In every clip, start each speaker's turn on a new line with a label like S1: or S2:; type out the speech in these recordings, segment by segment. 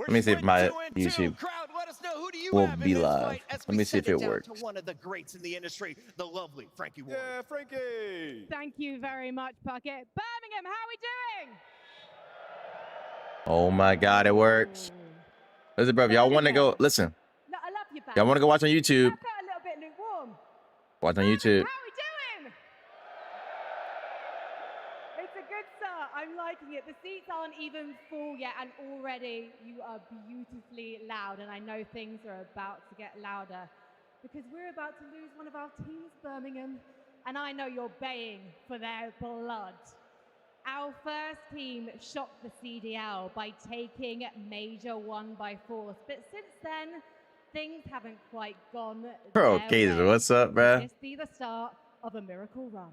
S1: Let me see if my YouTube will be live. Let me see if it works.
S2: One of the greats in the industry, the lovely Frankie Ward.
S3: Yeah, Frankie.
S4: Thank you very much, Puckett. Birmingham, how are we doing?
S1: Oh my God, it works. Listen, bro, if y'all want to go, listen.
S4: No, I love you,
S1: Y'all want to go watch on YouTube?
S4: That's a little bit lukewarm.
S1: Watch on YouTube.
S4: How are we doing? It's a good start. I'm liking it. The seats aren't even full yet, and already you are beautifully loud. And I know things are about to get louder because we're about to lose one of our teams, Birmingham, and I know you're baying for their blood. Our first team shocked the CDL by taking Major 1 by force, but since then, things haven't quite gone
S1: Bro, Kazer, what's up, bro?
S4: This be the start of a miracle run.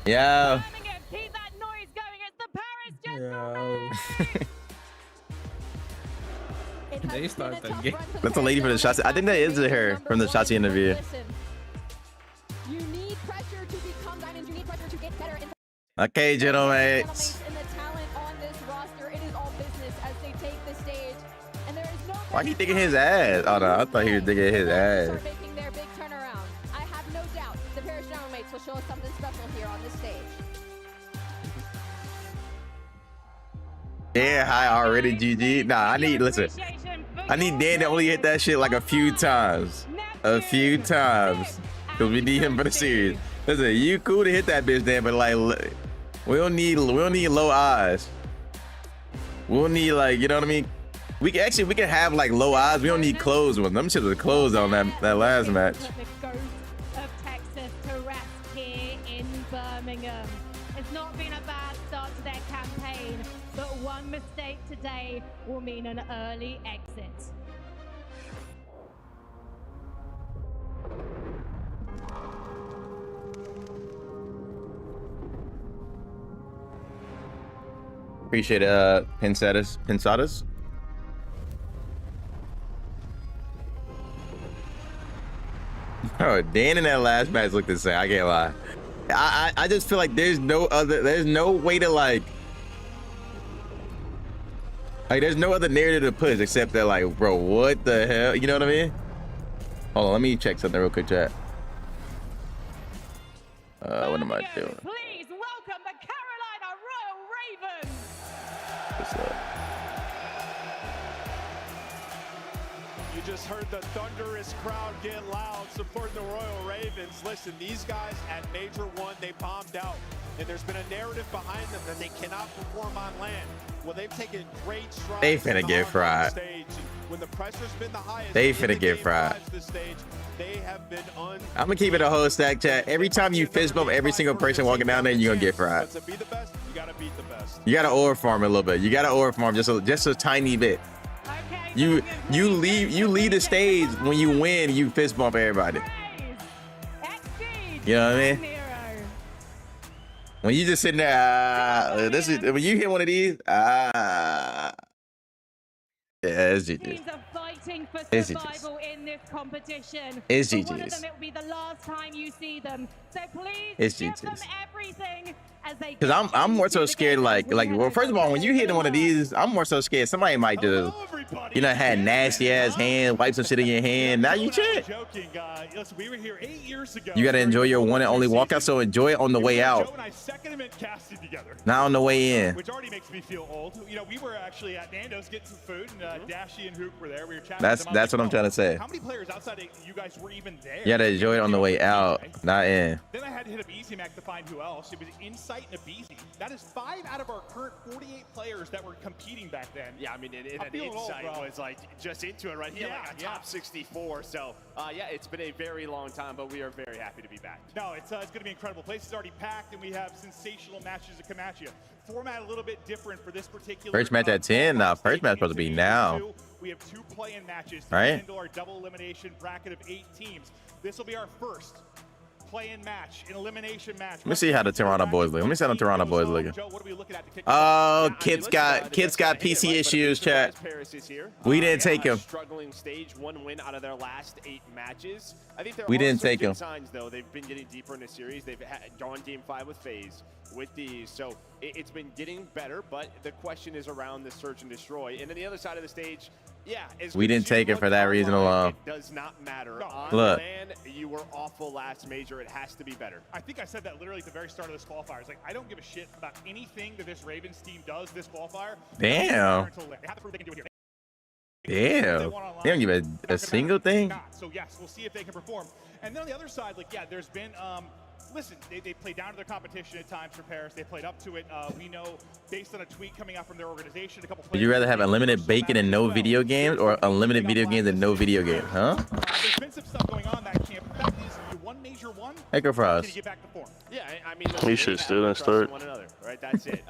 S1: Yeah.
S4: Keep that noise going. It's the Paris Gentlemen.
S5: They start the game.
S1: That's a lady from the Shotzi. I think that is her from the Shotzi interview.
S6: You need pressure to become diamonds. You need pressure to get better.
S1: Okay, gentlemen.
S6: And the talent on this roster, it is all business as they take the stage. And there is no.
S1: Why he digging his ass? Oh no, I thought he was digging his ass.
S6: Making their big turnaround. I have no doubt the Paris Gentlemen will show us something special here on this stage.
S1: Yeah, hi already, GG. Nah, listen. I need Dan to only hit that shit like a few times. A few times. Cause we need him for the series. Listen, you cool to hit that bitch, Dan, but like we don't need low eyes. We'll need like, you know what I mean? We can have like low eyes. We don't need closed ones. Them shit was closed on that last match.
S4: The ghost of Texas to rest here in Birmingham. It's not been a bad start to their campaign, but one mistake today will mean an early exit.
S1: Appreciate Pensadas. Oh, Dan in that last match looked the same. I can't lie. I just feel like there's no way to like there's no other narrative to push except that like, bro, what the hell? You know what I mean? Hold on, let me check something real quick, chat. What am I doing?
S4: Please welcome the Carolina Royal Ravens.
S1: What's up?
S3: You just heard the thunderous crowd get loud supporting the Royal Ravens. Listen, these guys at Major 1, they bombed out. And there's been a narrative behind them that they cannot perform on land. Well, they've taken great strides.
S1: They finna get fried.
S3: When the pressure's been the highest,
S1: they finna get fried.
S3: They have been
S1: I'm gonna keep it a whole stack, chat. Every time you fist bump every single person walking down there, you're gonna get fried.
S3: But to be the best, you gotta beat the best.
S1: You gotta ore farm a little bit. You gotta ore farm just a tiny bit.
S4: Okay,
S1: You leave the stage when you win. You fist bump everybody. You know what I mean? When you just sitting there, this is when you hit one of these. Yeah, it's GG.
S4: Teams are fighting for
S1: It's
S4: survival in this competition.
S1: It's
S4: For one of
S1: GG's.
S4: them, it will be the last time you see them. So please
S1: It's
S4: give them
S1: GG's.
S4: everything as they.
S1: Cause I'm more so scared well, first of all, when you hit one of these, I'm more so scared somebody might just, you know, had nasty ass hand, wipe some shit in your hand. Now you chill.
S3: Joking, listen, we were here 8 years ago.
S1: You gotta enjoy your one and only walkout, so enjoy it on the way out,
S3: Joe and I second event casting together.
S1: not on the way in.
S3: Which already makes me feel old. You know, we were actually at Nando's getting some food, and Dashy and Hoop were there. We were chatting.
S1: That's
S3: with them.
S1: what I'm trying to say.
S3: How many players outside of you guys were even there?
S1: You gotta enjoy it on the way out, not in.
S3: Then I had to hit up Easy Mac to find who else. It was Insight and Abizi. That is 5 out of our current 48 players that were competing back then.
S2: Yeah, I mean, and
S3: feeling old,
S2: Insight
S3: bro.
S2: was like just into it right here,
S3: Yeah,
S2: like a top 64. So, yeah, it's been a very long time, but we are very happy to be back.
S3: No, it's going to be incredible. Place is already packed, and we have sensational matches to come at you. Format a little bit different for this particular.
S1: First match at 10. Now, first match supposed to be now.
S3: We have 2 play-in matches to
S1: Right.
S3: get into our double elimination bracket of 8 teams. This will be our first
S7: play-in match, an elimination match.
S1: Let me see how the Toronto boys look. Let me see how the Toronto boys looking.
S7: Joe, what are we looking at to kick
S1: Oh, Kit's got PC issues, chat. We didn't take him.
S2: Struggling stage, 1 win out of their last 8 matches. I think
S1: We didn't take him.
S2: Signs though, they've been getting deeper in the series. They've gone game 5 with FaZe, with these, so it's been getting better. But the question is around the search and destroy, and then the other side of the stage. Yeah,
S1: we didn't take it for that reason alone.
S2: It does not matter. On
S1: Look.
S2: land, you were awful last major. It has to be better.
S7: I think I said that literally at the very start of this qualifier. It's like, I don't give a shit about anything that this Ravens team does this qualifier.
S1: Damn.
S7: They have to prove they can do it here.
S1: Damn. They don't give a single thing.
S7: So yes, we'll see if they can perform. And then on the other side, like, yeah, there's been listen, they played down to their competition at times for Paris. They played up to it. We know, based on a tweet coming out from their organization, a couple.
S1: Would you rather have unlimited bacon and no video games, or unlimited video games and no video games? Huh?
S7: There's been some stuff going on that camp. The fact is, you won major 1.
S1: Echo Frost.
S7: Can you get back to form?
S2: Yeah, I mean,
S8: We should still start.
S2: One another, right? That's it.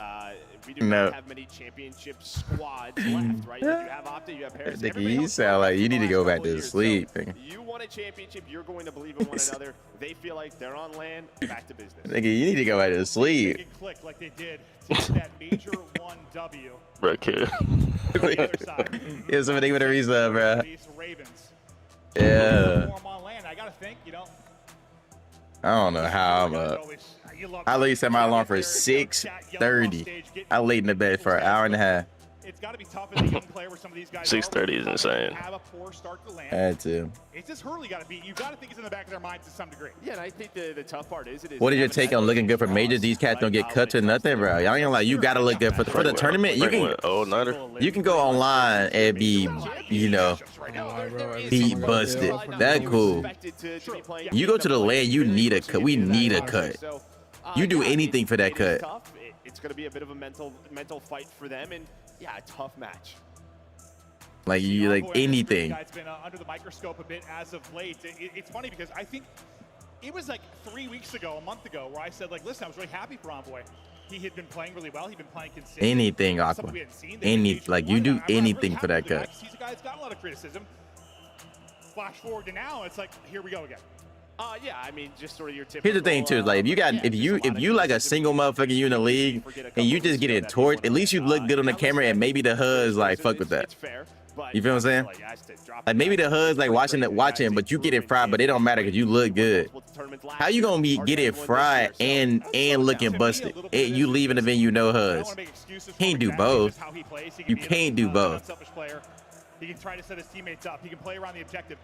S2: We do not have many championship squads left, right? You have Opta, you have Paris.
S1: Nigga, you sound like you need to go back to sleep.
S2: So you won a championship, you're going to believe in one another. They feel like they're on land, back to business.
S1: Nigga, you need to go back to sleep.
S7: Click like they did to get that major 1 W.
S8: Right here.
S1: Yeah, somebody with a reason, bro.
S7: Ravens.
S1: Yeah.
S7: On land. I gotta think, you know.
S1: I don't know how I'm up. I literally set my alarm for 6:30. I laid in the bed for an hour and a half.
S7: It's got to be tough as a young player where some of these guys
S8: 6:30 is insane.
S7: have a poor start to land.
S1: Had to.
S7: It's just Hurley got to beat. You got to think it's in the back of their minds to some degree.
S2: Yeah, and I think the tough part is
S1: What is your take on looking good for majors? These cats don't get cut to nothing, bro. Y'all ain't like you gotta look good for the tournament. You can go online and be, you know, beat busted. That cool. You go to the land, you need a cut. We need a cut. You do anything for that cut.
S2: It's going to be a bit of a mental fight for them, and yeah, a tough match.
S1: Like you, like anything.
S7: It's been under the microscope a bit as of late. It's funny because I think it was like 3 weeks ago, a month ago, where I said, like, listen, I was really happy for Envoy. He had been playing really well. He'd been playing consistently.
S1: Anything, Aqua. Like you do anything for that cut.
S7: He's a guy that's got a lot of criticism. Flash forward to now, it's like, here we go again.
S2: Yeah, I mean, just sort of your typical.
S1: Here's the thing too, like if you like a single motherfucker you in the league and you just get it torched, at least you look good on the camera and maybe the HUD's like fuck with that. You feel what I'm saying? Like maybe the HUD's like watching, but you get it fried, but it don't matter because you look good. How you gonna get it fried and looking busted? You leaving the venue no HUD's. Can't do both. You can't do both.
S7: He can try to set his teammates up. He can play around the objective.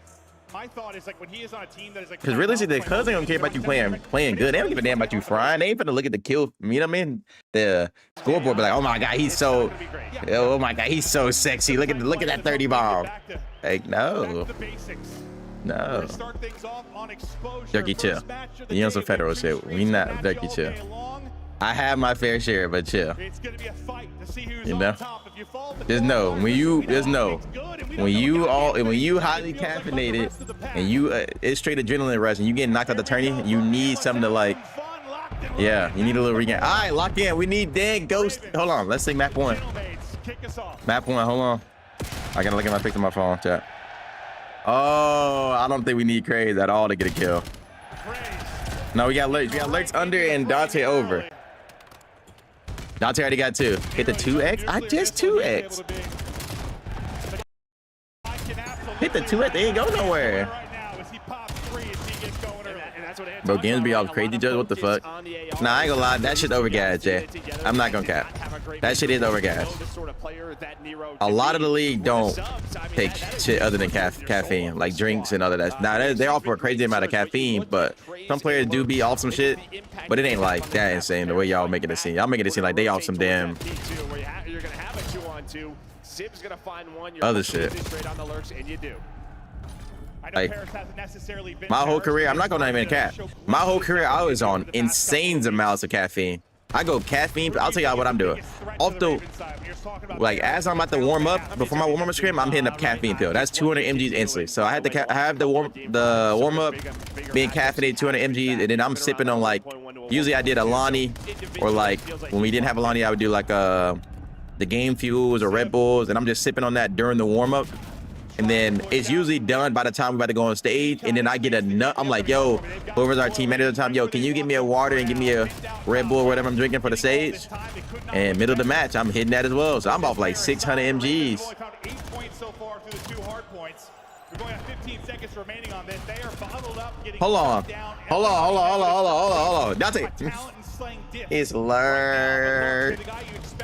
S7: My thought is like when he is on a team that is like.
S1: Because realistically, the cuz ain't gonna care about you playing good. They don't give a damn about you frying. They ain't finna look at the kill. You know what I mean? The scoreboard be like, oh my god, he's so. Oh my god, he's so sexy. Look at that 30 bomb. Like no. No. Jerky chill. You on some federal shit. We not jerky chill. I have my fair share, but chill. You know? Just know when you highly caffeinated and you it's straight adrenaline rush and you get knocked out the tourney, you need something to like. Yeah, you need a little regain. All right, lock in. We need dead ghost. Hold on, let's sing map 1. Map 1. Hold on. I gotta look at my picture on my phone. Chat. Oh, I don't think we need Craze at all to get a kill. No, we got Lurks. We got Lurks under and Dante over. Dante already got 2. Hit the 2x? I just 2x. Hit the 2x. They ain't go nowhere. Bro, games be all crazy, Judge. What the fuck? Nah, I ain't gonna lie. That shit's overgas, Jay. I'm not gonna cap. That shit is overgas. A lot of the league don't take shit other than caffeine, like drinks and other that. Now, they offer a crazy amount of caffeine, but some players do be off some shit. But it ain't like that insane the way y'all making it seem. Y'all making it seem like they off some damn other shit. Like, my whole career, I'm not gonna even cap. My whole career, I was on insane amounts of caffeine. I go caffeine. I'll tell y'all what I'm doing. Off the, like, as I'm about to warm up, before my warm up scrim, I'm hitting a caffeine pill. That's 200 mgs instantly. So I had to have the warm up being caffeinated 200 mgs, and then I'm sipping on like. Usually I did Alani, or like when we didn't have Alani, I would do like the Game Fuels or Red Bulls, and I'm just sipping on that during the warm up. and then it's usually done by the time we're about to go on stage, and then I get a nut. I'm like, yo, whoever's our team manager at the time, yo, can you give me a water and give me a Red Bull or whatever I'm drinking for the stage? And middle of the match, I'm hitting that as well. So I'm off like 600 MGs. Hold on. Dante. It's lurk.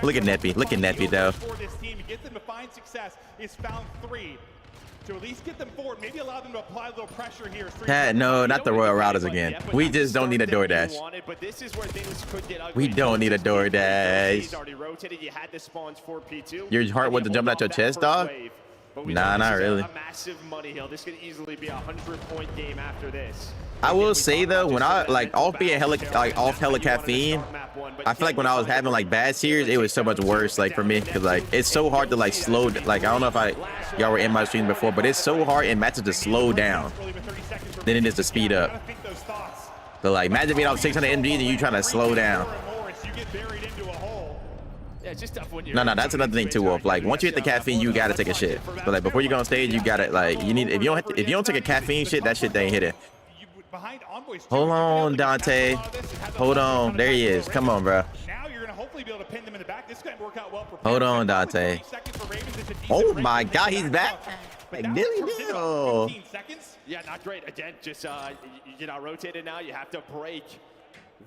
S1: Look at Neppy. Look at Neppy, though.
S7: To at least get them forward, maybe allow them to apply a little pressure here.
S1: No, not the Royal Routers again. We just don't need a DoorDash. We don't need a DoorDash. Your heart wasn't jumping out your chest, dog? Nah, not really.
S2: Massive money hill. This could easily be a 100-point game after this.
S1: I will say though, when I like off hella caffeine, I feel like when I was having like bad series, it was so much worse like for me, because like it's so hard to like slow. Like I don't know if y'all were in my stream before, but it's so hard in matches to slow down than it is to speed up. So like imagine being off 600 MGs and you trying to slow down. No, that's another thing too, Wolf. Like once you hit the caffeine, you gotta take a shit. But like before you go on stage, you gotta like if you don't take a caffeine shit, that shit ain't hit it. Hold on, Dante. Hold on. There he is. Come on, bro. Hold on, Dante. Oh my God, he's back. Like Dilly.
S2: Yeah, not great. Again, just rotated now. You have to break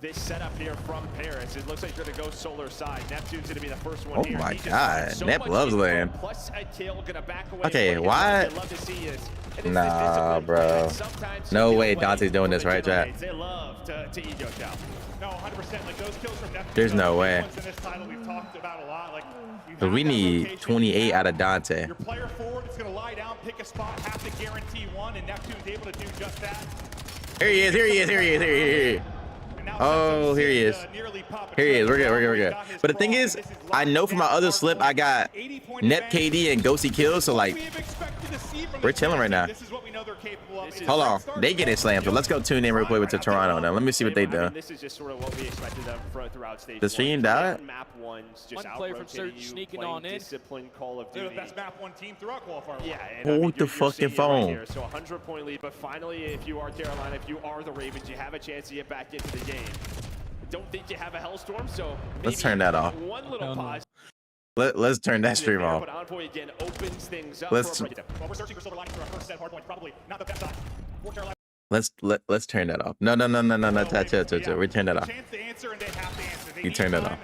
S2: this setup here from Paris. It looks like you're going to go solar side. Neptune's going to be the first one here.
S1: Oh my God. Nep loves land.
S2: Plus a kill, gonna back away.
S1: Okay, why? Nah, bro. No way Dante's doing this, right, chat?
S2: They love to ego chow.
S7: No, 100%. Like those kills from Neptune.
S1: There's no way.
S7: We've talked about a lot. Like,
S1: But we need 28 out of Dante.
S7: your player forward is going to lie down, pick a spot, have to guarantee one, and Neptune's able to do just that.
S1: Here he is. Oh, here he is. Here he is. We're good. But the thing is, I know from my other slip, I got Nep KD and Ghosty kills. So, like, we're chilling right now. Hold on. They getting slammed. So let's go tune in real quick with Toronto now. Let me see what they do.
S2: This is just sort of what we expected them throughout stage.
S1: The stream died?
S9: One player from Surge sneaking on in.
S2: Call of Duty.
S7: They're the best map one team throughout qualifier.
S2: Yeah.
S1: Hold the fucking phone.
S2: So 100-point lead. But finally, if you are Carolina, if you are the Ravens, you have a chance to get back into the game. Don't think you have a Hellstorm, so
S1: let's turn that off.
S2: One little pause.
S1: Let's turn that stream off.
S2: Again opens things up.
S1: Let's
S7: we're searching for silver linings for our first set. Hardpoint probably not the best side.
S1: Let's turn that off. No. Chill. We turn that off. You turn that off.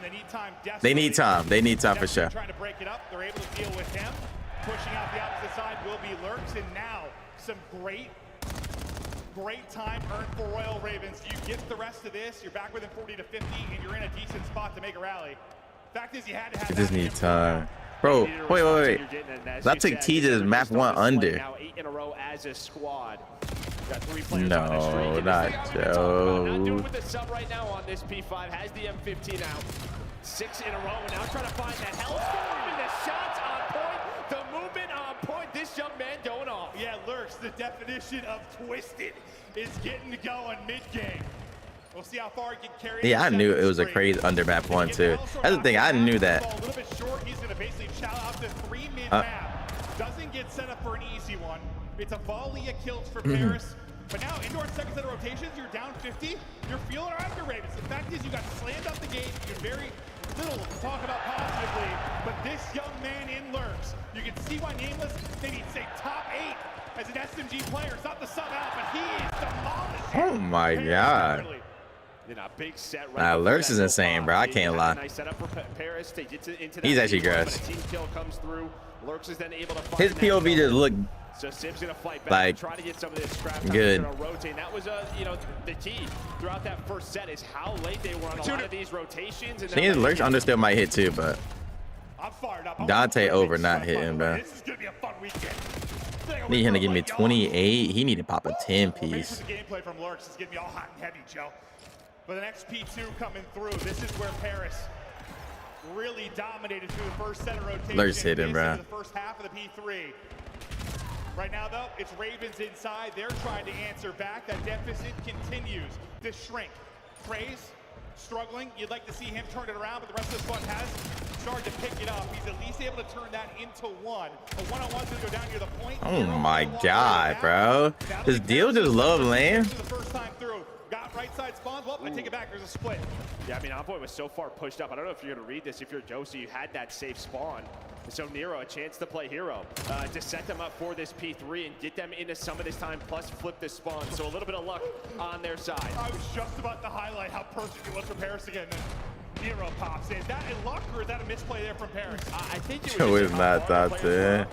S1: They need time. They need time for sure.
S7: Trying to break it up. They're able to deal with him. Pushing out the opposite side will be Lurks, and now some great time earned for Royal Ravens. You get the rest of this, you're back within 40 to 50, and you're in a decent spot to make a rally. Fact is, you had to have.
S1: You just need time. Bro, wait. I took Tja's map 1 under.
S2: Now 8 in a row as a squad.
S1: No, not Joe.
S2: Not doing with the sub right now on this P5. Has the M15 out. 6 in a row, and now trying to find that Hellstorm. The shots on point, the movement on point. This young man going off.
S7: Yeah, Lurks, the definition of twisted, is getting to go in mid-game. We'll see how far he can carry.
S1: Yeah, I knew it was a crazy under map 1 too. That's the thing, I knew that.
S7: A little bit short. He's going to basically chow out the 3 mid-map. Doesn't get set up for an easy one. It's a volley of kills for Paris. But now, indoor second set of rotations, you're down 50. You're feeling around your Ravens. The fact is, you got slammed up the gate. You're very little to talk about positively. But this young man in Lurks, you can see why Nameless, maybe say top 8 as an SMG player. It's not the sub out, but he is demolishing.
S1: Oh my God.
S2: Big set right
S1: Lurks is insane, bro. I can't lie.
S2: Nice setup for Paris to get into
S1: He's actually gross.
S2: Team kill comes through. Lurks is then able to
S1: his POV just looked
S2: so Sim's gonna fight back,
S1: like
S2: try to get some of this scrap
S1: good.
S2: Rotate. That was the key throughout that first set is how late they were on a lot of these rotations. And
S1: his Lurks understood might hit too, but Dante over not hitting, bro.
S7: This is gonna be a fun weekend.
S1: Need him to give me 28. He need to pop a 10 piece.
S7: The gameplay from Lurks is getting me all hot and heavy, Joe. But the next P2 coming through, this is where Paris really dominated through the first set of rotations.
S1: Lurks hitting, bro.
S7: The first half of the P3. Right now, though, it's Ravens inside. They're trying to answer back. That deficit continues to shrink. Praise struggling. You'd like to see him turn it around, but the rest of the squad has started to pick it up. He's at least able to turn that into one. A one-on-one's gonna go down near the point.
S1: Oh my God, bro. This deal just love land.
S7: The first time through. Got right side spawns. Well, I take it back. There's a split.
S2: Yeah, I mean, Hardpoint was so far pushed up. I don't know if you're going to read this. If you're Josie, you had that safe spawn. So Nero, a chance to play hero, to set them up for this P3 and get them into some of this time, plus flip this spawn. So a little bit of luck on their side.
S7: I was just about to highlight how perfect it was for Paris again. Nero pops in. Is that a luck or is that a misplay there from Paris?
S2: I think it
S1: Joe is not top 10.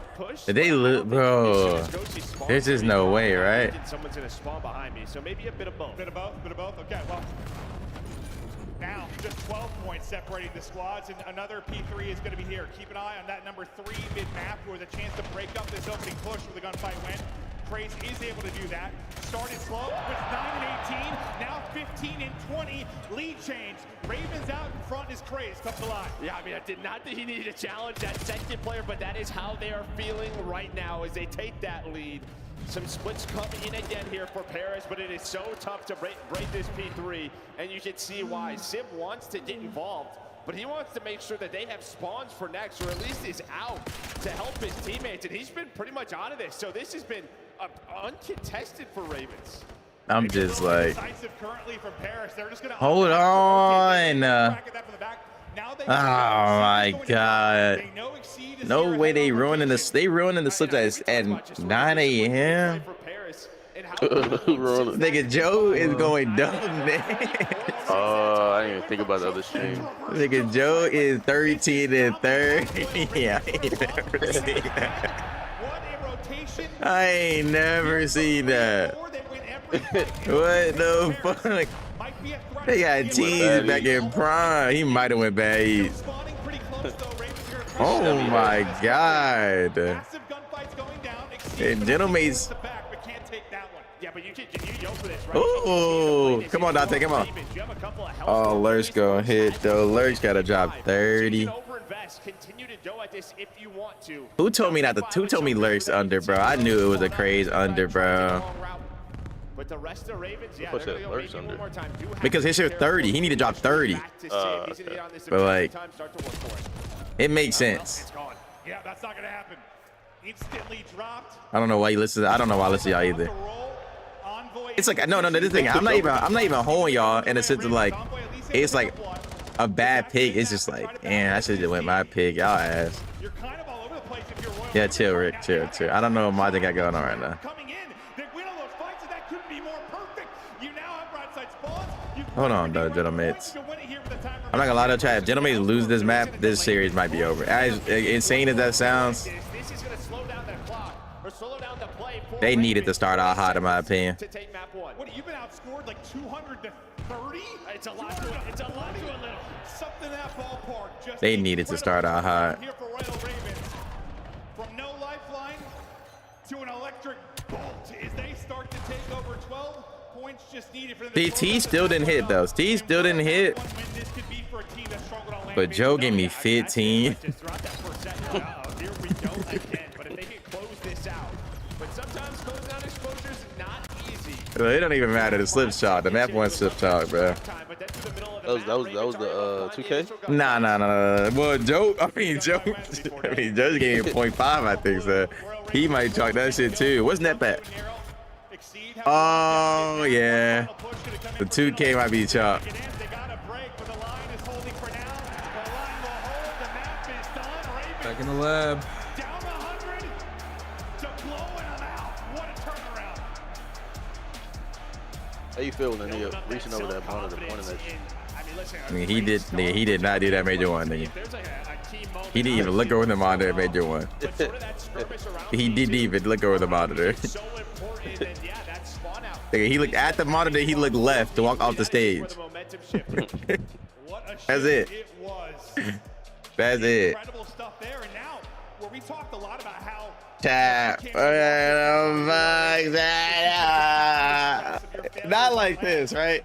S1: They look, bro. There's just no way, right?
S2: Someone's going to spawn behind me. So maybe a bit of both.
S7: Bit of both. Okay, well. Now, just 12 points separating the squads, and another P3 is going to be here. Keep an eye on that number 3 mid-map, who has a chance to break up this opening push where the gunfight went. Craze is able to do that. Started slow with 9 and 18, now 15 and 20. Lead change. Ravens out in front is Craze comes alive.
S2: Yeah, I mean, I did not think he needed to challenge that second player, but that is how they are feeling right now as they take that lead. Some splits come in again here for Paris, but it is so tough to break this P3, and you can see why. Sim wants to get involved, but he wants to make sure that they have spawns for next, or at least is out to help his teammates, and he's been pretty much out of this. So this has been uncontested for Ravens.
S1: I'm just like,
S7: currently from Paris. They're just gonna
S1: hold on. Oh my God. No way they ruining this. They ruining the slip at 9 a.m. Nigga, Joe is going dumb, man.
S8: I didn't even think about the other stream.
S1: Nigga, Joe is 13 and 30. Yeah, I ain't never seen that. I ain't never seen that. What the fuck? They got teams back in prime. He might have went bad. Oh my God. And gentlemen's. Ooh, come on, Dante, come on. Oh, Lurch gonna hit though. Lurch gotta drop 30. Who told me not to? Who told me Lurch under, bro? I knew it was a Craze under, bro.
S2: But the rest of Ravens, yeah,
S8: they're gonna go maybe
S2: one more time.
S1: Because his shit 30. He need to drop 30.
S8: Okay.
S1: But like, it makes sense.
S7: Yeah, that's not gonna happen. Instantly dropped.
S1: I don't know why you listen. I don't know why I listen to y'all either. It's like no. This thing. I'm not even holding y'all in the sense of like, it's like a bad pick. It's just like, man, I should have went my pick. Y'all ass.
S7: You're kind of all over the place if you're Royal.
S1: Yeah, chill, Rick. Chill. I don't know what my thing got going on right now. Hold on, though, gentlemen. I'm not gonna lie to chat. If gentlemen lose this map, this series might be over. As insane as that sounds, they needed to start out hot, in my opinion.
S7: What, you've been outscored like 200 to 30?
S2: It's a lot to it. It's a lot to a little.
S7: Something that ballpark. Just
S1: they needed to start out hot.
S7: Here for Royal Ravens. From no lifeline to an electric bolt as they start to take over 12. Just needed for them
S1: The T still didn't hit though. T still didn't hit. But Joe gave me 15.
S2: Here we go again. But if they can close this out, but sometimes closing out exposure is not easy.
S1: It don't even matter. The slip shot. The map one slip shot, bro.
S8: That was the 2K.
S1: Nah. Well, Joe. Joe gave me 0.5. I think so. He might chalk that shit too. What's net bet? Oh yeah, the 2K might be chopped.
S5: Back in the lab.
S8: How you feel when nigga reaching over that monitor pointing at you?
S1: I mean, he did not do that major one, nigga. He didn't even look over the monitor at major one. He didn't even look over the monitor. He looked at the monitor, he looked left to walk off the stage. That's it. That's it.
S7: Incredible stuff there, and now where we talked a lot about how
S1: Tap. Not like this, right?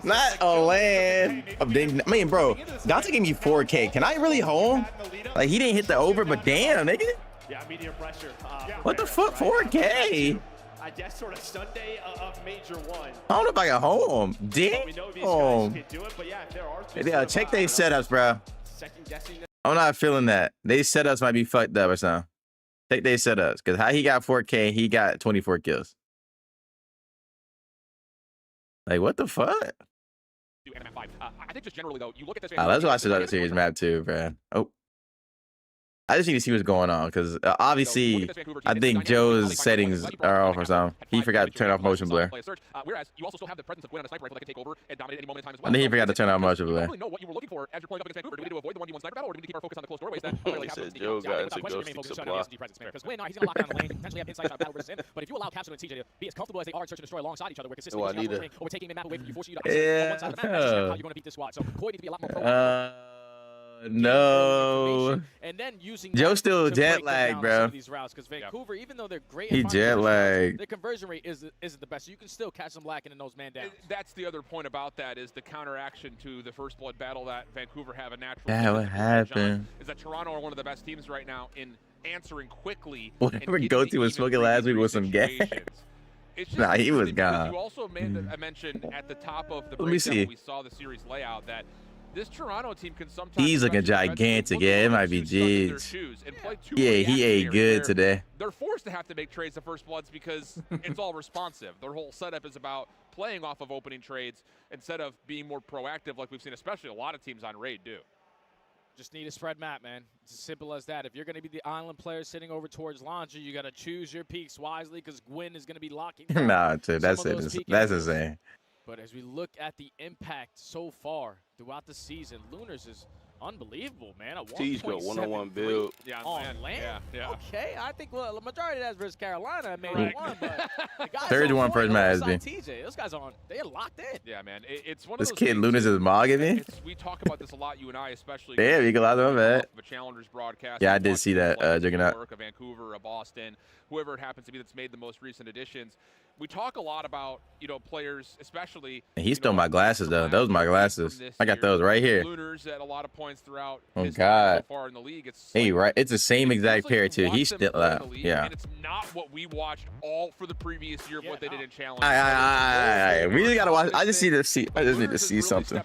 S1: Not a land of ding. I mean, bro, Dante gave me 4K. Can I really hold? Like, he didn't hit the over, but damn, nigga.
S2: Yeah, medium pressure.
S1: What the fuck, 4K?
S2: I guess sort of Sunday of Major 1.
S1: I don't know if I got home. Damn.
S2: We know these guys can do it, but yeah, if there are
S1: Yeah, check their setups, bro.
S2: second guessing.
S1: I'm not feeling that. They setups might be fucked up or something. Check their setups, because how he got 4K, he got 24 kills. Like, what the fuck?
S9: I think just generally though, you look at this.
S1: Let's watch the other series map too, bro. Oh, I just need to see what's going on because obviously I think Joe's settings are off or something. He forgot to turn off motion blur.
S9: Whereas you also still have the presence of Gwen and a sniper rifle that can take over and dominate any moment in time as well.
S1: I think he forgot to turn off motion blur.
S9: I don't really know what you were looking for as you're playing up against Vancouver. Do we need to avoid the 1v1 sniper battle, or do we need to keep our focus on the close doorways that clearly happen?
S8: Joe got into ghosting supply.
S9: Because Gwen, he's gonna lock down the lane, potentially have inside battle versus in. But if you allow Capsule and TJ to be as comfortable as they are and search and destroy alongside each other, we're consistently or we're taking the map away from you, forcing you to isolate on one side of the map. That's how you're going to beat this squad. So Koi needs to be a lot more proactive.
S1: No.
S9: And then using
S1: Joe's still jet lagged, bro.
S9: These routes, because Vancouver, even though they're great,
S1: he jet lagged.
S9: Their conversion rate isn't the best. So you can still catch them lacking in those man downs.
S5: That's the other point about that is the counteraction to the first blood battle that Vancouver have a natural.
S1: Yeah, what happened?
S5: Is that Toronto are one of the best teams right now in answering quickly.
S1: Whatever Goatee was smoking last week was some gas. Nah, he was gone.
S5: You also made I mentioned at the top of the
S1: Let me see.
S5: We saw the series layout that this Toronto team can sometimes.
S1: He's looking gigantic. Yeah, it might be G's. Yeah, he ate good today.
S5: They're forced to have to make trades to first bloods because it's all responsive. Their whole setup is about playing off of opening trades instead of being more proactive, like we've seen, especially a lot of teams on raid do.
S9: Just need a spread map, man. It's as simple as that. If you're going to be the island player sitting over towards Laundry, you got to choose your peaks wisely because Gwyn is going to be locking.
S1: Nah, dude, that's it. That's insane.
S9: But as we look at the impact so far throughout the season, Lunars is unbelievable, man. A
S8: 1-on-1 build.
S9: Yeah, on land.
S5: Yeah.
S9: Okay, I think the majority of that's versus Carolina made one, but the guys
S1: third one first match,
S9: TJ, those guys they're locked in.
S5: Yeah, man. It's one of
S1: this
S5: those
S1: kid Lunas is mogging me.
S5: We talk about this a lot, you and I especially.
S1: Damn, you can lie to that.
S5: The Challengers broadcast.
S1: Yeah, I did see that Juggernaut.
S5: Of Vancouver, of Boston, whoever it happens to be that's made the most recent additions. We talk a lot about, players, especially.
S1: And he stole my glasses though. Those are my glasses. I got those right here.
S5: Lunars at a lot of points throughout.
S1: Oh God.
S5: So far in the league,
S1: hey, right. It's the same exact pair too. He's still yeah.
S5: And it's not what we watched all for the previous year of what they did in Challenge.
S1: We just gotta watch. I just need to see. I just need to see something.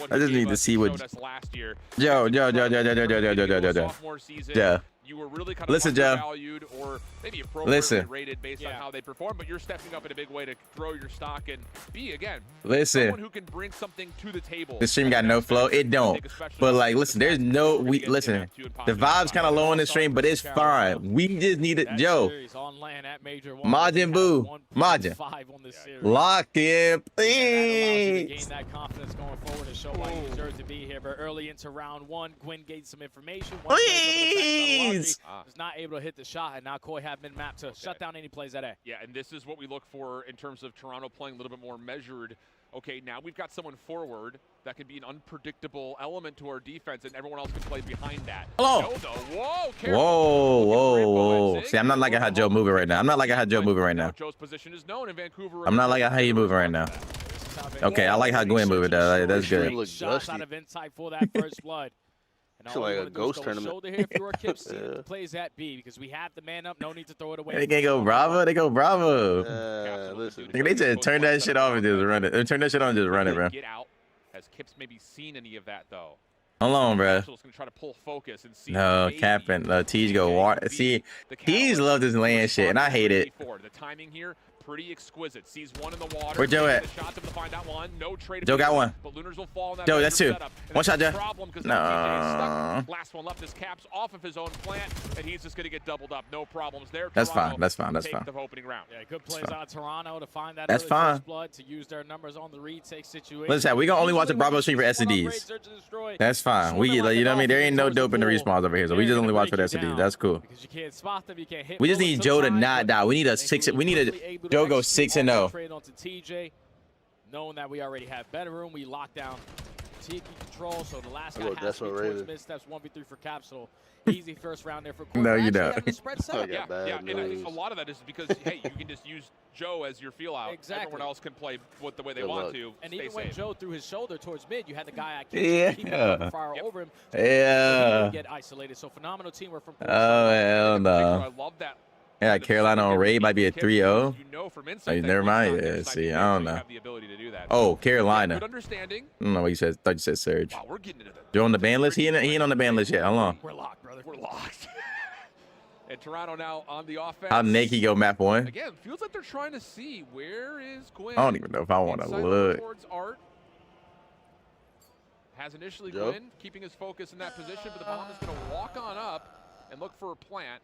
S1: I just need to see what. Joe. Yeah.
S5: You were really kind of
S1: listen, Joe.
S5: Valued or maybe appropriately rated based on how they perform, but you're stepping up in a big way to grow your stock and be someone who can bring something to the table.
S1: The stream got no flow. It don't. But like, listen, there's no listen. The vibe's kind of low on the stream, but it's fine. We just need it, Joe. Majin Buu, Majin. Lock in, please.
S9: Gain that confidence going forward to show why he deserves to be here. But early into round one, Gwyn gained some information.
S1: Please.
S9: Was not able to hit the shot, and now Koi have been mapped to shut down any plays that A.
S5: Yeah, and this is what we look for in terms of Toronto playing a little bit more measured. Okay, now we've got someone forward that can be an unpredictable element to our defense, and everyone else can play behind that.
S1: Hello. Whoa. See, I'm not liking how Joe moving right now. I'm not liking how Joe moving right now.
S5: Joe's position is known in Vancouver.
S1: I'm not liking how you moving right now. Okay, I like how Gwyn moving though. That's good.
S9: Shots out of insight for that first blood.
S8: It's like a ghost tournament.
S9: Shoulder here if you are Kips plays at B because we have the man up. No need to throw it away.
S1: They can't go Bravo. They go Bravo.
S8: Listen.
S1: They just turn that shit off and just run it. Turn that shit on and just run it, bro.
S5: Get out. Has Kips maybe seen any of that though?
S1: Hold on, bro.
S5: Gonna try to pull focus and see.
S1: No, capping. T's go water. See, T's love this land shit, and I hate it.
S5: The timing here. Pretty exquisite. Sees one in the water.
S1: Where Joe at?
S5: No trade.
S1: Joe got one.
S5: But Lunars will fall in that
S1: Joe, that's two. One shot, Joe. No.
S5: Last one left his Caps off of his own plant, and he's just going to get doubled up. No problems there.
S1: That's fine. That's fine.
S5: The opening round.
S9: Yeah, good plays on Toronto to find that.
S1: That's fine.
S9: Blood to use their numbers on the retake situation.
S1: Listen, we gonna only watch the Bravo stream for SCDs. That's fine. We get, you know what I mean. There ain't no dope in the respawns over here, so we just only watch for the SCDs. That's cool.
S9: Because you can't spot them, you can't hit.
S1: We just need Joe to not die. We need a 6. We need a Joe go 6-0.
S9: Trade onto TJ, knowing that we already have better room, we lock down Tiki control, so the last guy has to be towards mid steps. 1v3 for Capsule. Easy first round there for Koi.
S1: No, you don't.
S5: Yeah, and I think a lot of that is because, hey, you can just use Joe as your feel out.
S9: Exactly.
S5: Everyone else can play with the way they want to.
S9: And even when Joe threw his shoulder towards mid, you had the guy I keep fire over him.
S1: Yeah.
S9: Get isolated. So phenomenal teamwork from Koi.
S1: Oh, hell no.
S5: I love that.
S1: Yeah, Carolina on raid might be a 3-0.
S5: You know from
S1: Oh,
S5: inside that
S1: never mind.
S5: Quick's on
S1: Yeah,
S5: their side,
S1: see,
S5: you
S1: I don't
S5: actually
S1: know.
S5: have the ability to do that.
S1: Oh, Carolina.
S5: Good understanding.
S1: I don't know what you said. Thought you said Surge.
S5: Wow, we're getting into the
S1: You're on the ban list? He ain't on the ban list yet. Hold on.
S5: We're locked, brother. We're locked. And Toronto now on the offense.
S1: How naked go map 1?
S5: Again, feels like they're trying to see where is Gwyn.
S1: I don't even know if I want to
S5: Inside
S1: look.
S5: towards Art. Has initially
S8: Yep.
S5: Gwyn keeping his focus in that position, but the bomb is going to walk on up and look for a plant.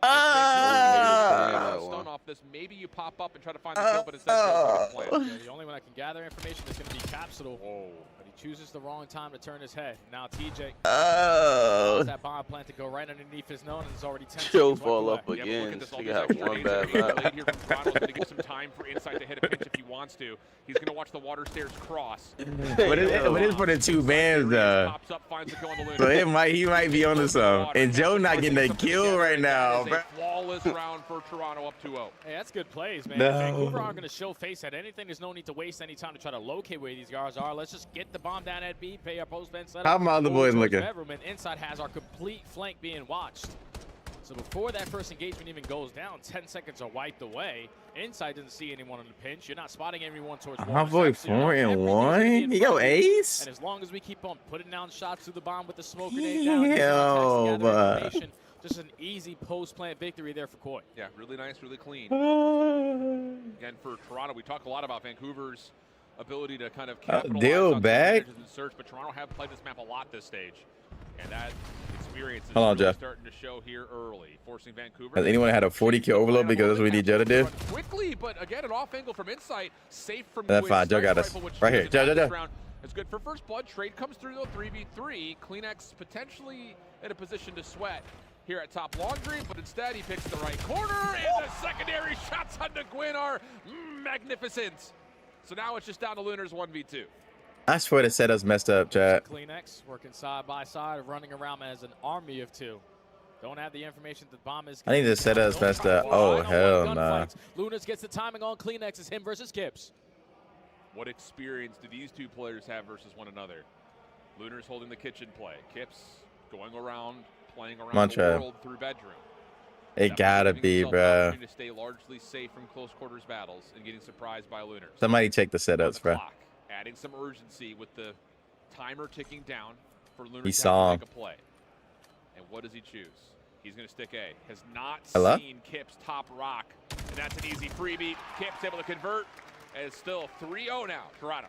S5: Stun off this. Maybe you pop up and try to find the kill, but instead goes for the plant.
S9: Yeah, the only one I can gather information is going to be Capsule. Whoa. But he chooses the wrong time to turn his head. Now TJ allows that bomb plant to go right underneath his nose, and it's already 10
S8: Chill
S9: seconds
S8: fall
S9: left
S8: up
S9: away.
S5: Yeah,
S8: again.
S5: but
S8: He got one bad map.
S5: Here from Toronto is going to give some time for Insight to hit a pinch if he wants to. He's going to watch the water stairs cross.
S1: But it's for the 2 bans, though.
S5: Pops up, finds the kill on the
S1: So
S5: Lunar.
S1: he might be onto something. And Joe not getting a kill right now, bro.
S5: Flawless round for Toronto up 2-0.
S9: Hey, that's good plays, man.
S1: No.
S9: Vancouver aren't going to show face at anything. There's no need to waste any time to try to locate where these guys are. Let's just get the bomb down at B, pay our post-ban setup.
S1: How my other boys looking?
S9: Bedroom, and Inside has our complete flank being watched. So before that first engagement even goes down, 10 seconds are wiped away. Inside doesn't see anyone in the pinch. You're not spotting everyone towards
S1: My boy 4-1. He go ace.
S9: And as long as we keep on putting down shots through the bomb with the smoke grenade down, just an easy post-plant victory there for Koi.
S5: Yeah, really nice, really clean. Again, for Toronto, we talk a lot about Vancouver's ability to kind of capitalize
S1: deal
S5: on
S1: back.
S5: and search, but Toronto have played this map a lot this stage. And that experience is
S1: Hold on,
S5: really
S1: Jeff.
S5: starting to show here early, forcing Vancouver.
S1: Has anyone had a 40 kill overload? Because that's what we need Joe to do.
S5: Quickly, but again, an off angle from Insight, safe from
S1: That's fine. Joe got us. Right here. Joe.
S5: It's good for first blood. Trade comes through though, 3v3. Kleenex potentially in a position to sweat here at top laundry, but instead he picks the right corner, and the secondary shots on the Gwyn are magnificent. So now it's just down to Lunar's 1v2.
S1: I swear the setup's messed up, chat.
S9: Kleenex working side by side, running around as an army of 2. Don't have the information that the bomb is.
S1: I think the setup's messed up. Oh, hell nah.
S9: Lunas gets the timing on Kleenex. It's him versus Kips.
S5: What experience do these two players have versus one another? Lunar's holding the kitchen play. Kips going around, playing around the world through bedroom.
S1: It gotta be, bro.
S5: To stay largely safe from close quarters battles and getting surprised by Lunar.
S1: Somebody check the setups, bro.
S5: Adding some urgency with the timer ticking down for Lunar
S1: He saw
S5: to make a play. And what does he choose? He's going to stick A. Has not seen Kips top rock. And that's an easy freebie. Kips able to convert. And it's still 3-0 now, Toronto.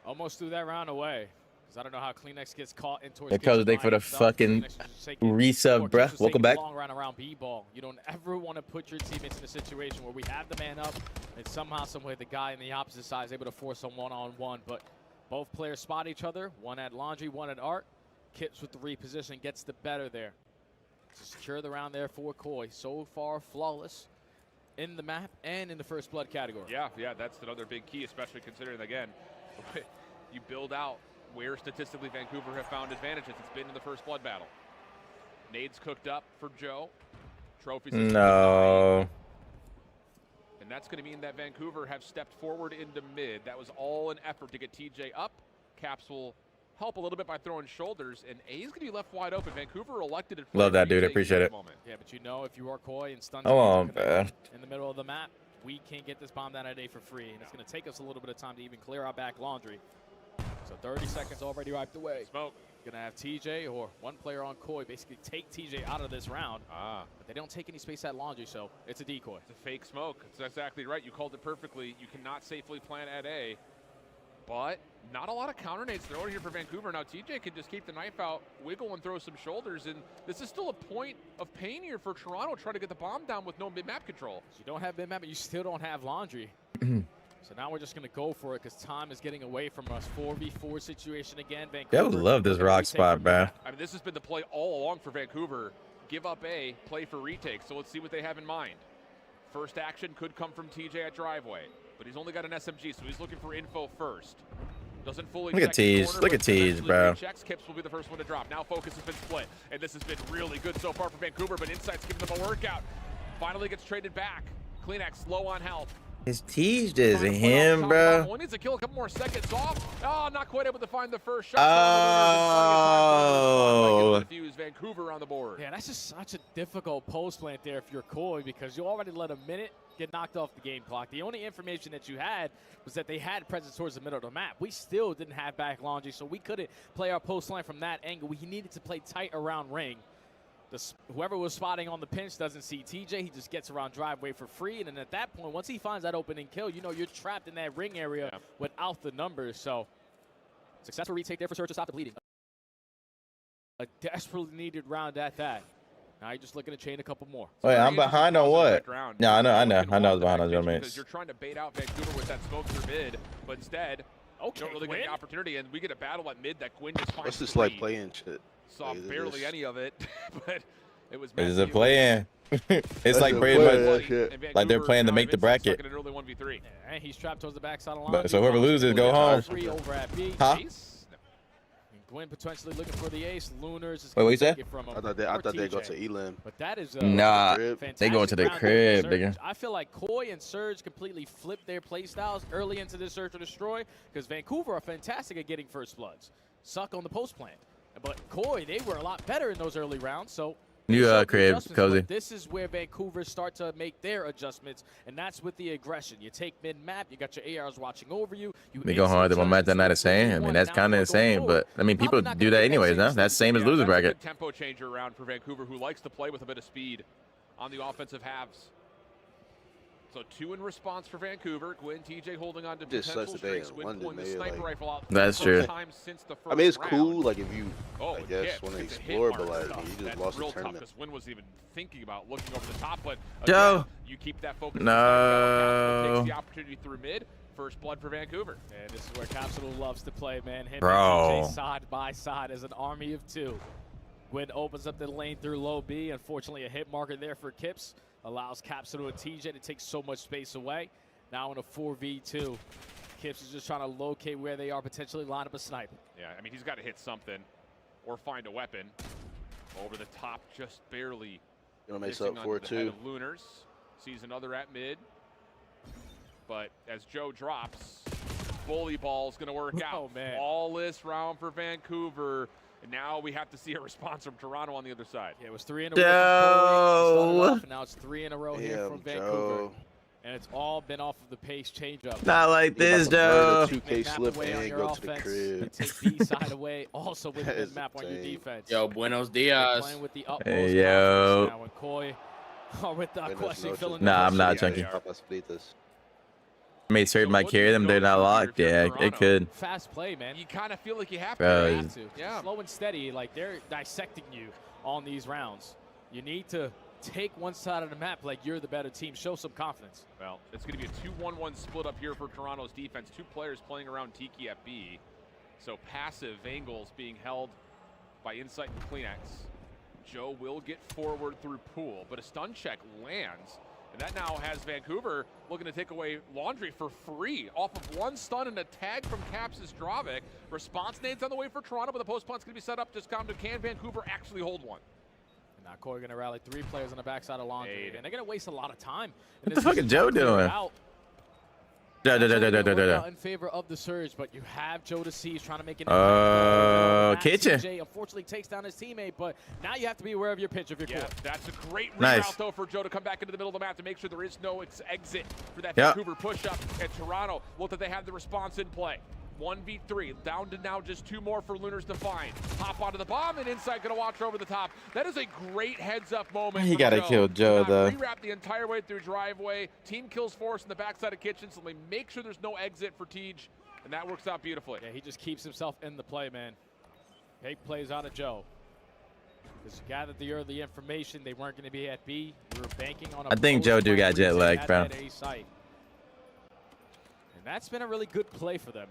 S9: Almost threw that round away. Because I don't know how Kleenex gets caught in towards
S1: Because they for the fucking resub, bro. Welcome back.
S9: Long run around B-ball. You don't ever want to put your teammates in a situation where we have the man up and somehow, some way, the guy on the opposite side is able to force a one-on-one. But both players spot each other. One at Laundry, one at Art. Kips with the reposition gets the better there. To secure the round there for Koi. So far, flawless in the map and in the first blood category.
S5: Yeah, that's another big key, especially considering, again, you build out where statistically Vancouver have found advantages. It's been in the first blood battle. Nades cooked up for Joe. Trophies.
S1: No.
S5: And that's going to mean that Vancouver have stepped forward into mid. That was all an effort to get TJ up. Caps will help a little bit by throwing shoulders, and A is going to be left wide open. Vancouver elected to
S1: love that, dude. I appreciate it.
S9: Yeah, but you know, if you are Koi and stunned in the middle of the map, we can't get this bomb down at A for free, and it's going to take us a little bit of time to even clear our back laundry. So 30 seconds already wiped away.
S5: Smoke.
S9: Going to have TJ or one player on Koi basically take TJ out of this round. But they don't take any space at laundry, so it's a decoy.
S5: It's a fake smoke. That's exactly right. You called it perfectly. You cannot safely plant at A. But not a lot of counter nades thrown here for Vancouver. Now TJ can just keep the knife out, wiggle and throw some shoulders. And this is still a point of pain here for Toronto trying to get the bomb down with no mid-map control.
S9: So you don't have mid-map, but you still don't have laundry. So now we're just going to go for it because time is getting away from us. 4v4 situation again. Vancouver.
S1: I would love this rock spot, bro.
S5: I mean, this has been the play all along for Vancouver. Give up A, play for retake. So let's see what they have in mind. First action could come from TJ at driveway, but he's only got an SMG, so he's looking for info first. Doesn't fully
S1: look at Tease. Look at Tease, bro.
S5: Checks. Kips will be the first one to drop. Now focus has been split, and this has been really good so far for Vancouver, but Insight's giving them a workout. Finally gets traded back. Kleenex low on health.
S1: His teeth is him, bro.
S5: Only needs to kill a couple more seconds off. Oh, not quite able to find the first shot.
S1: Oh.
S5: Defuse Vancouver on the board.
S9: Yeah, that's just such a difficult post plant there if you're Koi, because you already let a minute get knocked off the game clock. The only information that you had was that they had presence towards the middle of the map. We still didn't have back laundry, so we couldn't play our post line from that angle. We needed to play tight around ring. Whoever was spotting on the pinch doesn't see TJ. He just gets around driveway for free. And then at that point, once he finds that opening kill, you know you're trapped in that ring area without the numbers. So successful retake there for Surge to stop the bleeding. A desperately needed round at that. Now you're just looking to chain a couple more.
S1: Wait, I'm behind on what? Yeah, I know I was behind on your mates.
S5: Because you're trying to bait out Vancouver with that smoke through mid, but instead, you don't really get the opportunity, and we get a battle at mid that Gwyn just finds.
S8: What's this like playing shit?
S5: Saw barely any of it, but it was.
S1: It's a play-in. It's like pretty much like they're playing to make the bracket.
S9: Yeah, and he's trapped towards the backside of the line.
S1: So whoever loses, go home.
S9: Over at B.
S1: Huh?
S9: Gwyn potentially looking for the ace. Lunars is
S1: wait, what you say?
S8: I thought they go to Elam.
S9: But that is
S1: nah, they going to the crib, nigga.
S9: I feel like Koi and Surge completely flipped their play styles early into this search or destroy, because Vancouver are fantastic at getting first bloods. Suck on the post plant. But Koi, they were a lot better in those early rounds, so
S1: new crib, cozy.
S9: This is where Vancouver start to make their adjustments, and that's with the aggression. You take mid-map, you got your ARs watching over you.
S1: They go hard. My match not insane. I mean, that's kind of insane, but I mean, people do that anyways, huh? That's same as loser bracket.
S5: Tempo changer around for Vancouver, who likes to play with a bit of speed on the offensive halves. So 2 in response for Vancouver. Gwyn, TJ holding on to potential streaks. Gwyn pulling the sniper rifle out.
S1: That's true.
S8: I mean, it's cool, like if you, I guess, want to explore, but like you just lost the tournament.
S5: Because Gwyn wasn't even thinking about looking over the top, but
S1: Joe,
S5: you keep that focus.
S1: No.
S5: Takes the opportunity through mid. First blood for Vancouver.
S9: And this is where Capsule loves to play, man. Him
S1: Bro.
S9: and TJ side by side as an army of 2. Gwyn opens up the lane through low B. Unfortunately, a hit marker there for Kips. Allows Capsule and TJ to take so much space away. Now in a 4v2. Kips is just trying to locate where they are, potentially line up a snipe.
S5: Yeah, I mean, he's got to hit something or find a weapon. Over the top, just barely.
S8: You want to make up 4-2.
S5: Lunars sees another at mid. But as Joe drops, bully ball's going to work out.
S9: Oh, man.
S5: Flawless round for Vancouver. And now we have to see a response from Toronto on the other side.
S9: Yeah, it was 3 in a row. And now it's 3 in a row here from Vancouver.
S8: Joe.
S9: And it's all been off of the pace change-up.
S1: Not like this, Joe.
S8: 2K slip and go to the crib.
S9: Take B side away, also with the map on your defense.
S10: Yo, buenos dias.
S9: Playing with the utmost
S1: Hey, yo.
S9: now, and Koi with that question filling
S1: Nah, I'm not chunky. May certain might carry them. They're not locked. Yeah, it could.
S9: Fast play, man.
S5: You kind of feel like you have
S1: Bro.
S5: to. Yeah.
S9: Slow and steady, like they're dissecting you on these rounds. You need to take one side of the map like you're the better team. Show some confidence.
S5: Well, it's going to be a 2-1-1 split up here for Toronto's defense. 2 players playing around Tiki at B. So passive angles being held by Insight and Kleenex. Joe will get forward through pool, but a stun check lands. And that now has Vancouver looking to take away Laundry for free off of 1 stun and a tag from Caps' Zdravik. Response nades on the way for Toronto, but the post punt's going to be set up. Just come to can Vancouver actually hold one?
S9: And now Corey going to rally 3 players on the backside of Laundry. And they're going to waste a lot of time.
S1: What the fuck is Joe doing?
S9: In favor of the Surge, but you have Joe to see. He's trying to make an
S1: kitchen.
S9: TJ unfortunately takes down his teammate, but now you have to be aware of your pitch if you're cool.
S5: That's a great
S1: nice
S5: route though for Joe to come back into the middle of the map to make sure there is no exit for that Vancouver push-up. And Toronto, look that they have the response in play. 1v3, down to now just 2 more for Lunars to find. Hop onto the bomb, and Insight gonna watch over the top. That is a great heads-up moment.
S1: He gotta kill Joe, though.
S5: Rewrap the entire way through driveway. Team kills Force in the backside of kitchen, so they make sure there's no exit for Tej, and that works out beautifully.
S9: Yeah, he just keeps himself in the play, man. Big plays out of Joe. Because you gathered the early information, they weren't going to be at B. We were banking on a
S1: I think Joe do got jet lag, bro.
S9: And that's been a really good play for them,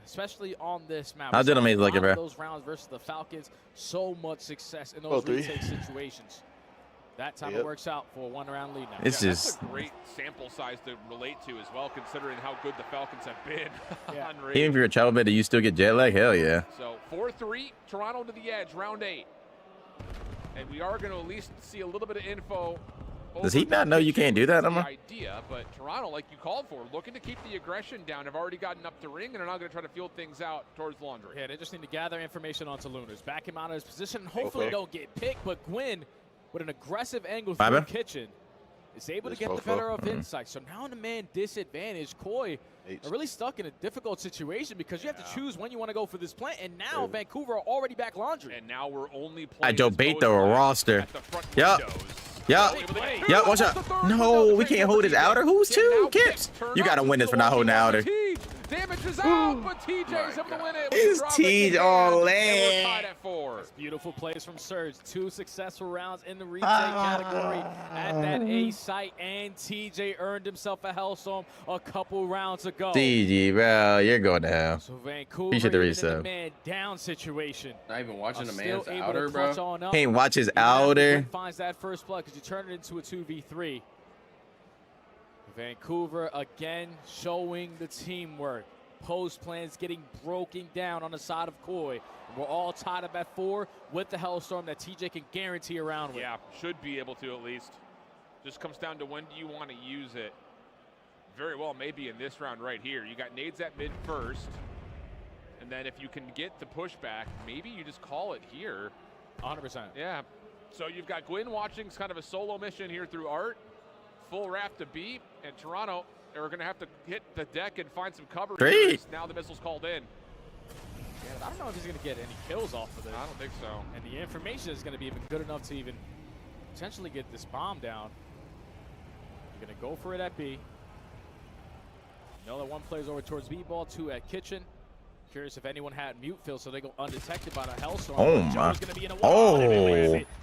S9: especially on this map.
S1: How did he looking, bro?
S9: Those rounds versus the Falcons, so much success in those retake situations. That time it works out for a 1-round lead now.
S1: It's just
S5: that's a great sample size to relate to as well, considering how good the Falcons have been.
S1: Even if you're a travel bed, do you still get jet lag? Hell yeah.
S5: So 4-3, Toronto to the edge, round 8. And we are going to at least see a little bit of info
S1: Does he not know you can't do that,
S5: the
S1: Emma?
S5: idea, but Toronto, like you called for, looking to keep the aggression down. Have already gotten up the ring and are now going to try to field things out towards Laundry.
S9: Yeah, they just need to gather information onto Lunars. Back him out of his position. Hopefully don't get picked, but Gwyn, with an aggressive angle through Kitchen, is able to get the better of Insight. So now in a man disadvantage, Koi are really stuck in a difficult situation because you have to choose when you want to go for this plant. And now Vancouver are already back Laundry.
S5: And now we're only playing
S1: I debate the roster. Yup. Watch out. No, we can't hold his outer. Who's two? Kips. You got to win this for not holding the outer.
S5: Damage is out, but TJ's able to win it.
S1: It's TJ all in.
S5: Tied at 4.
S9: Beautiful plays from Surge. 2 successful rounds in the retake category at that A site, and TJ earned himself a Hellstorm a couple rounds ago.
S1: TJ, bro, you're going to hell.
S9: So Vancouver
S1: You should have
S9: in
S1: resub.
S9: a man down situation.
S10: Not even watching the
S9: Still
S10: man's
S9: able
S10: outer,
S9: to
S10: bro.
S9: clutch on up.
S1: Can't watch his
S9: Even after
S1: outer.
S9: Gwyn finds that first blood because you turn it into a 2v3. Vancouver again showing the teamwork. Post plans getting broken down on the side of Koi. We're all tied up at 4 with the Hellstorm that TJ can guarantee around with.
S5: Yeah, should be able to at least. Just comes down to when do you want to use it. Very well, maybe in this round right here. You got nades at mid first. And then if you can get the pushback, maybe you just call it here.
S9: 100%.
S5: Yeah. So you've got Gwyn watching kind of a solo mission here through Art. Full raft to beat. And Toronto are going to have to hit the deck and find some cover. Now the missile's called in.
S9: Yeah, I don't know if he's going to get any kills off of this.
S5: I don't think so.
S9: And the information is going to be even good enough to even potentially get this bomb down. You're going to go for it at B. Know that one plays over towards B ball, 2 at Kitchen. Curious if anyone had mute fill so they go undetected by the Hellstorm.
S1: Oh my.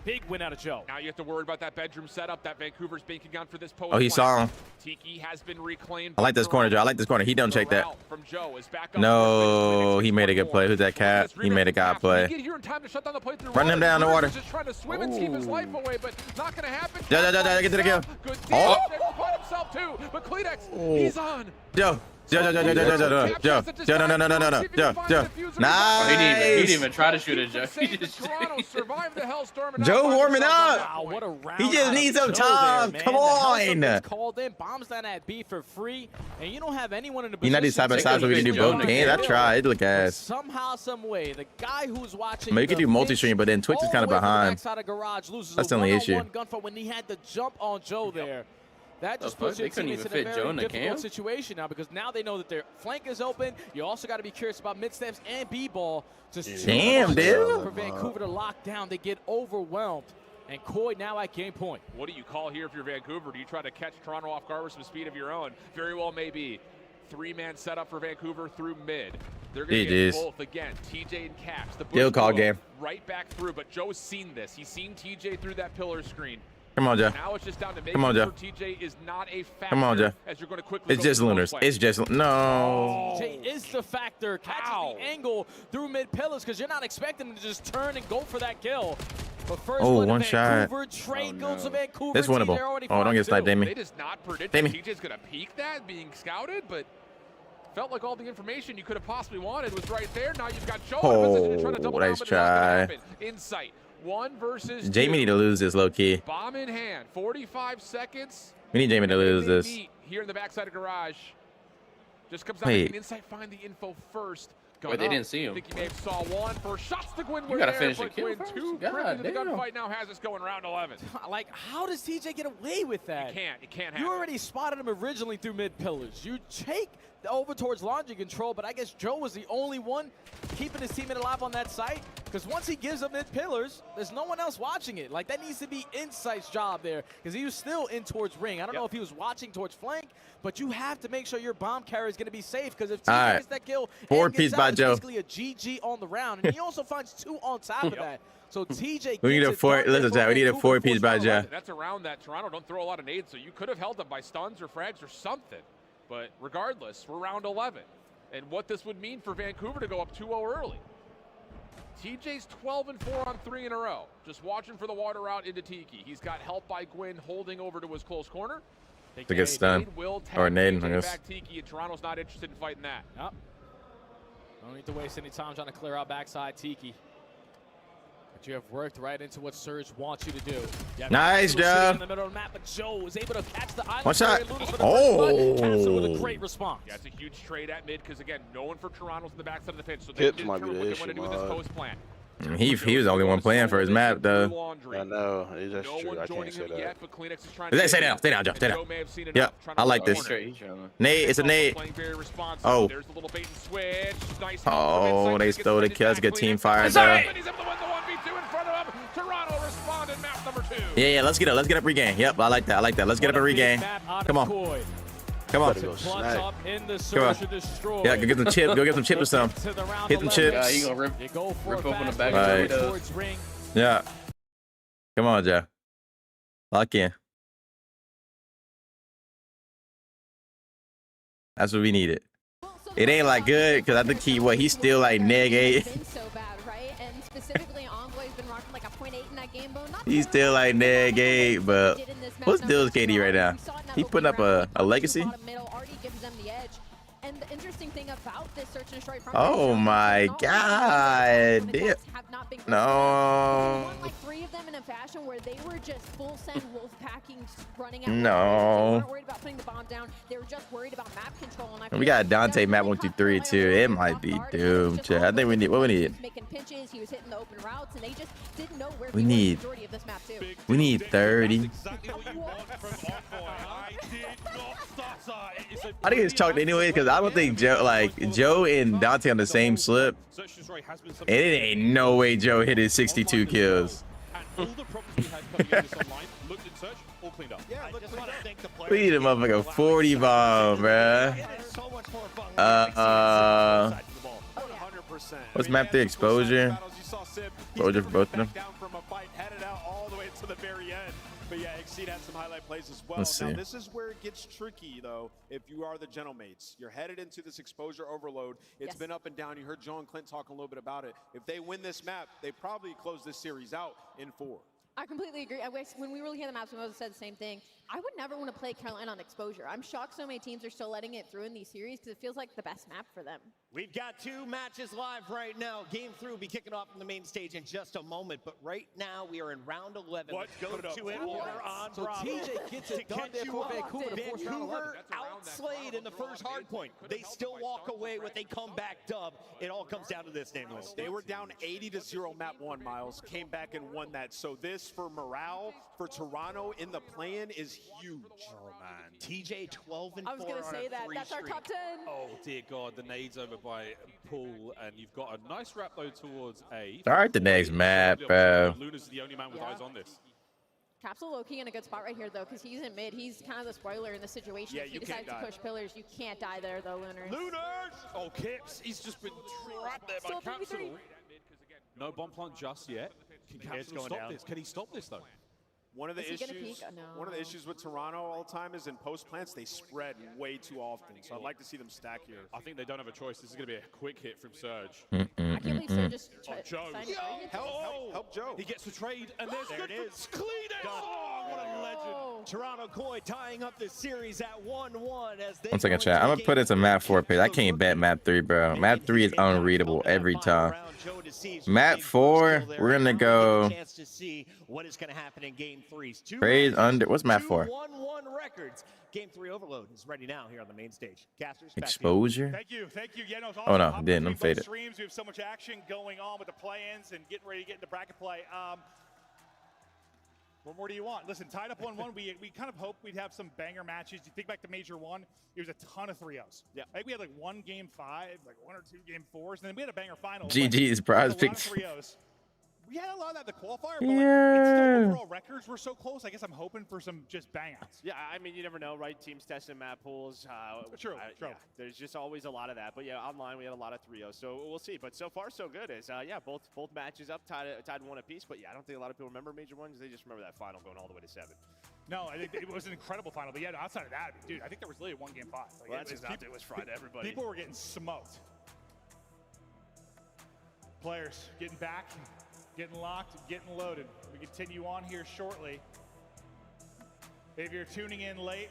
S9: Big win out of Joe.
S5: Now you have to worry about that bedroom setup that Vancouver's banking on for this post.
S1: Oh, he saw him.
S5: Tiki has been reclaimed.
S1: I like this corner, Joe. I like this corner. He don't check that.
S5: From Joe is back up.
S1: No, he made a good play. Who's that cat? He made a god play. Run him down the water.
S5: Just trying to swim and keep his life away, but not going to happen.
S1: Get to the kill.
S5: Good damage. Caught himself too, but Kledex, he's on.
S1: Joe. No. Nice.
S10: He didn't even try to shoot it, Joe.
S1: Joe warming up.
S9: Wow, what a round.
S1: He just needs some time.
S9: There,
S1: Come on.
S9: Called in, bombs down at B for free, and you don't have anyone in the
S1: You
S9: position.
S1: know these side by sides where we can do both games. I tried. It look ass.
S9: Somehow, some way, the guy who's watching.
S1: I mean, you can do multi-stream, but then Twitch is kind of behind. That's the only issue.
S9: Gunfight when he had to jump on Joe there. That just puts your teammates in a very difficult situation now because now they know that their flank is open. You also got to be curious about mid steps and B-ball.
S1: Damn, dude.
S9: For Vancouver to lock down, they get overwhelmed. And Koi now at game point.
S5: What do you call here if you're Vancouver? Do you try to catch Toronto off guard with some speed of your own? Very well, maybe. 3-man setup for Vancouver through mid. They're going to get both again. TJ and Caps. The
S1: Deal call game.
S5: Right back through, but Joe's seen this. He's seen TJ through that pillar screen.
S1: Come on, Joe.
S5: Now it's just down to making
S1: Come on, Joe.
S5: sure TJ is not a factor.
S1: Come on, Joe.
S5: As you're going to quickly
S1: it's just Lunars. It's just no.
S9: TJ is the factor. Catches the angle through mid pillars because you're not expecting him to just turn and go for that kill. But first
S1: one shot.
S9: Trade goes to Vancouver.
S1: It's winnable. Oh, don't get sniped, Damien.
S5: They just not predict that TJ's going to peek that being scouted, but felt like all the information you could have possibly wanted was right there. Now you've got Joe in a position to try to double down, but it's not going to happen. Insight. 1 versus 2.
S1: Jamie need to lose this low key.
S5: Bomb in hand. 45 seconds.
S1: We need Jamie to lose this.
S5: Here in the backside of garage. Just comes out and Insight find the info first.
S10: Wait, they didn't see him.
S5: I think he may have saw one. First shots to Gwyn.
S10: You gotta finish the kill
S5: Gwyn
S10: first.
S5: too quick into the gunfight now has us going round 11.
S9: Like, how does TJ get away with that?
S5: It can't happen.
S9: You already spotted him originally through mid pillars. You take over towards laundry control, but I guess Joe was the only one keeping his teammate alive on that site. Because once he gives up mid pillars, there's no one else watching it. Like, that needs to be Insight's job there because he was still in towards ring. I don't know if he was watching towards flank, but you have to make sure your bomb carrier is going to be safe because if TJ gets that kill,
S1: 4-piece by Joe.
S9: It's basically a GG on the round, and he also finds 2 on top of that. So TJ,
S1: we need a 4. Listen, Jack, we need a 4-piece by Joe.
S5: That's around that. Toronto don't throw a lot of nades, so you could have held them by stuns or frags or something. But regardless, we're round 11. And what this would mean for Vancouver to go up 2-0 early. TJ's 12-4 on 3 in a row. Just watching for the water out into Tiki. He's got help by Gwyn holding over to his close corner.
S1: It's a good stun. Or Naden, I guess.
S5: Back Tiki, and Toronto's not interested in fighting that.
S9: Yep. Don't need to waste any time trying to clear out backside Tiki. But you have worked right into what Surge wants you to do. You have
S1: Nice, Joe.
S9: in the middle of the map, but Joe was able to catch the island.
S1: One shot.
S9: Caps it with a great response.
S5: Yeah, it's a huge trade at mid because, again, no one for Toronto's in the backside of the pitch, so they
S8: Pips
S5: can
S8: might be
S5: determine
S8: the
S5: what they want to do with this
S8: issue,
S5: post plan.
S1: He was the only one playing for his map, though.
S8: I know. That's
S5: No
S8: true.
S5: one
S8: I
S5: joining
S8: can't say
S5: him
S8: that.
S5: yet, but Kleenex is trying
S1: Stay down, stay down, Joe. Stay down.
S5: Joe may have seen
S1: Yeah,
S5: enough, trying to
S1: I like
S5: hold
S1: this.
S5: corner.
S1: Nate, it's a Nate.
S5: Playing very responsive.
S1: Oh.
S5: There's the little bait and switch. Nice.
S1: Oh, they stole the kill. That's a good team fire,
S5: He's
S1: though.
S5: able to win the 1v2 in front of him. Toronto responded, map number 2.
S1: Yeah, let's get up. Let's get up regain. Yep, I like that. I like that. Let's get up and regain. Come on. Come on.
S8: Go
S1: Come on.
S9: Yeah,
S1: go get some chip. Go get some chip or something. Hit them chips.
S10: Yeah, he gonna rip open the back
S1: Right.
S10: of
S1: Yeah. Come on, Joe. Lock in. That's what we needed. It ain't like good because I think he's still like -8.
S6: Been so bad, right? And specifically, Envoy's been rocking like a 0.8 in that game, but not
S1: He's still like -8, but what's the deal with KD right now? He putting up a legacy?
S6: Already gives them the edge. And the interesting thing about this search and destroy front
S1: Oh my God. No.
S6: won like 3 of them in a fashion where they were just full send wolf packing, running out.
S1: No.
S6: They weren't worried about putting the bomb down. They were just worried about map control. And
S1: We got Dante map 1, 2, 3 too. It might be doomed. I think we need what we need.
S6: Making pinches, he was hitting the open routes, and they just didn't know where
S1: We
S6: he was
S1: need-
S6: the majority of this map too.
S1: We need 30. I think it's chalked anyway because I don't think Joe and Dante on the same slip. And it ain't no way Joe hit his 62 kills. We need a motherfucker 40 bomb, bruh. What's map 3 exposure? Exposure for both of them.
S3: But yeah, Exceed had some highlight plays as well.
S1: Let's see.
S3: Now, this is where it gets tricky, though, if you are the Gentlemates. You're headed into this exposure overload. It's been up and down. You heard Joe and Clint talk a little bit about it. If they win this map, they probably close this series out in 4.
S6: I completely agree. When we were looking at the maps, we both said the same thing. I would never want to play Carolina on exposure. I'm shocked so many teams are still letting it through in these series because it feels like the best map for them.
S11: We've got 2 matches live right now. Game 3 will be kicking off on the main stage in just a moment, but right now we are in round 11. Let's go to it. Order on
S9: So
S11: Bravo.
S9: TJ gets it done there for Vancouver.
S11: Vancouver outslayed in the first hardpoint. They still walk away with a comeback dub. It all comes down to this, Nameless.
S3: They were down 80-0 map 1, Miles. Came back and won that. So this, for morale, for Toronto in the play-in, is huge.
S11: Oh, man. TJ 12 and 4
S6: I was going to say that. That's our top 10.
S12: Oh, dear God. The nades over by Paul, and you've got a nice wrap, though, towards A.
S1: Start the next map, bro.
S12: Luna's the only man with eyes on this.
S6: Capsule low-key in a good spot right here, though, because he's in mid. He's kind of the spoiler in the situation.
S3: Yeah,
S6: if he
S3: you
S6: decides to
S3: can't die.
S6: push pillars, you can't die there, though, Lunars.
S12: Lunars! Oh, Kips. He's just been trapped there by
S6: Still
S12: Capsule.
S6: 53.
S12: No bomb plant just yet. Can Capsule
S11: going
S12: stop
S11: down.
S12: this? Can he stop this, though?
S3: One of the
S6: Is he gonna
S3: issues,
S6: peek? Oh, no.
S3: one of the issues with Toronto all the time is in post plants they spread way too often. So I'd like to see them stack here.
S12: I think they don't have a choice. This is going to be a quick hit from Surge.
S6: I can't believe Sir just
S12: Joe.
S6: signed it.
S3: Help Joe.
S12: He gets the trade, and there's
S11: There
S12: good
S11: it
S12: for
S11: is.
S12: Kleenex. Oh, what a legend.
S11: Toronto Koi tying up this series at 1-1 as they
S1: 1 second,
S11: go
S1: chat. I'm
S11: into
S1: gonna put it to map 4 page. I can't bet map 3, bro. Map 3 is unreadable every time. Map 4, we're gonna go.
S11: Chance to see what is going to happen in Game 3's.
S1: Praise under. What's map 4?
S11: 1-1 records. Game 3 overload is ready now here on the main stage. Casters, back to you.
S1: Exposure.
S7: Thank you. Yeah, no, it's
S1: Oh, no,
S7: awesome.
S1: didn't. I'm
S7: Between both
S1: faded.
S7: Streams, we have so much action going on with the play-ins and getting ready to get into bracket play. What more do you want? Listen, tied up 1-1, we kind of hoped we'd have some banger matches. You think back to Major 1, it was a ton of 3-0s. Yeah. I think we had like 1 game 5, like 1 or 2 game 4s, and then we had a banger final.
S1: GG's prize
S7: But a lot of
S1: picks.
S7: 3-0s. We had a lot of that in the qualifier, but
S1: Yeah.
S7: it's still overall records were so close. I guess I'm hoping for some just bangouts.
S2: Yeah, I mean, you never know, right? Teams testing map pools.
S7: True.
S2: Yeah, there's just always a lot of that. But yeah, online we had a lot of 3-0, so we'll see. But so far, so good. Is yeah, both matches up, tied 1 apiece. But yeah, I don't think a lot of people remember Major 1s. They just remember that final going all the way to 7.
S7: No, I think it was an incredible final. But yeah, outside of that, dude, I think there was literally 1 game 5. Like,
S2: Well, it was fried to everybody.
S7: People were getting smoked. Players getting back, getting locked, getting loaded. We continue on here shortly. If you're tuning in late,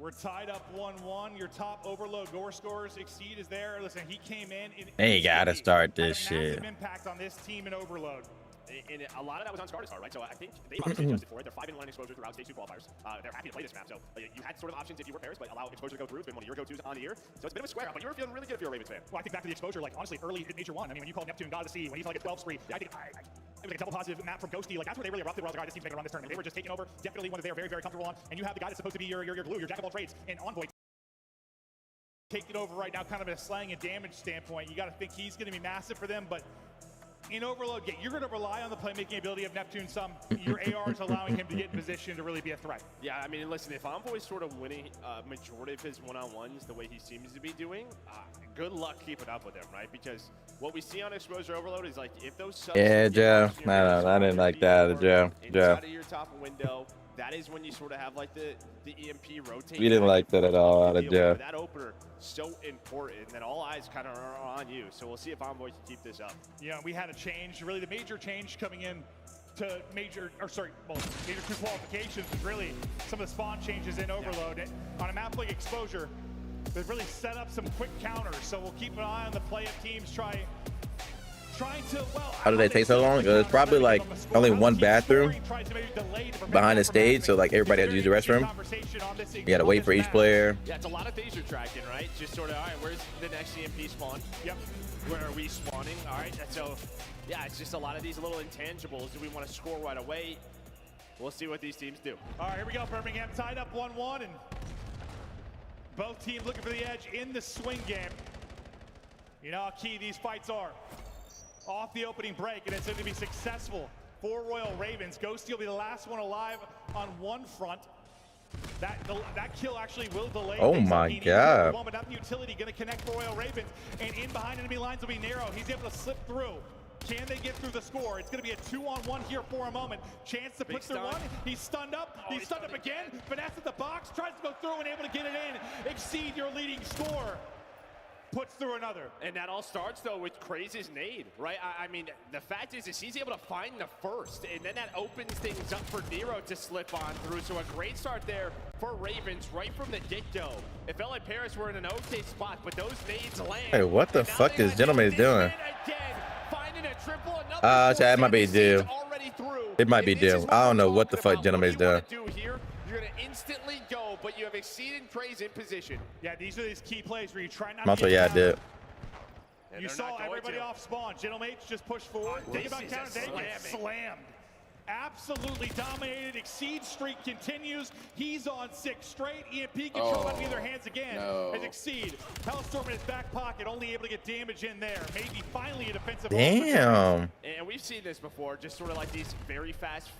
S7: We're tied up 1-1. Your top overload gore scores. Exceed is there. Listen, he came in.
S1: They gotta start this
S7: had a
S1: shit.
S7: massive impact on this team in overload.
S2: And a lot of that was on Scarlet's part, right? So I think they've obviously adjusted for it. They're 5-1 exposure throughout stage 2 qualifiers. They're happy to play this map. So you had sort of options if you were Paris, but allow exposure to go through. It's been one of your go-tos on the year. So it's a bit of a square up, but you were feeling really good if you're a Ravens fan.
S7: Well, I think back to the exposure, like honestly, early in Major 1. I mean, when you called Neptune God of the Sea, when you felt like a 12 spree, I think it was like a double positive map from Ghosty. Like that's where they really erupted. Where I was like, all right, this team's gonna run this tournament. They were just taking over. Definitely one that they were very, very comfortable on. And you have the guy that's supposed to be your glue, your jack of all trades, and Envoy. Taking over right now, kind of a slang and damage standpoint. You got to think he's going to be massive for them, but in overload, yeah, you're going to rely on the playmaking ability of Neptune some. Your AR is allowing him to get in position to really be a threat.
S2: Yeah, I mean, listen, if Envoy's sort of winning majority of his one-on-ones the way he seems to be doing, good luck keeping up with him, right? Because what we see on exposure overload is like if those subs
S1: Joe. No, I didn't like that, Joe.
S2: Inside of your top window, that is when you sort of have like the EMP rotate.
S1: We didn't like that at all out of Joe.
S2: That opener so important that all eyes kind of are on you. So we'll see if Envoy can keep this up.
S7: Yeah, we had a change. Really, the major change coming in to major 2 qualifications was really some of the spawn changes in overload. On a map like exposure, they've really set up some quick counters. So we'll keep an eye on the play of teams trying to, well,
S1: how did they take so long? It's probably like only one bathroom behind the stage, so like everybody has to use the restroom. You gotta wait for each player.
S2: Yeah, it's a lot of phaser tracking, right? Just sort of, all right, where's the next EMP spawn?
S7: Yep.
S2: Where are we spawning? All right, so yeah, it's just a lot of these little intangibles. Do we want to score right away? We'll see what these teams do.
S7: All right, here we go. Birmingham tied up 1-1, and both teams looking for the edge in the swing game. You know how key these fights are. Off the opening break, and it's going to be successful for Royal Ravens. Ghosty will be the last one alive on one front. That kill actually will delay.
S1: Oh my God.
S7: Moment up utility going to connect for Royal Ravens, and in behind enemy lines will be narrow. He's able to slip through. Can they get through the score? It's going to be a 2-on-1 here for a moment. Chance to put through one. He's stunned up. He's stunned up again. Finesse at the box. Tries to go through and able to get it in. Exceed your leading score. Puts through another.
S2: And that all starts, though, with Crazy's nade, right? I mean, the fact is he's able to find the first, and then that opens things up for Nero to slip on through. So a great start there for Ravens right from the get-go. It felt like Paris were in an okay spot, but those nades land.
S1: Hey, what the fuck this gentleman is doing? It might be due. It might be due. I don't know what the fuck gentleman is doing.
S2: You're going to instantly go, but you have Exceed and Crazy in position.
S7: Yeah, these are these key plays where you try not
S1: to
S7: get
S1: yeah, I did.
S7: You saw everybody off spawn. Gentlemen just pushed forward. Think about counter. They get slammed. Absolutely dominated. Exceed streak continues. He's on 6 straight. EMP control out of either hands again. As Exceed. Hellstorm in his back pocket, only able to get damage in there. Maybe finally a defensive.
S1: Damn.
S2: And we've seen this before. Just sort of like these very fast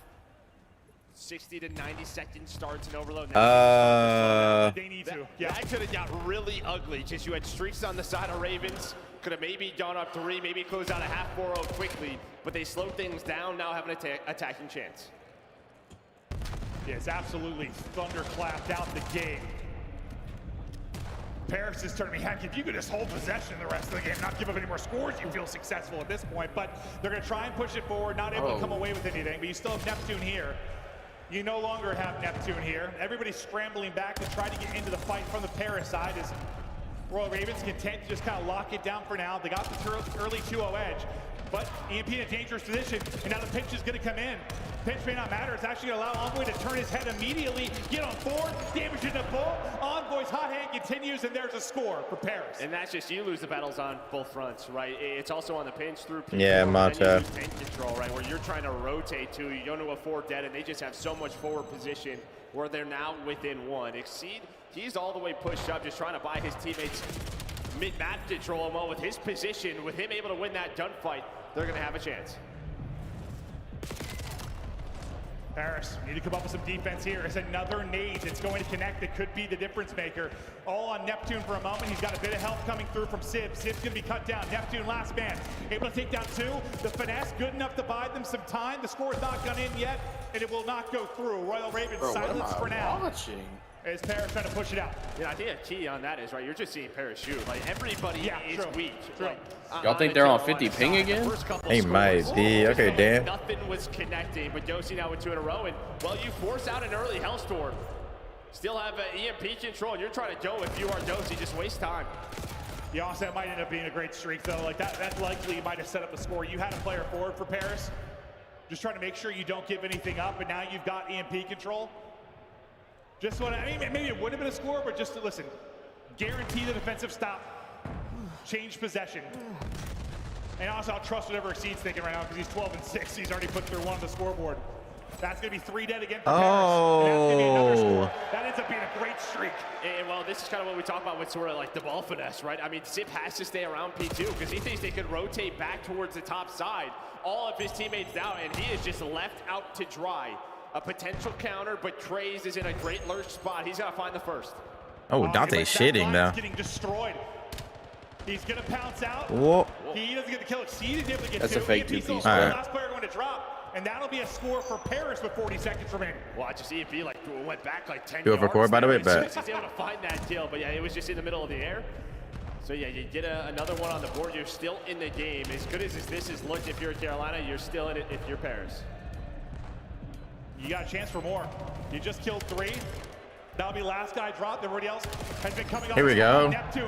S2: 60 to 90 second starts in overload.
S7: They need to. Yeah.
S2: That could have got really ugly. Just you had streaks on the side of Ravens. Could have maybe gone up 3, maybe closed out a half 4-0 quickly, but they slowed things down, now have an attacking chance.
S7: Yes, absolutely thunderclapped out the game. Paris is turning me, heck, if you could just hold possession the rest of the game, not give up any more scores, you feel successful at this point, but they're going to try and push it forward, not able to come away with anything, but you still have Neptune here. You no longer have Neptune here. Everybody's scrambling back to try to get into the fight from the Paris side as Royal Ravens content to just kind of lock it down for now. They got the early 2-0 edge, but EMP in a dangerous position, and now the pinch is going to come in. Pinch may not matter. It's actually going to allow Envoy to turn his head immediately, get on board, damage in the bull. Envoy's hot hand continues, and there's a score for Paris.
S2: And that's just, you lose the battles on both fronts, right? It's also on the pinch through P4,
S1: yeah, Mancha.
S2: Control, right, where you're trying to rotate to, you go to a 4 dead, and they just have so much forward position where they're now within 1. Exceed, he's all the way pushed up, just trying to buy his teammates mid-map control, and well, with his position, with him able to win that gunfight, they're going to have a chance.
S7: Paris, need to come up with some defense here. It's another nade that's going to connect that could be the difference maker. All on Neptune for a moment. He's got a bit of help coming through from Sib. Sib's going to be cut down. Neptune last man. Able to take down 2. The finesse good enough to buy them some time. The score is not gone in yet, and it will not go through. Royal Ravens silence for now. As Paris trying to push it out.
S2: Yeah, I think a key on that is, right, you're just seeing Paris shoot. Like, everybody is weak. Like,
S10: y'all think they're on 50 ping again?
S1: He might be. Okay, damn.
S2: Nothing was connecting, but Yossi now with 2 in a row, and, well, you force out an early Hellstorm. Still have EMP control, and you're trying to go if you are Dozy, just waste time.
S7: Yeah, honestly, that might end up being a great streak, though. Like, that likely might have set up a score. You had a player forward for Paris, just trying to make sure you don't give anything up, and now you've got EMP control. Just what I mean, maybe it would have been a score, but just to listen, guarantee the defensive stop, change possession. And also, I'll trust whatever Exceed's thinking right now, because he's 12-6. He's already put through one on the scoreboard. That's going to be 3 dead again for Paris. And that's going to be another score. That ends up being a great streak.
S2: And well, this is kind of what we talk about with sort of like the ball finesse, right? I mean, Zip has to stay around P2 because he thinks they could rotate back towards the top side. All of his teammates down, and he is just left out to dry. A potential counter, but Craze is in a great lurch spot. He's got to find the first.
S1: Oh, Dante's shitting now.
S7: Getting destroyed. He's going to pounce out.
S1: Whoa.
S7: He doesn't get the kill. Exceed is able to get
S10: That's
S7: two.
S10: a fake
S7: EMP
S10: 2-piece.
S7: Last player going to drop. And that'll be a score for Paris with 40 seconds remaining.
S2: Watch, you see EMP like went back like 10
S1: Do it for Core, by the way, but
S2: he's able to find that kill, but yeah, it was just in the middle of the air. So yeah, you get another one on the board. You're still in the game. As good as this is looked, if you're Carolina, you're still in it if you're Paris.
S7: You got a chance for more. You just killed 3. That'll be last guy dropped. Everybody else has been coming on.
S1: Here we go.
S7: Neptune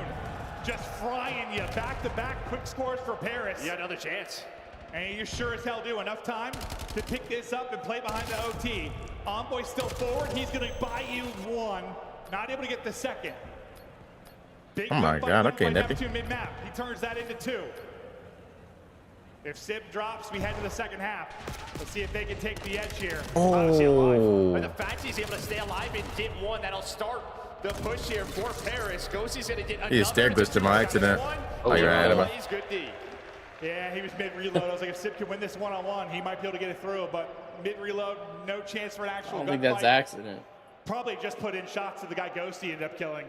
S7: just frying you. Back-to-back quick scores for Paris.
S2: You got another chance.
S7: And you sure as hell do. Enough time to pick this up and play behind the OT. Envoy still forward. He's going to buy you 1. Not able to get the second. Big
S1: oh my God, okay,
S7: Neptune mid-map. He turns that into 2. If Sib drops, we head to the second half. Let's see if they can take the edge here.
S1: Oh.
S2: But the fact he's able to stay alive and get 1, that'll start the push here for Paris. Ghostie's going to get another.
S1: He stair glitched to my accident.
S2: Oh,
S1: yeah.
S2: He's good D.
S7: Yeah, he was mid-reload. I was like, if Sib can win this one-on-one, he might be able to get it through, but mid-reload, no chance for an actual
S10: I don't think that's accident.
S7: Probably just put in shots that the guy Ghosty ended up killing.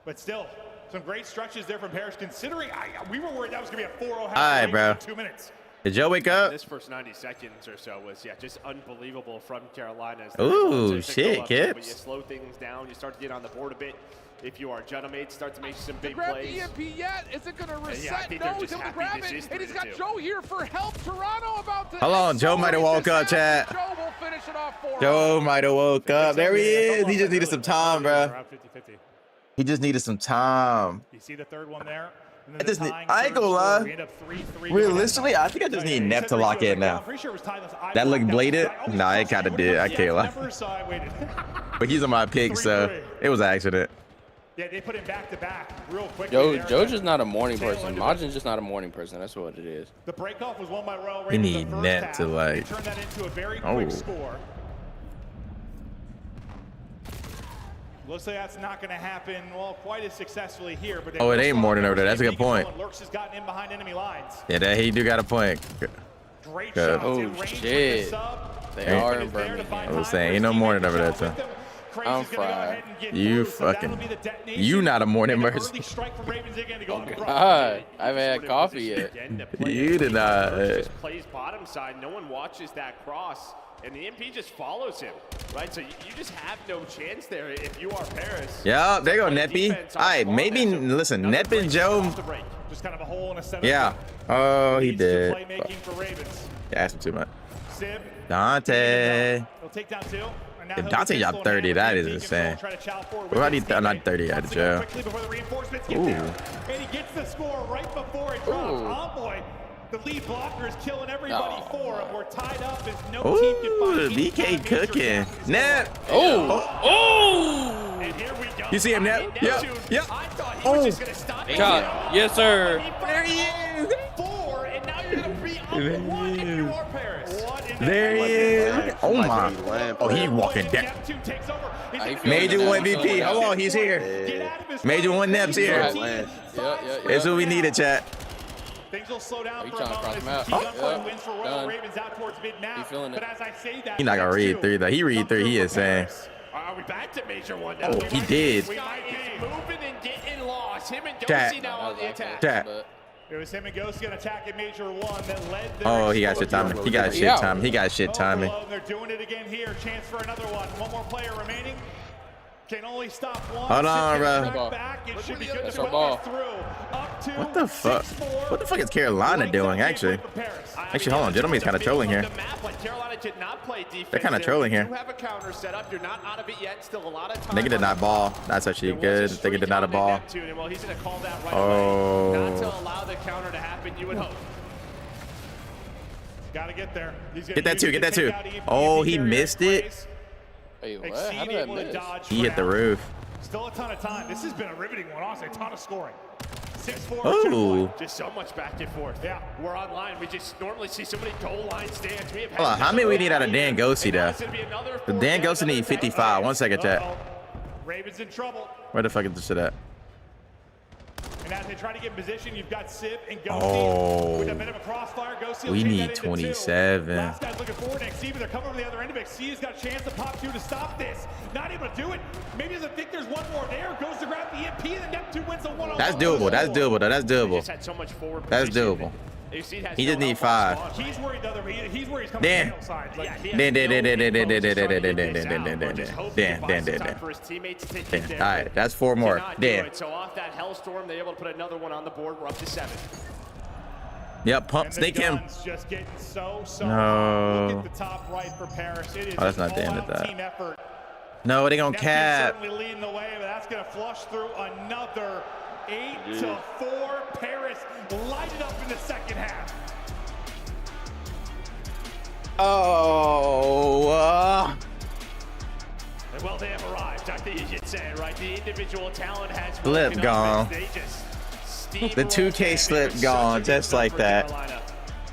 S7: But still, some great stretches there from Paris, considering we were worried that was going to be a 4-0 half.
S1: All right, bro.
S7: 2 minutes.
S1: Did Joe wake up?
S2: This first 90 seconds or so was, just unbelievable from Carolina.
S1: Ooh, shit, Kips.
S2: But you slow things down, you start to get on the board a bit. If you are Junimate, start to make some big
S5: grab
S2: plays.
S5: The EMP yet? Is it going to reset?
S2: Yeah,
S5: no, he's able to grab it. And he's got Joe here for help. Toronto about to.
S1: Hold on, Joe might have woke up, chat.
S5: Joe will finish it off for
S1: Joe might have woke up. There he is. He just needed some time, bro.
S7: Around 50-50.
S1: He just needed some time.
S7: You see the third one there?
S1: I just need, I ain't gonna lie. Realistically, I think I just need Nep to lock in now. That looked bladed? Nah, it kind of did. I can't lie. But he's on my pick, so it was an accident.
S7: Yeah, they put him back to back real quick.
S10: Joe's just not a morning person. Majin's just not a morning person. That's what it is.
S7: The breakoff was won by Royal
S1: We need Net to like.
S7: Turn that into a very quick score. Looks like that's not going to happen, well, quite as successfully here. But
S1: Oh, it ain't morning over there. That's a good point.
S7: Lurks has gotten in behind enemy lines.
S1: Yeah, that he do got a point.
S7: Great
S1: Good.
S7: shots
S10: Oh,
S7: in range
S10: shit.
S7: with the sub.
S10: They are in Birmingham.
S1: I was saying, ain't no morning over there, too.
S10: I'm fried.
S1: You fucking, you not a morning person.
S10: Oh, God. I haven't had coffee yet.
S1: You did not.
S2: Just plays bottom side. No one watches that cross. And the MP just follows him, right? So you just have no chance there if you are Paris.
S1: Yeah, there you go, Neppy. All right, maybe, listen, Nep and Joe.
S7: Just kind of a hole in a setup.
S1: Yeah. Oh, he did.
S7: Playmaking for Ravens.
S1: Yeah, asked him too much.
S7: Sib.
S1: Dante.
S7: He'll take down 2.
S1: If Dante dropped 30, that is insane. What about he not 30 out of jail? Ooh.
S7: And he gets the score right before it drops. Envoy, the lead blocker, is killing everybody for him. We're tied up as no team can find
S1: BK cooking. Nep.
S10: Oh.
S7: And here we go.
S1: You see him, Nep? Yep. Yep.
S2: I thought he was just going to stop.
S10: Yes, sir.
S1: There he is.
S2: 4, and now you're going to be up 1 if you are Paris.
S1: There he is. Oh my. Oh, he walking down. Major 1 VP. Hold on, he's here. Major 1 Nep's here. That's what we needed, chat.
S7: Things will slow down
S10: He
S7: for
S10: trying
S7: a
S10: to cross
S7: moment
S10: him out.
S7: as the wins for Royal
S10: Done.
S7: Ravens out towards mid-map.
S10: He feeling it.
S7: But as I say that,
S1: He not gonna read 3 though. He read 3. He is saying.
S2: Are we back to Major 1 now?
S1: Oh, he did.
S2: This guy is moving and getting lost. Him and
S1: Chat.
S2: Dozy now on the attack.
S1: Chat.
S7: It was him and Ghost going to attack at Major 1 that led their
S1: Oh, he got shit timing. He got shit timing. He got shit timing.
S7: They're doing it again here. Chance for another one. One more player remaining. Can only stop one.
S1: Hold on, bro.
S7: It should be good
S10: That's
S7: to
S10: our ball.
S1: What the fuck? What the fuck is Carolina doing, actually? Actually, hold on. Gentleman's kind of trolling here. They're kind of trolling here. Nigga did not ball. That's actually good. Nigga did not a ball. Oh.
S2: Not to allow the counter to happen, you would hope.
S7: Gotta get there.
S1: Get that too. Get that too. Oh, he missed it.
S10: Wait, what? How did I miss?
S1: He hit the roof.
S7: Still a ton of time. This has been a riveting one, honestly. A ton of scoring. 6-4.
S1: Oh.
S2: Just so much back and forth. Yeah. We're online. We just normally see so many goal line stands. We have
S1: Hold on. How many we need out of Dan Ghosty, though? The Dan Ghosty need 55. 1 second, chat.
S7: Ravens in trouble.
S1: Where the fuck is this shit at?
S7: And as they try to get in position, you've got Sip and Ghosty with a bit of a crossfire. Ghosty
S1: We need 27.
S7: Last guy's looking forward. XC, but they're coming from the other end of it. XC's got a chance to pop through to stop this. Not able to do it. Maybe doesn't think there's one more there. Goes to grab the EMP, and then Neptune wins a one-on-one.
S1: That's doable. That's doable, though. That's doable. That's doable.
S2: He
S1: just need 5.
S7: He's worried the other way. He's worried he's coming
S1: Dan.
S7: from the side.
S1: Dan. All right, that's 4 more. Dan.
S2: So off that hellstorm, they're able to put another one on the board. We're up to 7.
S1: Yep, pump, snake him.
S7: Just getting so
S1: No.
S7: Look at the top right for Paris. It is
S1: Oh, that's not the end of
S7: all-out
S1: that.
S7: team effort.
S1: No, they gonna
S7: Neptune's
S1: cap.
S7: certainly leading the way, but that's gonna flush through another 8-4. Paris lighted up in the second half.
S1: Oh.
S2: Well, they have arrived. I think you should say it, right? The individual talent has
S1: Slip
S2: woken up
S1: gone.
S2: as they just
S1: The 2K slip gone, just like that.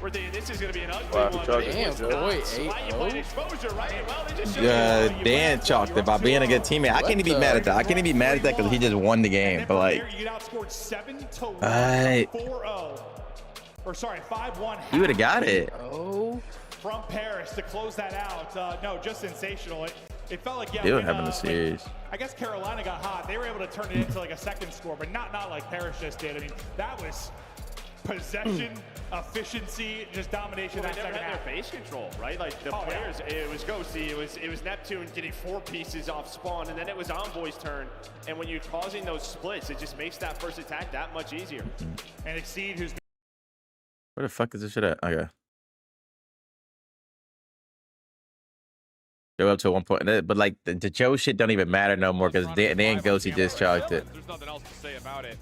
S2: We're thinking this is going to be an ugly
S8: Wow,
S2: one.
S8: Chuck.
S2: It was
S10: Damn,
S2: not.
S10: boy,
S2: So why you playing exposure, right? Well, they just showed you.
S1: Dan chalked it by being a good teammate. I can't even be mad at that. I can't even be mad at that because he just won the game. But like,
S7: You get outscored 7-1,
S1: Alright.
S7: 4-0. Or sorry, 5-1.
S1: he would have got it.
S10: Oh.
S7: From Paris to close that out. No, just sensational. It felt like, yeah,
S1: Still
S7: when,
S1: having the series.
S7: I guess Carolina got hot. They were able to turn it into like a second score, but not like Paris just did. I mean, that was possession, efficiency, just domination.
S2: Well,
S7: that
S2: they never
S7: second
S2: had
S7: half.
S2: their base control, right? Like the players, it was Ghosty, it was Neptune getting 4 pieces off spawn, and then it was Envoy's turn. And when you're causing those splits, it just makes that first attack that much easier.
S7: And Exceed, who's
S1: Where the fuck is this shit at? Okay. Go up to 1 point, but like the Joe shit don't even matter no more because Dan Ghosty just chalked it.
S5: There's nothing else to say about it.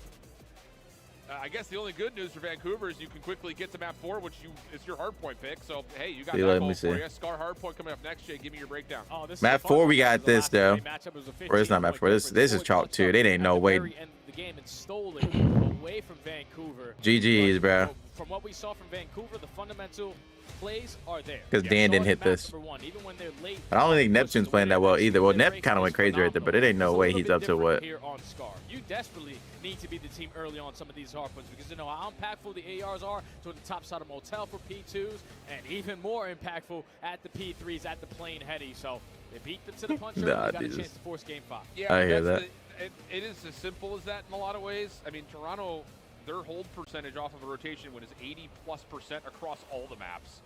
S5: I guess the only good news for Vancouver is you can quickly get to map 4, which is your hardpoint pick. So hey, you got that
S1: let
S5: goal
S1: me
S5: for
S1: see.
S5: you. Scar hardpoint coming up next. Jay, give me your breakdown.
S9: Oh, this is
S1: Map
S9: a fun
S1: 4,
S9: one
S1: we got
S9: because the
S1: this
S9: last
S1: though.
S9: matchup was a
S1: Or it's not map 4. This is chalk too. They ain't no way.
S9: At the very end of the game and stole it away from Vancouver.
S1: GG's, bro.
S9: From what we saw from Vancouver, the fundamental plays are there.
S1: Because Dan didn't hit this.
S9: Even when they're late,
S1: I don't think Neptune's playing that well either. Well, Nep kind of went crazy right there, but it ain't no way he's up to what.
S9: Here on Scar. You desperately need to be the team early on some of these hardpoints because you know how impactful the ARs are to the top side of Motel for P2s and even more impactful at the P3s at the plane heady. So they beat them to the punch.
S1: Nah,
S9: They got a
S1: Jesus.
S9: chance to force game 5.
S5: Yeah,
S1: I hear
S5: that's
S1: that.
S5: It is as simple as that in a lot of ways. I mean, Toronto, their hold percentage off of a rotation win is 80+% across all the maps.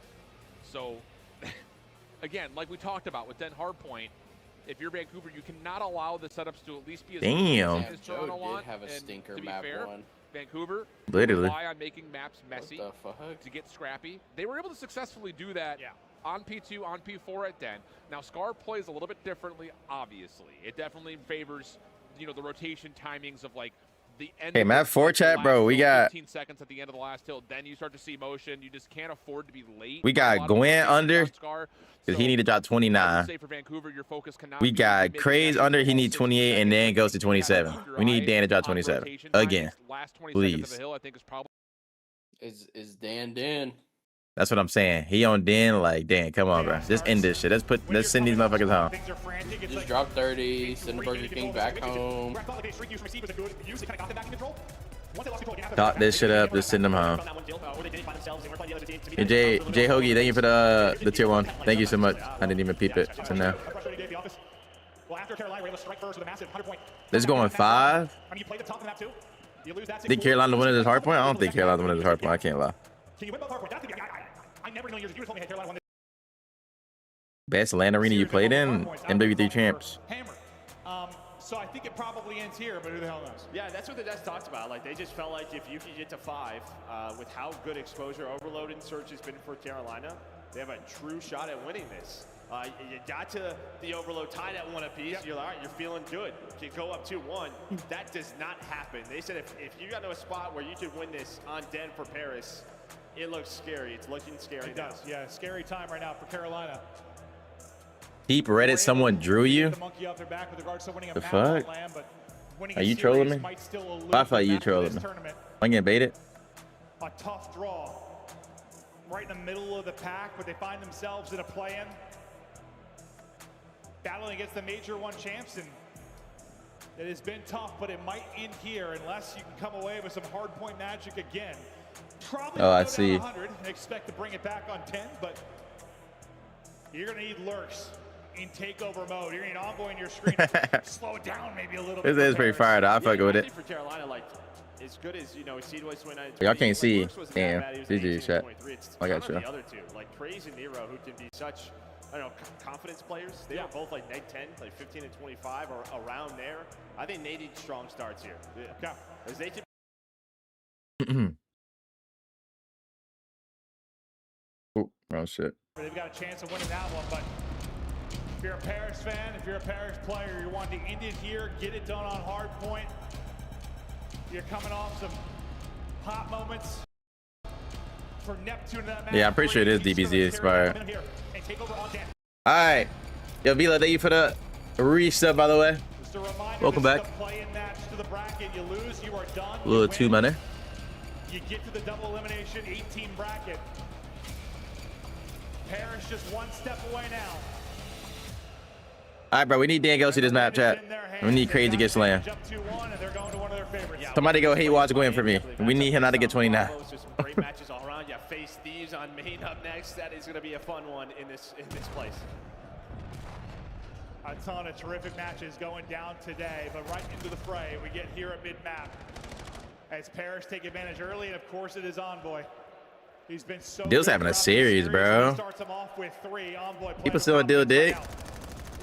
S5: So, again, like we talked about with Den Hardpoint, if you're Vancouver, you cannot allow the setups to at least be as
S1: Damn.
S5: as Toronto
S10: Joe
S5: want.
S10: did have a
S5: And
S10: stinker
S5: to be
S10: map
S5: fair,
S10: 1.
S5: Vancouver
S1: Literally.
S5: rely on making maps messy
S10: What the fuck?
S5: to get scrappy. They were able to successfully do that on P2, on P4 at Den. Now, Scar plays a little bit differently, obviously. It definitely favors, you know, the rotation timings of, like, the end
S1: Hey,
S5: of
S1: map
S5: the
S1: 4 chat, bro. We got
S5: 15 seconds at the end of the last hill. Then you start to see motion. You just can't afford to be late.
S1: we got Gwen under because he need to drop 29.
S5: Say for Vancouver, your focus cannot
S1: We
S5: be
S1: got
S5: making
S1: Craze
S5: that
S1: under. He need
S5: decision
S1: 28, and then goes to 27. We need Dan to drop
S5: on
S1: 27
S5: rotation
S1: again.
S5: timings. Last 20 seconds of
S1: Please.
S5: the hill, I think, is probably
S10: Is Dan?
S1: That's what I'm saying. He on Dan, like, Dan, come on, bro. Just end this shit. Let's send these motherfuckers home.
S7: things are frantic. It's
S10: Just
S7: like,
S10: drop 30, send the Burger King back home.
S7: where I felt like they shrink use from Exceed was a good use. They kind of got them back in control. Once they lost control, again,
S1: Talk this shit up. Just send them home. Hey, Jay Hoagie, thank you for the tier 1. Thank you so much. I didn't even peep it. So now.
S7: Well, after Carolina were able to strike first with a massive 100-point.
S1: This is going 5.
S7: I mean, you play the top of that too. You lose that.
S1: Think Carolina winning this hard point? I don't think Carolina winning this hard point. I can't lie.
S7: Can you win both hard points? That's gonna be. I never know. You told me Carolina won this.
S1: Best land arena you played in? MW3 champs.
S7: Hammer. So I think it probably ends here, but who the hell knows?
S2: Yeah, that's what the devs talked about. Like, they just felt like if you could get to 5, with how good exposure overload and search has been for Carolina, they have a true shot at winning this. You got to the overload tied at 1 apiece. Yep. You're all right, you're feeling good. You go up 2-1. That does not happen. They said if you got to a spot where you could win this on Den for Paris, it looks scary. It's looking scary.
S7: It does, yeah. Scary time right now for Carolina.
S1: Deep Reddit, someone drew you? The fuck? Are you trolling me? I thought you trolling me. I'm getting baited.
S7: A tough draw. Right in the middle of the pack, but they find themselves in a play-in. Battling against the Major 1 champs, and it has been tough, but it might end here unless you can come away with some hardpoint magic again. Probably
S1: I see.
S7: 100 and expect to bring it back on 10, but you're going to need lurks in takeover mode. You're going to need Envoy in your screen. Slow it down maybe a little bit.
S1: This is pretty fired. I'll fuck with it.
S2: For Carolina, like, as good as, you know, Seedway's 29.
S1: Y'all can't see. Damn. GG shit. I got you.
S2: The other two, like Craze and Nero, who can be such, I don't know, confidence players. They are both like neg 10, like 15 and 25 or around there. I think they need strong starts here. Yeah. As they can
S1: oh shit.
S7: They've got a chance of winning that one, but if you're a Paris fan, if you're a Paris player, you're wanting to end it here, get it done on Hardpoint. You're coming off some hot moments for Neptune.
S1: Yeah, I'm pretty sure it is DBZ expired. All right. Yo, Vila, thank you for the resub, by the way. Welcome back. A little 2 minute.
S7: You get to the double elimination 18 bracket. Paris just 1 step away now.
S1: All right, bro. We need Dan go see this map chat. We need Crazy to get slammed. Somebody go hate watch Gwen for me. We need him not to get 29.
S2: Great matches all around. You face Thieves on main up next. That is going to be a fun one in this place.
S7: A ton of terrific matches going down today, but right into the fray we get here at mid-map as Paris take advantage early, and of course it is Envoy. He's been so
S1: Dill's having a series, bro.
S7: Starts him off with 3. Envoy
S1: people still on Dill dig.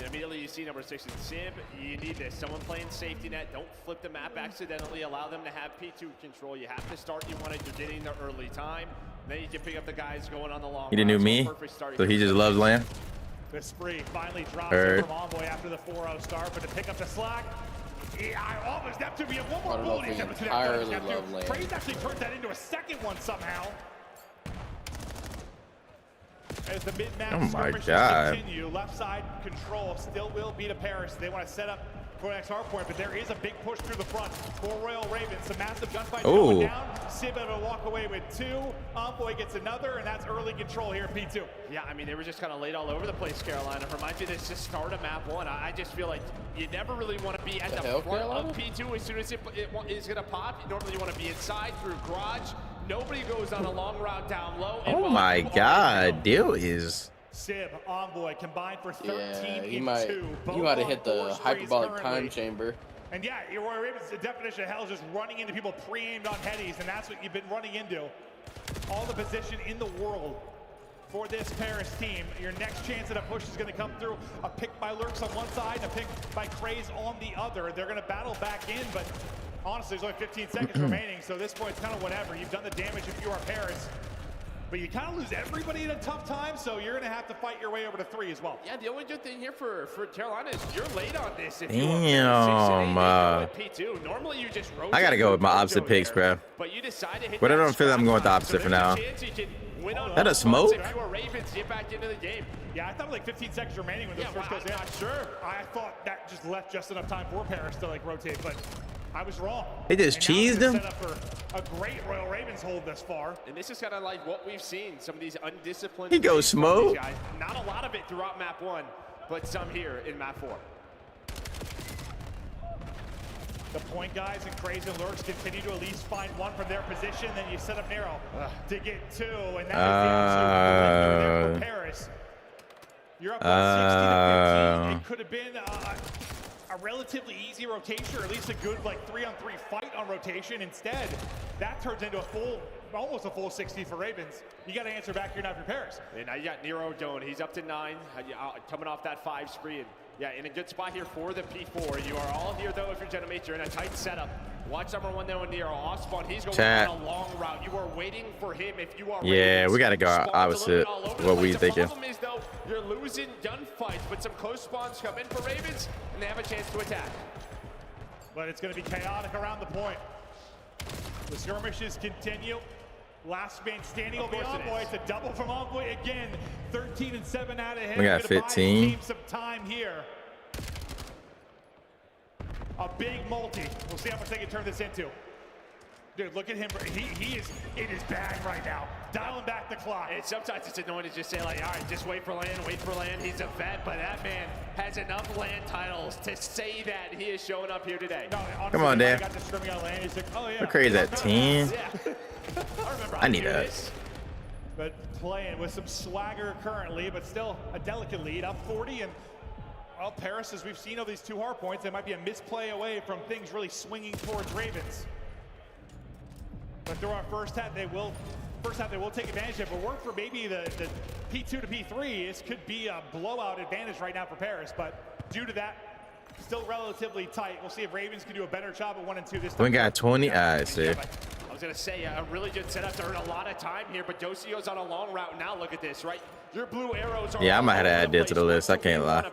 S2: Immediately you see number 6 in Sib. You need this. Someone playing safety net. Don't flip the map accidentally. Allow them to have P2 control. You have to start. You want it. You're getting the early time. Then you can pick up the guys going on the long.
S1: He didn't know me, so he just loves land.
S7: The spree finally drops from Envoy after the 4-0 start, but to pick up the slack. I almost Neptune. We have one more bullet.
S10: Entirely love land.
S7: Craze actually turns that into a second one somehow. As the mid-map skirmishes continue, left side control still will be to Paris. They want to set up for the next hardpoint, but there is a big push through the front for Royal Ravens. Some massive gunfight going down. Sib able to walk away with 2. Envoy gets another, and that's early control here at P2.
S2: Yeah, I mean, they were just kind of laid all over the place, Carolina. Reminds me this just start of map 1. I just feel like you never really want to be at the front of P2 as soon as it is going to pop. Normally you want to be inside through garage. Nobody goes on a long route down low.
S1: Oh my God, Dill is.
S7: Sib, Envoy combined for 13
S10: he
S7: in
S10: might,
S7: 2.
S10: He might have hit the hyperbolic time chamber.
S7: And yeah, Royal Ravens, the definition of hell is just running into people pre-aimed on headies, and that's what you've been running into. All the position in the world for this Paris team. Your next chance at a push is going to come through. A pick by Lurks on one side, and a pick by Craze on the other. They're going to battle back in, but honestly, there's only 15 seconds remaining, so this point, it's kind of whatever. You've done the damage if you are Paris. But you kind of lose everybody in a tough time, so you're going to have to fight your way over to 3 as well.
S2: Yeah, the only good thing here for Carolina is you're late on this. If
S1: Damn.
S2: P2. Normally you just rotate.
S1: I got to go with my opposite picks, bro.
S2: But you decide to hit
S1: but I don't feel like I'm going with the opposite for now. That a smoke?
S2: If you are Ravens, get back into the game.
S7: Yeah, I thought like 15 seconds remaining when this first goes down.
S2: Sure.
S7: I thought that just left just enough time for Paris to like rotate, but I was wrong.
S1: They just cheesed him.
S7: Set up for a great Royal Ravens hold thus far.
S2: And this is kind of like what we've seen. Some of these undisciplined.
S1: He goes smoke.
S2: Not a lot of it throughout map 1, but some here in map 4.
S7: The point guys and Craze and Lurks continue to at least find one from their position. Then you set up Nero to get 2, and that is the absolute for Paris. You're up 60 to 15. It could have been a relatively easy rotation, or at least a good like 3-on-3 fight on rotation. Instead, that turns into almost a full 60 for Ravens. You got to answer back here now for Paris.
S2: And now you got Nero going. He's up to 9, coming off that 5 spree. And Yeah, in a good spot here for the P4. You are all here, though, if you're Genomate. You're in a tight setup. Watch number 1 there near off spawn. He's going on a long route. You are waiting for him if you are.
S1: Yeah, we got to go opposite what we thinking.
S2: The problem is, though, you're losing gunfights, but some close spawns come in for Ravens, and they have a chance to attack.
S7: But it's going to be chaotic around the point. The skirmishes continue. Last man standing will be Envoy. It's a double from Envoy again. 13 and 7 out ahead.
S1: We got 15.
S7: Some time here. A big multi. We'll see how much they can turn this into. Dude, look at him. He is in his bag right now. Dialing back the clock.
S2: And sometimes it's annoying to just say, like, all right, just wait for land, wait for land. He's a vet, but that man has enough land titles to say that he is showing up here today.
S7: No, honestly,
S1: come on, Dan.
S7: Got the on land. He's like, oh, yeah.
S1: What crazy that 10?
S2: Yeah.
S1: I need that.
S7: But playing with some swagger currently, but still a delicate lead, up 40. And well, Paris, as we've seen of these 2 hard points, they might be a misplay away from things really swinging towards Ravens. But through our first half, they will take advantage of it. But work for maybe the P2 to P3. This could be a blowout advantage right now for Paris. But due to that, still relatively tight. We'll see if Ravens can do a better job at 1 and 2 this time.
S1: We got 20 eyes here.
S2: I was going to say a really good setup to earn a lot of time here, but Docio's on a long route. Now look at this, right? Your blue arrows are.
S1: Yeah, I might have to add that to the list. I can't lie.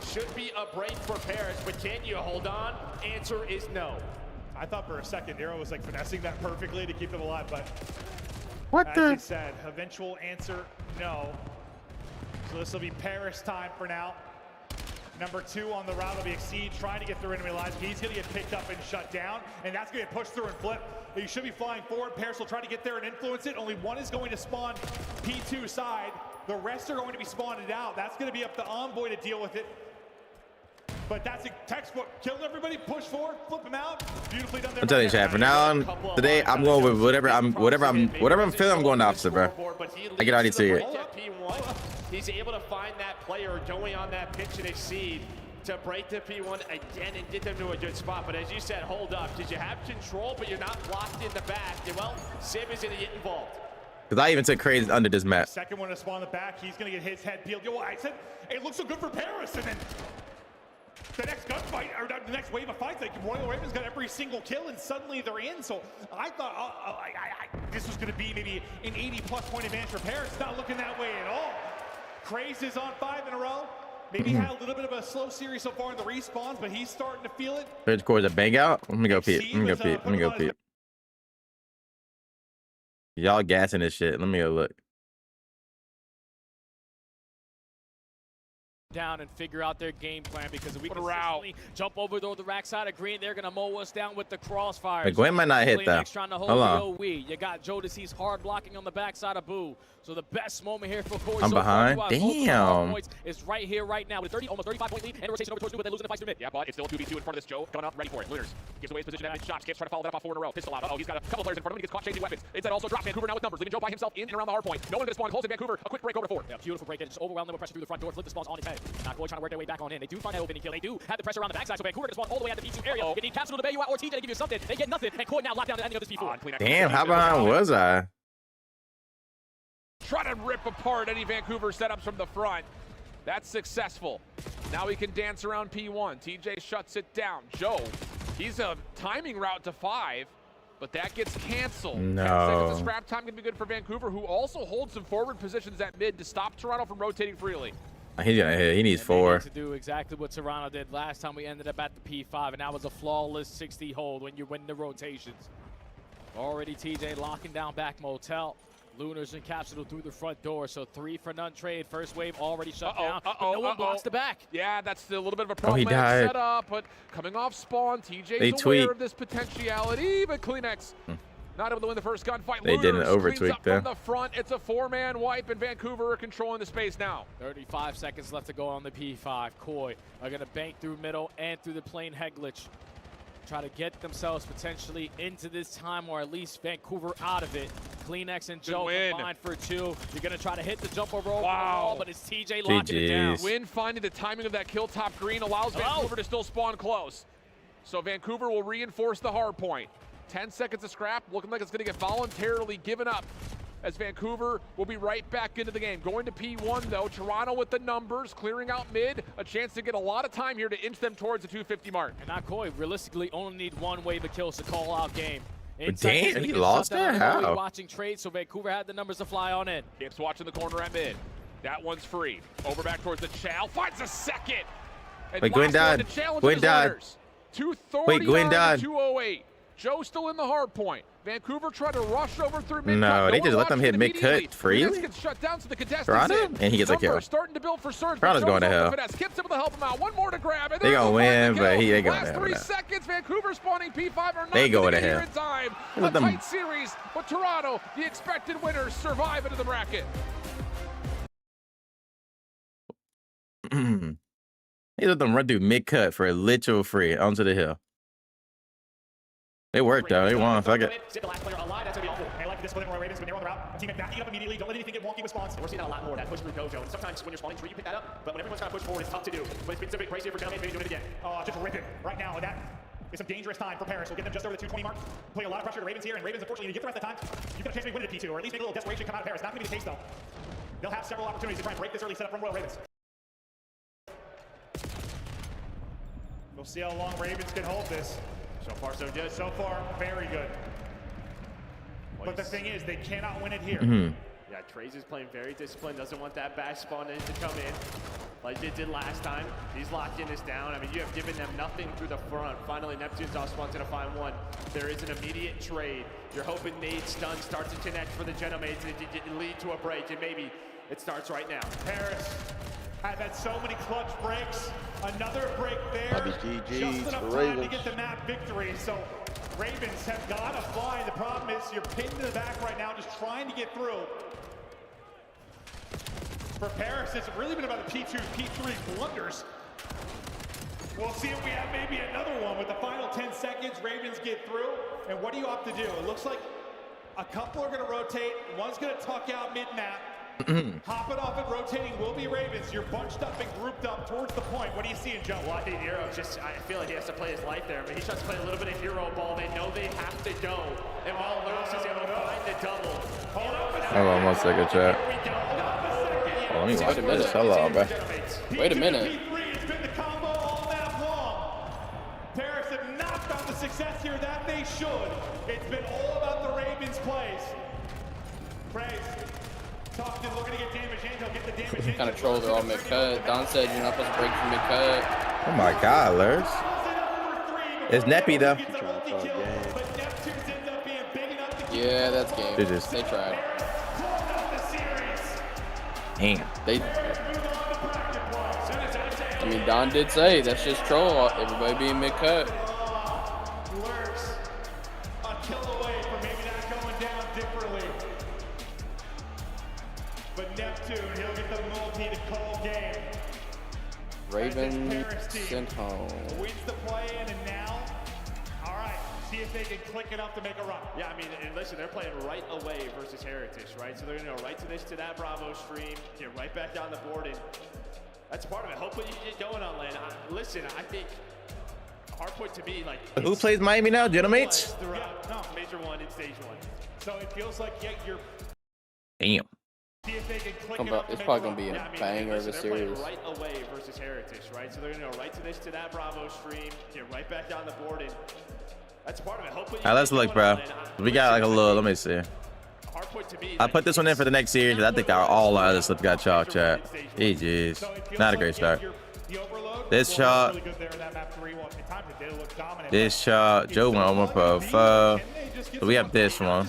S2: Should be a break for Paris, but can you hold on? Answer is no.
S7: I thought for a second Arrow was like finessing that perfectly to keep them alive, but
S1: what
S7: as you said, eventual answer no. So this will be Paris time for now. Number 2 on the route will be Exceed, trying to get through enemy lines. He's going to get picked up and shut down, and that's going to get pushed through and flip. You should be flying forward. Paris will try to get there and influence it. Only 1 is going to spawn P2 side. The rest are going to be spawned out. That's going to be up to Envoy to deal with it. But that's a textbook. Kill everybody, push forward, flip them out. Beautifully done there.
S1: I'm telling you, Chad, from now on, today I'm going with whatever I'm feeling. I'm going opposite, bro. I can already see it.
S2: He's able to find that player going on that pitch and Exceed to break the P1 again and get them to a good spot. But as you said, hold up, because you have control, but you're not locked in the back. And well, Sim is going to get involved.
S1: Because I even took crazy under this map.
S7: Second one to spawn the back. He's going to get his head peeled. Yo, I said, it looks so good for Paris. And then the next gunfight, or the next wave of fights, like Royal Ravens got every single kill, and suddenly they're in. So I thought this was going to be maybe an 80-plus point advantage for Paris. Not looking that way at all. Craze is on 5 in a row. Maybe had a little bit of a slow series so far in the respawns, but he's starting to feel it.
S1: Third score is a bang out. Let me go peep. Let me go peep. Y'all gassing this shit. Let me go look.
S9: Down and figure out their game plan, because if we consistently jump over the rack side of green, they're gonna mow us down with the crossfires.
S1: The Gwen might not hit though.
S9: Hold on. You got Jodeci's hard blocking on the backside of Boo. So the best moment here for Corey.
S1: I'm behind. Damn.
S9: Is right here, right now with 30, almost 35-point lead, and rotation over towards Boo, but they lose the fight to mid. Yeah, but it's still 2v2 in front of this Joe. Coming up, ready for it. Lunars gives away his position at mid shot. Skips trying to follow that up off 4 in a row. Pistol out. He's got a couple players in front of him. He gets caught changing weapons. Instead also drops Vancouver now with numbers, leaving Joe by himself in and around the hard point. No one gonna spawn. Holds in Vancouver. A quick break over to 4. Yeah, beautiful break. They just overwhelm them with pressure through the front door. Flip the spawns on his head. Now Corey trying to work their way back on in. They do find that opening kill. They do have the pressure on the backside, so Vancouver gets spawn all the way at the P2 area. They need Capsule to bail you out or TJ to give you something. They get nothing, and Corey now locked down the ending of this P4.
S1: Damn, how behind was I?
S5: Try to rip apart any Vancouver setups from the front. That's successful. Now he can dance around P1. TJ shuts it down. Joe, he's a timing route to 5, but that gets canceled.
S1: No.
S5: 10 seconds of scrap time can be good for Vancouver, who also holds some forward positions at mid to stop Toronto from rotating freely.
S1: He needs 4.
S9: Need to do exactly what Toronto did last time we ended up at the P5, and that was a flawless 60 hold when you win the rotations. Already TJ locking down back Motel. Lunars and Capsule through the front door, so 3 for none trade. First wave already shut down. No one blocks the back.
S5: Yeah, that's a little bit of a problematic setup, but coming off spawn, TJ's aware of this potentiality, but Kleenex not able to win the first gunfight.
S1: They didn't overtweak
S5: from the front. It's a 4-man wipe, and Vancouver are controlling the space now.
S9: 35 seconds left to go on the P5. Koi are going to bank through middle and through the plane Heglich. Try to get themselves potentially into this time, or at least Vancouver out of it. Kleenex and Joe combined for 2. You're going to try to hit the jump over the wall, but it's TJ locking it down.
S5: Win finding the timing of that kill top green allows Vancouver to still spawn close. So Vancouver will reinforce the hard point. 10 seconds of scrap, looking like it's going to get voluntarily given up as Vancouver will be right back into the game. Going to P1 though, Toronto with the numbers, clearing out mid, a chance to get a lot of time here to inch them towards the 250 mark.
S9: And not Koi, realistically only need one wave of kills to call out game.
S1: Damn, he lost that? How?
S9: Watching trade, so Vancouver had the numbers to fly on in.
S5: Gibbs watching the corner at mid. That one's free. Over back towards the Chow, finds a second. And
S1: wait, Gwyn died. Gwyn died.
S5: 230
S1: wait, Gwyn died.
S5: 208. Joe still in the hard point. Vancouver tried to rush over through mid.
S1: No, they just let them hit mid-cut freely.
S5: Gets shut down to the
S1: Toronto? And he gets a kill.
S5: Starting to build for surge.
S1: Toronto's going to hell.
S5: Skips able to help him out. One more to grab. And
S1: they gonna win, but they going to hell.
S5: Last 3 seconds. Vancouver spawning P5 are not
S1: they going to
S5: here
S1: hell.
S5: in time. A tight series, but Toronto, the expected winners, survive into the bracket.
S1: They let them run through mid-cut for a literal free onto the hill. They worked though. They won. Fuck it.
S7: Sit the last player alive. That's gonna be awful. I like the discipline Roy Ravens when they're on the route. A teammate backing up immediately. Don't let anything get wonky with spawns. And we're seeing that a lot more. That push through Gojo. And sometimes when you're spawning tree, you pick that up. But when everyone's trying to push forward, it's tough to do. But it's been so big crazy for Gentleman. Maybe doing it again. Oh, just ripping right now. And that is some dangerous time for Paris. We'll get them just over the 220 mark. Putting a lot of pressure to Ravens here. And Ravens, unfortunately, to get the rest of the time, you've got a chance to win it at P2, or at least make a little desperation come out of Paris. Not gonna be the case though. They'll have several opportunities to try and break this early setup from Royal Ravens. We'll see how long Ravens can hold this. So far, so good. So far, very good. But the thing is, they cannot win it here.
S2: Yeah, Trace is playing very disciplined. Doesn't want that bash spawn in to come in like they did last time. He's locking this down. I mean, you have given them nothing through the front. Finally, Neptune's off spawn's gonna find one. There is an immediate trade. You're hoping Nade's stun starts to connect for the Genomates to lead to a break, and maybe it starts right now.
S7: Paris have had so many clutch breaks. Another break there. Just enough time to get the map victory. So Ravens have got to fly. The problem is you're pinned to the back right now, just trying to get through. For Paris, it's really been about the P2, P3 blunders. We'll see if we have maybe another one with the final 10 seconds. Ravens get through. And what do you opt to do? It looks like a couple are going to rotate. One's going to tuck out mid-map. Hop it off and rotating will be Ravens. You're bunched up and grouped up towards the point. What are you seeing, Joe?
S2: Well, I think Hero I feel like he has to play his life there, but he tries to play a little bit of hero ball. They know they have to go. And while Lewis is able to find the double.
S1: Hold on 1 second, chat. Oh, let me wait a minute. Hold on, bro.
S10: Wait a minute.
S7: P3 has been the combo all map long. Paris have not found the success here that they should. It's been all about the Ravens plays. Praise. Talked looking to get damage in. He'll get the damage in.
S10: Kind of trolled her all mid-cut. Don said you're not supposed to break from mid-cut.
S1: Oh my God, Lurs. It's Neppy though.
S10: Yeah, that's game. They tried.
S1: Damn.
S10: I mean, Don did say that's just troll. Everybody being mid-cut.
S7: Lurks a kill away from maybe that going down differently. But Neptune, he'll get the multi to call game.
S10: Raven sent home.
S7: Wins the play-in, and now, all right, see if they can click it up to make a run.
S2: Yeah, I mean, and listen, they're playing right away versus Heritage, right? So they're going to go right to that Bravo stream, get right back down the board, and that's part of it. Hopefully you get going on lane. Listen, I think Hardpoint to me, like...
S1: Who plays Miami now? Genomates?
S2: No, Major 1 in Stage 1.
S7: So it feels like, yeah, you're...
S1: Damn.
S10: It's probably going to be a banger of a series.
S2: Right away versus Heritage, right? So they're going to go right to that Bravo stream, get right back down the board, and that's part of it. Hopefully
S1: all right, let's look, bro. We got like a little, let me see. I put this one in for the next series. I think all our other stuff got chalk, chat. GG's. Not a great start. This shot. This shot. Joe went on 1.4. So we have this one.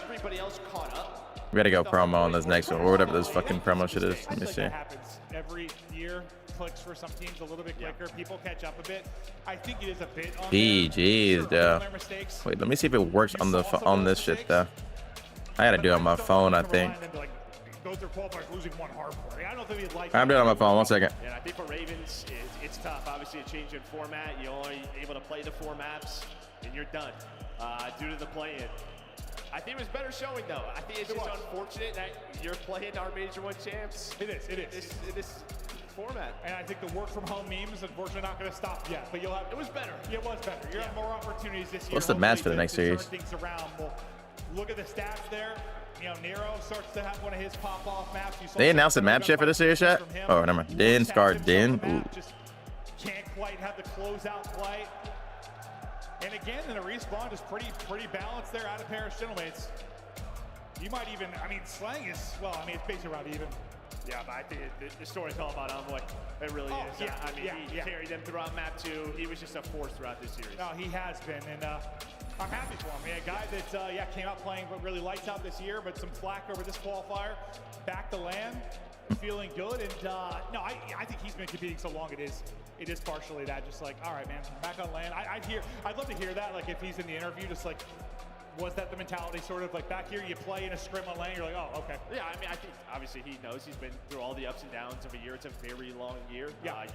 S2: Everybody else caught up.
S1: We gotta go promo on this next one, or whatever this fucking promo shit is. Let me see.
S7: Every year, clicks for some teams a little bit quicker. People catch up a bit. I think it is a bit on
S1: GG's, though. Wait, let me see if it works on the on this shit though. I gotta do it on my phone, I think. I'm doing it on my phone. 1 second.
S2: Yeah, I think for Ravens, it's tough. Obviously, a change in format. You're only able to play the 4 maps, and you're done due to the play-in. I think it was better showing, though. I think it's just unfortunate that you're playing our Major 1 champs.
S7: It is.
S2: In this format.
S7: And I think the work from home memes, unfortunately, not going to stop yet. But you'll have.
S2: It was better.
S7: It was better. You'll have more opportunities this year.
S1: What's the match for the next series?
S7: Things around will look at the stats there. You know, Nero starts to have one of his pop-off maps.
S1: They announced a map shift for the series yet? Oh, never mind. Din, Scar, Din. Ooh.
S7: Just can't quite have the closeout play. And again, in the respawn, just pretty balanced there out of Paris Gentlemates. You might even, I mean, Slang is, well, I mean, it's basically around even.
S2: Yeah, but I think the story's all about Envoy. It really is.
S7: Yeah,
S2: I mean, he carried them throughout map 2. He was just a force throughout this series.
S7: No, he has been, and I'm happy for him. A guy that, came out playing really lights out this year, but some flack over this qualifier. Back to land, feeling good, and no, I think he's been competing so long. It is partially that, just like, all right, man, back on land. I'd love to hear that, like if he's in the interview, just like, was that the mentality sort of like back here you play in a scrim on lane, you're like, oh, okay.
S2: Yeah, I mean, I think obviously he knows he's been through all the ups and downs of a year. It's a very long year.
S7: Yeah.
S2: You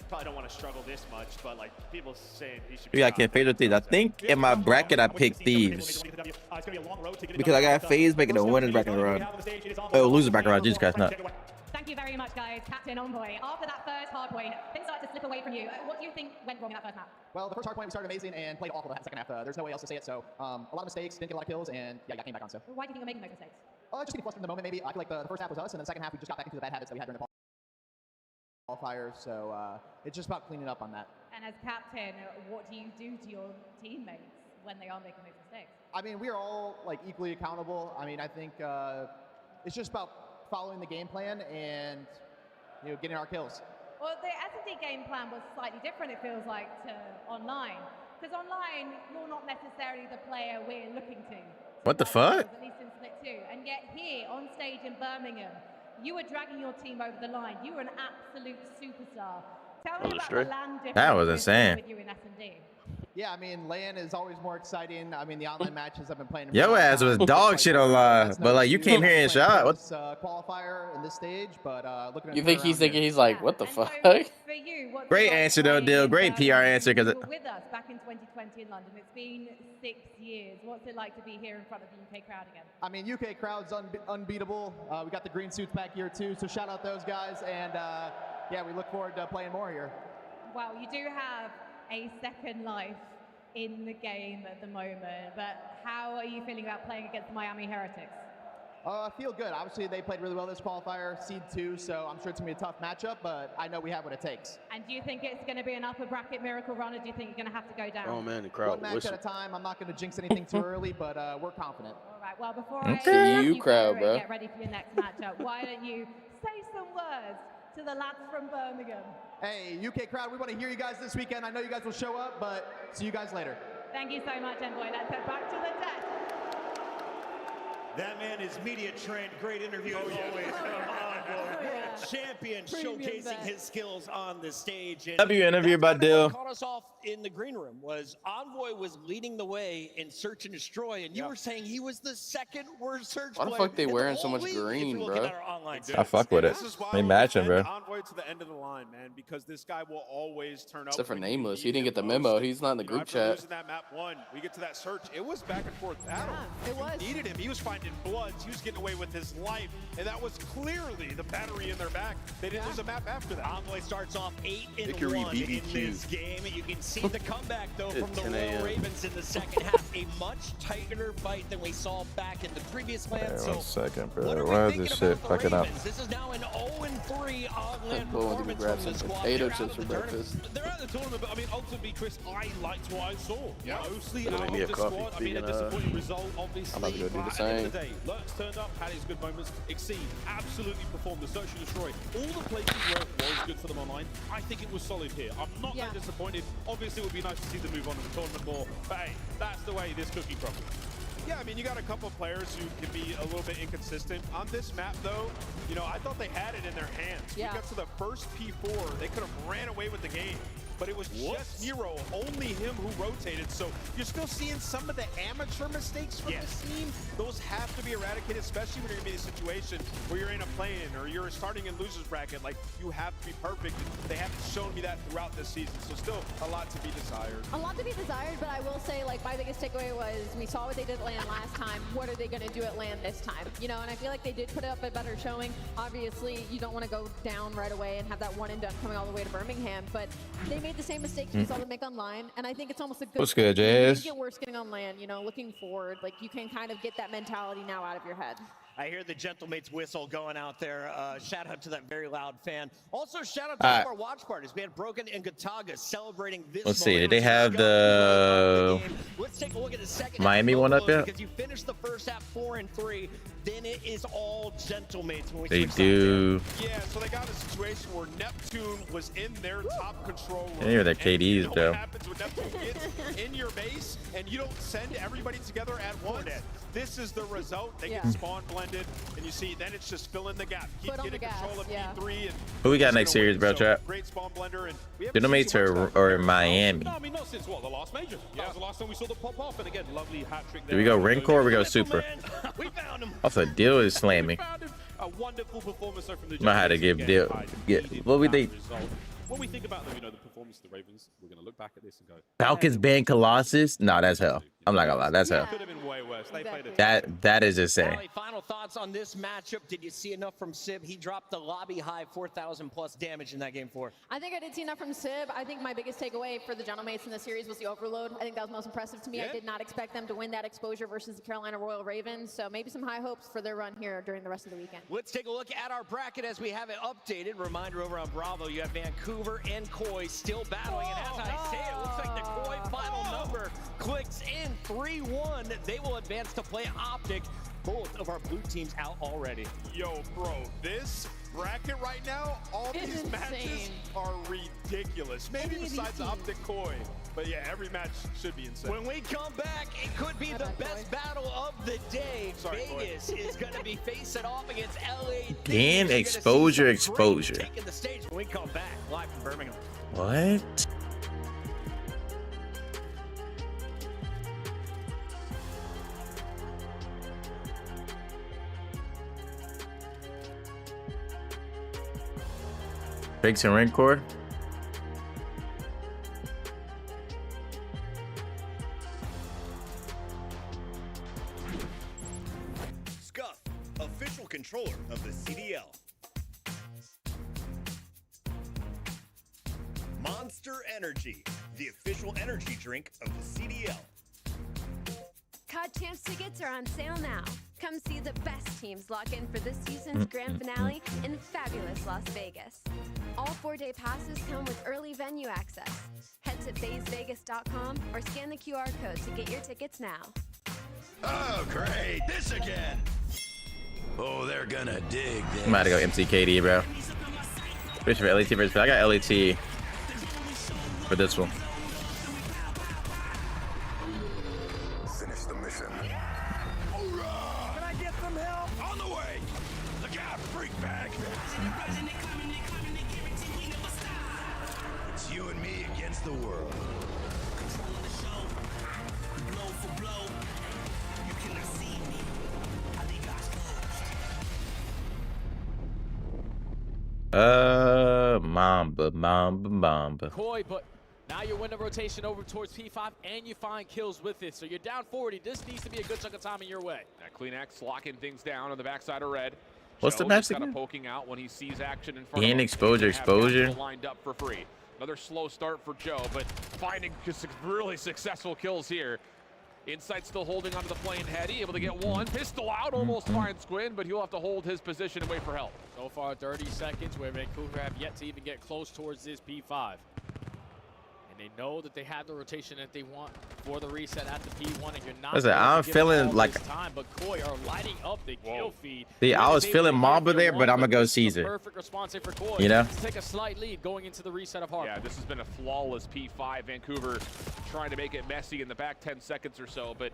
S2: probably don't want to struggle this much, but like people saying he should
S1: We got Phase with Thieves. I think in my bracket I picked Thieves because I got FaZe making a winner's bracket run. Oh, loser's bracket run. Jesus Christ, not.
S4: Thank you very much, guys. Captain Envoy. After that first hardpoint, things started to slip away from you. What do you think went wrong in that first map?
S13: Well, the first hardpoint we started amazing and played awful that second half. There's no way else to say it. So a lot of mistakes, didn't get a lot of kills, and yeah, I came back on. So
S4: why do you think you're making those mistakes?
S13: Just getting flustered in the moment, maybe. I feel like the first half was us, and then the second half we just got back into the bad habits that we had during the qualifier. So it's just about cleaning up on that.
S4: And as captain, what do you do to your teammates when they are making those mistakes?
S13: I mean, we are all like equally accountable. I mean, I think it's just about following the game plan and getting our kills.
S4: Well, the S&D game plan was slightly different, it feels like, to online. Because online, you're not necessarily the player we're looking to.
S1: What the fuck?
S4: At least in Split 2. And yet here, on stage in Birmingham, you were dragging your team over the line. You were an absolute superstar. Tell me about the LAN difference
S1: that was insane.
S4: With you in S&D.
S13: Yeah, I mean, LAN is always more exciting. I mean, the online matches I've been playing.
S1: Yo ass was dog shit online, but like you came here and shot. What?
S13: Qualifier in this stage, but looking.
S10: You think he's thinking he's like, what the fuck?
S4: For you,
S1: Great answer though, Dill. Great PR answer because.
S4: You were with us back in 2020 in London. It's been 6 years. What's it like to be here in front of the UK crowd again?
S13: I mean, UK crowd's unbeatable. We got the green suits back here too, so shout out those guys. And yeah, we look forward to playing more here.
S4: Well, you do have a second life in the game at the moment, but how are you feeling about playing against the Miami Heretics?
S13: I feel good. Obviously, they played really well this qualifier, seed 2, so I'm sure it's going to be a tough matchup, but I know we have what it takes.
S4: And do you think it's going to be an upper bracket miracle run, or do you think you're going to have to go down?
S8: Oh, man, the crowd.
S13: One match at a time. I'm not going to jinx anything too early, but we're confident.
S4: All right, well, before
S10: I
S4: you
S10: crowd, bro.
S4: Get ready for your next matchup, why don't you say some words to the lads from Birmingham?
S13: Hey, UK crowd, we want to hear you guys this weekend. I know you guys will show up, but see you guys later.
S4: Thank you so much, Envoy. Let's head back to the deck.
S11: That man is media trained. Great interview as always. Champion showcasing his skills on the stage. And
S1: W interview by Dill.
S11: What caught us off in the green room was Envoy was leading the way in search and destroy, and you were saying he was the second worst search player.
S10: Why the fuck they wearing so much green, bro?
S1: I fuck with it. They matching, bro.
S3: Envoy to the end of the line, man, because this guy will always turn up.
S10: Except for Nameless, he didn't get the memo. He's not in the group chat.
S3: Losing that map 1, we get to that search. It was back and forth battle.
S6: Yeah, it was.
S3: We needed him. He was finding bloods. He was getting away with his life, and that was clearly the battery in their back. They didn't lose a map after that.
S11: Envoy starts off 8-1 in
S8: BBQ.
S11: this game. You can see the comeback though from the Royal Ravens in the second half. A much tighter fight than we saw back in the previous land.
S1: Hey,
S11: so
S1: 1 second,
S11: what
S1: bro.
S11: are
S1: Why
S11: we
S1: is this
S11: thinking
S1: shit
S11: about the
S1: fucking up?
S11: Ravens? This is now an 0-3 on-land
S10: Going to
S11: performance
S10: grab
S11: from
S10: some
S11: the squad.
S10: potato
S11: They're out
S10: chips
S11: of
S10: for
S11: the tournament.
S10: breakfast.
S12: They're at the tournament, but I mean, ultimately, Chris, I liked what I saw.
S3: Yeah.
S12: Mostly
S8: Gonna
S12: out
S8: make
S12: of
S8: me a
S12: the
S8: coffee,
S12: squad. I mean, a
S8: vegan,
S12: disappointing result, obviously.
S10: I'm about to go do the
S12: but at the end of
S10: same.
S12: the day, Lurks turned up, had his good moments. Exceed absolutely performed the search and destroy. All the places where it was good for them online, I think it was solid here. I'm not that disappointed. Obviously, it would be nice to see them move on to the tournament more, but hey, that's the way this cookie crumbles.
S3: Yeah, I mean, you got a couple of players who can be a little bit inconsistent. On this map, though, you know, I thought they had it in their hands.
S6: Yeah.
S3: We got to the first P4, they could have ran away with the game. But it was just Nero, only him who rotated. So you're still seeing some of the amateur mistakes from this team. Those have to be eradicated, especially when you're going to be in a situation where you're in a play-in or you're starting in loser's bracket. Like, you have to be perfect. They haven't shown me that throughout this season. So still a lot to be desired.
S6: A lot to be desired, but I will say, like, my biggest takeaway was we saw what they did at LAN last time. What are they going to do at LAN this time? You know, and I feel like they did put up a better showing. Obviously, you don't want to go down right away and have that one and done coming all the way to Birmingham, but they made the same mistakes we saw them make on LAN, and I think it's almost a good.
S1: What's good,
S6: It
S1: Jazz?
S6: get worse getting on LAN, you know, looking forward. Like, you can kind of get that mentality now out of your head.
S11: I hear the Gentlemate's whistle going out there. Shout out to that very loud fan. Also, shout out to all of our watch parties. We had Broken and Gataga celebrating this.
S1: Let's see. Did they have the
S11: Let's take a look at the second
S1: Miami one up yet?
S11: Because you finished the first half 4-3, then it is all Gentlemates when we
S1: They
S11: switch
S1: do.
S3: Yeah, so they got a situation where Neptune was in their top control room.
S1: I hear their
S3: And you
S1: KDs,
S3: know
S1: though.
S3: what happens when Neptune gets in your base and you don't send everybody together at once? This is the result. They get spawn blended, and you see then it's just fill in the gap. Keep getting control of P3. And
S1: Who we got next series, bro, Trap?
S3: Great spawn blender. And we
S1: Gentlemates or Miami?
S12: No, I mean, not since what, the last major? Yeah. That was the last time we saw the pop off. And again, lovely hat trick there.
S1: Do we go Rancor or we go Super?
S11: We found him.
S1: Also, Deal is slamming.
S12: A wonderful performance from the
S1: Might have to give Deal. What we think?
S12: When we think about them, you know, the performance of the Ravens, we're going to look back at this and go,
S1: Falcons ban Colossus? Nah, that's hell. I'm not gonna lie, that's hell.
S12: could have been way worse. They played it.
S1: That is insane.
S11: Allie, final thoughts on this matchup. Did you see enough from Sib? He dropped the lobby high 4,000 plus damage in that game 4.
S6: I think I did see enough from Sib. I think my biggest takeaway for the Gentlemates in the series was the overload. I think that was most impressive to me. I did not expect them to win that exposure versus the Carolina Royal Ravens, so maybe some high hopes for their run here during the rest of the weekend.
S11: Let's take a look at our bracket as we have it updated. Reminder over on Bravo, you have Vancouver and Koi still battling, and as I say it, looks like the Koi final number clicks in 3-1. They will advance to play Optic. Both of our blue teams out already.
S3: Yo, bro, this bracket right now, all these matches are ridiculous. Maybe besides Optic Koi. But yeah, every match should be insane.
S11: When we come back, it could be the best battle of the day. Vegas is going to be facing off against LA.
S1: Again, exposure.
S11: Taking the stage when we come back live from Birmingham.
S1: What? Fakes and Rancor.
S14: Scuff, official controller of the CDL. Monster Energy, the official energy drink of the CDL.
S15: COD Champs tickets are on sale now. Come see the best teams lock in for this season's grand finale in fabulous Las Vegas. All 4-day passes come with early venue access. Head to FazeVegas.com or scan the QR code to get your tickets now.
S14: Oh, great. This again. Oh, they're gonna dig this.
S1: I'm about to go MCKD, bro. Which for LET versus I got LET for this one.
S14: Finish the mission. Can I get some help? On the way. Look out, freak bag. It's you and me against the world. Blow for blow. You cannot see me. I leave eyes
S1: closed. Mamba.
S9: Koi, but now you win the rotation over towards P5 and you find kills with it. So you're down 40. This needs to be a good chunk of time in your way.
S5: That Clean X locking things down on the backside of red.
S1: What's the match again?
S5: Poking out when he sees action in front of
S1: And
S5: him.
S1: exposure.
S5: Lined up for free. Another slow start for Joe, but finding just really successful kills here. Insight still holding onto the plane heady, able to get one. Pistol out, almost finds Quinn, but he'll have to hold his position and wait for help.
S9: So far 30 seconds where Vancouver have yet to even get close towards this P5. And they know that they have the rotation that they want for the reset at the P1, and you're not.
S1: Listen, I'm feeling like
S9: time, but Koi are lighting up the kill feed.
S1: See, I was feeling Mamba there, but I'm gonna go Caesar.
S9: Perfect response here for Koi.
S1: You know?
S9: To take a slight lead going into the reset of Hardpoint.
S5: Yeah, this has been a flawless P5. Vancouver trying to make it messy in the back 10 seconds or so, but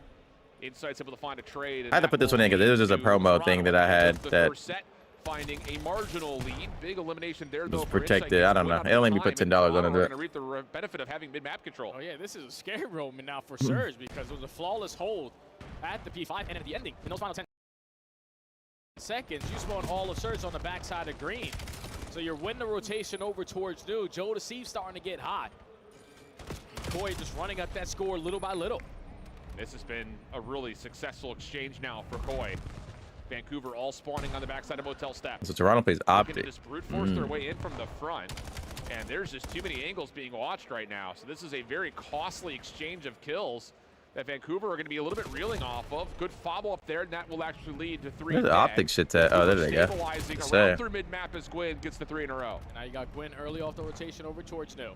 S5: Insight's able to find a trade.
S1: I had to put this one in because it was just a promo thing that I had that
S5: finding a marginal lead. Big elimination there, though.
S1: was protected. I don't know. It only me put $10 on it.
S5: We're gonna reap the benefit of having mid-map control.
S9: Oh yeah, this is a scary moment now for Surge because it was a flawless hold at the P5, and at the ending, in those final 10 seconds, you spawn all of Surge on the backside of green. So you're winning the rotation over towards new. Joe to Steve starting to get hot. Koi just running up that score little by little.
S5: This has been a really successful exchange now for Koi. Vancouver all spawning on the backside of Motel Step.
S1: So Toronto plays optic.
S5: Looking to just brute force their way in from the front. And there's just too many angles being watched right now. So this is a very costly exchange of kills that Vancouver are going to be a little bit reeling off of. Good foul up there, and that will actually lead to 3.
S1: Where's the optic shit at? Oh, there they go.
S5: Stabilizing around through mid-map as Gwyn gets the 3 in a row.
S9: And now you got Gwyn early off the rotation over towards New.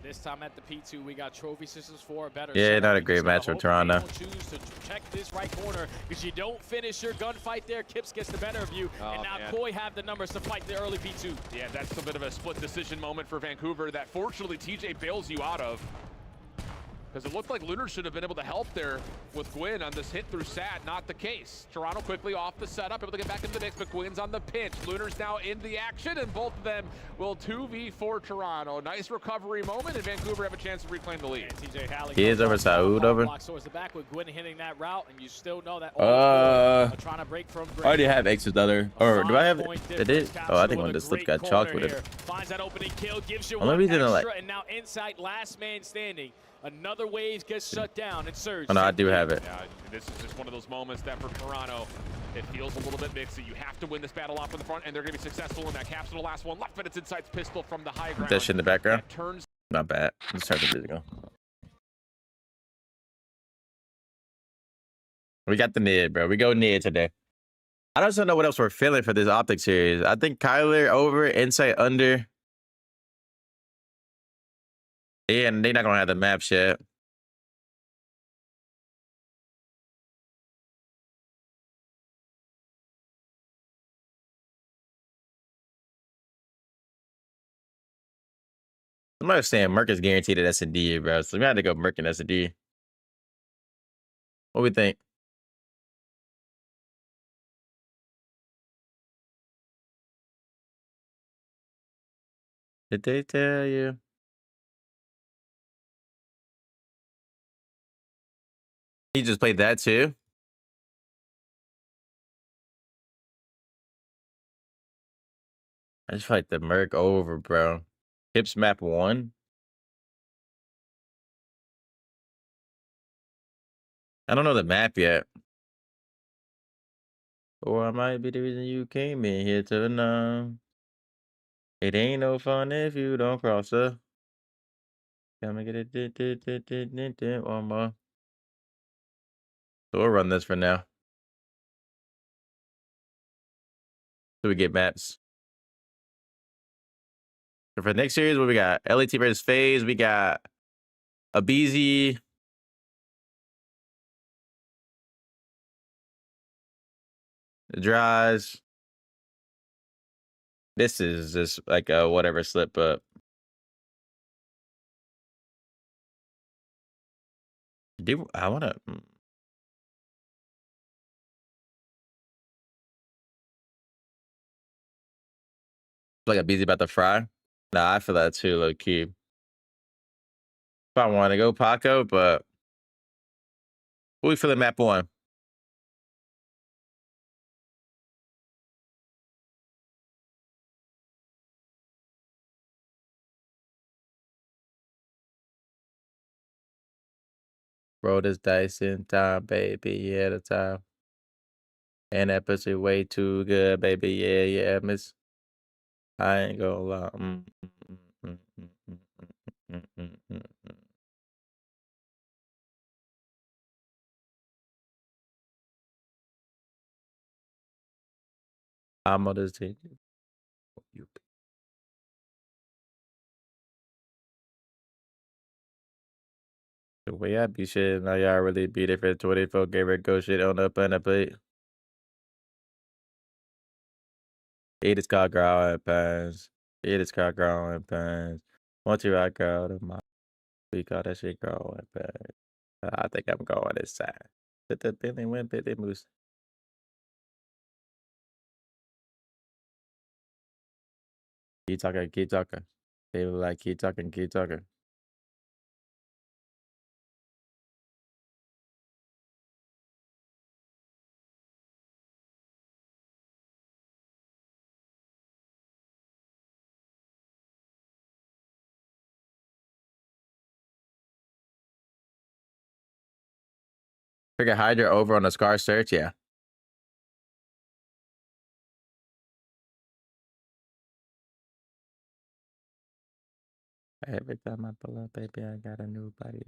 S9: This time at the P2, we got trophy systems for a better.
S1: Yeah, not a great match for Toronto.
S9: Choose to check this right corner because you don't finish your gunfight there. Kips gets the better of you, and now Koi have the numbers to fight the early P2.
S5: Yeah, that's a bit of a split decision moment for Vancouver that fortunately TJ bails you out of. Because it looked like Lunar should have been able to help there with Gwyn on this hit through SAD. Not the case. Toronto quickly off the setup, able to get back into the mix, but Gwyn's on the pinch. Lunar's now in the action, and both of them will 2v4 Toronto. Nice recovery moment, and Vancouver have a chance to reclaim the lead.
S9: TJ Halley
S1: he is over, Saud over.
S9: Towards the back with Gwyn hitting that route, and you still know that
S1: trying to break from I already have X's other. Or do I have it? It is. Oh, I think one of the slips got chalked with it.
S9: Finds that opening kill, gives you
S1: one
S9: extra,
S1: like,
S9: and now inside last man standing. Another wave gets shut down and Surge.
S1: Oh no, I do have it.
S5: Yeah, this is just one of those moments that for Toronto, it feels a little bit mixed. You have to win this battle off in the front, and they're going to be successful in that. Caps to the last one. Left foot, it's inside pistol from the high ground.
S1: That shit in the background.
S5: Turns.
S1: Not bad. Let's turn the music on. We got the mid, bro. We go mid today. I don't know what else we're feeling for this optic series. I think Kyler over, Insight under. Yeah, and they're not gonna have the maps yet. Somebody's saying Merc is guaranteed at S&D, bro. So we had to go Merc and S&D. What we think? Did they tell you? He just played that too? I just like the Merc over, bro. Hips map 1. I don't know the map yet. Or I might be the reason you came in here to know. It ain't no fun if you don't cross her. Come and get it. One more. So we'll run this for now. So we get maps. So for the next series, what we got? LAT versus FaZe. We got Abizi. The Dries. This is just like a whatever slip up. I want to. Like a busy about to fry. Nah, I feel that too, low key. If I want to go Paco, but what we feeling map 1? Roll this dice in time, baby. Yeah, the time. And that pussy way too good, baby. Yeah, miss. I ain't gonna lie. I'm on this team. The way I be shit, now y'all really be different. 24 gave her go shit on up on the plate. It is called growing pains. It is called growing pains. Once you I grow to my, we call that shit growing pains. I think I'm going this side. Did the Billy win? Billy Moose. Keep talking, keep talking. They were like, keep talking, keep talking. Trigger Hydra over on the Scar search, yeah. Every time I pull up, baby, I got a new body.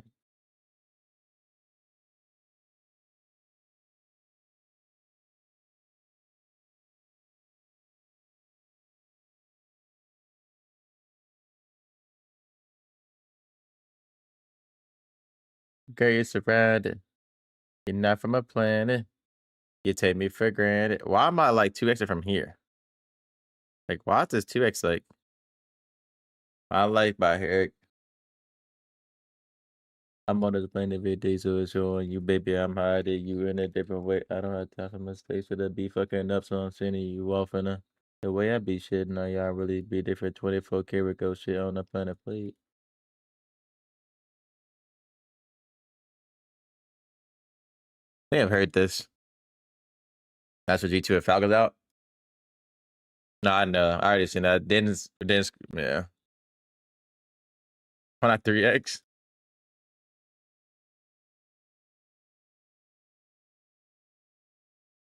S1: Girl, you're surrounded. You're not from a planet. You take me for granted. Why am I like 2x from here? Like, why is this 2x like? I like my hair. I'm on this plane every day, so it's showing you, baby. I'm hiding you in a different way. I don't have time for mistakes for the be fucking up, so I'm sending you off in the way I be shitting on y'all. Really be different. 24 karat go shit on the planet plate. I think I've heard this. That's what G2 if Falcons out. No, I know. I already seen that. Dennis, yeah. Why not 3x?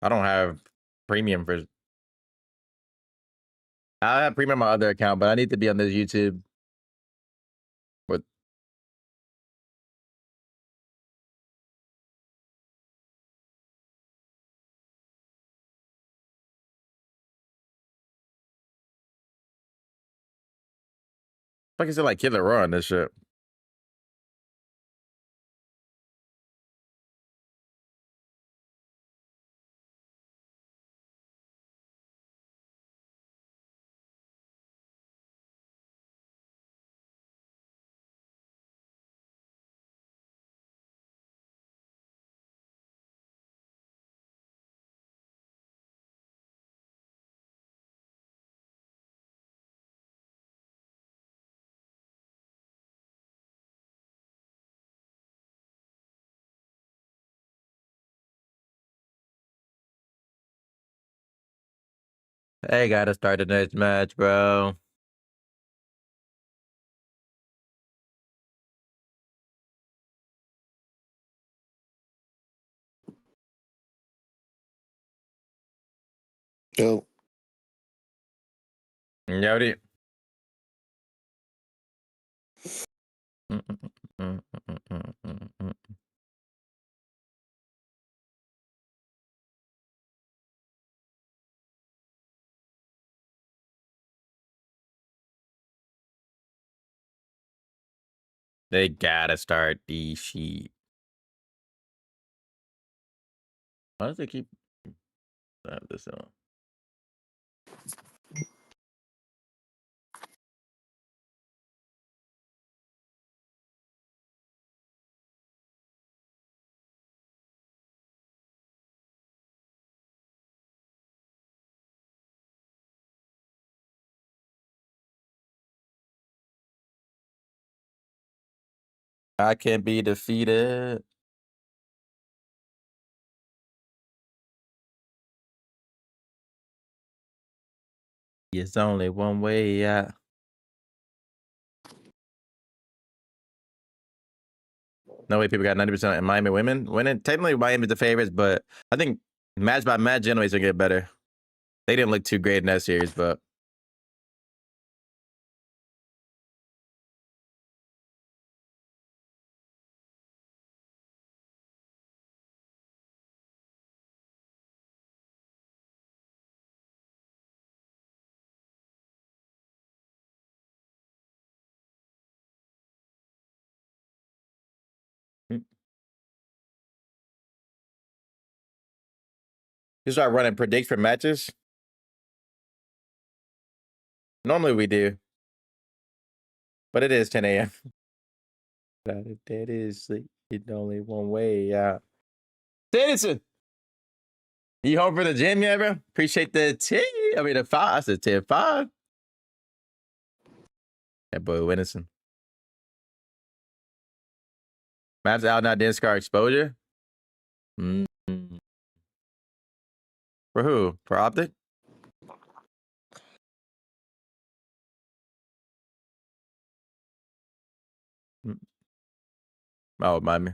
S1: I don't have premium for. I have premium on my other account, but I need to be on this YouTube. With fuck is it like Killer Raw on this shit? Hey, gotta start the next match, bro.
S8: Yo.
S1: Yodi. They gotta start the sheet. Why does they keep this on? I can't be defeated. It's only one way, yeah. No way people got 90% in Miami women winning. Technically, Miami's the favorites, but I think match by match, generally, it's gonna get better. They didn't look too great in that series, but. You start running predicts for matches? Normally we do. But it is 10 a.m. That is it's only one way, yeah. Citizen! You home for the gym yet, bro? Appreciate the 10. I mean, the 5. I said 10-5. That boy Winnison. Maps out now, didn't scar exposure. For who? For Optic? Oh, mind me.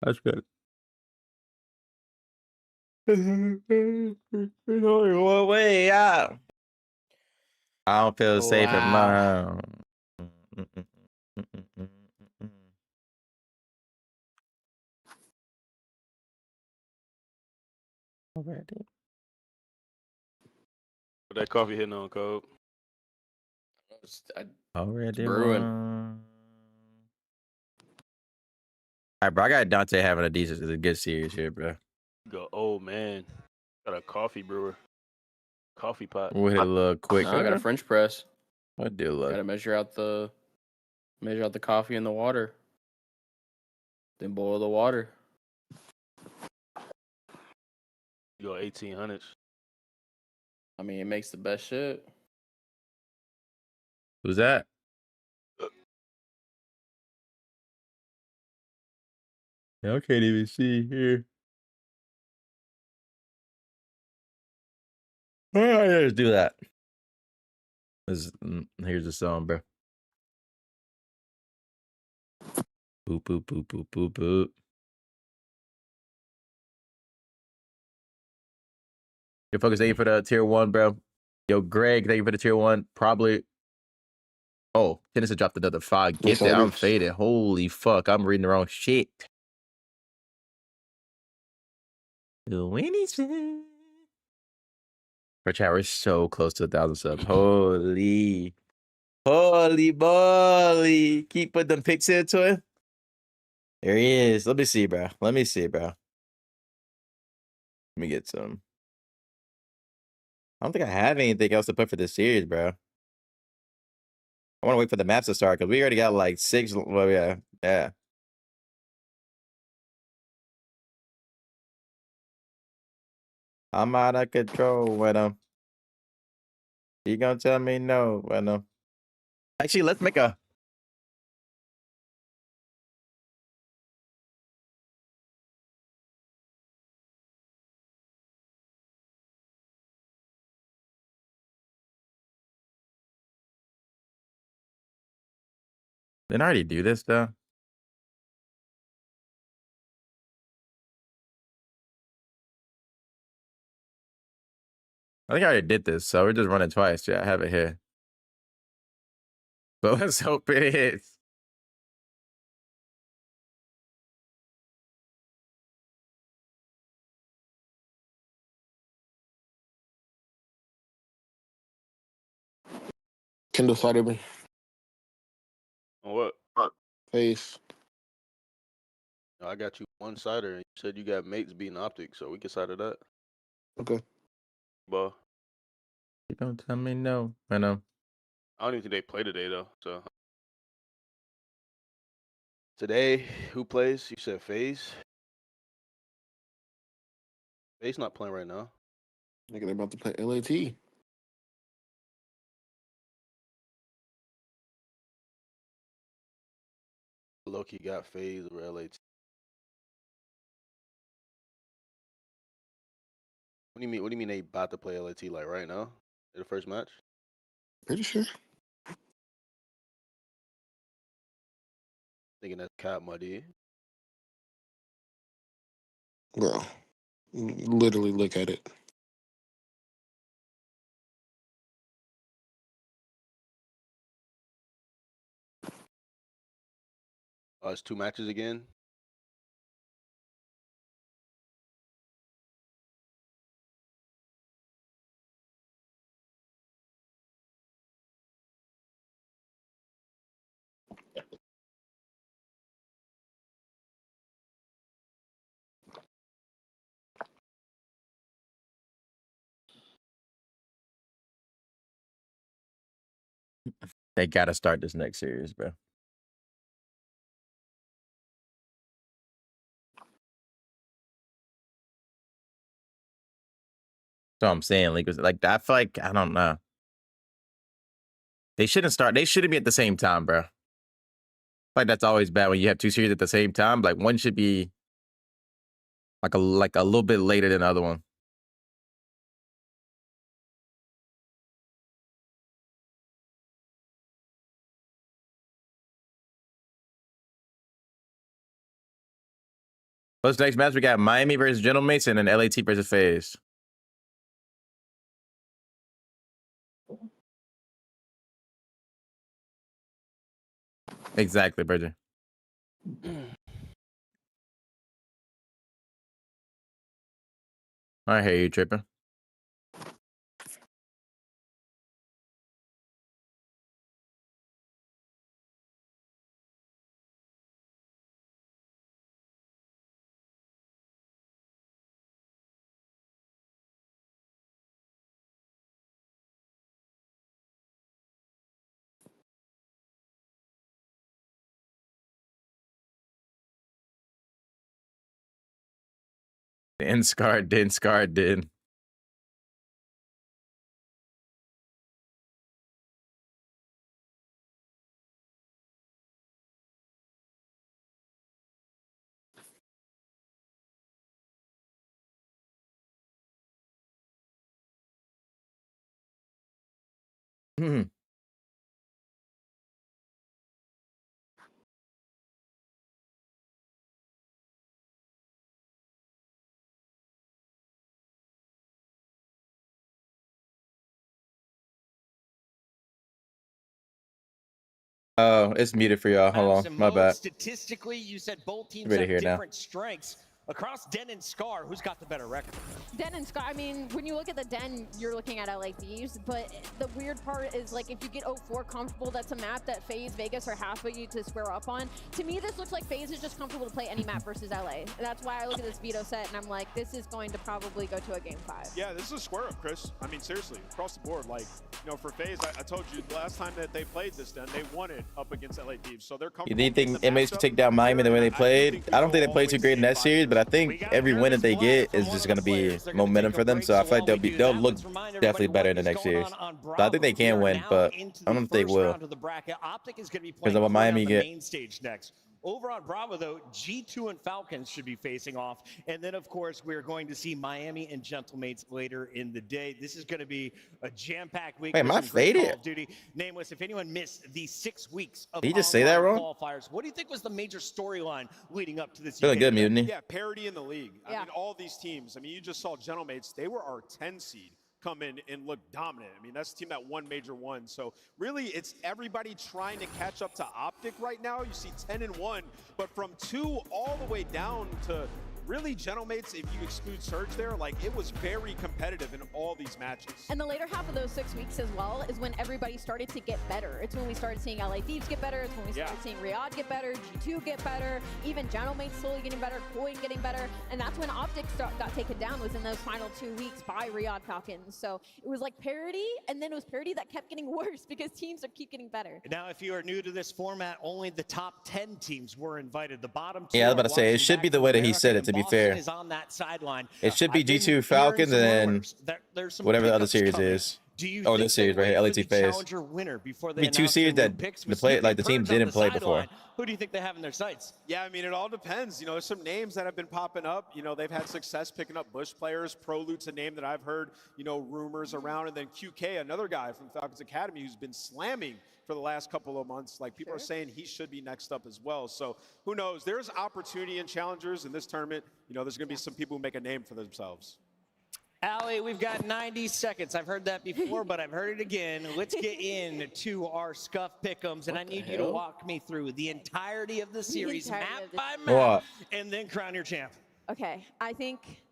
S1: That's good. There's only one way out. I don't feel safe in my house. Already.
S8: What that coffee hitting on, Code?
S1: Already
S10: brewing.
S1: won. All right, bro. I got Dante having a good series here, bro.
S8: Go, oh man, got a coffee brewer, coffee pot.
S1: We'll hit a little quick.
S10: No, I got a French press.
S1: What do look?
S10: Gotta measure out the coffee in the water. Then boil the water.
S8: You go 1800s.
S10: I mean, it makes the best shit.
S1: Who's that? I can't even see here. All right, let's do that. Here's the song, bro. Boop, boop, boop, boop, boop, boop. Yo, focus, thank you for the tier 1, bro. Yo, Greg, thank you for the tier 1. Probably. Oh, Tennessee dropped another 5. Get that. I'm faded. Holy fuck. I'm reading the wrong shit. Anything. Bro, chat, we're so close to 1,000 subs. Holy moly. Keep putting them pics into it. There he is. Let me see, bro. Let me get some. I don't think I have anything else to put for this series, bro. I want to wait for the maps to start because we already got like 6. Well, yeah. Yeah. I'm out of control with him. He gonna tell me no with him. Actually, let's make a. Didn't I already do this though? I think I already did this, so we're just running twice. Yeah, I have it here. But let's hope it is.
S16: Kendall cited me.
S8: On what?
S16: Face.
S8: I got you one sider, and you said you got mates beating optics, so we can side of that.
S16: Okay.
S8: Well,
S1: You gonna tell me no with him?
S8: I don't even think they play today though. So today, who plays? You said FaZe. FaZe not playing right now.
S16: Nigga, they're about to play LAT.
S8: Loki got FaZe over LAT. What do you mean? What do you mean they about to play LAT like right now? The first match?
S16: Pretty sure.
S8: Thinking that's Cap Muddy.
S16: Bro, literally look at it.
S8: Oh, it's 2 matches again.
S1: They gotta start this next series, bro. So I'm saying, like, I feel like I don't know. They shouldn't start. They shouldn't be at the same time, bro. Like that's always bad when you have 2 series at the same time. Like one should be like a little bit later than the other one. Plus, next match we got Miami versus Gentlemates and then LAT versus FaZe. Exactly, Bridger. I hear you tripping. Scarred did. Hmm. Oh, it's muted for y'all. Hold on. My bad.
S11: Statistically, you said both teams
S1: Ready
S11: have
S1: here now.
S11: different strengths. Across Den and Scar, who's got the better record?
S6: Den and Scar, I mean, when you look at the Den, you're looking at LA Thieves, but the weird part is, like, if you get 0-4 comfortable, that's a map that FaZe, Vegas are halfway you to square up on. To me, this looks like FaZe is just comfortable to play any map versus LA. And that's why I look at this veto set and I'm like, this is going to probably go to a game 5.
S3: Yeah, this is a square up, Chris. I mean, seriously, across the board. Like, you know, for FaZe, I told you the last time that they played this Den, they won it up against LA Thieves. So they're comfortable.
S1: Do you think inmates should take down Miami the way they played? I don't think they played too great in that series, but I think every win that they get is just going to be momentum for them. So I feel like they'll look definitely better in the next series. So I think they can win, but I don't know if they will. Because of what Miami get.
S11: Over on Bravo, though, G2 and Falcons should be facing off. And then, of course, we're going to see Miami and Gentlemates later in the day. This is going to be a jam-packed week.
S1: Wait, am I faded?
S11: Call of Duty. Nameless, if anyone missed the 6 weeks of
S1: Did you just say that wrong?
S11: qualifiers, what do you think was the major storyline leading up to this?
S1: Feeling good, Mutiny.
S3: Yeah, parity in the league. I mean, all these teams. I mean, you just saw Gentlemates. They were our 10 seed. Come in and look dominant. I mean, that's the team that won Major 1. So really, it's everybody trying to catch up to Optic right now. You see 10-1, but from 2 all the way down to really Gentlemates, if you exclude Surge there, like it was very competitive in all these matches.
S6: And the later half of those 6 weeks as well is when everybody started to get better. It's when we started seeing LA Thieves get better. It's when we started seeing Riyadh get better, G2 get better, even Gentlemates slowly getting better, Coin getting better. And that's when Optic got taken down, was in those final 2 weeks by Riyadh Falcons. So it was like parity, and then it was parity that kept getting worse because teams keep getting better.
S11: Now, if you are new to this format, only the top 10 teams were invited. The bottom 2.
S1: Yeah, I was about to say, it should be the way that he said it, to be fair.
S11: Is on that sideline.
S1: It should be G2 Falcons and then whatever the other series is. Oh, this series right here, LAT FaZe. Be 2 series that the team didn't play before.
S11: Who do you think they have in their sights?
S3: Yeah, I mean, it all depends. You know, there's some names that have been popping up. You know, they've had success picking up Bush players. Prolute's a name that I've heard, you know, rumors around. And then QK, another guy from Falcons Academy who's been slamming for the last couple of months. Like, people are saying he should be next up as well. So who knows? There's opportunity in challengers in this tournament. You know, there's going to be some people who make a name for themselves.
S11: Allie, we've got 90 seconds. I've heard that before, but I've heard it again. Let's get into our Scuff Pick'ems, and I need you to walk me through the entirety of the series, map by map, and then crown your champ.
S6: Okay, I think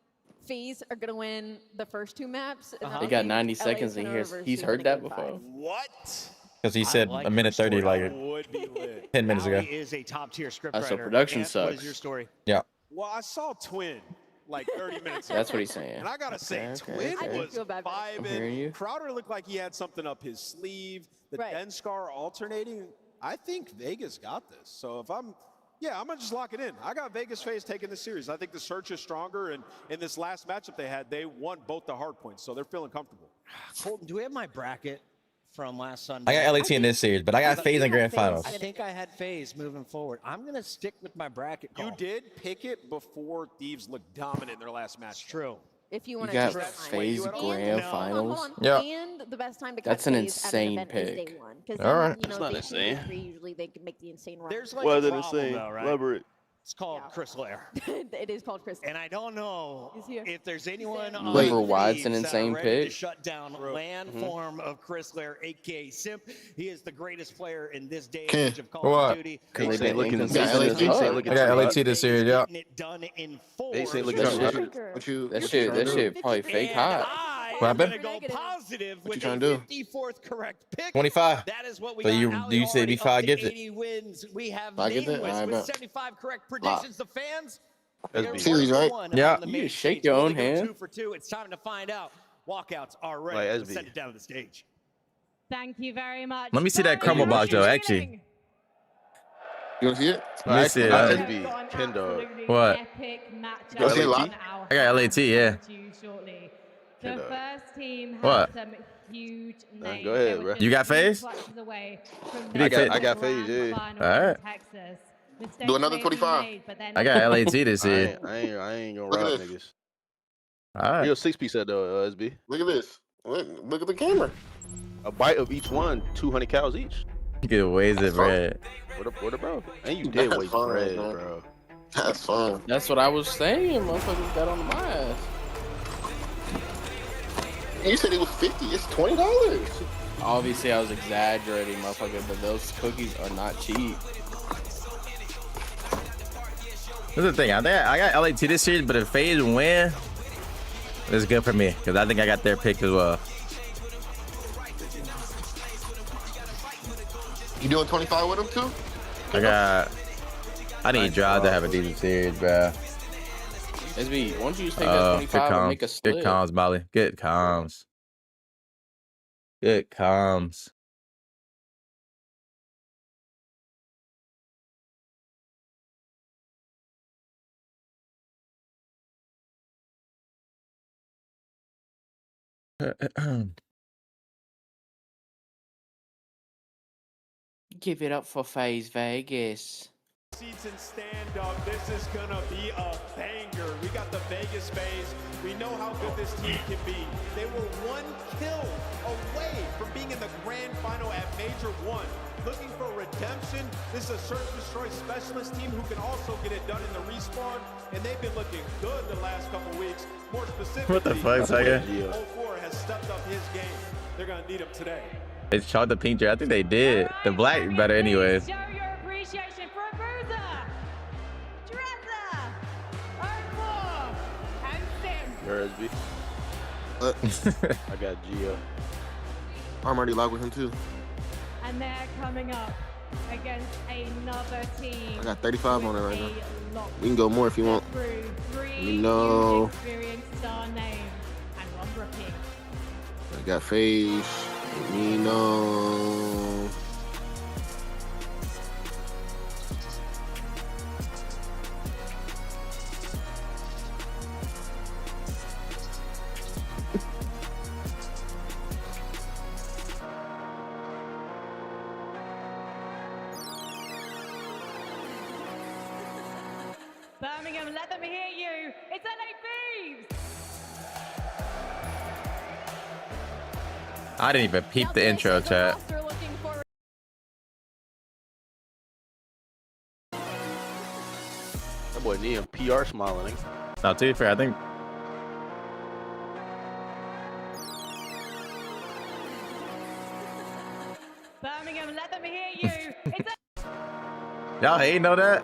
S6: FaZe are gonna win the first 2 maps.
S10: They got 90 seconds and he's heard that before.
S3: What?
S1: Because he said a minute 30 like 10 minutes ago.
S11: Is a top-tier scriptwriter.
S10: So production sucks.
S11: What is your story?
S1: Yeah.
S3: Well, I saw Twin like 30 minutes ago.
S10: That's what he's saying.
S3: And I gotta say, Twin was vibing. Crowder looked like he had something up his sleeve. The Den Scar alternating. I think Vegas got this. So if I'm gonna just lock it in. I got Vegas FaZe taking this series. I think the search is stronger, and in this last matchup they had, they won both the hard points, so they're feeling comfortable.
S11: Colton, do we have my bracket from last Sunday?
S1: I got LAT in this series, but I got FaZe in grand finals.
S11: I think I had FaZe moving forward. I'm going to stick with my bracket call.
S3: You did pick it before Thieves looked dominant in their last match.
S11: True.
S6: If you want
S10: to got FaZe grand finals.
S6: Yeah. And the best time to
S10: That's an insane pick.
S6: All right.
S10: It's not insane.
S6: Usually they can make the insane run.
S8: Wasn't insane. Elaborate.
S11: It's called Chris Lair.
S6: It is called Chris.
S11: And I don't know if there's anyone on
S10: Wait,
S11: the
S10: why it's an
S11: Thieves that are
S10: insane
S11: ready to
S10: pick?
S11: shut down land form of Chris Lair, aka Simp. He is the greatest player in this day and age of Call of Duty.
S10: Because they looking
S8: I got
S1: LAT this series, yeah.
S11: It done in 4.
S8: They say look
S10: That shit probably fake hot.
S11: I'm going to go positive with a 54th correct pick.
S1: 25.
S11: That is what we
S1: So
S11: got.
S1: you said 85 gives it.
S11: 80 wins. We have
S16: I get that?
S11: nameless
S16: I
S11: with
S16: bet.
S11: 75 correct predictions. The fans.
S16: Series, right?
S1: Yeah.
S10: You shake your own hand.
S11: 2 for 2. It's time to find out. Walkouts are ready.
S8: Like
S11: Let's send it down to the stage.
S4: Thank you very much.
S1: Let me see that crumble box, though, actually.
S16: You want to see it?
S1: Let me see it.
S8: SB, 10 dog.
S1: What?
S4: Epic matchup.
S16: You want to see it live?
S1: I got LAT, yeah.
S4: Shortly. The first team has
S1: What?
S4: some huge names.
S8: Go ahead, bro.
S1: You got FaZe?
S8: I got FaZe, yeah.
S1: All right.
S16: Do another 25.
S1: I got LAT this year.
S8: I ain't gonna
S16: Look at
S8: rob
S16: this.
S8: niggas.
S1: All right.
S8: You're a 6-piece set though, SB.
S16: Look at this. Look at the camera.
S8: A bite of each one, 200 cows each.
S1: You get wasted bread.
S8: What about? And you did waste
S16: fun,
S8: bread,
S16: man.
S8: bro.
S16: That's fun.
S10: That's what I was saying. Motherfuckers got on my ass.
S16: You said it was 50. It's $20.
S10: Obviously, I was exaggerating, motherfucker, but those cookies are not cheap.
S1: This is the thing. I got LAT this series, but if FaZe win, it's good for me because I think I got their pick as well.
S16: You doing 25 with them too?
S1: I need Drive to have a decent series, bro.
S10: SB, why don't you just take that 25 and make a split?
S1: Good comms, Molly. Good comms. Good comms.
S10: Give it up for FaZe Vegas.
S3: Seats and stand up. This is gonna be a banger. We got the Vegas FaZe. We know how good this team can be. They were 1 kill away from being in the grand final at Major 1. Looking for redemption. This is a search and destroy specialist team who can also get it done in the respawn. And they've been looking good the last couple weeks. More specifically,
S1: What the fuck, Tiger?
S3: 04 has stepped up his game. They're gonna need him today.
S1: They chalked the pink jersey. I think they did. The black better anyways.
S4: Show your appreciation for Abuza, Drezza, Hardpoint, and Sim.
S8: Where SB? I got Gia.
S16: I'm already locked with him too.
S4: And they're coming up against another team.
S16: I got 35 on it right now.
S4: now.
S16: We can go more if you want. You know.
S4: Experienced star name and one rookie.
S16: I got FaZe. You know.
S4: Birmingham, let them hear you. It's LA Thieves.
S1: I didn't even peep the intro, chat.
S8: That boy Neon PR smiling.
S1: Now, to be fair, I think
S4: Birmingham, let them hear you. It's
S1: y'all hate know that.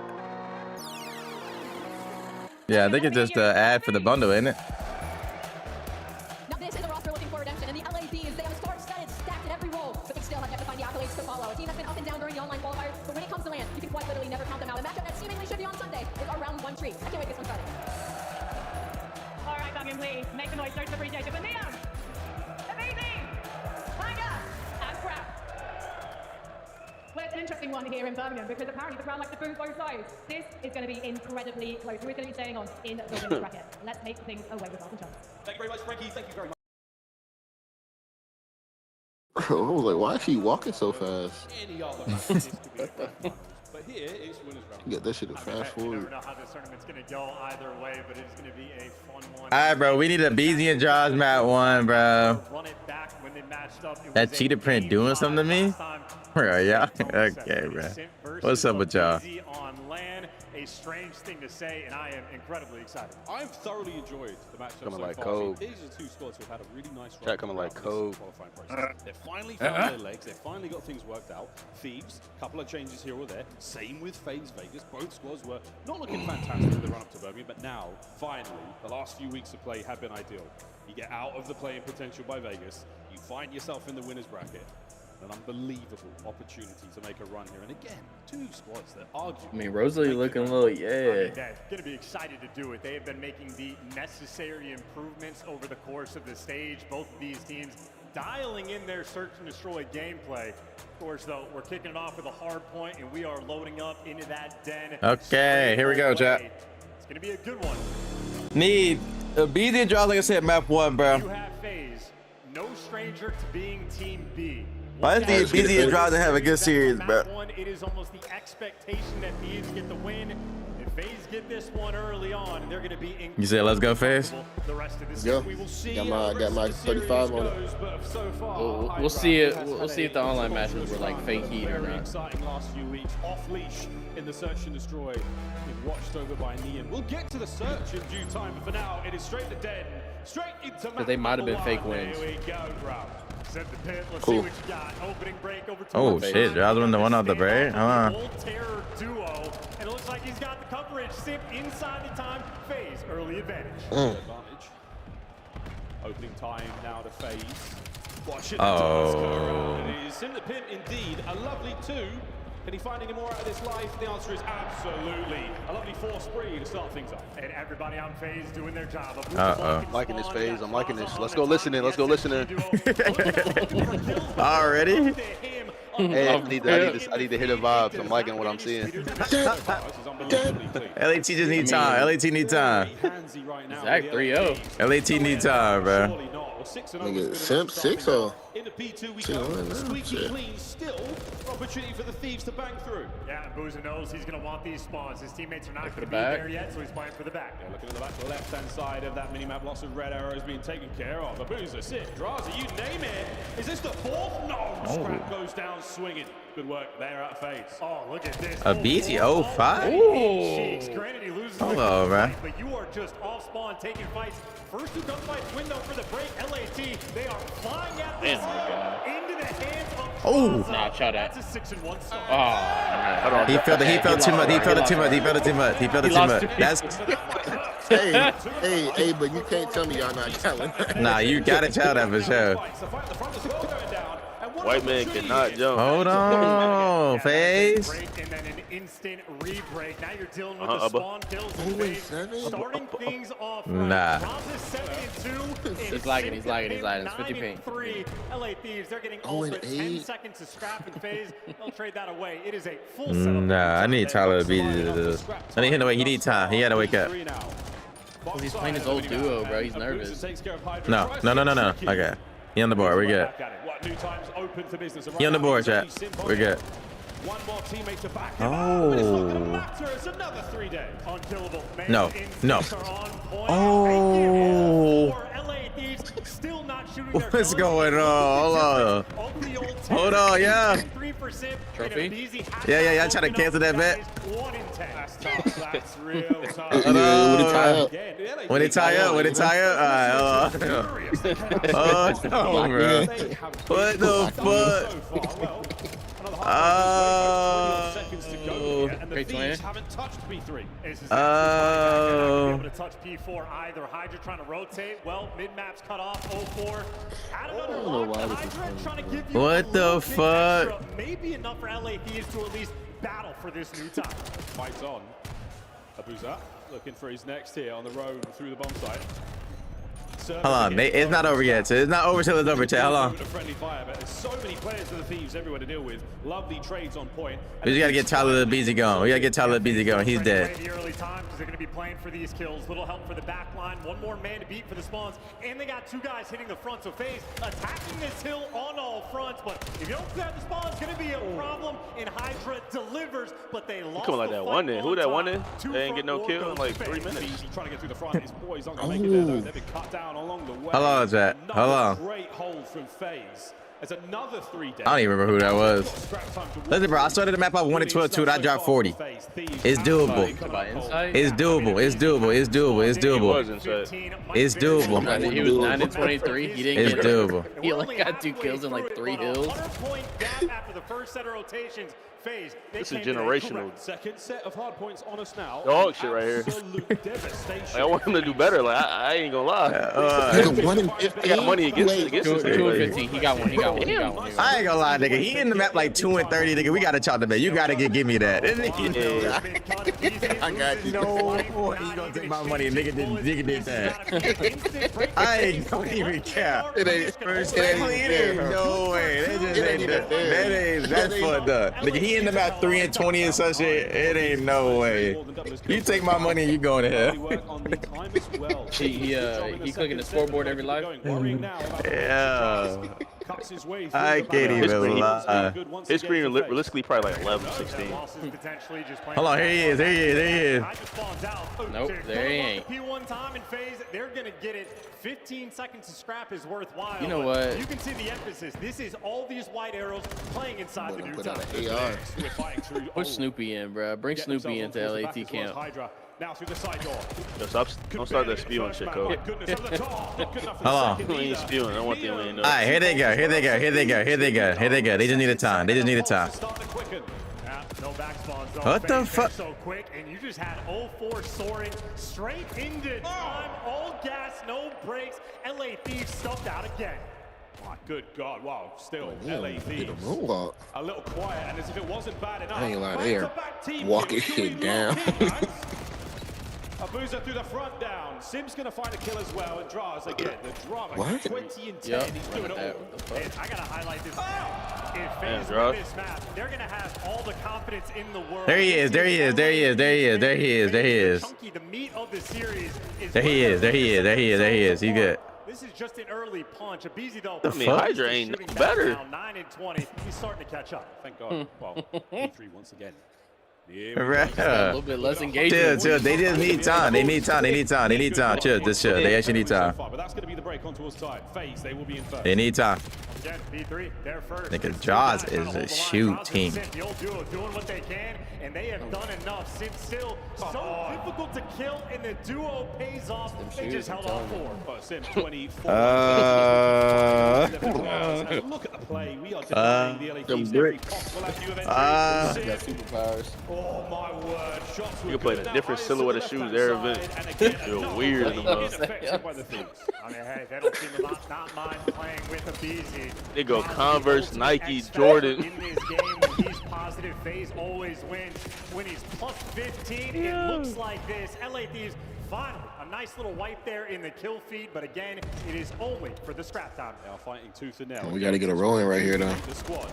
S1: Yeah, I think it's just an ad for the bundle, isn't it?
S6: Now this is a roster looking for redemption, and the LA Thieves, they have a star-studded, stacked in every role, but they still have yet to find the accolades to follow. A team that's been up and down during the online qualifiers, but when it comes to land, you can quite literally never count them out. The matchup that seemingly should be on Sunday is our round 1 tree. I can't wait this one started.
S4: all right, Birmingham, please make the noise. Search the appreciation for Neon, Amazing, Tiger, and Crap. Well, it's an interesting one here in Birmingham because apparently the crowd likes to boo both sides. This is going to be incredibly close. Who is going to be staying on in the winner's bracket? Let's make things away with Elton John.
S7: Thank you very much, Frankie. Thank you very much.
S16: I was like, why is she walking so fast?
S7: Any other matches to be but here
S12: here it's winners round.
S16: You got that shit to fast
S7: You
S16: forward.
S7: never know how this tournament's going to go either way, but it's going to be a fun one.
S1: All right, bro. We need a BZ and Jaws map 1, bro.
S7: Run it back when they matched up. It
S1: That
S7: was
S1: cheetah
S7: a
S1: print
S7: game
S1: doing
S7: five
S1: something to me?
S7: last time.
S1: Bro, yeah. Okay, bro. What's up with y'all?
S7: On land, a strange thing to say, and I am incredibly excited.
S12: I've thoroughly enjoyed the matchup
S8: Coming
S12: so
S8: like
S12: far.
S8: code.
S12: These are two squads who've had a really nice run.
S8: Chat coming like code.
S12: Qualifying process. They've finally found their legs. They've finally got things worked out. Thieves, a couple of changes here or there. Same with FaZe Vegas. Both squads were not looking fantastic in the run up to Birmingham, but now, finally, the last few weeks of play have been ideal. You get out of the playing potential by Vegas. You find yourself in the winners bracket. An unbelievable opportunity to make a run here. And again, two squads that argue.
S10: I mean, Rosalie looking a little, yeah.
S7: They're going to be excited to do it. They have been making the necessary improvements over the course of the stage. Both of these teams dialing in their search and destroy gameplay. Of course, though, we're kicking it off with a hard point, and we are loading up into that den.
S1: Okay, here we go, chat.
S7: It's going to be a good one.
S1: Need a BZ and Jaws, like I said, map 1, bro.
S7: You have FaZe, no stranger to being Team B.
S1: I just need BZ and Jaws to have a good series, bro.
S7: It is almost the expectation that Thieves get the win. If FaZe get this one early on, and they're going to be in.
S1: You said let's go, FaZe?
S7: The rest of this
S16: Go.
S7: we will see.
S16: Got my 35 on it.
S7: So far,
S10: We'll see it. We'll see if the online matches were like fake heat or
S12: Very
S10: not.
S12: exciting last few weeks. Off leash in the search and destroy. Being watched over by Neon. We'll get to the search in due time, but for now, it is straight to dead. Straight into.
S10: But they might have been fake wins.
S7: Here we go, bro. Set the pit. Let's
S1: Cool.
S7: see what you got. Opening break over to
S1: Oh, shit. Jaws won the one off the break? Hold on.
S7: Old terror duo, and it looks like he's got the coverage. Simp inside the time. FaZe early advantage.
S12: Advantage. Opening time now to FaZe. Watch it.
S1: Oh.
S12: It is Sim the Pimp indeed. A lovely 2. Can he find any more out of this life? The answer is absolutely. A lovely 4 spree to start things off.
S7: And everybody on FaZe doing their job.
S8: I'm liking this phase. I'm liking this. Let's go listening. Let's go listening.
S1: Already?
S8: Hey, I need to hit the vibes. I'm liking what I'm seeing.
S1: LAT just need time. LAT need time.
S10: Zach 3-0.
S1: LAT need time, bro.
S16: Nigga, Simp 6-0.
S12: Into P2 we
S16: Shit,
S12: go.
S16: I know,
S12: Squeaky
S16: shit.
S12: clean still. Opportunity for the Thieves to bang through.
S7: Yeah, Boozer knows he's going to want these spawns. His teammates are not going to be
S10: back.
S7: there yet, so he's playing for the back.
S12: Yeah, looking at the back left-hand side of that minimap, lots of red arrows being taken care of. Abuza, Sid, Draza, you name it. Is this the 4th? No, Scrap goes down swinging. Good work there out of FaZe.
S7: Oh, look at this.
S1: A BZ 05?
S7: Granted, he loses
S1: Hold
S7: the
S1: on,
S7: fight,
S1: man.
S7: but you are just off spawn taking fights. First 2 gunfights window for the break. LAT, they are flying at the into the hands of
S1: Oh.
S7: Draza.
S10: Nah, shot at.
S7: That's a 6-1 start.
S10: Oh,
S1: He felt it. He felt too much. He felt it too much. He felt it too much. He felt it too much. That's
S16: Hey, but you can't tell me y'all not telling.
S1: nah. You gotta tell that for sure.
S8: White man cannot jump.
S1: Hold on, FaZe.
S7: And then an instant re-break. Now you're dealing with the spawn kills and FaZe. Starting things off.
S1: Nah.
S7: Draza's 7-2.
S10: He's lagging. He's lagging. He's lagging. It's 50 ping.
S7: 3 LA Thieves. They're getting all but 10 seconds to scrap and FaZe. They'll trade that away. It is a full setup.
S1: Nah, I need Tyler to beat this. I need him to wake. He need time. He had to wake up.
S10: he's playing his old duo, bro. He's nervous.
S1: No. Okay. He on the board. We're good. He on the board, chat. We're good.
S7: One more teammate to back
S1: him up, but it's not gonna
S7: matter. It's another 3 day. Unkillable.
S1: No. Oh.
S7: Still not shooting.
S1: What's going on? Hold on, yeah.
S10: Trophy?
S1: Yeah. I try to cancel that bet.
S7: 1 in 10. That's tough. That's real tough.
S1: When they tie up. Alright, hold on. Oh, bro. What the fuck?
S10: Great twin.
S7: Haven't touched P3.
S1: Oh.
S7: Able to touch P4 either. Hydra trying to rotate. Well, mid-map's cut off. 0-4. Had another lock to Hydra trying to give you
S1: What the fuck?
S7: extra. Maybe enough for LA Thieves to at least battle for this new time.
S12: Fights on. Abuza looking for his next here on the road through the bomb site.
S1: Hold on, it's not over yet. So it's not over till it's over. Chat, hold on.
S12: Friendly fire, but there's so many players for the Thieves everywhere to deal with. Lovely trades on point.
S1: We just gotta get Tyler Beasy going. We gotta get Tyler Beasy going. He's dead.
S7: The early time because they're going to be playing for these kills. Little help for the back line. One more man to beat for the spawns, and they got two guys hitting the front. So FaZe attacking this hill on all fronts. But if you don't clear the spawn, it's going to be a problem. And Hydra delivers, but they lost.
S8: Coming like that one in. Who that one in? They ain't get no kill in like 3 minutes.
S12: Trying to get through the front. His boys aren't going to make it there though. They've been cut down along the way.
S1: Hold on, Chat. Hold on.
S12: Great hold from FaZe. As another 3 down.
S1: I don't even remember who that was. Listen, bro, I started the map out 1 and 12 2 and I dropped 40. It's doable. It's doable. It's doable. It's doable. It's doable. It's doable.
S10: He was 9 and 23. He didn't get
S1: doable.
S10: He only got 2 kills in like 3 hills.
S7: After the first set of rotations, FaZe.
S8: This is generational.
S12: Second set of hard points on us now.
S8: Dog shit right here. I want him to do better. Like I ain't gonna lie. I got money against this.
S10: 2 and 15. He got one. He got one. He got one.
S1: I ain't gonna lie, nigga. He in the map like 2 and 30, nigga. We gotta chop the bet. You gotta give me that. I got you. No way you gonna take my money. Nigga did that. I ain't gonna even care. It ain't no way. That just ain't that ain't that's fucked up. Nigga, he in the map 3 and 20 and such shit. It ain't no way. You take my money and you going to hell.
S10: He clicking the scoreboard every life.
S1: Yeah. I can't even lie.
S8: His screen realistically probably like 11, 16.
S1: Hold on, here he is. There he is. There he is.
S10: Nope, there he ain't.
S7: P1 time in FaZe, they're gonna get it. 15 seconds to scrap is worthwhile.
S10: You know what?
S7: You can see the emphasis. This is all these white arrows playing inside the new time.
S10: Put Snoopy in, bro. Bring Snoopy into LAT camp.
S7: Now through the side door.
S8: Don't start that spewing shit, Cole.
S1: Hold on.
S8: We ain't spewing. I want them to know.
S1: All right, here they go. Here they go. Here they go. Here they go. Here they go. They just need a time. They just need a time.
S7: No back spawns, though.
S1: What the fuck?
S7: So quick, and you just had 0-4 soaring straight into time. All gas, no brakes. LA Thieves stuffed out again.
S12: My good God, wow, still LA Thieves. A little quiet, and as if it wasn't bad enough.
S16: I ain't gonna lie, they are walking shit down.
S12: Abuza through the front down. Sim's gonna find a kill as well, and Draz again. The drama,
S16: What?
S12: 20 and 10.
S10: Yep.
S12: He's doing it all.
S7: And I gotta highlight this. If FaZe win this map, they're gonna have all the confidence in the world.
S1: There he is. There he is. There he is. There he is. There he is. There he is.
S7: Chunky, the meat of the series is
S1: There he is. There he is. There he is. There he is. He's good.
S7: This is just an early punch. Abizi, though,
S1: I mean,
S8: Hydra ain't better.
S7: Now 9 and 20. He's starting to catch up.
S12: Thank God. Well, E3 once again.
S10: A little bit less engagement.
S1: Chill. They just need time. They need time. They need time. They need time. Chill. Just chill. They actually need time.
S12: But that's going to be the break on towards time. FaZe, they will be in first.
S1: They need time.
S7: Again, B3, they're first.
S1: Nigga, Jaws is a shoot team.
S7: The old duo doing what they can, and they have done enough. Since still so difficult to kill, and the duo pays off. They just held on for.
S12: Sim 24. Look at the play. We are denying the LA Thieves every possible avenue of entry.
S10: Got superpowers.
S12: Oh my word! Shots
S8: You can play the different silhouette of shoes every event. Feel weird in the mug.
S7: I mean, hey, they don't seem to not mind playing with Abizi.
S8: They go Converse, Nike, Jordan.
S7: In this game, when he's positive, FaZe always wins. When he's plus 15, it looks like this. LA Thieves finally a nice little wipe there in the kill feed, but again, it is only for the scrap time.
S12: They are fighting tooth and nail.
S16: We got to get a rolling right here, though.
S12: The squad.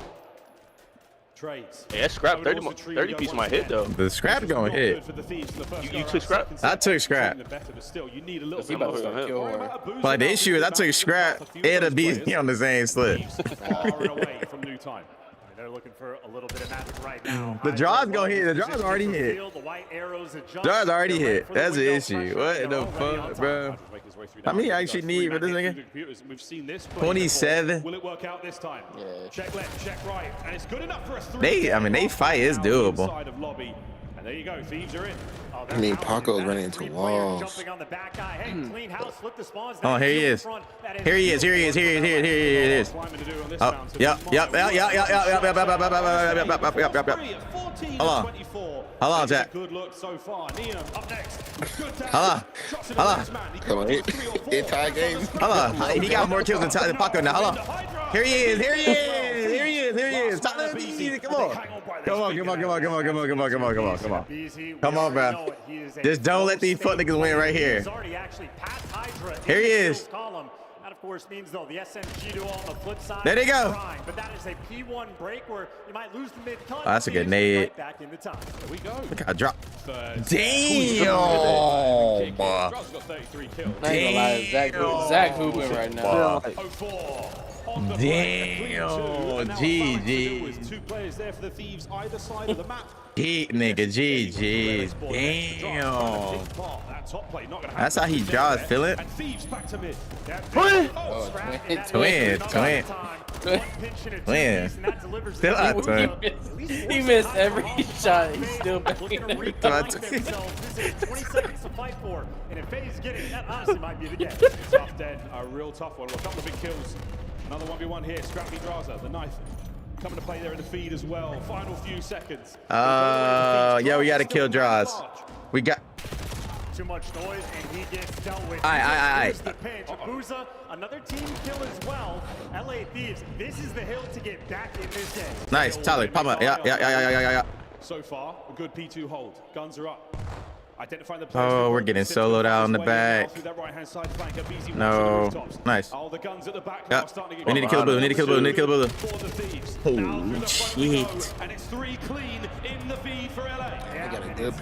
S12: Trades.
S8: Hey, that scrap 30 piece might hit though.
S1: The scrap gonna hit.
S8: You took scrap?
S1: I took scrap. But the issue is I took scrap and a BZ on the same slip.
S7: They're looking for a little bit of magic right now.
S1: The draw's gonna hit. The draw's already hit. Draw's already hit. That's the issue. What the fuck, bro? How many I actually need for this nigga? 27.
S12: Will it work out this time? Yeah. Check left, check right, and it's good enough for a 3.
S1: They fight is doable.
S12: And there you go, Thieves are in.
S16: I mean, Paco's running into walls.
S1: Oh, here he is. Here he is. Here he is. Here he is. Here he is. Oh, yep. Hold on. Hold on, Jack.
S12: Good look so far. Neon up next.
S1: Hold on.
S16: Come on, hit tie game.
S1: Hold on. He got more kills than Paco now. Hold on. Here he is. Here he is. Here he is. is. Here he is. Tyler Beasley. Come on. Come on, bro. Just don't let these fuck niggas win right here. Here he is.
S7: That, of course, means, though, the SMG duel on the flip side.
S1: There they go.
S7: But that is a P1 break where you might lose the mid-cut.
S1: Oh, that's a good nade.
S7: Right back in the top. There we go.
S1: Look how I dropped. Damn.
S10: Damn. Zach hooping right now.
S1: Damn. GG.
S12: Two players there for the Thieves either side of the map.
S1: Nigga, GG. Damn. That's how he draws, feel it? Twin. Still out, twin.
S10: He missed every shot. He's still back.
S7: 20 seconds to fight for. And if FaZe get it, that honestly might be the game. Tough dead.
S12: A real tough one. A couple of big kills. Another 1v1 here. Scrappy Draza, the knife. Coming to play there in the feed as well. Final few seconds.
S1: Yeah, we got to kill draws. We got
S7: too much noise, and he gets dealt with.
S1: Aye.
S7: Abuza, another team kill as well. LA Thieves, this is the hill to get back in this game.
S1: Nice, Tyler, pop up. Yeah.
S12: So far, a good P2 hold. Guns are up. Identifying the
S1: oh, we're getting soloed out on the back. No. Nice. Yep. We need to kill Blue. Oh, shit.
S12: And it's 3 clean in the feed for LA.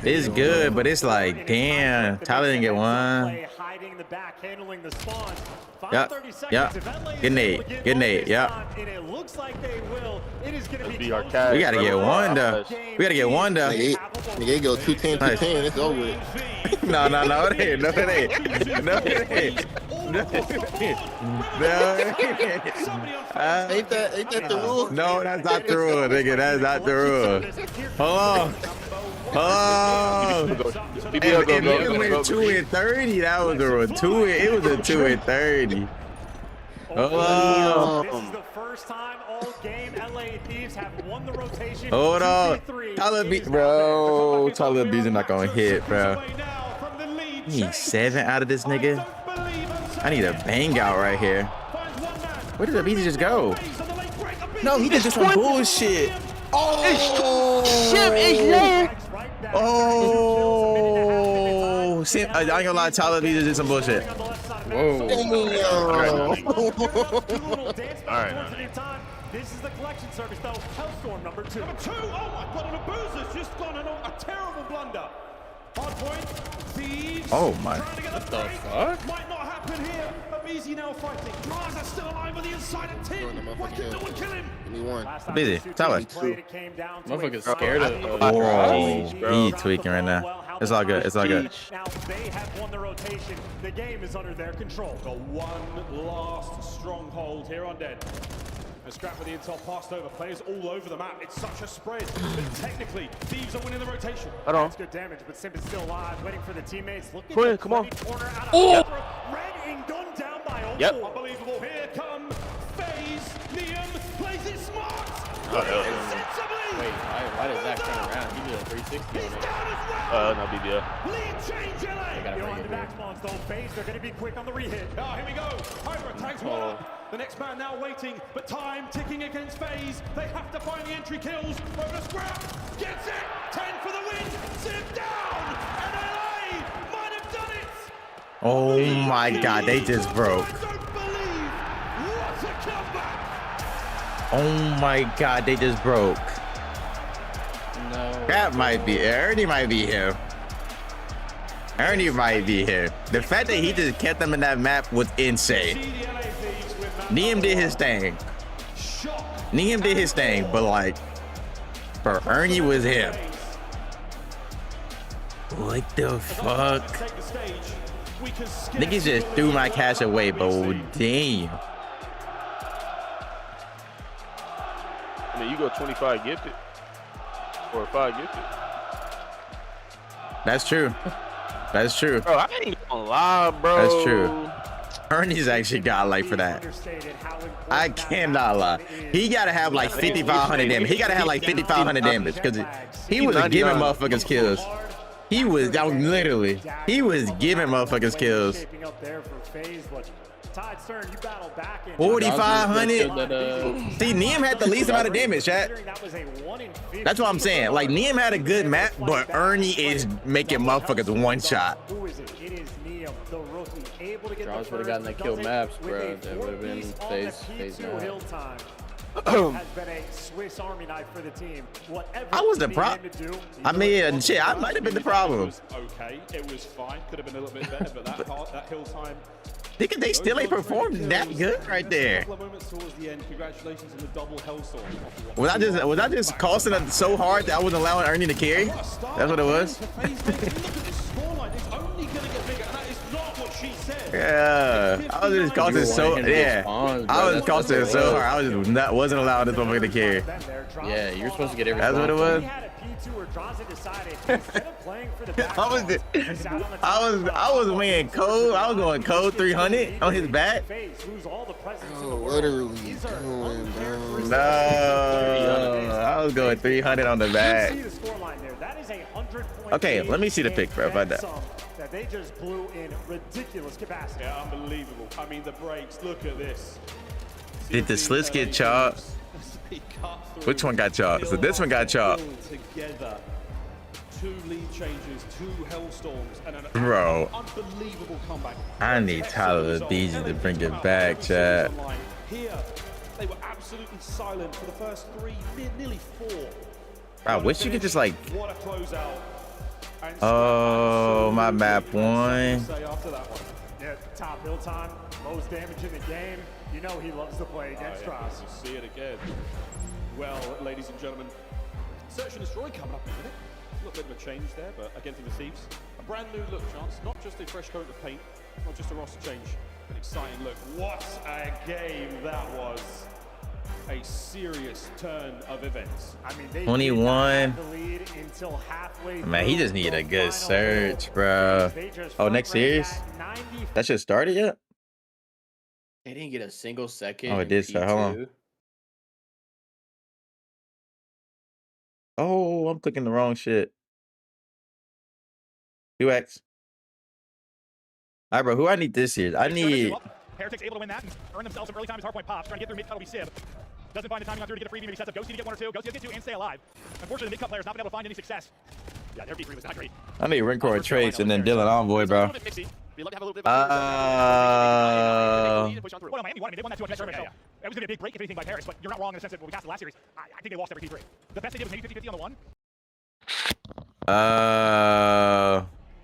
S1: It's good, but it's like, damn. Tyler didn't get one.
S7: Hiding the back, handling the spawn.
S1: Yep. Good nade. Yep.
S7: And it looks like they will. It is going to be
S1: we gotta get one though.
S16: Nigga, go 2-10, 2-10. It's over with.
S1: No, it ain't.
S16: Ain't that the rule?
S1: No, that's not the rule, nigga. That's not the rule. Hold on. If niggas went 2 and 30, that was the rule. It was a 2 and 30. Hold on.
S7: This is the first time all game LA Thieves have won the rotation.
S1: Hold on. Tyler B's not gonna hit, bro. I need 7 out of this nigga. I need a bang out right here. Where did the Beezy just go? No, he did just some bullshit. Oh,
S10: it's there.
S1: Oh, I ain't gonna lie, Tyler Beezy did some bullshit.
S10: Whoa.
S7: Alright. This is the collection service, though. Hellstorm number 2. Number 2. Oh my God! And Abuza's just gone on a terrible blunder. Hardpoint. Thieves.
S1: Oh my.
S10: What the fuck?
S12: Might not happen here. Abuza now fighting. Draza still alive on the inside of Tim. Why can no one kill him?
S16: Give me one.
S1: Busy. Tyler.
S10: Motherfucker's scared of
S1: Whoa. He tweaking right now. It's all good.
S7: Now they have won the rotation. The game is under their control.
S12: Got one last stronghold here on Dead. A scrap with the intel passed over. Players all over the map. It's such a spread. But technically, Thieves are winning the rotation.
S7: That's good damage, but Simp is still alive, waiting for the teammates. Looking
S8: Quinn, come on.
S7: Oh! Red and gunned down by Opal.
S8: Yep.
S7: Unbelievable.
S12: Here come FaZe. Liam plays it smart.
S10: Wait, why did Zach turn around? He did a 360 on it.
S8: No BBL.
S7: Lead change, LA. Behind the back spawns, don't FaZe. They're going to be quick on the rehit.
S12: Here we go. Hydra tags one up. The next man now waiting, but time ticking against FaZe. They have to find the entry kills. Over the scrap. Gets it. 10 for the win. Zip down. And LA might have done it.
S1: Oh my God, they just broke.
S12: I don't believe. What a comeback.
S1: Oh my God, they just broke.
S10: No.
S1: That might be Ernie might be here. Ernie might be here. The fact that he just kept them in that map was insane. Neem did his thing. But like, bro, Ernie was him. What the fuck? Niggas just threw my cash away, but damn.
S8: I mean, you go 25 gifted or 5 gifted.
S1: That's true.
S8: Bro, I ain't gonna lie, bro.
S1: That's true. Ernie's actually got like for that. I cannot lie. He gotta have like 5,500 damage. He gotta have like 5,500 damage because he was giving motherfuckers kills. He was giving motherfuckers kills.
S7: Tide's turn, you battle back in
S1: 4,500. See, Neem had the least amount of damage, chat. That's what I'm saying. Like, Neem had a good map, but Ernie is making motherfuckers one shot.
S7: Who is it? It is Neem, the rookie, able to get
S10: Draws
S7: the
S10: would have gotten that kill maps, bro. That would have been phase
S7: hill time. Has been a Swiss Army knife for the team. Whatever
S1: I was the problem. I mean, shit, I might have been the problem.
S12: It was okay. It was fine. Could have been a little bit better, but that hill time.
S1: They still ain't performed that good right there.
S12: A couple of moments towards the end. Congratulations on the double hellstorm.
S1: Was I just costing it so hard that I wasn't allowing Ernie to carry? That's what it was. Yeah, I was just costing so I was costing so hard. I was just wasn't allowing this motherfucker to carry.
S10: Yeah, you're supposed to get every.
S1: That's what it was. I was winning code. I was going code 300 on his back.
S16: Oh, what are we doing, bro?
S1: No, I was going 300 on the back. Okay, let me see the pick, bro. About that.
S7: That they just blew in ridiculous capacity.
S12: Yeah, unbelievable. I mean, the brakes. Look at this.
S1: Did the slits get chopped? Which one got chopped? So this one got chopped.
S12: Together. 2 lead changes, 2 hellstorms, and an unbelievable comeback.
S1: I need Tyler the DJ to bring it back, chat.
S12: Here, they were absolutely silent for the first 3, nearly 4.
S1: I wish you could just like.
S12: What a closeout.
S1: Oh, my map won.
S7: Yeah, top hill time, most damage in the game. You know he loves to play against Dross.
S12: You see it again. Well, ladies and gentlemen, Search and Destroy coming up in a minute. A little bit of a change there, but again for the Thieves. A brand new look chance, not just a fresh coat of paint, not just a roster change, an exciting look. What a game that was. A serious turn of events.
S7: I mean, they
S1: 21.
S7: the lead until halfway.
S1: Man, he just needed a good search, bro. Oh, next series? That shit started yet?
S10: They didn't get a single second.
S1: Oh, it did start. Hold on. Oh, I'm clicking the wrong shit. 2x. All right, bro. Who I need this year? I need.
S7: Heretics able to win that and earn themselves some early time as Hardpoint pops. Trying to get through mid-cut will be Sib. Doesn't find the timing on through to get a freebie. Maybe sets up Ghosty to get 1 or 2. Ghosty to get 2 and stay alive. Unfortunately, the mid-cut player's not been able to find any success. Yeah, their B3 was not great.
S1: I need Rincor traits and then Dylan Envoy, bro.
S7: Well, Miami won. I mean, they won that 200 tournament, so it was going to be a big break, if anything, by Paris, but you're not wrong in the sense that when we got to the last series, I think they lost every P3. The best they did was maybe 50-50 on the one.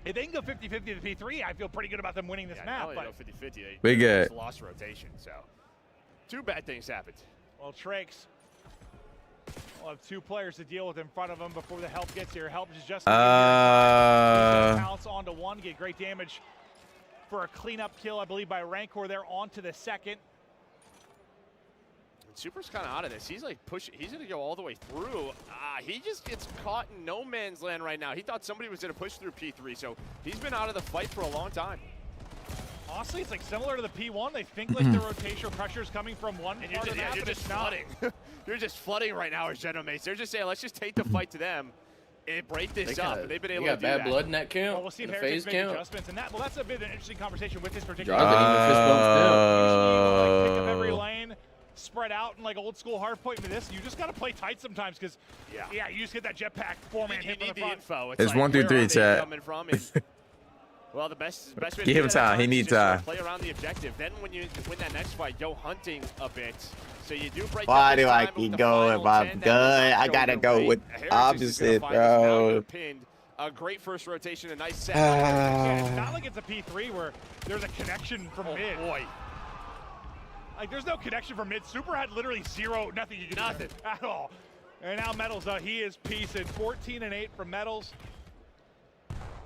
S7: If they can go 50-50 to the P3, I feel pretty good about them winning this map. But
S2: 50-50,
S1: we good.
S2: Lost rotation, so 2 bad things happened.
S7: Well, Trakes will have 2 players to deal with in front of him before the help gets here. Help is just pounce onto 1, get great damage for a cleanup kill, I believe, by Rancor there onto the second.
S2: Super's kind of out of this. He's like pushing. He's going to go all the way through. He just gets caught in no man's land right now. He thought somebody was going to push through P3, so he's been out of the fight for a long time.
S7: Honestly, it's like similar to the P1. They think like the rotation pressure is coming from one
S2: and
S7: part of the map,
S2: you're
S7: but
S2: just
S7: it's not.
S2: flooding. You're just flooding right now as general mates. They're just saying, let's just take the fight to them and break this up. And they've been able to do that.
S10: Got bad blood in that count.
S7: Well, we'll see if Heretics make adjustments. And that's a bit of an interesting conversation with this particular.
S10: Usually,
S7: pick up every lane, spread out in like old school Hardpoint into this. You just got to play tight sometimes because, yeah, you just get that jetpack 4-man hit from the front.
S2: Info.
S1: It's 1 through 3, chat.
S2: Well, the best way
S1: give him time. He needs time.
S2: Play around the objective. Then when you win that next fight, go hunting a bit. So you do break.
S1: Why do I keep going if I'm good? I gotta go with opposite, bro.
S2: A great first rotation, a nice set.
S7: Yeah, it's not like it's a P3 where there's a connection from mid.
S2: Boy.
S7: Like, there's no connection from mid. Super had literally nothing you could do at all. And now Metals, he is piecing 14 and 8 from Metals.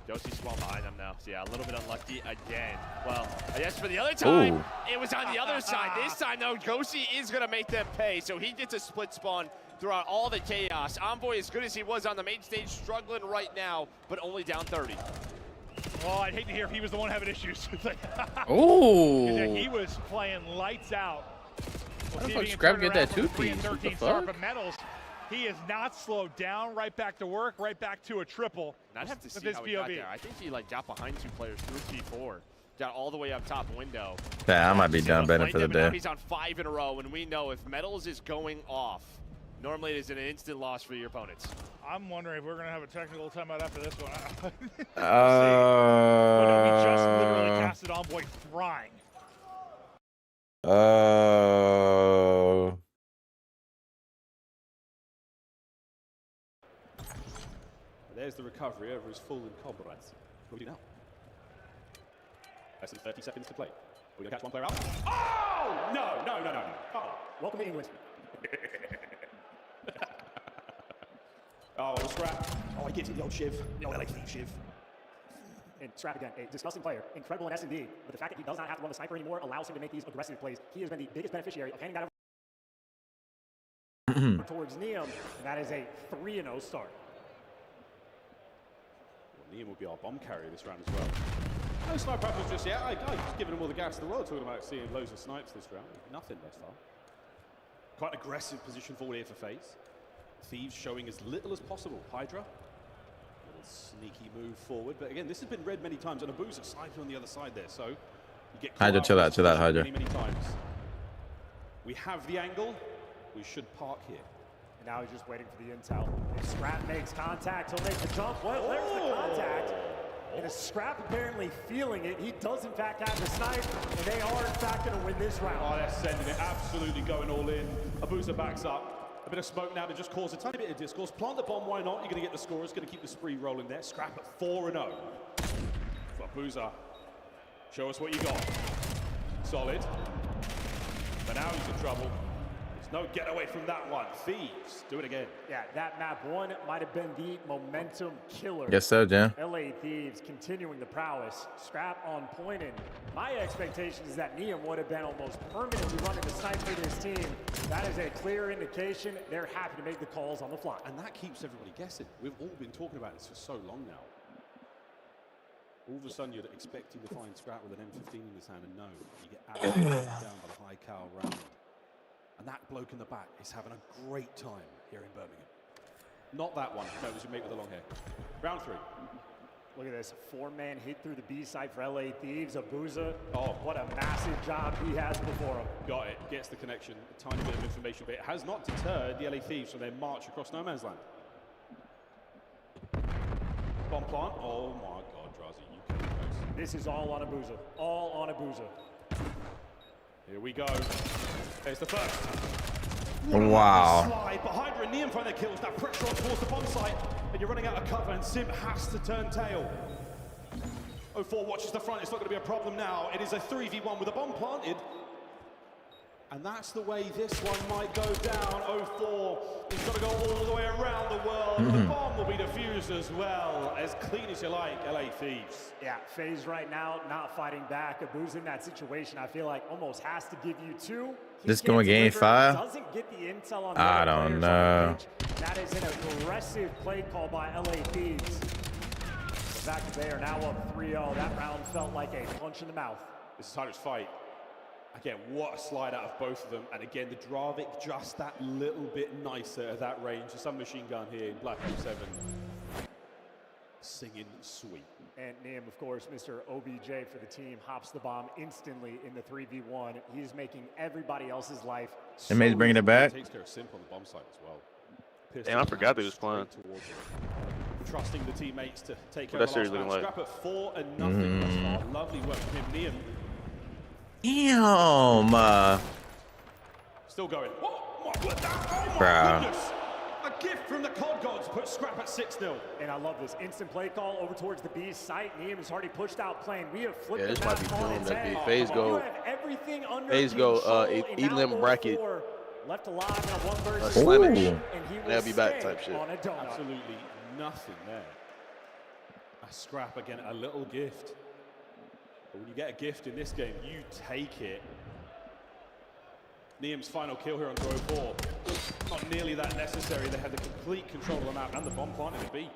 S2: Ghosty small behind them now. So yeah, a little bit unlucky again. Well, I guess for the other time, it was on the other side. This time, though, Ghosty is going to make them pay. So he gets a split spawn throughout all the chaos. Envoy, as good as he was on the main stage, struggling right now, but only down 30.
S7: Well, I'd hate to hear if he was the one having issues.
S10: Oh.
S7: He was playing lights out.
S10: How the fuck Scrap get that 2-piece? What the fuck?
S7: But Metals, he is not slowed down. Right back to work. Right back to a triple.
S2: I'd have to see how he got there. I think he like got behind 2 players through P4. down all the way up top window.
S1: Yeah, I might be done betting for the
S2: Now
S1: day.
S2: he's on 5 in a row, and we know if Metals is going off, normally it is an instant loss for your opponents.
S7: I'm wondering if we're going to have a technical timeout after this one.
S1: Oh.
S7: We just literally casted Envoy frying.
S1: Oh.
S12: There's the recovery over his fallen comrades. What do we do now? Less than 30 seconds to play. We're going to catch one player out. Oh! No. Oh, welcome to England. Oh, Scrap. Oh, he gives it the old shiv. The old LA Thief shiv. And Scrap again, a disgusting player, incredible in S&D, but the fact that he does not have to run the sniper anymore allows him to make these aggressive plays. He has been the biggest beneficiary of handing that over towards Neum, and that is a 3-0 start. Well, Neum will be our bomb carrier this round as well. No sniper rifles just yet. I just giving him all the gas in the world, talking about seeing loads of snipes this round. Nothing thus far. Quite an aggressive position forward here for FaZe. Thieves showing as little as possible. Hydra, a little sneaky move forward, but again, this has been read many times, and Abuza sniping on the other side there, so you get
S1: Hydra, chill out, Hydra.
S12: Many times. We have the angle. We should park here.
S3: And now he's just waiting for the intel. If Scrap makes contact, he'll make the jump. Well, there's the contact. And is Scrap apparently feeling it? He does in fact have the snipe, and they are in fact going to win this round.
S12: Oh, they're sending it, absolutely going all in. Abuza backs up. A bit of smoke now to just cause a tiny bit of discourse. Plant the bomb, why not? You're going to get the score. It's going to keep the spree rolling there. Scrap at 4-0. For Abuza. Show us what you got. Solid. But now he's in trouble. There's no get away from that one. Thieves, do it again.
S3: Yeah, that map 1 might have been the momentum killer.
S1: Yes, sir, Jim.
S3: LA Thieves continuing the prowess. Scrap on point, and my expectation is that Neum would have been almost permanently running the snipe for this team. That is a clear indication they're happy to make the calls on the fly.
S12: And that keeps everybody guessing. We've all been talking about this for so long now. All of a sudden, you're expecting to find Scrap with an M15 in his hand, and no, you get absolutely down by the high cow round. And that bloke in the back is having a great time here in Birmingham. Not that one. No, it was your mate with the long hair. Round 3.
S3: Look at this 4-man hit through the B side for LA Thieves. Abuza, oh, what a massive job he has before him.
S12: Got it. Gets the connection. A tiny bit of information, but it has not deterred the LA Thieves from their march across no man's land. Bomb plant. Oh my God, Drazi, you can't close.
S3: This is all on Abuza. All on Abuza.
S12: Here we go. There's the first.
S1: Wow.
S12: Slide, but Hydra and Neum find their kills. Now pressure on towards the bomb site, and you're running out of cover, and Sim has to turn tail. 04 watches the front. It's not going to be a problem now. It is a 3v1 with a bomb planted. And that's the way this one might go down. 04 is going to go all the way around the world. The bomb will be defused as well. As clean as you like, LA Thieves.
S3: Yeah, FaZe right now not fighting back. Abuza in that situation, I feel like almost has to give you 2.
S1: This going game 5?
S3: Doesn't get the intel on
S1: I don't know.
S3: That is an aggressive play call by LA Thieves. The fact that they are now up 3-0, that round felt like a punch in the mouth.
S12: This is Hydra's fight. Again, what a slide out of both of them. And again, the Dravik just that little bit nicer at that range. The submachine gun here in Black Ops 7. Singing sweet.
S3: And Neum, of course, Mr. OBJ for the team, hops the bomb instantly in the 3v1. He's making everybody else's life so
S1: May's bringing it back.
S12: Takes care of Simp on the bomb site as well.
S8: Damn, I forgot they was playing.
S12: Trusting the teammates to take care
S8: What
S12: of
S8: that
S12: the
S8: series
S12: last
S8: looking
S12: round.
S8: like?
S12: Scrap at 4-0 thus far. Lovely work from him. Neum
S1: Damn.
S12: still going. Oh my
S1: Bruh.
S12: goodness. A gift from the COD gods puts Scrap at 6-0.
S3: And I love this instant play call over towards the B site. Neum has already pushed out plane. We have flipped
S8: Yeah, this
S3: the
S8: might be
S3: map on
S8: doomed.
S3: its
S8: That'd be
S3: head.
S8: FaZe
S3: You
S8: go.
S3: have everything under
S8: FaZe go
S3: control, and
S8: elim
S3: now
S8: bracket.
S3: 04 left alive in a 1 versus
S8: Slam
S3: 1,
S8: it.
S3: and he will
S8: They'll be back
S3: stay
S8: type shit.
S3: on a donut.
S12: Absolutely nothing there. A Scrap again, a little gift. But when you get a gift in this game, you take it. Neum's final kill here on 04. Not nearly that necessary. They had the complete control of the map and the bomb plant in the B.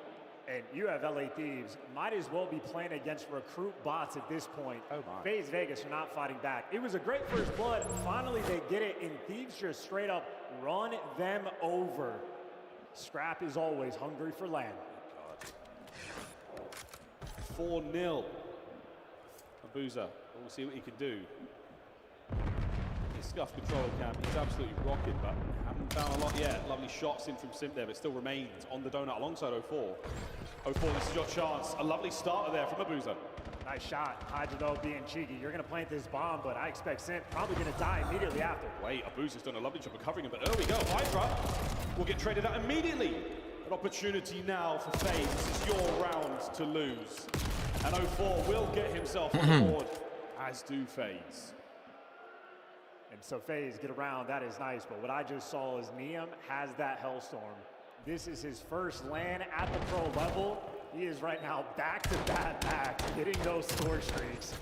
S3: And you have LA Thieves. Might as well be playing against recruit bots at this point.
S12: Oh my.
S3: FaZe Vegas are not fighting back. It was a great first blood. Finally, they get it, and Thieves just straight up run them over. Scrap is always hungry for land.
S12: 4-0. Boozer, we'll see what he can do. His scuff control cam, he's absolutely rocking, but haven't found a lot yet. Lovely shots in from Simp there, but still remains on the donut alongside 04. 04, this is your chance. A lovely starter there from Abuza.
S17: Nice shot. Hydra, though, being cheeky. You're going to plant this bomb, but I expect Simp probably going to die immediately after.
S12: Wait, Abuza's done a lovely job of covering him, but there we go. Hydra will get traded out immediately. An opportunity now for FaZe. This is your round to lose. And 04 will get himself on the board, as do FaZe.
S17: And so FaZe get around, that is nice, but what I just saw is Neum has that Hellstorm. This is his first LAN at the pro level. He is right now back-to-back max, getting those score streaks.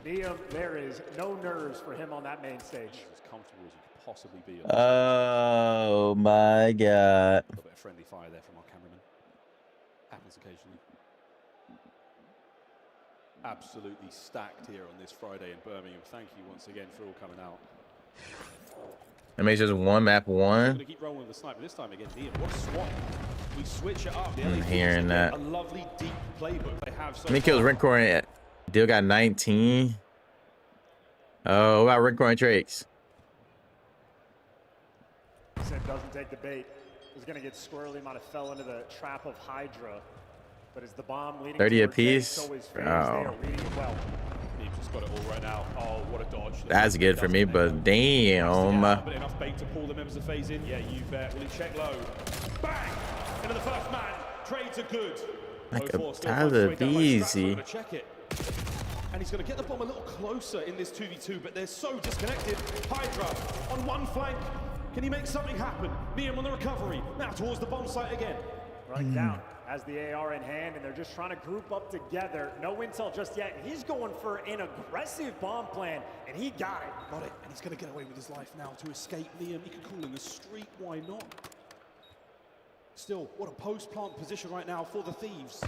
S17: Neum, there is no nerves for him on that main stage.
S12: As comfortable as you could possibly be.
S1: Oh my God.
S12: A little bit of friendly fire there from our cameraman. Happens occasionally. Absolutely stacked here on this Friday in Birmingham. Thank you once again for all coming out.
S1: It makes just one map one.
S12: Gonna keep rolling with the sniper this time again. Neum, what a swap. We switch it up.
S1: I'm hearing that.
S12: A lovely deep playbook they have so
S1: How many kills Rincore? Deal got 19. Oh, what about Rincore and Drakes?
S17: Simp doesn't take the bait. He's going to get squirrely. Might have fell into the trap of Hydra. But is the bomb leading
S1: 30
S17: towards
S1: apiece?
S17: so is FaZe.
S1: Oh.
S17: They are reading it well.
S12: Neum's just got it all right now. Oh, what a dodge.
S1: That's good for me, but damn.
S12: But enough bait to pull the members of FaZe in. Yeah, you bet. Will he check low? Bang! Into the first man. Trades are good.
S1: Like
S12: 04
S1: a
S12: still finds his way down by
S1: easy.
S12: Stratford to check it. And he's going to get the bomb a little closer in this 2v2, but they're so disconnected. Hydra on one flank. Can he make something happen? Neum on the recovery. Now towards the bomb site again.
S17: Running down has the AR in hand, and they're just trying to group up together. No intel just yet. He's going for an aggressive bomb plan, and he got it.
S12: Got it, and he's going to get away with his life now to escape Neum. He can call in the street, why not? Still, what a post-plant position right now for the Thieves.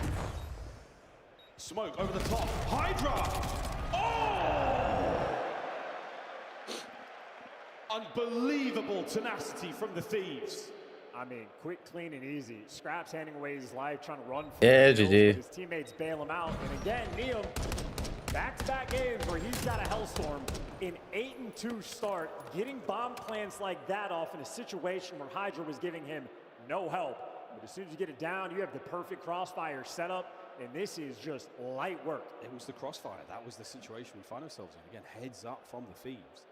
S12: Smoke over the top. Hydra! Oh! Unbelievable tenacity from the Thieves.
S17: I mean, quick, clean, and easy. Scraps handing away his life, trying to run for
S1: Yeah,
S17: the kills,
S1: GG.
S17: but his teammates bail him out. And again, Neum, back-to-back games where he's got a Hellstorm. An 8-2 start, getting bomb plans like that off in a situation where Hydra was giving him no help. But as soon as you get it down, you have the perfect crossfire setup, and this is just light work.
S12: It was the crossfire. That was the situation we find ourselves in. Again, heads up from the Thieves.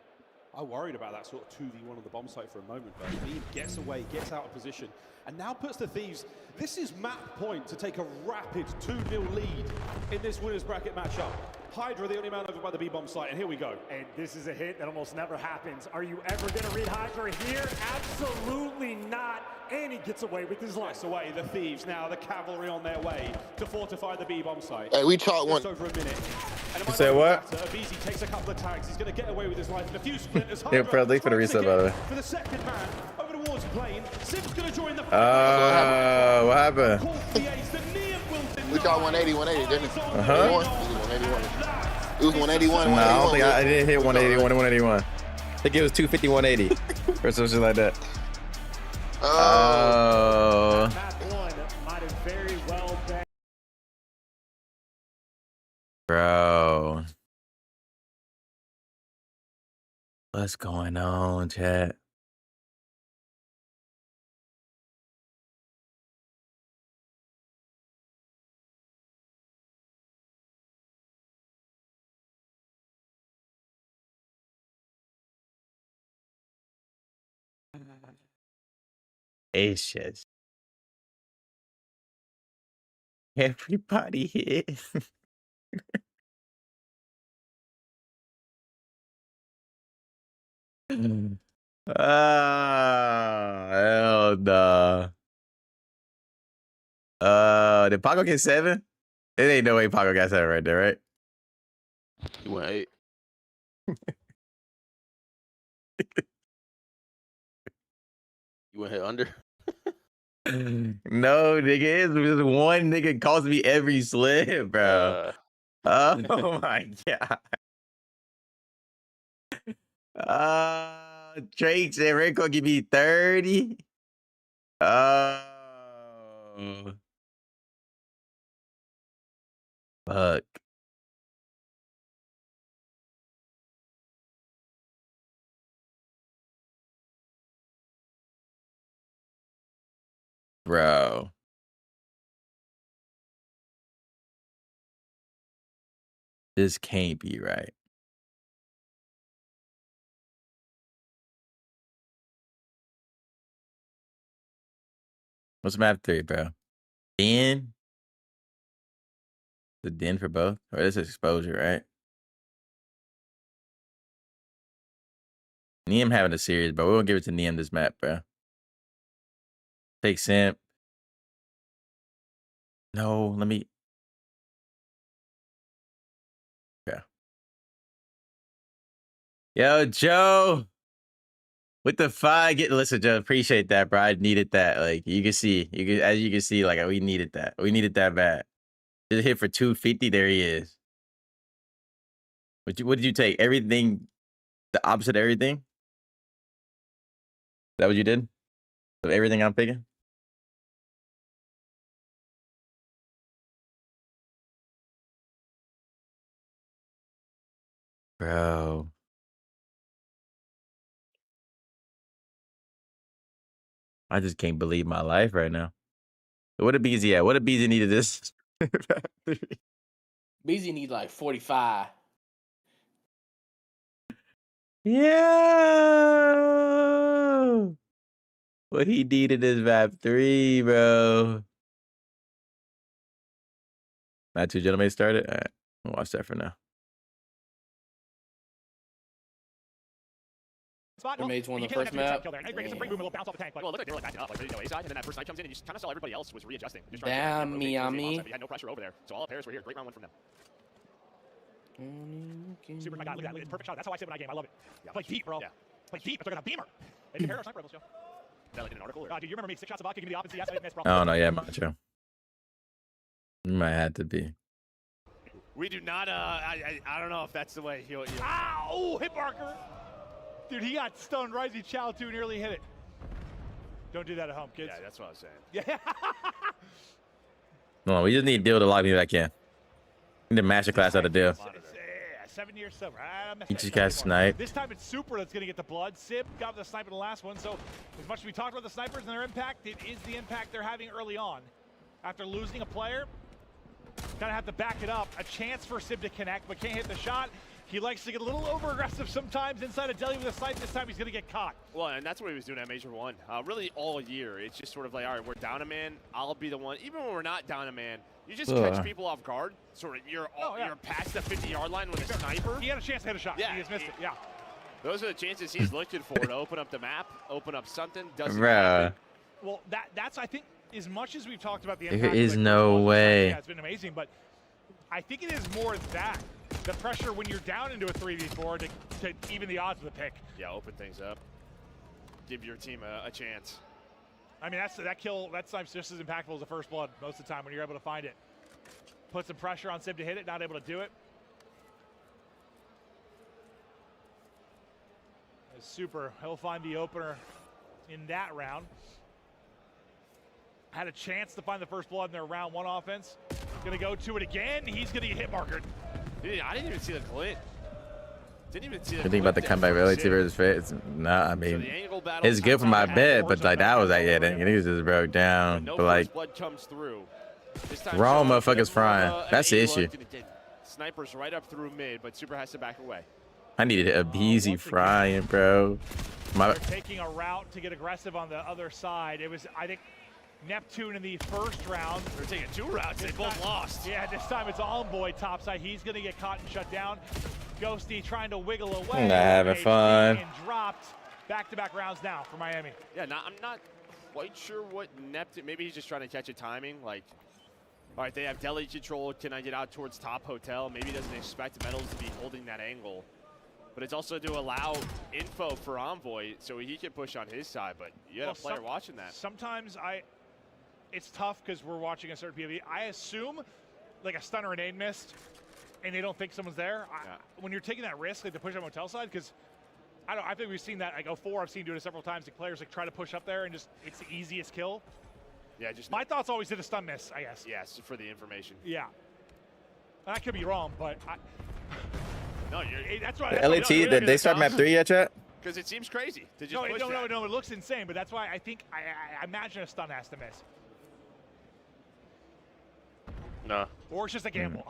S12: I worried about that sort of 2v1 on the bomb site for a moment, but Neum gets away, gets out of position, and now puts the Thieves. This is map point to take a rapid 2-0 lead in this winners bracket matchup. Hydra, the only man over by the B-bomb site, and here we go.
S17: And this is a hit that almost never happens. Are you ever going to read Hydra here? Absolutely not. And he gets away with his life.
S12: Gets away, the Thieves now, the cavalry on their way to fortify the B-bomb site.
S16: Hey, we chalked one.
S12: Just over a minute. And
S1: You say what?
S12: Abizi takes a couple of tags. He's going to get away with his life. And a few splinters.
S1: Yeah, probably for the reset, by the way.
S12: For the second man, over towards plane. Simp's going to join the
S1: What happened?
S16: We chalked 180, 180, didn't it?
S1: Uh-huh.
S16: 181. It was 181.
S1: No, I don't
S16: 181.
S1: think I didn't hit 181, 181. I think it was 250, 180. Or something like that. Oh.
S17: Map one might have very well been.
S1: Bro. What's going on, chat? Aces. Everybody hit. Hell no. Did Paco get 7? It ain't no way Paco got 7 right there, right?
S8: He went 8. You went hit under?
S1: No, nigga, it's just one nigga calls me every slip, bro. Oh my god. Drake said Rico give me 30. Oh. Fuck. Bro. This can't be right. What's map 3, bro? Den? The den for both? Or this is exposure, right? Neum having a series, bro. We're gonna give it to Neum this map, bro. Take Simp. No, let me. Yeah. Yo, Joe. With the 5, listen, Joe, appreciate that, bro. I needed that. Like you can see, as you can see, like we needed that. We needed that bad. Just hit for 250. There he is. What did you take? Everything, the opposite of everything? Is that what you did? So everything I'm picking? Bro. I just can't believe my life right now. What did BZ at? What did BZ needed this?
S10: BZ need like 45.
S1: Yeah. What he needed is map 3, bro. Not 2 gentlemen started? All right. I'll watch that for now.
S10: Made's won the first map.
S2: Well, look, they were like backing up, like ready to go A side, and then that first night comes in, and you just kind of saw everybody else was readjusting. Just
S10: Damn, Miami.
S2: We had no pressure over there, so all of Paris were here. Great round 1 from them. Super, my God, look at that. It's a perfect shot. That's how I sit when I game. I love it. Yeah. Play deep, bro. Yeah. Play deep. They're gonna beamer. Maybe Paris sniper. Let's go. That like in an article? Or? Dude, you remember me? 6 shots of vodka, give me the opposite. Yes, I didn't miss, bro.
S1: Oh no, yeah, Macho. You might have to be.
S2: We do not. I don't know if that's the way he'll.
S7: Ow! Hit marker. Dude, he got stunned. Rising Chow too nearly hit it. Don't do that at home, kids.
S2: Yeah, that's what I was saying.
S7: Yeah.
S1: No, we just need Deal to lock me back in. Need a masterclass out of Deal.
S7: 7 years sober.
S1: You just got sniped.
S7: This time it's Super that's going to get the blood. Sib got the sniper in the last one. So as much as we talked about the snipers and their impact, it is the impact they're having early on. After losing a player, kind of have to back it up. A chance for Sib to connect, but can't hit the shot. He likes to get a little over-aggressive sometimes inside of Deli with a snipe. This time he's going to get caught.
S2: Well, and that's what he was doing at Major 1. Really all year. It's just sort of like, all right, we're down a man. I'll be the one. Even when we're not down a man, you just catch people off guard. Sort of you're past the 50-yard line with a sniper.
S7: He had a chance to hit a shot. Yeah, he just missed it. Yeah.
S2: Those are the chances he's looking for to open up the map, open up something. Doesn't
S1: Bruh.
S2: happen.
S7: Well, that's, I think, as much as we've talked about the
S1: There
S7: impact.
S1: is
S7: like,
S1: no way.
S7: Yeah, it's been amazing, but I think it is more that. The pressure when you're down into a 3v4 to even the odds of the pick.
S2: Yeah, open things up. Give your team a chance.
S7: I mean, that kill, that snipe's just as impactful as the first blood most of the time when you're able to find it. Put some pressure on Sib to hit it, not able to do it. Super, he'll find the opener in that round. Had a chance to find the first blood in their round 1 offense. Gonna go to it again. He's gonna get hit markered.
S2: Dude, I didn't even see the glint. Didn't even see the
S1: Good thing about the comeback ability versus fit. Nah, I mean, it's good for my bet, but like that was like, yeah, niggas just broke down. But like,
S2: blood comes through.
S1: wrong motherfuckers frying. That's the issue.
S2: Snipers right up through mid, but Super has to back away.
S1: I needed a easy frying, bro.
S7: They're taking a route to get aggressive on the other side. It was, I think, Neptune in the first round.
S2: They're taking 2 routes. They both lost.
S7: Yeah, this time it's Envoy topside. He's going to get caught and shut down. Ghosty trying to wiggle away.
S1: Not having fun.
S7: And dropped. Back-to-back rounds now for Miami.
S2: Yeah, I'm not quite sure what Neptune. Maybe he's just trying to catch a timing. Like, all right, they have deli control. Can I get out towards top hotel? Maybe he doesn't expect Metals to be holding that angle. But it's also to allow info for Envoy so he can push on his side. But you had a player watching that.
S7: Sometimes it's tough because we're watching a certain POV. I assume like a stun or an aid missed and they don't think someone's there. When you're taking that risk, like to push on hotel side, because I think we've seen that. Like 04, I've seen do it several times. The players like try to push up there and just it's the easiest kill.
S2: Yeah, just
S7: my thoughts always did a stun miss, I guess.
S2: Yes, for the information.
S7: Yeah. And I could be wrong, but
S2: no,
S7: that's right.
S1: LAT, did they start map 3 yet, chat?
S2: Because it seems crazy to just
S7: no,
S2: push
S7: no, it looks insane, but that's why I think I imagine a stun has to miss.
S8: Nah.
S7: Or it's just a gamble.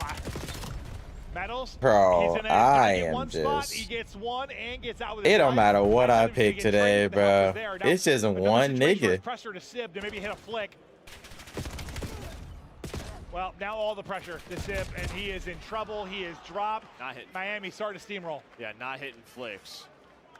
S7: Metals.
S1: Bro,
S7: He's in
S1: I
S7: get
S1: am
S7: one spot.
S1: just.
S7: He gets one and gets out with
S1: It
S7: his
S1: don't
S7: life.
S1: matter what I
S7: Items to
S1: pick
S7: get
S1: today,
S7: traded, the help
S1: bro.
S7: is there. Now,
S1: It's just
S7: another
S1: one
S7: situation where
S1: nigga.
S7: it's pressure to Sib to maybe hit a flick. Well, now all the pressure to Sib, and he is in trouble. He is dropped.
S2: Not hitting.
S7: Miami starting to steamroll.
S2: Yeah, not hitting flicks.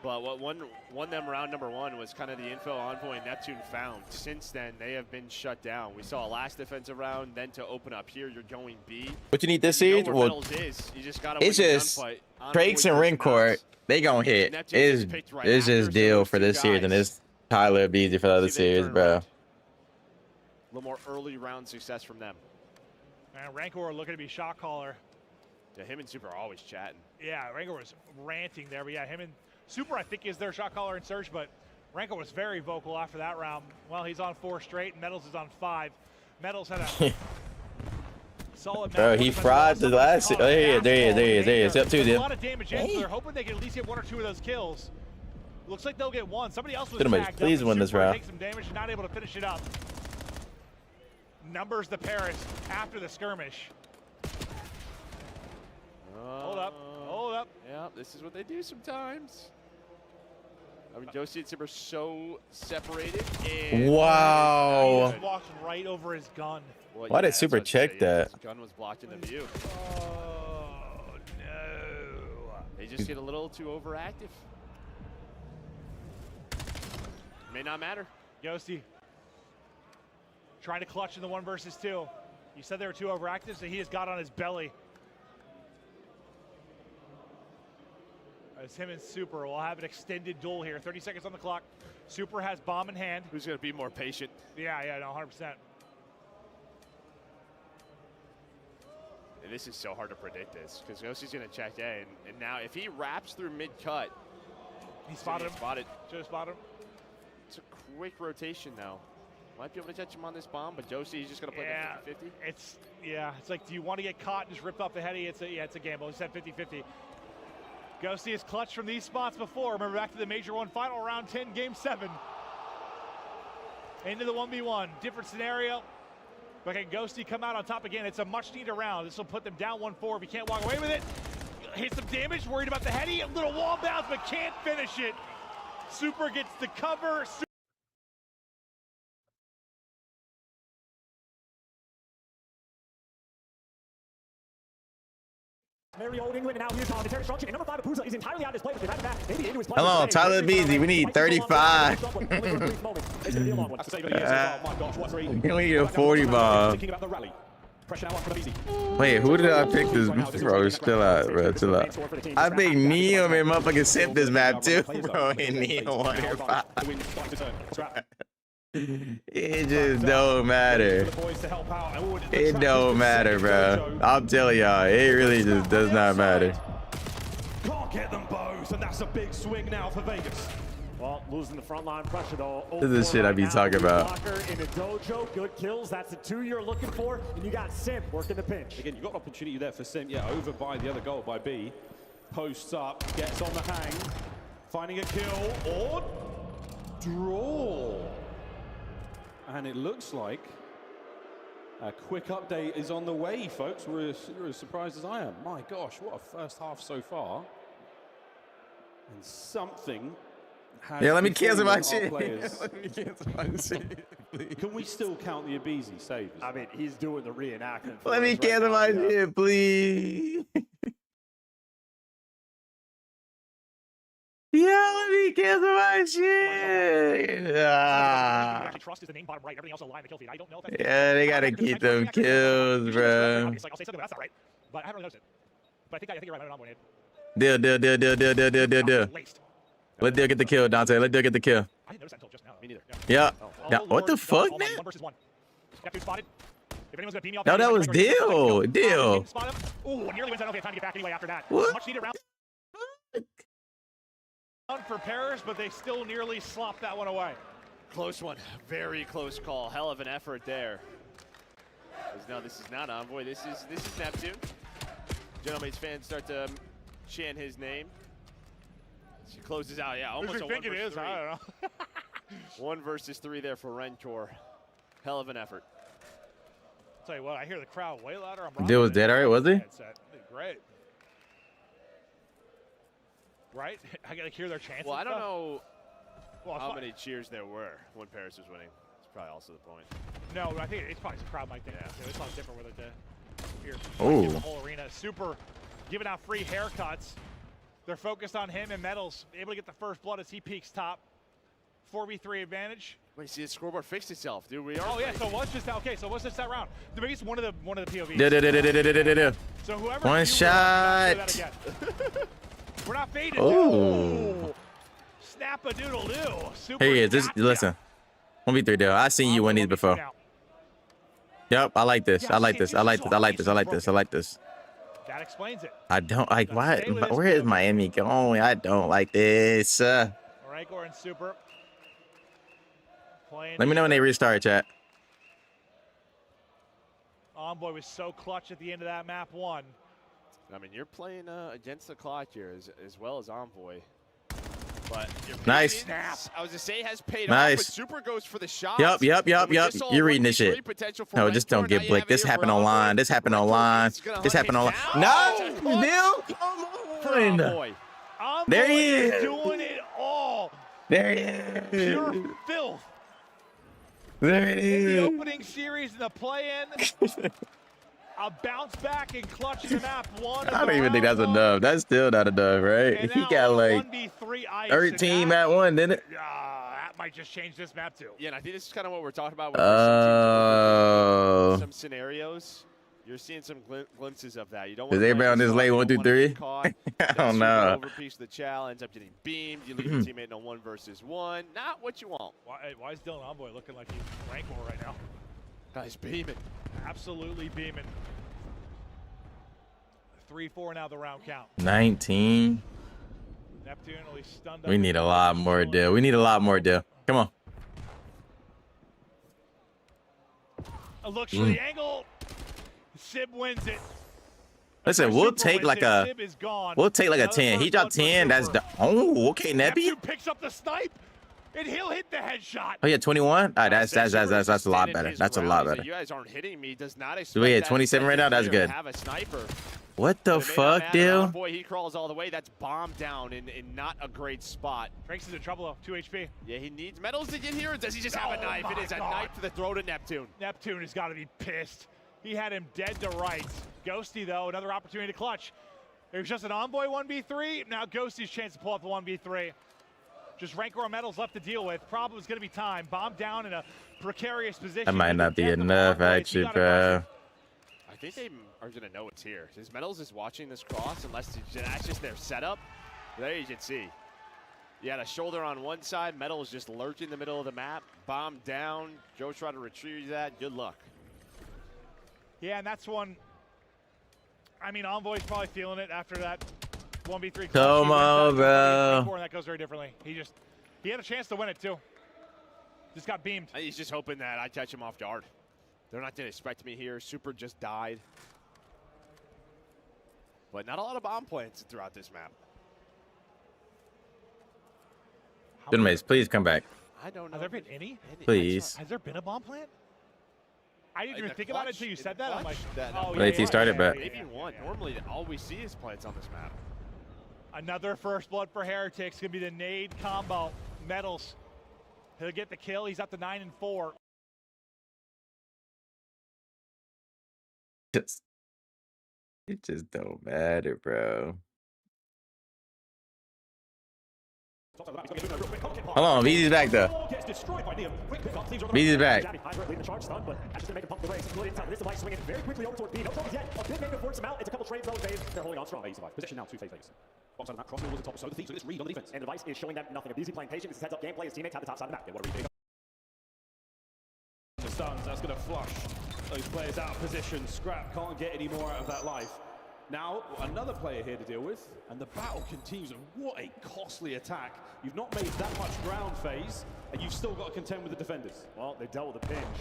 S2: But what won them round number 1 was kind of the info Envoy and Neptune found. Since then, they have been shut down. We saw a last defensive round, then to open up here, you're going B.
S1: What you need this
S2: You know
S1: series?
S2: where
S1: Well,
S2: Metals is. You just gotta
S1: it's
S2: win the
S1: just
S2: gunfight.
S1: Drakes
S2: Envoy
S1: and
S2: does
S1: ring court.
S2: not.
S1: They gonna hit.
S2: Neptune
S1: It's
S2: gets picked right
S1: it's
S2: after,
S1: just
S2: so
S1: deal
S2: those
S1: for
S2: two
S1: this series, and
S2: guys,
S1: it's Tyler Beasy for the other
S2: see they
S1: series,
S2: turn
S1: bro.
S2: red. A little more early round success from them.
S7: And Rancor looking to be shot caller.
S2: Yeah, him and Super are always chatting.
S7: Yeah, Rancor was ranting there, but yeah, him and Super, I think, is their shot caller in Surge, but Rancor was very vocal after that round. Well, he's on 4 straight, and Metals is on 5. Metals had a solid.
S1: Bro, he fried the last. Oh, yeah, there he is. Up 2,
S7: a
S1: dude.
S7: lot of damage in, so they're hoping they can at least get 1 or 2 of those kills. Looks like they'll get 1. Somebody else was
S1: Cinnamon,
S7: tagged
S1: please
S7: up,
S1: win
S7: and
S1: this
S7: Super
S1: round.
S7: takes some damage, not able to finish it up. Numbers the Paris after the skirmish. Hold up.
S2: Yeah, this is what they do sometimes. I mean, Josie and Sim are so separated. And
S1: Wow.
S7: He walks right over his gun.
S2: Well,
S1: Why did
S2: that's
S1: Super
S2: what I'd
S1: check
S2: say,
S1: that?
S2: His gun was blocking the view.
S7: Oh, no.
S2: They just get a little too overactive. May not matter.
S7: Ghosty trying to clutch in the 1 versus 2. You said they were too overactive, so he just got on his belly. As him and Super will have an extended duel here. 30 seconds on the clock. Super has bomb in hand.
S2: Who's going to be more patient?
S7: Yeah, no, 100%.
S2: And this is so hard to predict this because Ghosty's going to check A. And now if he wraps through mid-cut.
S7: He spotted him.
S2: Should have spotted him. It's a quick rotation, though. Might be able to catch him on this bomb, but Josie, he's just going to play the 50-50.
S7: It's like, do you want to get caught and just ripped off the heady? It's a gamble. He said 50-50. Ghosty has clutched from these spots before. Remember back to the Major 1 final, round 10, game 7. Into the 1v1. Different scenario. But can Ghosty come out on top again? It's a much needed round. This will put them down 1-4 if he can't walk away with it. Hit some damage, worried about the heady. A little wall bounce, but can't finish it. Super gets the cover.
S17: Very old England, and now here's on the destruction. And number 5, Apuza is entirely out of his play, but they're back. Maybe into his play.
S1: Hello, Tyler Beasy. We need 35. Can we get a 40 bomb? Wait, who did I pick this? Bro, chill out, bro. Chill out. I think Neo and motherfucking sent this map too, bro. And Neo won here 5. It just don't matter. It don't matter, bro. I'm telling y'all, it really just does not matter.
S17: Can't get them both, and that's a big swing now for Vegas. Well, losing the front line pressure though.
S1: This is shit I be talking about.
S17: In a dojo, good kills. That's the 2 you're looking for, and you got Sim working the pinch.
S12: Again, you got an opportunity there for Sim. Yeah, over by the other goal by B. Posts up, gets on the hang, finding a kill or draw. And it looks like a quick update is on the way, folks. You're as surprised as I am. My gosh, what a first half so far. And something has
S1: Yeah, let me cancel my
S12: our
S1: shit.
S12: players.
S1: Let me cancel my shit, please.
S12: Can we still count the Abizi saves?
S17: I mean, he's doing the reenactment.
S1: Let me cancel my shit, please. Yeah, let me cancel my shit.
S7: Trust is the name bottom right. Everything else aligned the kill feed. I don't know if
S1: Yeah, they gotta keep them kills, bro.
S7: I'll say something, but that's not right. But I haven't really noticed it. But I think you're right. I don't know.
S1: Deal. Let Deal get the kill, Dante. Let Deal get the kill.
S7: I didn't notice that until just now. Me neither.
S1: Yeah. Yeah. What the fuck, man?
S7: 1 versus 1. Got dude spotted. If anyone's gonna beam me off,
S1: No, that was Deal. Deal.
S7: Ooh, nearly wins. I don't have time to get back anyway after that.
S1: What?
S7: Much needed round for Paris, but they still nearly slopped that one away.
S2: Close one. Very close call. Hell of an effort there. No, this is not Envoy. This is Neptune. Gentlemen's fans start to chant his name. She closes out. Yeah, almost a 1 versus 3.
S7: I don't know.
S2: 1 versus 3 there for Rentor. Hell of an effort.
S18: tell you what, I hear the crowd way louder on
S1: Dude was dead already, was he?
S18: Great. Right? I gotta hear their chances.
S2: Well, I don't know
S18: well,
S2: how many cheers there were when Paris was winning. It's probably also the point.
S18: No, I think it's probably some crowd mic thing. Yeah. It's a lot different with it. Here,
S1: Ooh.
S18: the whole arena. Super giving out free haircuts. They're focused on him and Metals, able to get the first blood as he peaks top. 4v3 advantage.
S2: Wait, see the scoreboard fixed itself, dude. We are.
S18: Oh yeah, so what's just so what's just that round? Maybe it's one of the POVs. So whoever
S1: one shot.
S18: We're not faded.
S1: Oh.
S18: Snap-a-doodle-doo. Super
S1: Hey, is this listen. 1v3 deal. I've seen you win these before. Yep, I like this. I like this. I like this. I like this. I like this. I like this.
S18: That explains it.
S1: I don't like why. Where is Miami going? I don't like this.
S18: Rancor and Super.
S1: Let me know when they restart, chat.
S18: Envoy was so clutch at the end of that map 1.
S2: I mean, you're playing against the clock here as well as Envoy. But
S1: nice.
S2: I was to say has paid
S1: nice.
S2: off, but Super goes for the shot.
S1: Yep. You're reading this shit. No, just don't get blicked. This happened online. This happened online. This happened online. No, Bill. Come on. There he is.
S18: Doing it all.
S1: There he is.
S18: Pure filth.
S1: There it is.
S18: The opening series and the play-in. A bounce back and clutch in the map 1.
S1: I don't even think that's enough. That's still not enough, right? He got like 13 at 1, didn't it?
S18: That might just change this map too.
S2: Yeah, and I think this is kind of what we're talking about.
S1: Oh.
S2: Some scenarios. You're seeing some glimpses of that. You don't.
S1: Is everybody on this lane 1 through 3? I don't know.
S2: Overpiece the challenge, up getting beamed. You leave your teammate in a 1 versus 1. Not what you want.
S18: Why is Dylan Envoy looking like he's Rancor right now?
S2: He's beaming.
S18: Absolutely beaming. 3-4 now the round count.
S1: 19.
S18: Neptune at least stunned.
S1: We need a lot more deal. We need a lot more deal. Come on.
S18: A look for the angle. Sib wins it.
S1: Listen, we'll take like a 10. He dropped 10. That's the okay, Nebby.
S18: Picks up the snipe. And he'll hit the headshot.
S1: Oh yeah, 21. All right, that's a lot better. That's a lot better.
S2: You guys aren't hitting me. Does not expect.
S1: So we hit 27 right now. That's good.
S2: Have a sniper.
S1: What the fuck, dude?
S2: Boy, he crawls all the way. That's bombed down in not a great spot.
S18: Franks is in trouble though. 2 HP.
S2: Yeah, he needs Metals to get here, or does he just have a knife? It is a knife to the throat of Neptune.
S18: Neptune has got to be pissed. He had him dead to rights. Ghosty though, another opportunity to clutch. There's just an Envoy 1v3. Now Ghosty's chance to pull off the 1v3. Just Rancor Metals left to deal with. Problem is going to be time. Bomb down in a precarious position.
S1: That might not be enough, actually, bro.
S2: I think they are going to know it's here. His Metals is watching this cross, unless that's just their setup. There you can see. You had a shoulder on one side. Metals just lurking in the middle of the map. Bomb down. Joe tried to retrieve that. Good luck.
S18: Yeah, and that's one. I mean, Envoy's probably feeling it after that 1v3.
S1: Come on, bro.
S18: And that goes very differently. He had a chance to win it too. Just got beamed.
S2: He's just hoping that I catch him off guard. They're not going to expect me here. Super just died. But not a lot of bomb plants throughout this map.
S1: Gentlemen, please come back.
S2: I don't know.
S18: Has there been any?
S1: Please.
S18: Has there been a bomb plant? I didn't even think about it until you said that. I'm like,
S1: oh, yeah. He started, but
S2: maybe one. Normally, all we see is plants on this map.
S18: Another first blood for Heretics. Gonna be the nade combo. Metals. He'll get the kill. He's up to 9 and 4.
S1: It just don't matter, bro. Hold on, VZ's back though. VZ's back.
S17: It's a couple trades though. They're holding on strong. Position now 2 phase. Box on that cross was the top, so the Thieves this read on the defense. And Device is showing them nothing. Abusing playing patient. This is heads up gameplay. His teammates have the top side of the map. What are we doing?
S12: The stuns, that's going to flush those players out of position. Scrap can't get any more out of that life. Now, another player here to deal with, and the battle continues. And what a costly attack. You've not made that much ground phase, and you've still got to contend with the defenders.
S17: Well, they dealt with a pinch.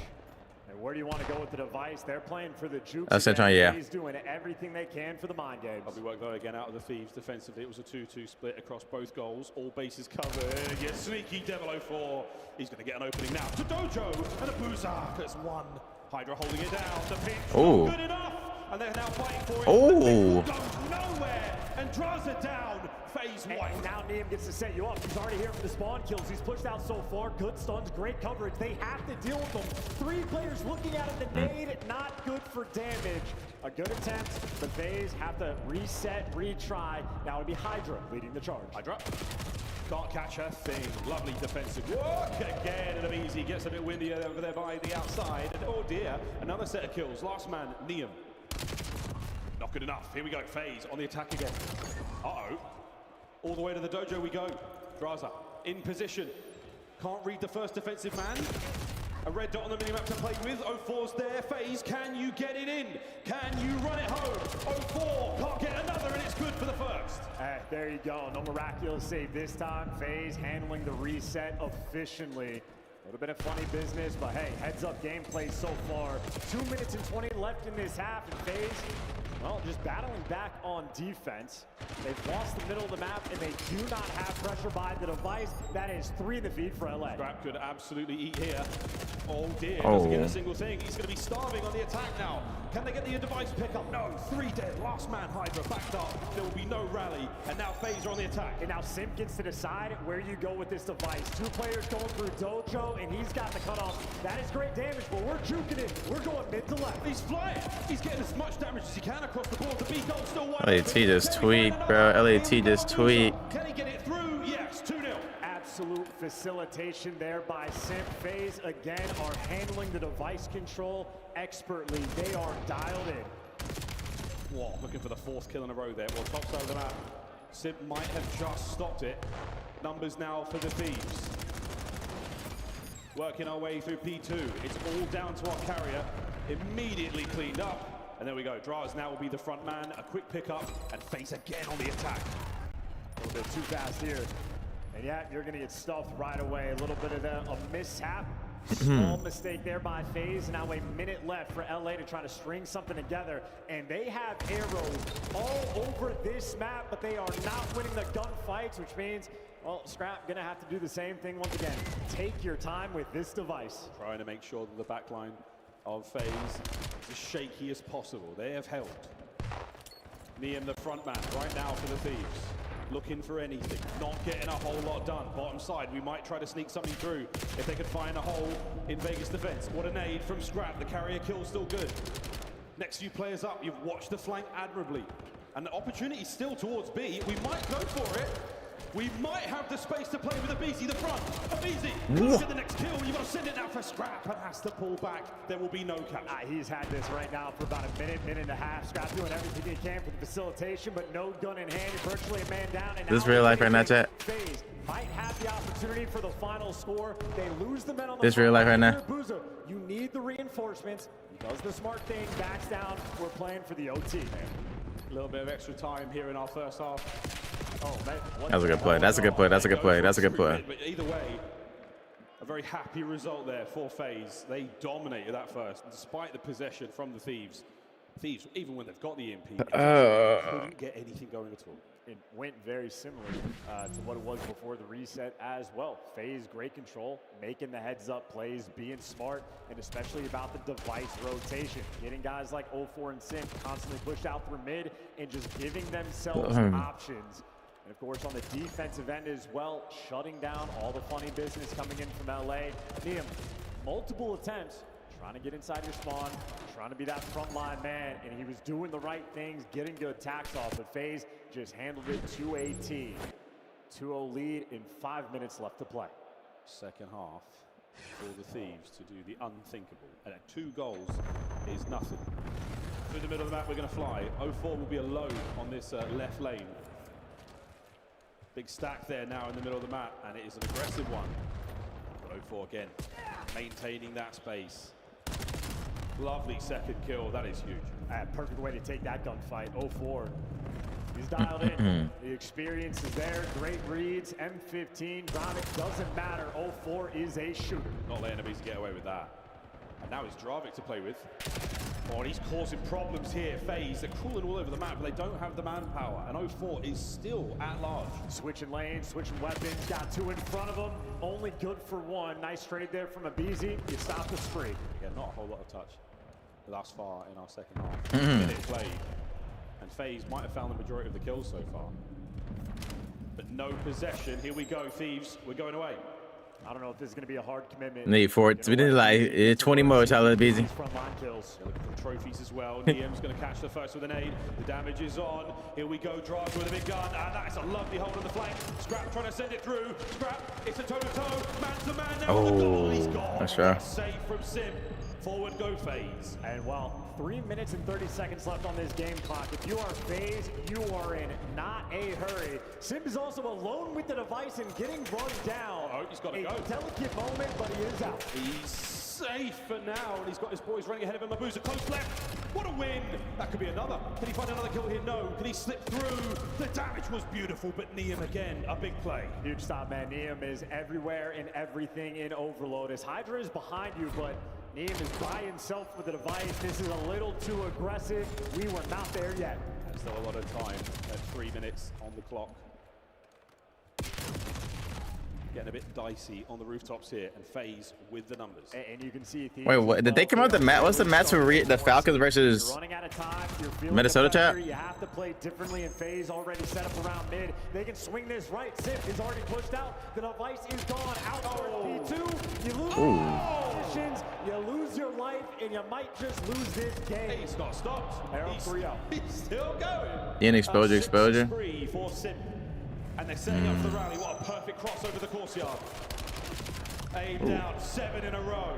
S17: And where do you want to go with the Device? They're playing for the juke.
S1: That's it, yeah.
S17: He's doing everything they can for the mind games.
S12: Lovely work though again out of the Thieves defensively. It was a 2-2 split across both goals. All bases covered. Yes, sneaky Devil 04. He's going to get an opening now to Dojo, and a Buzak has 1. Hydra holding it down. The pinch
S1: Oh.
S12: not good enough. And they're now fighting for it.
S1: Oh.
S12: Goes nowhere and draws it down. Phase one.
S17: And now Niam gets to set you up. He's already here for the spawn kills. He's pushed out so far. Good stuns, great coverage. They have to deal with them. 3 players looking at it. The nade, not good for damage. A good attempt. The FaZe have to reset, retry. Now it'll be Hydra leading the charge.
S12: Hydra. Can't catch a thing. Lovely defensive work again. And easy gets a bit windy over there by the outside. And oh dear, another set of kills. Last man, Niam. Not good enough. Here we go. FaZe on the attack again. Uh-oh. All the way to the dojo we go. Draza in position. Can't read the first defensive man. A red dot on the minimap to play with. 04's there. FaZe, can you get it in? Can you run it home? 04 can't get another, and it's good for the first.
S17: There you go. No miraculous save this time. FaZe handling the reset efficiently. A little bit of funny business, but hey, heads up gameplay so far. 2 minutes and 20 left in this half, and FaZe, well, just battling back on defense. They've lost the middle of the map, and they do not have pressure by the device. That is 3 in the feed for LA.
S12: Scrap could absolutely eat here. Oh dear, doesn't get a single thing. He's going to be starving on the attack now. Can they get the device pickup? No, 3 dead. Last man, Hydra backed up. There will be no rally, and now FaZe are on the attack.
S17: And now Simp gets to decide where you go with this device. 2 players going through dojo, and he's got the cutoff. That is great damage, but we're juking it. We're going mid to left.
S12: He's flying. He's getting as much damage as he can across the board. The B goal still wide.
S1: LAT just tweaked, bro. LAT just tweaked.
S12: Can he get it through? Yes, 2-0.
S17: Absolute facilitation there by Simp. FaZe again are handling the device control expertly. They are dialed in.
S12: Whoa, looking for the 4th kill in a row there. Well, top side of the map. Simp might have just stopped it. Numbers now for the Thieves. Working our way through P2. It's all down to our carrier. Immediately cleaned up. And there we go. Draz now will be the front man. A quick pickup, and FaZe again on the attack.
S17: A little bit too fast here. And yeah, you're going to get stuffed right away. A little bit of a mishap. Small mistake there by FaZe. Now a minute left for LA to try to string something together. And they have arrows all over this map, but they are not winning the gunfights, which means, well, Scrap going to have to do the same thing once again. Take your time with this device.
S12: Trying to make sure that the backline of FaZe is as shaky as possible. They have held. Niam, the front man, right now for the Thieves. Looking for anything, not getting a whole lot done. Bottom side, we might try to sneak something through if they could find a hole in Vegas defense. What a nade from Scrap. The carrier kill still good. Next few players up, you've watched the flank admirably. And the opportunity still towards B. We might go for it. We might have the space to play with Abizi, the front. Abizi, go to the next kill. You've got to send it now for Scrap and has to pull back. There will be no catch.
S17: He's had this right now for about a minute and a half. Scrap doing everything he can for the facilitation, but no gun in hand, virtually a man down. And
S1: this is real life right now, chat.
S17: FaZe might have the opportunity for the final score. They lose the men on the
S1: this real life right now.
S17: Boozer, you need the reinforcements. He does the smart thing, backs down. We're playing for the OT, man.
S12: A little bit of extra time here in our first half.
S17: Oh, man.
S1: That was a good play. That's a good play. That's a good play. That's a good play.
S12: But either way, a very happy result there for FaZe. They dominated that first, despite the possession from the Thieves. Thieves, even when they've got the EMP, couldn't get anything going at all.
S17: It went very similar to what it was before the reset as well. FaZe, great control, making the heads-up plays, being smart, and especially about the device rotation. Getting guys like 04 and Simp constantly pushed out through mid and just giving themselves options. And of course, on the defensive end as well, shutting down all the funny business coming in from LA. Niam, multiple attempts, trying to get inside your spawn, trying to be that frontline man, and he was doing the right things, getting good attacks off, but FaZe just handled it to a T. 2-0 lead in 5 minutes left to play.
S12: Second half for the Thieves to do the unthinkable. And at 2 goals is nothing. Through the middle of the map, we're going to fly. 04 will be alone on this left lane. Big stack there now in the middle of the map, and it is an aggressive one. But 04 again, maintaining that space. Lovely second kill, that is huge.
S17: Perfect way to take that gunfight. 04, he's dialed in. The experience is there, great reads, M15, Dravik, doesn't matter. 04 is a shooter.
S12: Not letting enemies get away with that. And now it's Dravik to play with. Oh, and he's causing problems here. FaZe, they're crawling all over the map, but they don't have the manpower. And 04 is still at large.
S17: Switching lanes, switching weapons, got two in front of him. Only good for one. Nice trade there from Abizi. You stopped the spree.
S12: Again, not a whole lot of touch thus far in our second half. Minute played. And FaZe might have found the majority of the kills so far. But no possession. Here we go, Thieves. We're going away.
S17: I don't know if this is going to be a hard commitment.
S1: Need 4. We need like 20 more. Tyler busy.
S17: Frontline kills.
S12: Looking for the trophies as well. Niam's going to catch the first with an aid. The damage is on. Here we go. Draga with a big gun. That is a lovely hold on the flank. Scrap trying to send it through. Scrap. It's a toe-to-toe. Man to man. Now on the goal. He's gone.
S1: That's right.
S12: Save from Sim. Forward go FaZe.
S17: And well, 3 minutes and 30 seconds left on this game clock. If you are FaZe, you are in not a hurry. Sim is also alone with the device and getting run down.
S12: Oh, he's got to go.
S17: A delicate moment, but he is out.
S12: He's safe for now, and he's got his boys running ahead of him. Mabuza close left. What a win! That could be another. Can he find another kill here? No. Can he slip through? The damage was beautiful, but Niam again, a big play.
S17: Huge stop, man. Niam is everywhere and everything in Overload. As Hydra is behind you, but Niam is by himself with the device. This is a little too aggressive. We were not there yet.
S12: There's still a lot of time at 3 minutes on the clock. Getting a bit dicey on the rooftops here, and FaZe with the numbers.
S17: And you can see.
S1: Wait, what? Did they come out the match? What's the match for the Falcons versus
S17: running out of time.
S1: Minnesota chat?
S17: You have to play differently, and FaZe already set up around mid. They can swing this right. Sim is already pushed out. The device is gone. Out P2. You lose positions, you lose your life, and you might just lose this game.
S12: Hey, it's not stopped.
S17: Arrow 3-0.
S12: He's still going.
S1: In exposure.
S12: Free for Sim. And they're setting up for the rally. What a perfect cross over the course yard. Aim down, 7 in a row.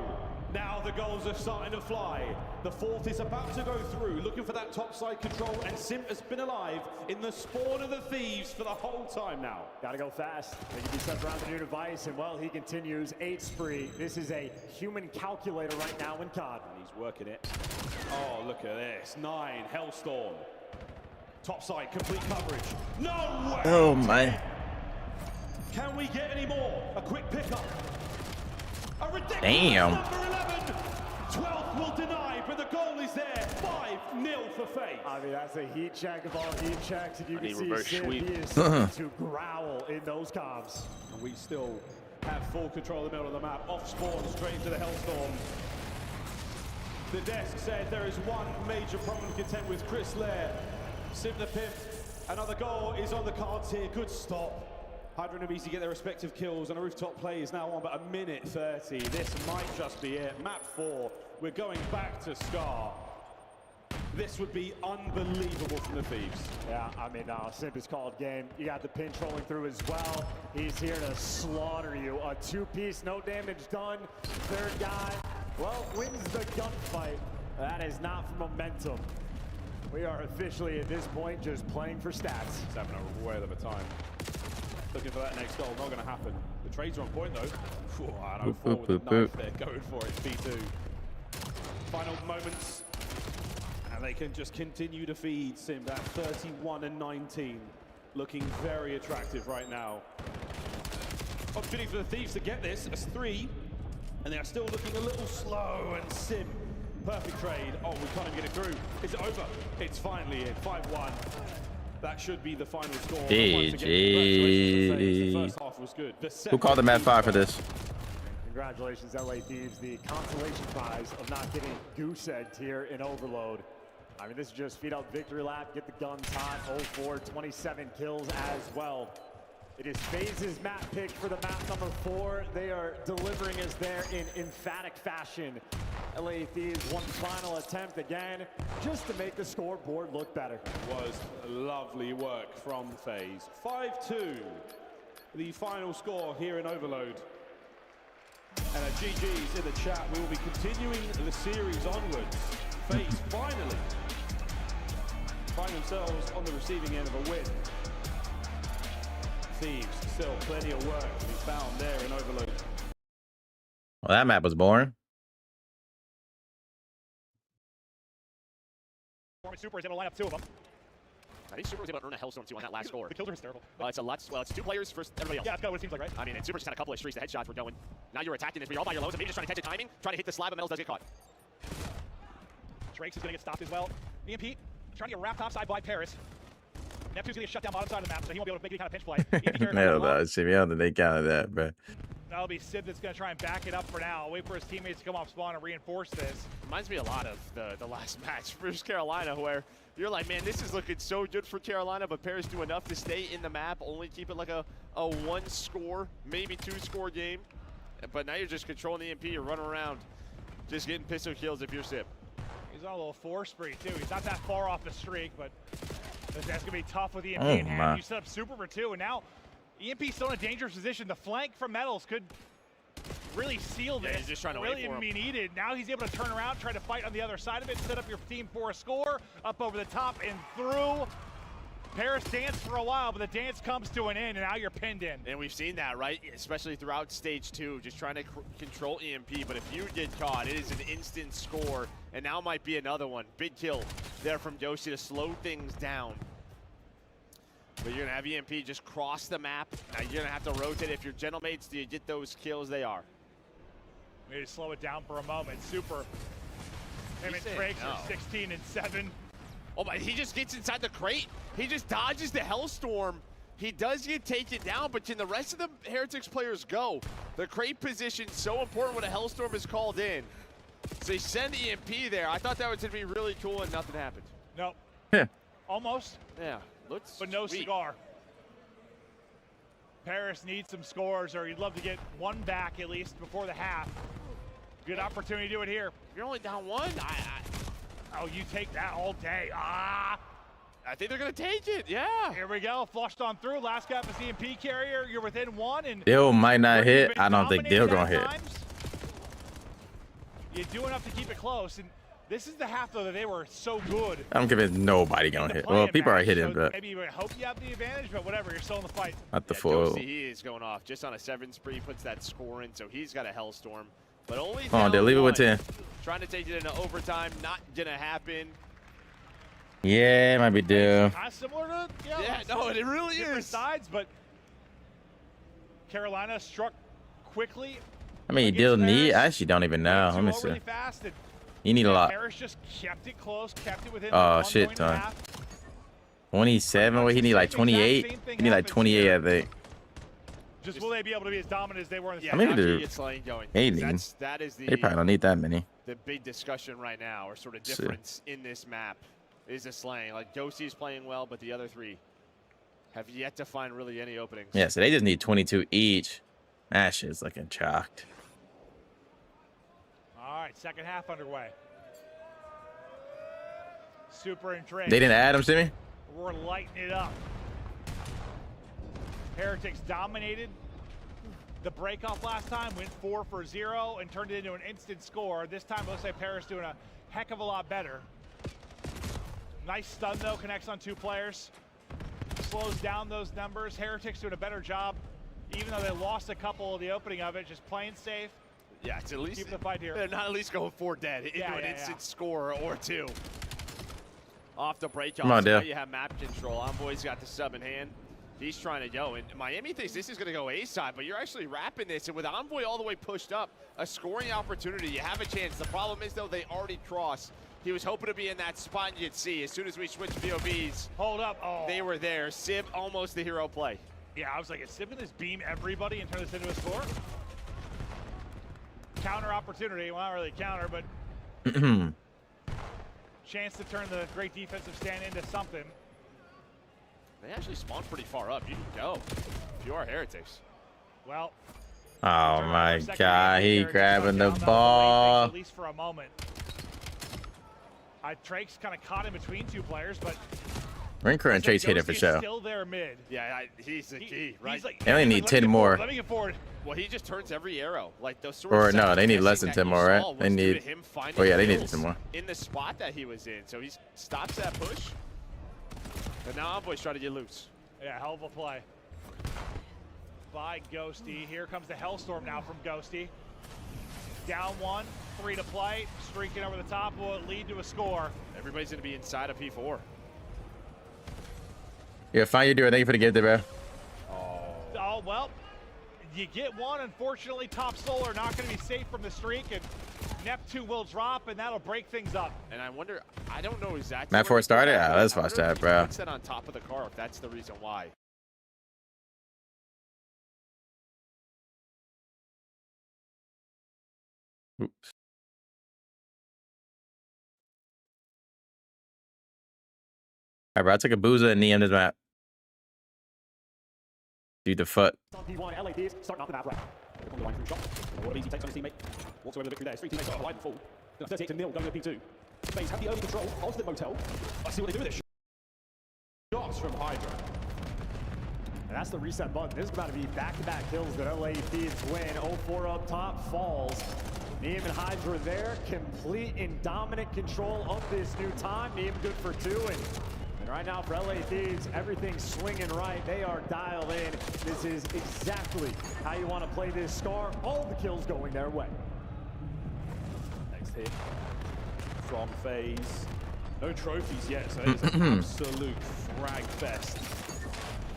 S12: Now the goals are starting to fly. The fourth is about to go through, looking for that top side control, and Sim has been alive in the spawn of the Thieves for the whole time now.
S17: Gotta go fast. They can be set around the new device, and well, he continues 8 spree. This is a human calculator right now in COD.
S12: And he's working it. Oh, look at this. 9, Hellstorm. Top side, complete coverage. No way!
S1: Oh my.
S12: Can we get any more? A quick pickup. A ridiculous
S1: Damn.
S12: number 11. 12th will deny, but the goal is there. 5-0 for FaZe.
S17: I mean, that's a heat check of all heat checks. And you can see
S8: reverse
S17: Sim,
S8: sweep.
S17: he is starting to growl in those comms.
S12: And we still have full control of the middle of the map. Off spawn, straight into the Hellstorm. The desk said there is one major problem to contend with Chris Lair. Sim the Pimp. Another goal is on the cards here. Good stop. Hydra and Abizi get their respective kills, and a rooftop play is now on but a minute 30. This might just be it. Map 4. We're going back to Scar. This would be unbelievable from the Thieves.
S17: Yeah, I mean, Sim is called game. You got the pinch rolling through as well. He's here to slaughter you. A 2-piece, no damage done. Third guy, well, wins the gunfight. That is not for momentum. We are officially, at this point, just playing for stats.
S12: He's having a whale of a time. Looking for that next goal, not going to happen. The trades are on point, though. I know, 4 with a knife there, going for it, P2. Final moments, and they can just continue to feed Sim. That 31 and 19, looking very attractive right now. Opportunity for the Thieves to get this as 3, and they are still looking a little slow, and Sim. Perfect trade. Oh, we can't even get it through. Is it over? It's finally in. 5-1. That should be the final score.
S1: GG.
S12: The first half was good.
S1: Who called the Mad 5 for this?
S17: Congratulations, LA Thieves. The consolation prize of not getting goose-egged here in Overload. I mean, this is just feed out victory lap, get the guns hot. 0-4, 27 kills as well. It is FaZe's map pick for the map number 4. They are delivering us there in emphatic fashion. LA Thieves, one final attempt again, just to make the scoreboard look better.
S12: It was lovely work from FaZe. 5-2, the final score here in Overload. And a GG's in the chat. We will be continuing the series onwards. FaZe finally find themselves on the receiving end of a win. Thieves, still plenty of work to be found there in Overload.
S1: Well, that map was boring.
S18: Super is going to line up 2 of them.
S11: I think Super was able to earn a Hellstorm 2 on that last score.
S18: The kill difference is terrible.
S11: It's a lot. Well, it's 2 players versus everybody else.
S18: Yeah, that's kind of what it seems like, right?
S11: I mean, and Super just had a couple of streaks. The headshots were going. Now you're attacking this, but you're all by your lows, and maybe just trying to catch the timing, trying to hit the slab, and Metals does get caught.
S18: Drakes is going to get stopped as well. EMP trying to get wrapped topside by Paris. Neptune's going to get shut down bottom side of the map, so he won't be able to make any kind of pinch play.
S1: Hell no, Jimmy. I don't think they counted that, bro.
S18: That'll be Sib that's going to try and back it up for now. Wait for his teammates to come off spawn and reinforce this.
S2: Reminds me a lot of the last match versus Carolina, where you're like, man, this is looking so good for Carolina, but Paris do enough to stay in the map, only keep it like a 1-score, maybe 2-score game. But now you're just controlling the EMP, you're running around, just getting pistol kills if you're Sib.
S18: He's on a little 4 spree, too. He's not that far off the streak, but that's going to be tough with EMP in hand. You set up super for 2, and now EMP still in a dangerous position. The flank from Metals could really seal this.
S2: He's just trying to
S18: really
S2: wait for
S18: be needed. Now he's able to turn around, try to fight on the other side of it, set up your team for a score, up over the top and through. Paris danced for a while, but the dance comes to an end, and now you're pinned in.
S2: And we've seen that, right? Especially throughout stage 2, just trying to control EMP. But if you get caught, it is an instant score, and now might be another one. Big kill there from Yoshi to slow things down. But you're going to have EMP just cross the map. Now you're going to have to rotate. If you're gentle mates, do you get those kills? They are.
S18: Maybe slow it down for a moment. Super. Him and Drakes are 16 and 7.
S2: Oh my, he just gets inside the crate. He just dodges the Hellstorm. He does get taken down, but can the rest of the Heretics players go? The crate position so important when a Hellstorm is called in. So they send EMP there. I thought that was going to be really cool, and nothing happened.
S18: Nope.
S1: Yeah.
S18: Almost.
S2: Yeah. Looks
S18: but no
S2: sweet.
S18: cigar. Paris needs some scores, or you'd love to get one back at least before the half. Good opportunity to do it here.
S2: You're only down 1?
S18: Oh, you take that all day. I
S2: think they're going to take it, yeah.
S18: Here we go, flushed on through. Last gap is the EMP carrier. You're within 1. And
S1: Dill might not hit. I don't think Dill going to hit.
S18: You do enough to keep it close. And this is the half, though, that they were so good.
S1: I'm convinced nobody going to hit. Well, people are hitting, but
S18: maybe you hope you have the advantage, but whatever. You're still in the fight.
S1: not the full.
S2: He is going off just on a 7 spree, puts that score in, so he's got a Hellstorm. But only
S1: Come on, Dill, leave it with 10.
S2: Trying to take it into overtime, not going to happen.
S1: Yeah, it might be Dill.
S18: Kind of similar to,
S2: yeah, no, it really
S18: different
S2: is.
S18: Sides, but Carolina struck quickly.
S1: I mean, Dill need. I actually don't even know. Let me see.
S18: Really fast, and
S1: You need a lot.
S18: Paris just kept it close, kept it within
S1: Oh shit, ton. 27. What he need like 28. He need like 28, I think.
S18: Just will they be able to be as dominant as they were in the
S2: Yeah,
S1: I mean,
S2: actually get Slane going. That is
S1: They probably don't need that many.
S2: The big discussion right now, or sort of difference in this map, is the Slane. Like Ghostie's playing well, but the other 3 have yet to find really any openings.
S1: Yeah, so they just need 22 each. That shit's looking chalked.
S18: All right, second half underway. Super and Drake.
S1: They didn't add him, Simmy?
S18: We're lighting it up. Heretics dominated the breakoff last time, went 4 for 0 and turned it into an instant score. This time, it looks like Paris doing a heck of a lot better. Nice stun, though, connects on 2 players. Slows down those numbers. Heretics doing a better job, even though they lost a couple of the opening of it, just playing safe.
S2: Yeah, it's at least
S18: keep the fight here.
S2: They're not at least going 4 dead into an instant score or 2. Off the breakoff.
S1: Come on,
S2: so now
S1: Dale.
S2: you have map control. Envoy's got the sub in hand. He's trying to go, and Miami thinks this is going to go A side, but you're actually wrapping this, and with Envoy all the way pushed up, a scoring opportunity, you have a chance. The problem is, though, they already crossed. He was hoping to be in that spot, and you'd see, as soon as we switch POVs,
S18: hold up,
S2: they were there. Sib, almost the hero play.
S18: Yeah, I was like, is Sib going to beam everybody and turn this into a score? Counter opportunity, well, not really counter, but chance to turn the great defensive stand into something.
S2: They actually spawned pretty far up. You can go if you are Heretics.
S18: Well,
S1: Oh my god, he grabbing the ball.
S18: at least for a moment. Drake's kind of caught in between 2 players, but
S1: Rinker and Chase hit it for sure.
S18: Still there mid.
S2: Yeah, he's the key, right?
S18: Like,
S1: They only need 10 more.
S18: Let me get forward.
S2: Well, he just turns every arrow. Like those sort
S1: Or
S2: of
S1: no, they need less than 10 more, right?
S2: saw
S1: They
S2: was due
S1: need.
S2: to him
S1: Oh
S2: finding
S1: yeah, they need
S2: kills
S1: 10 more.
S2: in the spot that he was in. So he stops that push. But now Envoy's trying to get loose.
S18: Yeah, hell of a play by Ghosty. Here comes the Hellstorm now from Ghosty. Down 1, 3 to play. Streaking over the top. Will it lead to a score?
S2: Everybody's going to be inside of P4.
S1: Yeah, fine, you do it. Thank you for the gift, bro.
S18: Oh, well, you get one. Unfortunately, Top Solar not going to be safe from the streak. And Neptune will drop, and that'll break things up.
S2: And I wonder, I don't know exactly.
S1: Map 4 started? Yeah, let's watch that, bro.
S2: Puts that on top of the car if that's the reason why.
S1: Oops. All right, bro. I took a boozer and Neon this map. Dude, the foot.
S17: P1, LA Thieves starting off the map right. On the line through shot. What a BT takes on his teammate. Walks away with the victory there. His 3 teammates are alive and full. 38 to nil going to P2. FaZe have the early control of the motel. Let's see what they do with it. Shots from Hydra. And that's the reset button. This is about to be back-to-back kills that LA Thieves win. 0-4 up top, falls. Neem and Hydra there, complete and dominant control of this new time. Neem good for 2, and right now for LA Thieves, everything's swinging right. They are dialed in. This is exactly how you want to play this Scar. All the kills going their way.
S12: Next hit from FaZe. No trophies yet, so it's an absolute frag fest.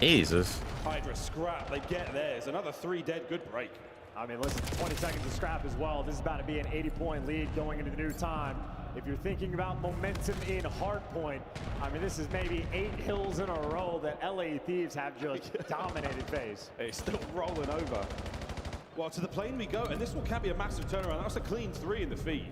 S1: Jesus.
S12: Hydra scrap, they get theirs. Another 3 dead, good break.
S17: I mean, listen, 20 seconds of scrap as well. This is about to be an 80-point lead going into the new time. If you're thinking about momentum in Hardpoint, I mean, this is maybe 8 hills in a row that LA Thieves have just dominated FaZe.
S12: It's still rolling over. Well, to the plane we go, and this one can be a massive turnaround. That's a clean 3 in the feed.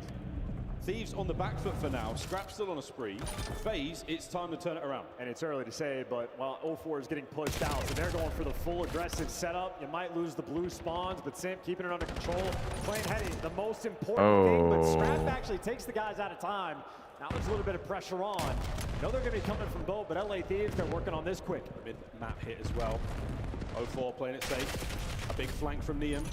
S12: Thieves on the back foot for now. Scrap still on a spree. FaZe, it's time to turn it around.
S17: And it's early to say, but while 0-4 is getting pushed out, so they're going for the full aggressive setup. You might lose the blue spawns, but Simp keeping it under control. Playing heady, the most important thing, but Scrap actually takes the guys out of time. Now there's a little bit of pressure on. I know they're going to be coming from both, but LA Thieves, they're working on this quick.
S12: Mid-map hit as well. 0-4 playing it safe. A big flank from Neum.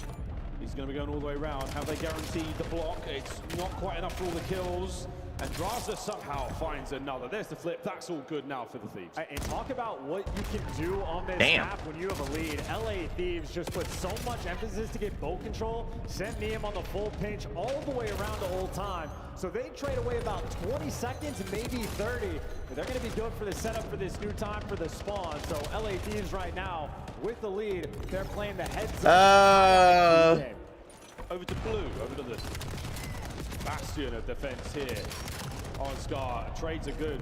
S12: He's going to be going all the way around. Have they guaranteed the block? It's not quite enough for all the kills. And Draza somehow finds another. There's the flip. That's all good now for the Thieves.
S17: And talk about what you can do on this map when you have a lead. LA Thieves just put so much emphasis to get boat control, send Neum on the full pinch all the way around the whole time. So they trade away about 20 seconds, maybe 30. But they're going to be good for the setup for this new time for the spawn. So LA Thieves right now, with the lead, they're playing the heads up.
S12: Over to blue, over to this bastion of defense here on Scar. Trades are good.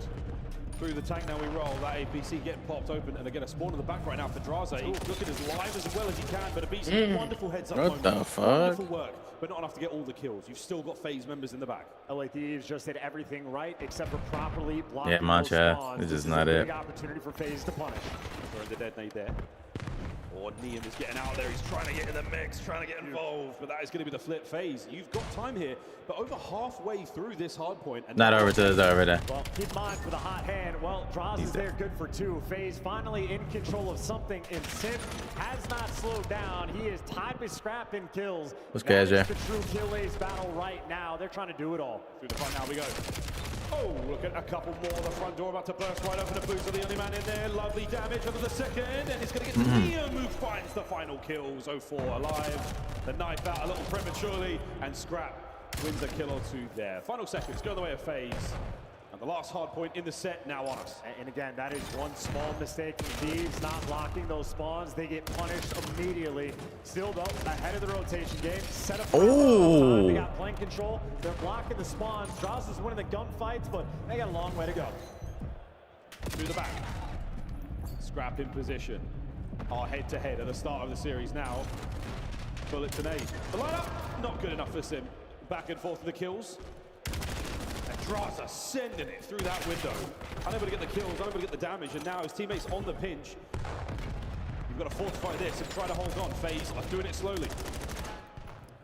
S12: Through the tank now we roll. That APC getting popped open, and they get a spawn in the back right now for Draza. He's looking as live as well as he can, but a BC wonderful heads up moment.
S1: What the fuck?
S12: Wonderful work, but not enough to get all the kills. You've still got FaZe members in the back.
S17: LA Thieves just did everything right except for properly blocking
S1: yeah, Mancha. This is not it.
S17: Big opportunity for FaZe to punish.
S12: Throwing the detonate there. Or Neum is getting out there. He's trying to get in the mix, trying to get involved, but that is going to be the flip FaZe. You've got time here, but over halfway through this hard point. And
S1: not over to this over there.
S17: Well, keep in mind for the hot hand. Well, Draws is there, good for 2. FaZe finally in control of something, and Simp has not slowed down. He is tied with Scrap in kills.
S1: What's good, Jay?
S17: The true kill ace battle right now. They're trying to do it all.
S12: Through the front now we go. Oh, look at a couple more. The front door about to burst right open. The Boots are the only man in there. Lovely damage under the second, and it's going to get to Neum, who finds the final kills. 0-4 alive. The knife out a little prematurely, and Scrap wins a kill or 2 there. Final seconds go the way of FaZe. And the last hard point in the set now on us.
S17: And again, that is one small mistake from Thieves, not blocking those spawns. They get punished immediately. Still though, ahead of the rotation game. Set up time. They got plane control. They're blocking the spawns. Draws is winning the gunfights, but they got a long way to go.
S12: Through the back. Scrap in position. Our head-to-head at the start of the series now. Bullet to nade. The lineup, not good enough for Sim. Back and forth for the kills. Draza sending it through that window. Unable to get the kills, unable to get the damage, and now his teammates on the pinch. You've got to fortify this and try to hold on. FaZe are doing it slowly.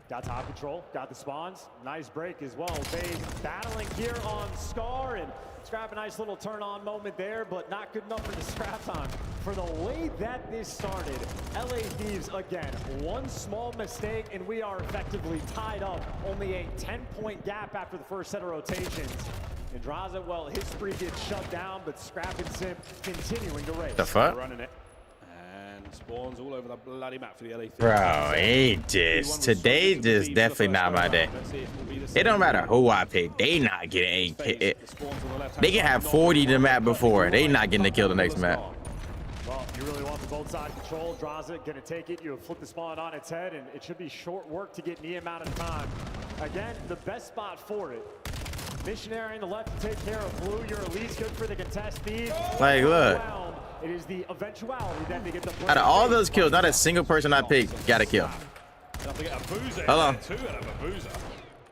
S17: Got top control, got the spawns. Nice break as well. FaZe battling here on Scar, and Scrap a nice little turn-on moment there, but not good enough for the scrap time. For the way that this started, LA Thieves, again, one small mistake, and we are effectively tied up. Only a 10-point gap after the first set of rotations. And Draza, well, his spree gets shut down, but Scrap and Simp continuing to race.
S1: The fuck?
S12: Running it. And spawns all over the bloody map for the LA Thieves.
S1: Bro, today just definitely not my day. It don't matter who I pick. They not getting a. They can have 40 the map before. They not getting to kill the next map.
S17: Well, You really want the both side control. Draza gonna take it. You flip the spawn on its head, and it should be short work to get Neum out of time. Again, the best spot for it. Missionary on the left to take care of Blue. You're at least good for the contest speed.
S1: Like, look.
S17: It is the eventuality then to get the
S1: Out of all those kills, not a single person I picked got a kill. Hello.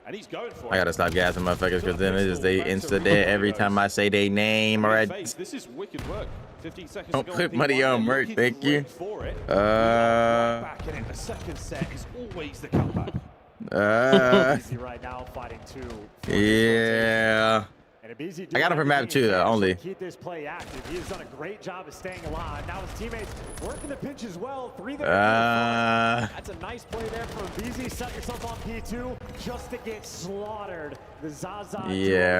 S12: And he's going for
S1: I gotta stop gassing motherfuckers because then they insta dead every time I say their name. All right.
S12: This is wicked work. 15 seconds
S1: Don't put money on Merc, thank you.
S12: Back in it. The second set is always the comeback.
S17: Easy right now, fighting two.
S1: Yeah. I got him for map 2 though, only.
S17: Keep this play active. He has done a great job of staying alive. Now his teammates working the pinch as well. 3 there. That's a nice play there from BZ. Set yourself on P2 just to get slaughtered. The Zaza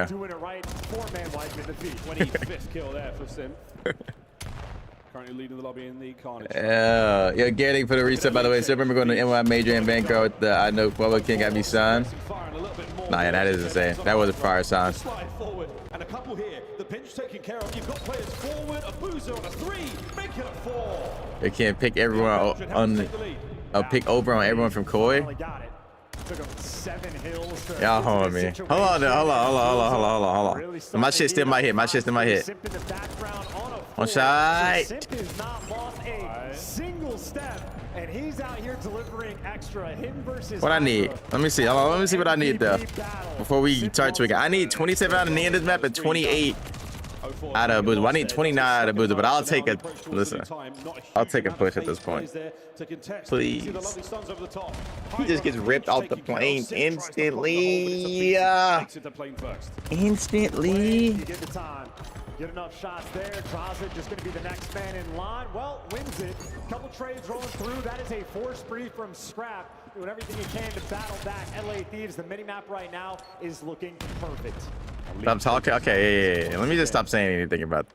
S17: doing it right. 4-man wipe in defeat.
S12: 25th kill there for Sim. Currently leading the lobby in the Carnage.
S1: Yeah, Getting for the reset, by the way. So remember going to NY Major and Vancouver with the I Know Quavo King got me signed. Nah, yeah, that is insane. That was a fire sign.
S12: Slide forward, and a couple here. The pinch taken care of. You've got players forward. A boozer on a 3. Make it a 4.
S1: They can't pick everyone on, pick over on everyone from Koi.
S17: Took him 7 hills.
S1: Y'all hold on me. Hold on. My shit still might hit. One shot.
S17: Simp has not lost a single step, and he's out here delivering extra. Him versus
S1: What I need? Let me see. Hold on, let me see what I need though. Before we start tweaking, I need 27 out of the end of this map and 28 out of Boozer. Well, I need 29 out of Boozer, but I'll take a I'll take a push at this point. Please. He just gets ripped off the plane instantly. Instantly.
S17: Get enough shots there. Draza just going to be the next man in line. Well, wins it. Couple trades rolling through. That is a 4 spree from Scrap. Doing everything he can to battle back LA Thieves. The mini-map right now is looking perfect.
S1: Stop talking. Okay, yeah. Let me just stop saying anything about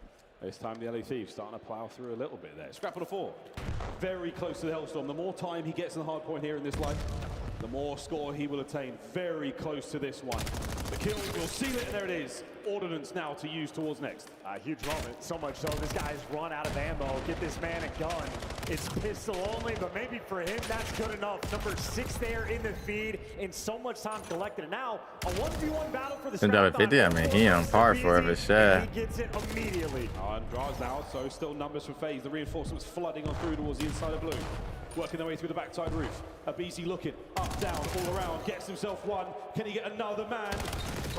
S12: This time the LA Thieves starting to plow through a little bit there. Scrap on a 4. Very close to the Hellstorm. The more time he gets in the hard point here in this life, the more score he will attain. Very close to this one. The kill will seal it, and there it is. Ordnance now to use towards next.
S17: Huge moment, so much so this guy's run out of ammo. Get this man a gun. It's pistol only, but maybe for him that's good enough. Number 6 there in the feed, and so much time collected. And now a 1v1 battle for the Scrap.
S1: 50. I mean, he on par for it, for sure.
S17: He gets it immediately.
S12: And draws now, so still numbers for FaZe. The reinforcements flooding on through towards the inside of Blue. Working their way through the backside roof. Abizi looking up, down, all around. Gets himself one. Can he get another man?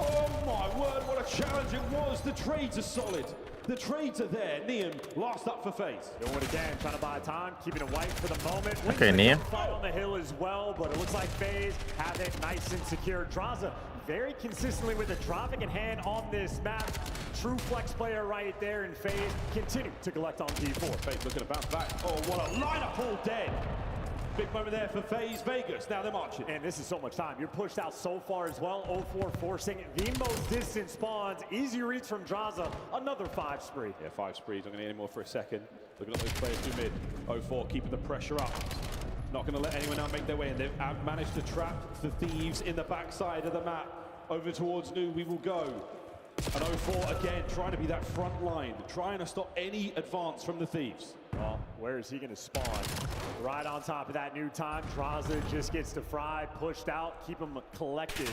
S12: Oh my word, what a challenge it was. The trades are solid. The trades are there. Neum last up for FaZe.
S17: Doing it again, trying to buy time, keeping it white for the moment.
S1: Okay, Neum.
S17: Fight on the hill as well, but it looks like FaZe have it nice and secure. Draza very consistently with a dropping in hand on this map. True flex player right there in FaZe. Continue to collect on P4.
S12: FaZe looking to bounce back. Oh, what a lineup, all dead. Big moment there for FaZe Vegas. Now they're marching.
S17: And this is so much time. You're pushed out so far as well. 0-4 forcing the most distant spawns. Easy reads from Draza. Another 5 spree.
S12: Yeah, 5 sprees. I'm going to need any more for a second. Looking at those players through mid. 0-4 keeping the pressure up. Not going to let anyone out make their way in. They've managed to trap the Thieves in the backside of the map. Over towards New we will go. And 0-4 again, trying to be that front line, trying to stop any advance from the Thieves.
S17: Well, where is he going to spawn? Right on top of that new time. Draza just gets to fry, pushed out, keep him collected.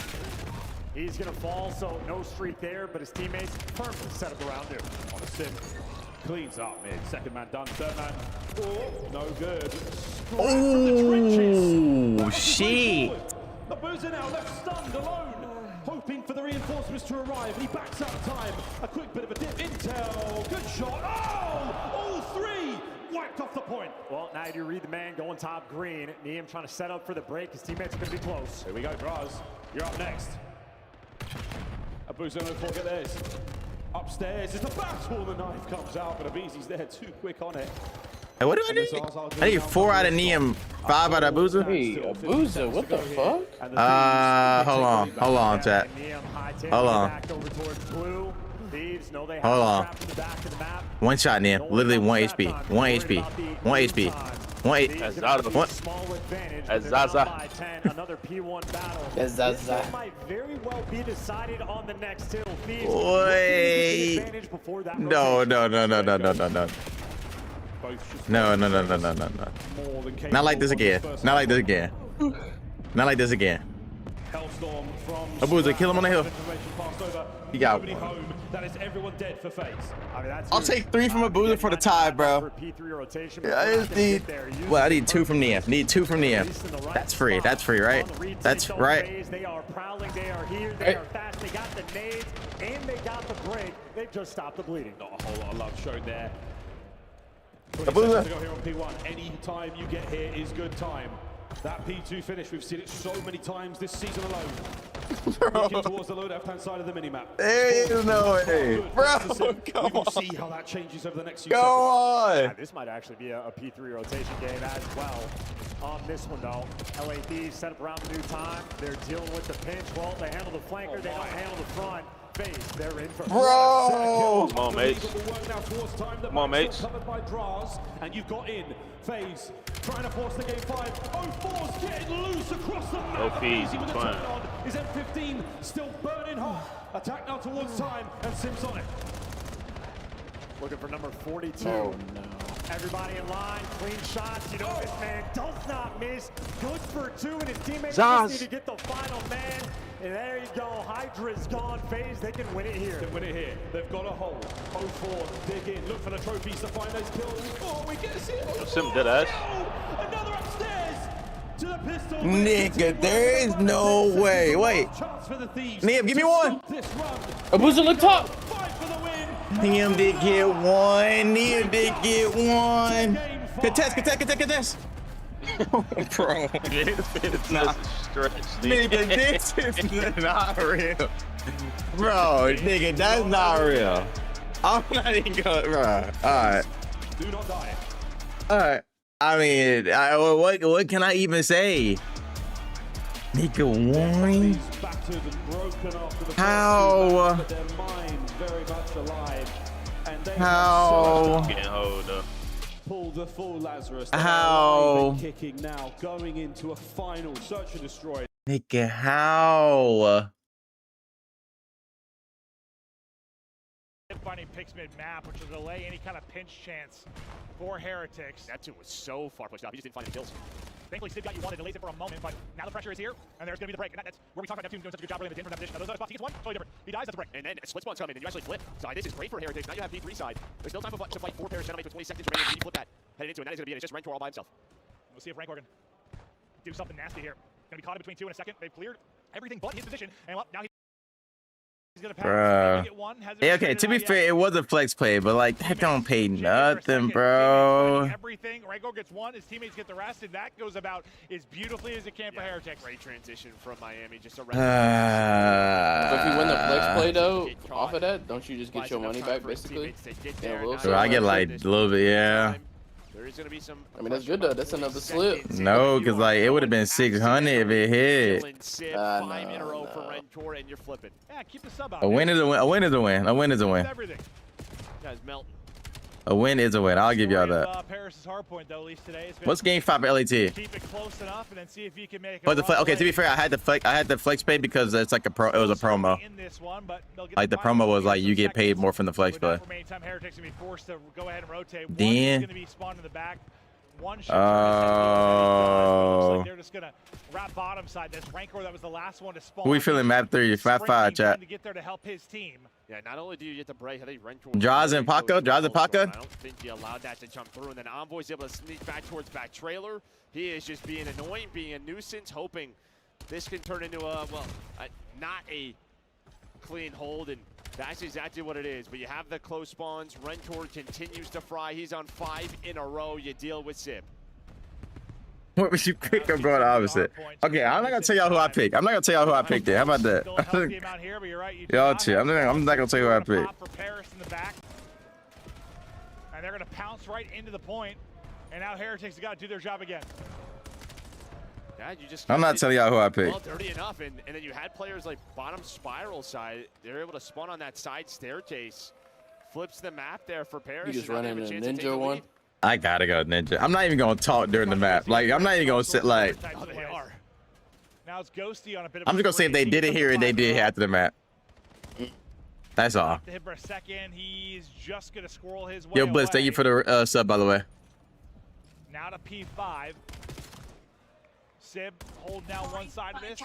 S17: He's going to fall, so no streak there, but his teammates firmly set up around him.
S12: On a sim, cleans up mid. Second man done, third man, oh, no good.
S1: Oh, shit.
S12: The Boozer now left stunned alone. Hoping for the reinforcements to arrive, and he backs out time. A quick bit of a dip. Intel, good shot. Oh, all 3 wiped off the point.
S17: Well, now you read the man going top green. Neum trying to set up for the break. His teammates are going to be close.
S12: Here we go, Draz. You're up next. A boost on 0-4, get theirs. Upstairs is the battle. The knife comes out, but Abizi's there too quick on it.
S1: Hey, what do I need? I need 4 out of Neum, 5 out of Boozer.
S10: Hey, Boozer, what the fuck?
S1: Hold on, chat. Hold on. Hold on. 1 shot, Neum. Literally 1 HP. 1 HP. 1 HP. 1 HP.
S8: As Zaza.
S17: Another P1 battle.
S10: As Zaza.
S17: Might very well be decided on the next hill.
S1: Wait. No.
S12: both just
S1: No.
S12: more than
S1: Not like this again. Not like this again. Not like this again.
S12: Hellstorm from
S1: Abuza, kill him on the hill. He got
S12: Nobody
S1: one.
S12: home. That is everyone dead for FaZe.
S17: I mean, that's
S1: I'll take 3 from Abuza for the tie, bro. Yeah, I just need. Well, I need 2 from Nia. Need 2 from Nia. That's free. That's free, right? That's right.
S17: They are prowling. They are here. They are fast. They got the nades and they got the break. They've just stopped the bleeding.
S12: Not a whole lot of love shown there.
S1: Abuza.
S12: To go here on P1. Any time you get here is good time. That P2 finish, we've seen it so many times this season alone. Looking towards the low left-hand side of the minimap.
S1: There is no way. Bro, come
S12: We will
S1: on.
S12: see how that changes over the next few
S1: Go
S12: seconds.
S1: on.
S17: Yeah, this might actually be a P3 rotation game as well. On this one, though, LAD set up around the new time. They're dealing with the pinch. Well, they handle the flanker. They don't handle the front. FaZe, they're in for
S1: Bro.
S8: Come on, mates. Come on, mates.
S12: Covered by Draws, and you've got in FaZe trying to force the game 5. 04's getting loose across the map.
S8: No fees,
S12: Easy with the
S8: fine.
S12: turn on. Is M15 still burning hot? Attack now towards time, and Sims on it.
S17: Looking for number 42.
S10: Oh, no.
S17: Everybody in line, clean shots. You know, this man does not miss. Goes for 2, and his teammates
S8: Zaz.
S17: just need to get the final man. And there you go. Hydra's gone. FaZe, they can win it here.
S12: They win it here. They've got a hole. 04, dig in, look for the trophies to find those kills. Oh, we get a seal.
S8: Sim dead ass.
S12: Another upstairs to the pistol.
S1: Nigga, there is no way. Wait.
S12: Chance for the thieves.
S1: Niam, give me one.
S12: This run.
S10: Abuza, look top.
S12: Fight for the win.
S1: Niam did get 1. Niam did get 1. Contest. Bro,
S8: It's not stretch.
S1: nigga, this is not real. Bro, nigga, that's not real. I'm not even going, bro. Alright.
S12: Do not die.
S1: Alright. I mean, what can I even say? Nigga, 1?
S12: Battered and broken after the
S1: How?
S12: but their mind very much alive. And they
S1: How?
S8: Getting hold up.
S12: pull the full Lazarus.
S1: How?
S12: Kicking now, going into a final search and destroy.
S1: Nigga, how?
S18: Finding picks mid-map, which will delay any kind of pinch chance for Heretics.
S2: That 2 was so far pushed up. He just didn't find the kills.
S18: Thankfully, Steve got you one and delays it for a moment, but now the pressure is here, and there's going to be the break. And that's where we talk about Neptune doing such a good job bringing the in from that position. Now, those other spots, he gets 1, totally different. He dies, that's a break.
S2: And then split spawn's coming, and you actually flip. So this is great for Heretics. Now you have P3 side. There's still time to fight 4 pairs of with 20 seconds remaining. You flip that, heading into it. And that is going to be it. It's just Rentor all by himself.
S18: We'll see if Rancor can do something nasty here. Going to be caught in between 2 in a second. They've cleared everything but his position, and well, now he's going to pass.
S1: Bro.
S18: Get 1.
S1: Yeah, okay, to be fair, it was a flex play, but like, that don't pay nothing, bro.
S18: Everything. Rancor gets 1, his teammates get the rest, and that goes about as beautifully as it can for Heretics.
S2: Great transition from Miami. Just a
S10: But if you win the flex play though, off of that, don't you just get your money back basically? Yeah,
S1: So I get like a little bit, yeah.
S2: There is going to be some.
S10: I mean, that's good though. That's another slip.
S1: No, because like, it would have been 600 if it hit.
S2: 5 in a row for Rentor, and you're flipping.
S18: Yeah, keep the sub out.
S1: A win is a win. A win is a win. A win is a win.
S18: Everything.
S2: Guys melting.
S1: A win is a win. I'll give y'all that.
S18: Paris's Hardpoint, though, at least today.
S1: What's game 5 for LAT?
S18: Keep it close enough, and then see if you can make.
S1: But okay, to be fair, I had the flex pay because it's like it was a promo.
S18: In this one, but
S1: Like the promo was like you get paid more from the flex play.
S18: Time Heretics gonna be forced to go ahead and rotate. One
S1: Then.
S18: is gonna be spawned in the back. One should
S1: Oh.
S18: they're just gonna wrap bottom side. This Rancor that was the last one to spawn.
S1: Who we feeling map 3, map 5, chat.
S18: To get there to help his team.
S2: Yeah, not only do you get the break, I think Rentor.
S1: Jaws and Paco? Jaws and Paco?
S2: I don't think you allowed that to jump through, and then Envoy's able to sneak back towards back trailer. He is just being annoying, being a nuisance, hoping this can turn into not a clean hold, and that's exactly what it is. But you have the close spawns. Rentor continues to fry. He's on 5 in a row. You deal with Sip.
S1: What would you pick? I'm going opposite. Okay, I'm not gonna tell y'all who I picked. I'm not gonna tell y'all who I picked there. How about that? Y'all chill. I'm not gonna tell you who I picked.
S18: For Paris in the back, and they're gonna pounce right into the point. And now Heretics have got to do their job again.
S2: Yeah, you just.
S1: I'm not telling y'all who I picked.
S2: Well, dirty enough, and then you had players like bottom spiral side. They're able to spawn on that side staircase. Flips the map there for Paris.
S10: You just run in a ninja one.
S1: I gotta go ninja. I'm not even gonna talk during the map. Like I'm not even gonna sit like.
S18: Oh, they are. Now it's Ghosty on a bit of
S1: I'm just gonna say if they did it here and they did it after the map. That's all.
S18: To hit for a second, he's just gonna squirrel his way
S1: Yo, Blitz, thank you for the sub, by the way.
S18: Now to P5. Sib holding down one side of this.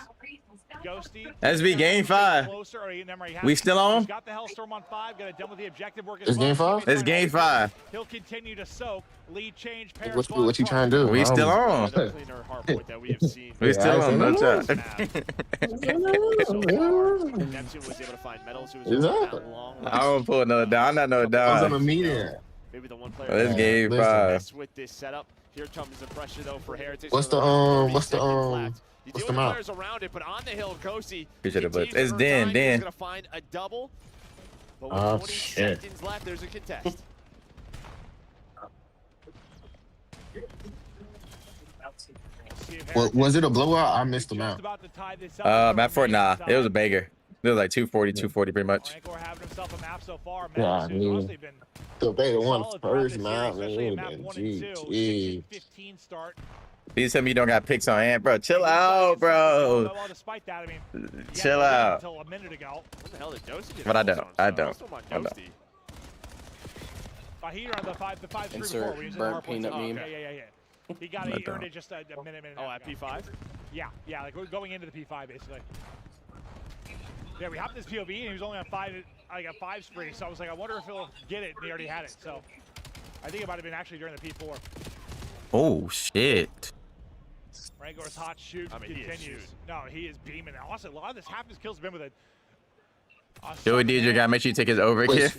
S18: Ghosty.
S1: SB game 5. We still on?
S18: Got the Hellstorm on 5. Got it done with the objective work.
S16: It's game 5?
S1: It's game 5.
S18: He'll continue to soak. Lead change.
S16: What you trying to do?
S1: We still on. We still on. No chat. I don't pull no down. I'm not no down.
S16: I was on a meter.
S2: Maybe the one player.
S1: It's game 5.
S2: With this setup. Here comes the pressure though for Heritage.
S16: What's the map?
S2: Players around it, but on the hill, Ghosty.
S1: Appreciate it, Blitz. It's Dan.
S2: He's gonna find a double. But with 20
S16: shit.
S2: seconds left, there's a contest.
S16: Was it a blowout? I missed the map.
S1: Map 4, nah. It was a banger. It was like 240 pretty much.
S16: Yeah, I mean, the beta won first map, man. It would GG.
S1: Please tell me you don't got picks on hand, bro. Chill out, bro. Chill out. But I don't. I don't.
S10: Insert burnt peanut meme.
S18: Yeah. He got it. He earned it just a minute.
S2: Oh, at P5?
S18: Yeah. Like we're going into the P5 basically. Yeah, we hopped this POV and he was only on 5. I got 5 spree, so I was like, I wonder if he'll get it. And he already had it, so I think it might have been actually during the P4.
S1: Oh shit.
S18: Rangor's hot shoot continues. No, he is beaming. Also, a lot of this half his kills have been with a.
S1: Joey DJ gotta make sure you take his over here.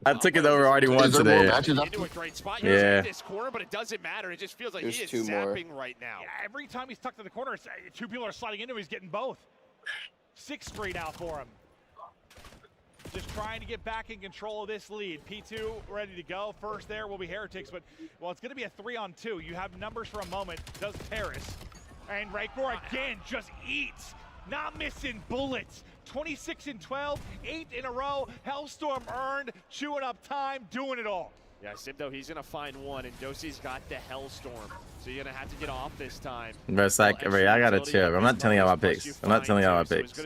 S1: I took his over already once today. Yeah.
S2: This corner, but it doesn't matter. It just feels like
S10: There's
S2: he is
S10: 2 more.
S2: zapping right now.
S18: Yeah, every time he's tucked in the corner, 2 people are sliding into him. He's getting both. 6 spree now for him. Just trying to get back in control of this lead. P2 ready to go. First there will be Heretics, but well, it's going to be a 3-on-2. You have numbers for a moment. Does Paris. And Raykor again just eats. Not missing bullets. 26 and 12, 8 in a row. Hellstorm earned, chewing up time, doing it all.
S2: Yeah, Simdo, he's going to find one, and Dosie's got the Hellstorm. So you're going to have to get off this time.
S1: But it's like, I gotta chill. I'm not telling y'all my picks. I'm not telling y'all my picks.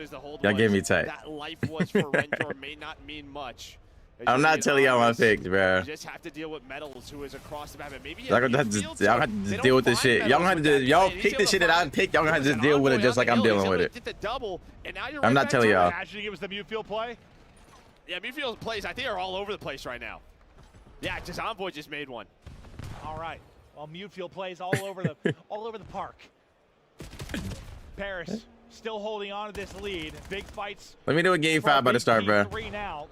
S1: Y'all gave me tight.
S2: That life was for Rentor may not mean much.
S1: I'm not telling y'all my picks, bro.
S2: You just have to deal with Metals, who is across the map. And maybe
S1: Y'all gonna have to just deal with this shit. Y'all gonna have to y'all pick the shit that I picked. Y'all gonna have to just deal with it just like I'm dealing with it. I'm not telling y'all.
S18: Imagining it was the Mewfield play.
S2: Yeah, Mewfield's plays I think are all over the place right now. Yeah, just Envoy just made one.
S18: All right. Well, Mewfield plays all over the park. Paris still holding on to this lead. Big fights.
S1: Let me do a game 5 by the start, bro.
S18: Now.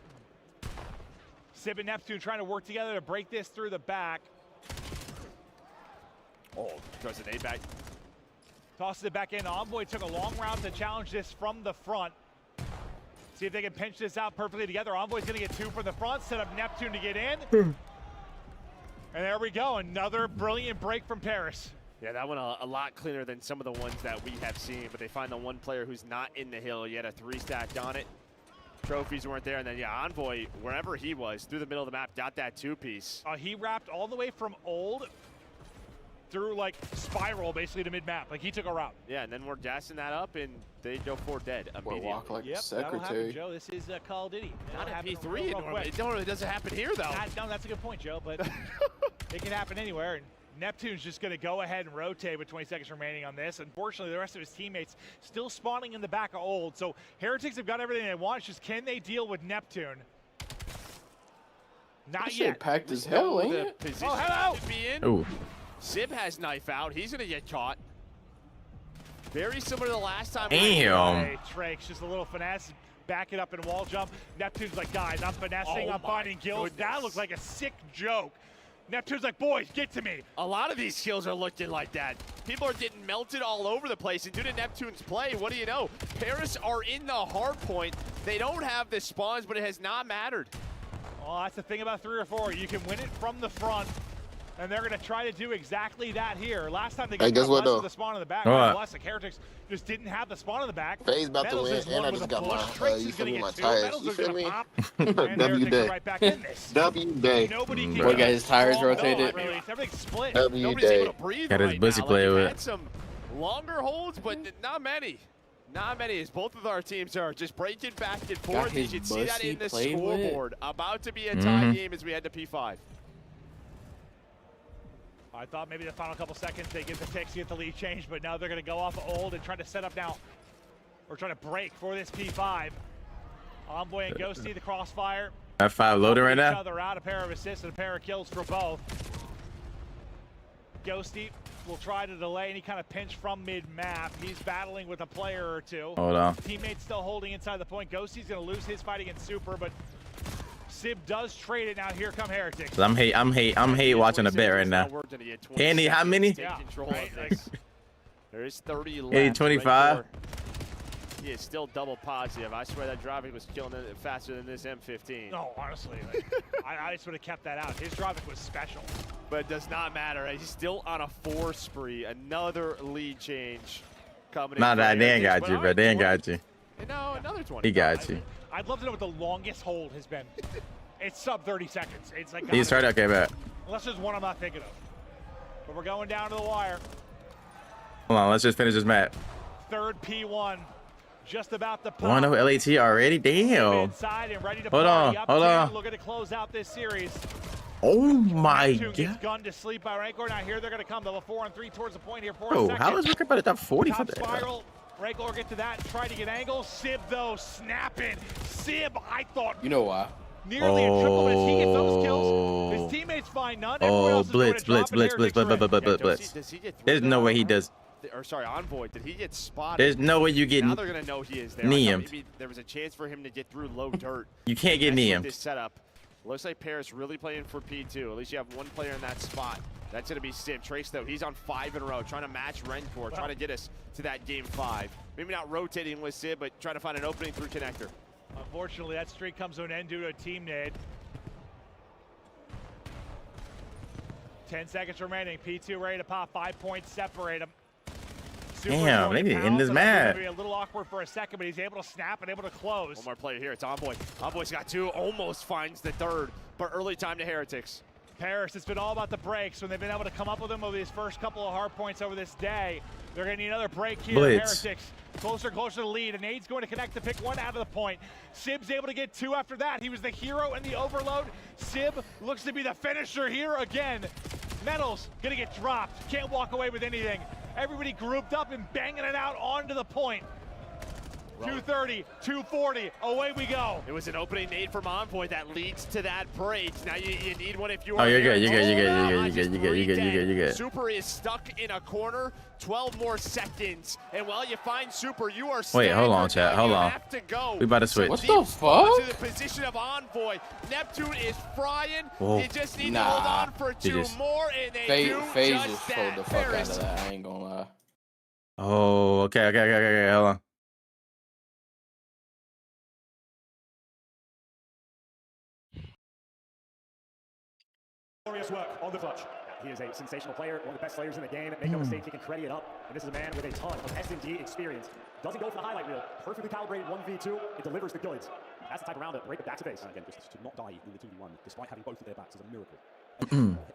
S18: Sib and Neptune trying to work together to break this through the back.
S2: Oh, goes an A back.
S18: Tosses it back in. Envoy took a long round to challenge this from the front. See if they can pinch this out perfectly together. Envoy's going to get 2 from the front, set up Neptune to get in. And there we go. Another brilliant break from Paris.
S2: Yeah, that one a lot cleaner than some of the ones that we have seen, but they find the one player who's not in the hill yet, a 3 stacked on it. Trophies weren't there, and then yeah, Envoy, wherever he was, through the middle of the map, got that 2-piece.
S18: He wrapped all the way from old through like spiral basically to mid-map. Like he took a route.
S2: Yeah, and then we're gassing that up, and they go for dead immediately.
S10: Walk like
S18: yep,
S10: secretary.
S18: That'll happen, Joe. This is Call of Duty.
S2: Not at P3. It normally doesn't happen here, though.
S18: No, that's a good point, Joe, but it can happen anywhere. And Neptune's just going to go ahead and rotate with 20 seconds remaining on this. Unfortunately, the rest of his teammates still spawning in the back of old. So Heretics have got everything they want. It's just can they deal with Neptune? Not yet.
S10: Packed as hell, ain't it?
S18: Oh, hello!
S1: Ooh.
S2: Sib has knife out. He's going to get caught. Very similar to the last time.
S1: Damn.
S18: Trake's just a little finesse. Back it up and wall jump. Neptune's like, guys, I'm finessing. I'm finding kills. That looks like a sick joke. Neptune's like, boys, get to me.
S2: A lot of these kills are looking like that. People are getting melted all over the place. And due to Neptune's play, what do you know? Paris are in the hard point. They don't have the spawns, but it has not mattered.
S18: Well, that's the thing about 3 or 4. You can win it from the front. And they're going to try to do exactly that here. Last time they got the spawn in the back. Classic Heretics just didn't have the spawn in the back.
S16: FaZe about to win, and I just got my, you feel me, my tires. You feel me? W day. W day.
S10: Boy got his tires rotated.
S18: Everything's split.
S16: W day.
S1: Got his pussy play with.
S2: Had some longer holds, but not many. Not many, as both of our teams are just breaking back and forth. You
S10: his
S2: should see that
S10: bussy
S2: in the
S10: play
S2: scoreboard. About to be a tie game as we head to P5.
S18: I thought maybe the final couple seconds they get the picks, get the lead change, but now they're going to go off of old and try to set up now. Or try to break for this P5. Envoy and Ghosty, the crossfire.
S1: F5 loading right
S18: Each
S1: now.
S18: other out, a pair of assists and a pair of kills for both. Ghosty will try to delay any kind of pinch from mid-map. He's battling with a player or two.
S1: Hold on.
S18: Teammates still holding inside the point. Ghosty's going to lose his fight against Super, but Sib does trade it now. Here come Heretics.
S1: I'm hate watching a bit right now. Candy, how many?
S2: Yeah. There is 30 left.
S1: 80, 25.
S2: He is still double positive. I swear that driving was killing it faster than this M15.
S18: No, honestly, like, I just would have kept that out. His driving was special.
S2: But it does not matter. He's still on a 4 spree. Another lead change coming in.
S1: Nah, they ain't got you, bro. They ain't got you.
S2: And now another 20.
S1: He got you.
S18: I'd love to know what the longest hold has been. It's sub 30 seconds. It's like
S1: He's right. Okay, bet.
S18: unless there's one I'm not thinking of. But we're going down to the wire.
S1: Hold on. Let's just finish this map.
S18: Third P1. Just about the pop.
S1: 1-0 LAT already. Damn.
S18: Inside and ready to
S1: Hold on.
S18: up
S1: Hold
S18: 10,
S1: on.
S18: looking to close out this series.
S1: Oh my
S18: Neptune gets
S1: god.
S18: gunned to sleep by Rancor. Now here they're going to come. Level 4 and 3 towards the point here.
S1: Bro, how is Rick about to top 40 for
S18: Top
S1: that?
S18: spiral. Rancor get to that and try to get angles. Sib though snapping. Sib, I thought.
S10: You know why?
S18: Nearly a triple, but as he gets those kills, his teammates find none. Everyone else is doing a drop, and Heretics
S1: blitz.
S2: Does he get through
S1: There's no way he does.
S2: Or sorry, Envoy, did he get spotted?
S1: There's no way you get
S2: Now they're going to know he is there. I thought maybe there was a chance for him to get through low dirt.
S1: You can't get
S2: Next with
S1: Neum.
S2: this setup. Looks like Paris really playing for P2. At least you have one player in that spot. That's going to be Sim. Trace, though, he's on 5 in a row, trying to match Rencor, trying to get us to that game 5. Maybe not rotating with Sim, but trying to find an opening through connector.
S18: Unfortunately, that streak comes to an end due to a team nade. 10 seconds remaining. P2 ready to pop. 5 points separate them.
S1: Damn, they need to end this match.
S18: Be a little awkward for a second, but he's able to snap and able to close.
S2: One more player here. It's Envoy. Envoy's got 2, almost finds the 3rd, but early time to Heretics.
S18: Paris, it's been all about the breaks. When they've been able to come up with them over these first couple of hard points over this day, they're going to need another break here.
S1: Blitz.
S18: Heretics closer and closer to the lead. And Nade's going to connect to pick 1 out of the point. Sib's able to get 2 after that. He was the hero in the overload. Sib looks to be the finisher here again. Metals going to get dropped. Can't walk away with anything. Everybody grouped up and banging it out onto the point. 230, 240, away we go.
S2: It was an opening nade from Envoy that leads to that break. Now you need one if you are.
S1: Oh, you're good. You good.
S2: Super is stuck in a corner. 12 more seconds. And while you find Super, you are
S1: Wait, hold on, chat. Hold on.
S2: have to go.
S1: We about to switch.
S10: What the fuck?
S2: To the position of Envoy. Neptune is frying.
S1: Whoa.
S2: You just need to hold on for 2 more, and they do
S10: FaZe
S2: just
S10: just
S2: that.
S10: sold the fuck out of that. I ain't gonna lie.
S1: Oh, okay. Hold on.
S17: Glorious work on the clutch. He is a sensational player, one of the best players in the game. Make no mistake, he can credit it up. And this is a man with a ton of S&D experience. Doesn't go for the highlight reel. Perfectly calibrated 1v2. It delivers the goods. That's the type of round that break it back to base. And again, just to not die in the 2v1, despite having both of their backs, is a miracle.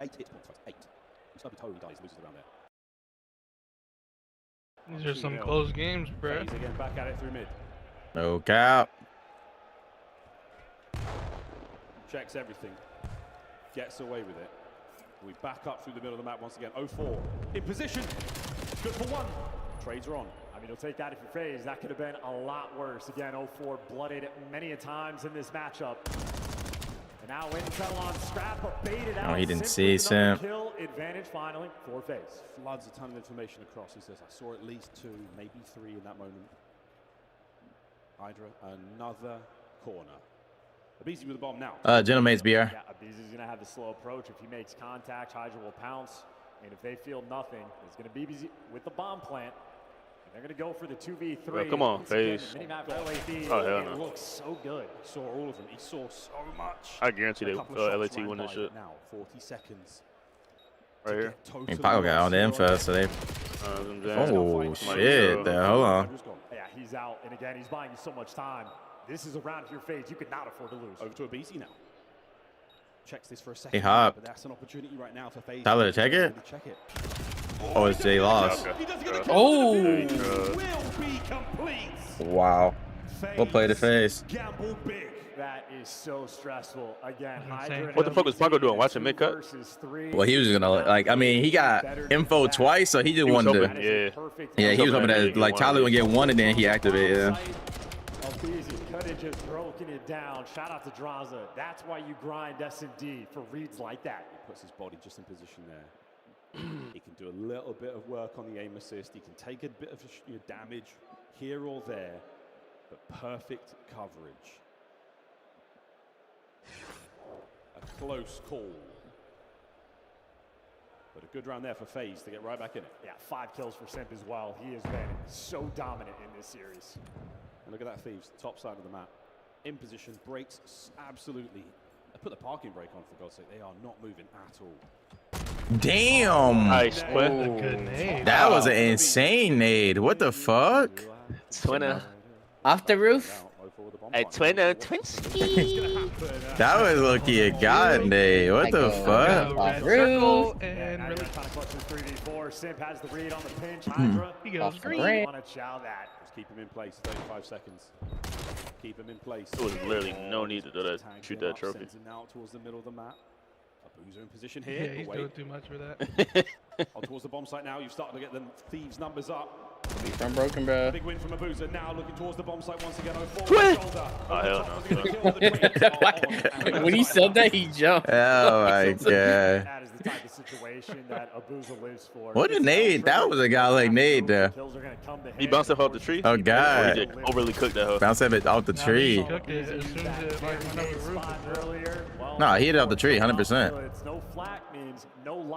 S17: 8 hit points, folks. 8. You stub your toe, he dies, loses around there.
S19: These are some close games, bro.
S12: He's again back at it through mid.
S1: No cap.
S12: Checks everything. Gets away with it. We back up through the middle of the map once again. 0-4. In position. Good for 1. Trades are on.
S17: I mean, you'll take that if you're FaZe. That could have been a lot worse. Again, 0-4 blooded many a times in this matchup. And now Intel on Scrap, but baited out.
S1: Oh, he didn't
S17: Simply
S1: see
S17: another
S1: Sam.
S17: Kill advantage finally for FaZe.
S12: Floods a ton of information across. He says, I saw at least 2, maybe 3 in that moment. Hydra, another corner. Abizi with the bomb now.
S1: Gentlemates BR.
S17: Yeah, Abizi's going to have the slow approach. If he makes contact, Hydra will pounce. And if they feel nothing, it's going to be Abizi with the bomb plant. And they're going to go for the 2v3.
S8: Yo, come on, FaZe.
S17: Minimap LAT,
S8: Oh, hell
S17: it
S8: no.
S17: looks so good.
S12: He saw all of them. He saw so much.
S8: I guarantee they
S12: A couple of shots
S8: LAT
S12: ran
S8: win this
S12: by
S8: shit.
S12: Now, 40 seconds.
S8: Right here.
S1: Hey, Paco got all the info, so they. Oh shit! There, hold on.
S17: Yeah, he's out. And again, he's buying you so much time. This is a round here, FaZe. You could not afford to lose.
S12: Over to Abizi now. Checks this for a second.
S1: Hey, Hop.
S12: But that's an opportunity right now for FaZe.
S1: Tyler, check it.
S12: Check it.
S1: Oh, it's Jay lost.
S10: Oh.
S1: Wow. We'll play the face.
S17: Gamble big. That is so stressful. Again, Hydra
S8: What the fuck was Paco doing? Watching mid cut?
S1: Well, he was just gonna like. I mean, he got info twice, so he just wanted
S8: hoping,
S1: to. Yeah, he was hoping that like Tyler would get one and then he activated. Yeah.
S17: Could have just broken it down. Shout out to Draza. That's why you grind S&D for reads like that.
S12: He puts his body just in position there. He can do a little bit of work on the aim assist. He can take a bit of damage here or there, but perfect coverage. A close call. But a good round there for FaZe to get right back in it.
S17: Yeah, 5 kills for Simp as well. He has been so dominant in this series.
S12: And look at that, Thieves, top side of the map. In position, breaks absolutely. I put the parking brake on, for God's sake. They are not moving at all.
S1: Damn.
S8: Nice,
S1: That was an insane nade. What the fuck?
S10: Twinner. Off the roof.
S8: Hey, Twinner, Twinsky.
S1: That was low-key a god nade. What the fuck?
S10: Off roof.
S17: And really kind of clutches 3v4. Simp has the read on the pinch. Hydra.
S10: He goes green.
S17: Want to chow that.
S12: Just keep him in place. 35 seconds. Keep him in place.
S8: There was literally no need to do that. Shoot that trophy.
S12: Sends him now towards the middle of the map. Abuza in position
S18: Yeah,
S12: here.
S18: he's doing too much for that.
S12: On towards the bomb site now. You've started to get the Thieves numbers up.
S10: From broken, bro.
S12: Big win from Abuza. Now looking towards the bomb site once again.
S8: Oh, hell no.
S10: When he said that, he jumped.
S1: Oh my god.
S17: That is the type of situation that Abuza lives for.
S1: What a nade. That was a guy like nade there.
S8: He bounced off the tree.
S1: Oh god.
S8: He just overly cooked that hoe.
S1: Bounced it off the tree. No, he hit it off the tree. 100%.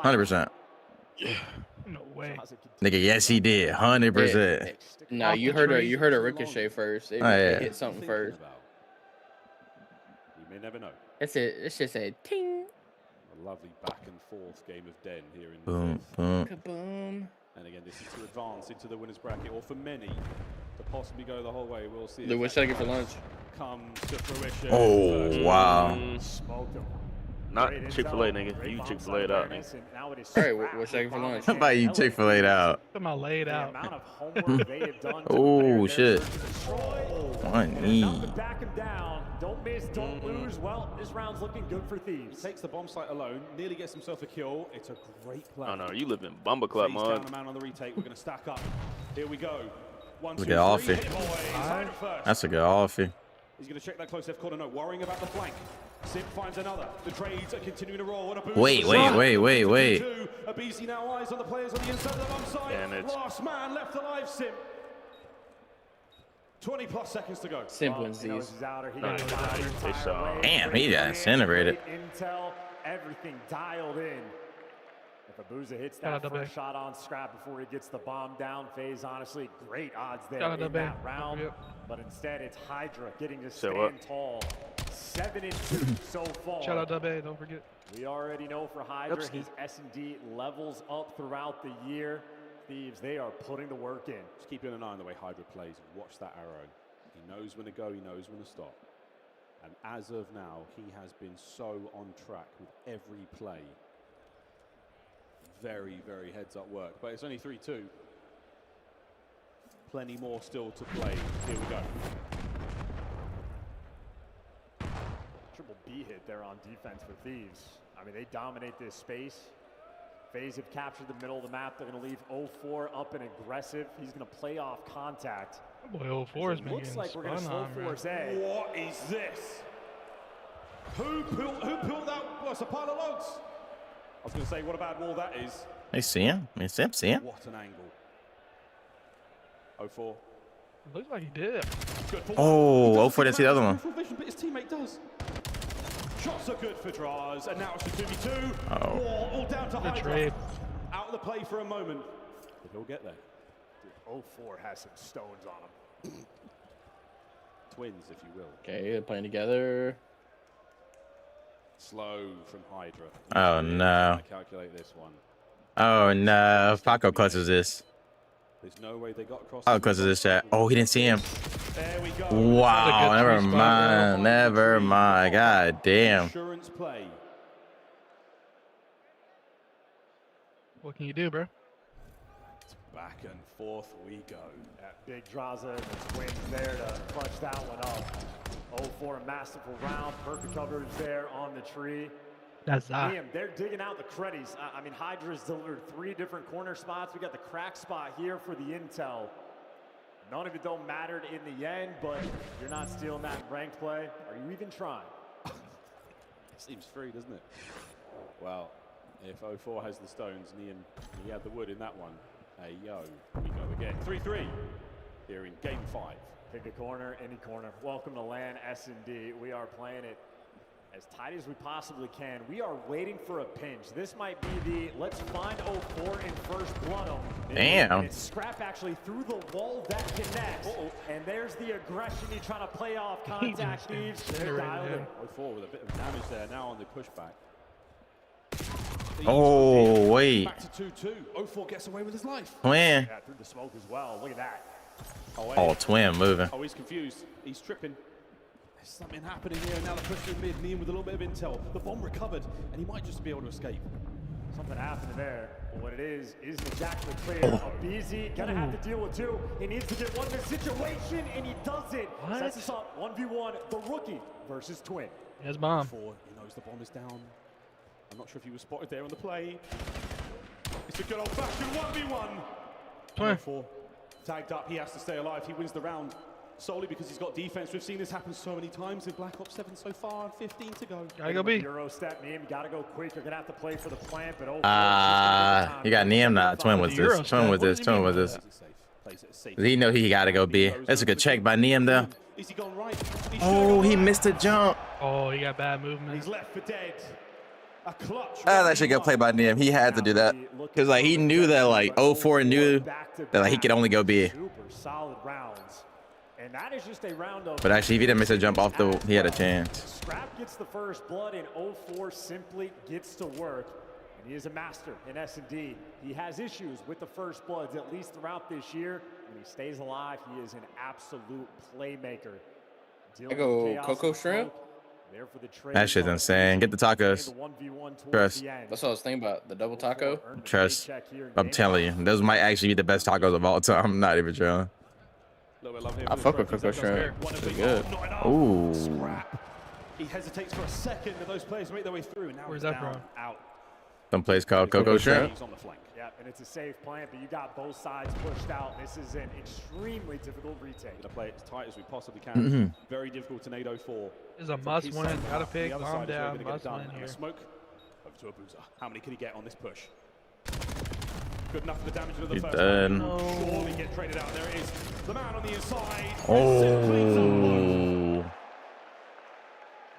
S1: 100%.
S18: No way.
S1: Nigga, yes he did. 100%.
S10: No, you heard a ricochet first. It hit something first.
S12: You may never know.
S10: It's just a ting.
S12: A lovely back and forth game of Den here in
S1: Boom, boom.
S10: Kaboom.
S12: And again, this is to advance into the winners bracket, or for many to possibly go the whole way. We'll see.
S10: What should I get for lunch?
S12: Comes to fruition.
S1: Oh wow.
S8: Not Chick-fil-A, nigga. You Chick-fil-A out, nigga.
S10: Alright, what should I get for lunch?
S1: How about you Chick-fil-A out?
S18: Come on, laid out.
S1: Oh shit. One knee.
S17: Back him down. Don't miss, don't lose. Well, this round's looking good for Thieves.
S12: Takes the bomb site alone, nearly gets himself a kill. It's a great play.
S8: Oh no, you live in Bumba Club,
S12: Down
S8: man.
S12: the man on the retake. We're going to stack up. Here we go. 1, 2,
S1: Look at
S12: 3.
S1: Offie.
S12: Hit boys.
S1: That's a good offie.
S12: He's going to check that close left corner. No, worrying about the flank. Simp finds another. The trades are continuing to roll.
S1: Wait.
S12: A BC now eyes on the players on the inside of the bomb site.
S8: Damn it.
S12: Last man left alive, Simp. 20 plus seconds to go.
S10: Simp wins these.
S1: Damn, he got incinerated.
S17: Intel, everything dialed in. If Abuza hits that first shot on Scrap before he gets the bomb down, FaZe, honestly, great odds there in that round. But instead, it's Hydra getting to stand tall. 7-2 so far.
S18: Shout out Dubé, don't forget.
S17: We already know for Hydra, his S&D levels up throughout the year. Thieves, they are putting the work in.
S12: Just keeping an eye on the way Hydra plays. Watch that arrow. He knows when to go, he knows when to stop. And as of now, he has been so on track with every play. Very, very heads-up work. But it's only 3-2. Plenty more still to play. Here we go.
S17: Triple B hit there on defense for Thieves. I mean, they dominate this space. FaZe have captured the middle of the map. They're going to leave 0-4 up and aggressive. He's going to play off contact.
S18: Boy, 0-4 is
S17: looks like we're going to slow force A.
S12: What is this? Who pulled that? Well, it's a pile of logs. I was going to say, what a bad wall that is.
S1: They see him. See him.
S12: What an angle. 0-4.
S18: Looks like he did.
S1: Oh, 0-4 didn't see the other one.
S12: But his teammate does. Shots are good for draws, and now it's a 2v2.
S1: Oh.
S12: All down to Hydra.
S18: Trade.
S12: Out of the play for a moment. But he'll get there.
S17: Dude, 0-4 has some stones on him.
S12: Twins, if you will.
S10: Okay, they're playing together.
S12: Slow from Hydra.
S1: Oh no.
S12: Calculate this one.
S1: Oh no. Paco clutches this.
S12: There's no way they got across.
S1: Paco clutches this chat. Oh, he didn't see him.
S12: There we go.
S1: Wow. Never mind. Never mind. God damn.
S12: Insurance play.
S18: What can you do, bro?
S12: Back and forth we go.
S17: Big Draza and the Twins there to clutch that one up. 0-4, masterful round. Perfect coverage there on the tree.
S19: That's
S17: Liam, they're digging out the creddies. I mean, Hydra's delivered 3 different corner spots. We got the crack spot here for the intel. None of it don't matter in the end, but you're not stealing that in ranked play. Are you even trying?
S12: It seems free, doesn't it? Well, if 0-4 has the stones, he had the wood in that one. Hey, yo, we go again. 3-3 here in game 5.
S17: Pick a corner, any corner. Welcome to LAN S&D. We are playing it as tight as we possibly can. We are waiting for a pinch. This might be the let's find 0-4 in first blood him.
S1: Damn.
S17: It's Scrap actually through the wall that connects. And there's the aggression he trying to play off. Contact thieves. They're dialed in.
S12: 0-4 with a bit of damage there now on the pushback.
S1: Oh, wait.
S12: Back to 2-2. 0-4 gets away with his life.
S1: Twin.
S17: Yeah, through the smoke as well. Look at that.
S1: Oh, Twin moving.
S12: Oh, he's confused. He's tripping. There's something happening here. Now the push in mid. Liam with a little bit of intel. The bomb recovered, and he might just be able to escape.
S17: Something happened there. But what it is isn't exactly clear. Abizi gonna have to deal with 2. He needs to get one in this situation, and he does it.
S19: What?
S17: Sets us up 1v1. The rookie versus Twin.
S19: Yes, bomb.
S12: 4, he knows the bomb is down. I'm not sure if he was spotted there on the play. It's a good old-fashioned 1v1.
S19: Twin.
S12: 4 tagged up. He has to stay alive. He wins the round solely because he's got defense. We've seen this happen so many times in Black Ops 7 so far, and 15 to go.
S19: Gotta go B.
S17: Euro step, Neem. Gotta go quick. You're gonna have to play for the plant, but
S1: You got Neem now. Twin with this. Twin with this. Twin with this. He know he gotta go B. That's a good check by Neem though.
S12: Is he gone right?
S1: Oh, he missed a jump.
S19: Oh, he got bad movement.
S17: He's left for dead. A clutch.
S1: That should go play by Neem. He had to do that. Because like he knew that like 0-4 knew that like he could only go B.
S17: Super solid rounds. And that is just a round of.
S1: But actually, if he didn't miss a jump off the, he had a chance.
S17: Scrap gets the first blood, and 0-4 simply gets to work. And he is a master in S&D. He has issues with the first bloods, at least throughout this year. When he stays alive, he is an absolute playmaker.
S10: I go Coco Shrimp.
S1: That shit's insane. Get the tacos. Trust.
S10: That's what I was thinking about. The double taco.
S1: Trust. I'm telling you, those might actually be the best tacos of all time. I'm not even trying.
S10: I fuck with Coco Shrimp. Pretty good.
S1: Ooh.
S12: He hesitates for a second, and those players make their way through. Now
S19: where's that from?
S12: Out.
S1: Some place called Coco Shrimp.
S12: He's on the flank.
S17: Yeah, and it's a safe plant, but you got both sides pushed out. This is an extremely difficult retake.
S12: Gonna play it as tight as we possibly can. Very difficult to nade 0-4.
S19: This is a must win. Gotta pick. Bomb down. Must win here.
S12: Smoke over to Abuza. How many can he get on this push? Good enough for the damage of the first
S1: done.
S12: one. Surely get traded out. There it is. The man on the inside.
S1: Oh.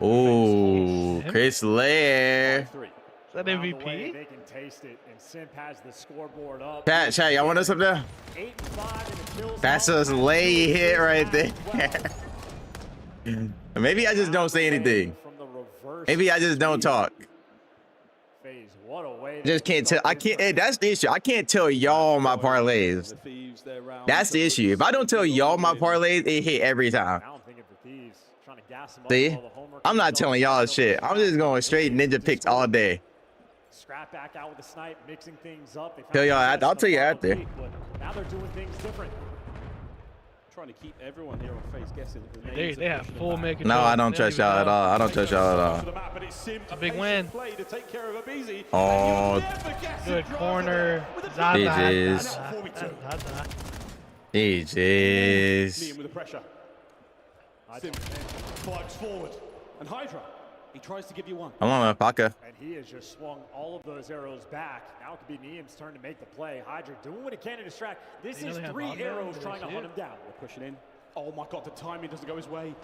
S1: Oh. Chris Lair.
S19: Is that MVP?
S17: They can taste it, and Simp has the scoreboard up.
S1: Chat, y'all want us up there?
S17: 8-5 in the kills.
S1: That's a lay hit right there. Maybe I just don't say anything. Maybe I just don't talk. Just can't tell. I can't. Hey, that's the issue. I can't tell y'all my parlays. That's the issue. If I don't tell y'all my parlays, it hit every time. See, I'm not telling y'all shit. I'm just going straight ninja picks all day.
S17: Scrap back out with the snipe, mixing things up.
S1: Tell y'all. I'll tell you after.
S17: Now they're doing things different.
S12: Trying to keep everyone here on face guessing.
S19: They have full make.
S1: No, I don't trust y'all at all. I don't trust y'all at all.
S19: A big win.
S1: Oh,
S19: good corner.
S1: GG's. GG's.
S12: With the pressure. Sim flies forward, and Hydra, he tries to give you one.
S1: Come on, Paka.
S17: And he has just swung all of those arrows back. Now it could be Neem's turn to make the play. Hydra doing what he can to distract. This is 3 arrows trying to hunt him down.
S12: We're pushing in. Oh my God, the timing doesn't go his way.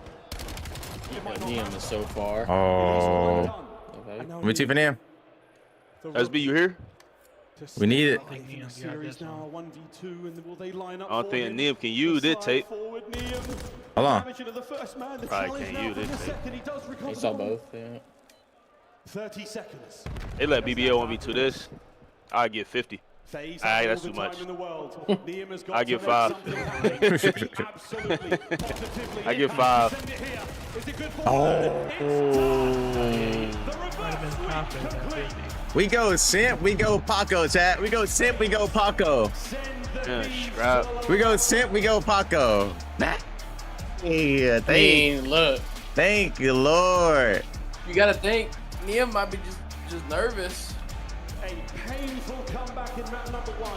S10: Neem is so far.
S1: Oh. Let me see for Neem.
S8: SB, you here?
S1: We need it.
S12: Series now 1v2, and will they line up?
S8: I don't think Neem can use this tape.
S1: Hold on.
S8: Probably can't use this tape.
S10: He saw both. Yeah.
S12: 30 seconds.
S8: They let BBL 1v2 this. I get 50. Alright, that's too much. I get 5. I get 5.
S1: Oh. We go Simp, we go Paco, chat. We go Simp, we go Paco. We go Simp, we go Paco. Yeah,
S10: look.
S1: Thank you, Lord.
S10: You gotta think, Nia might be just nervous.
S17: A painful comeback in map number 1.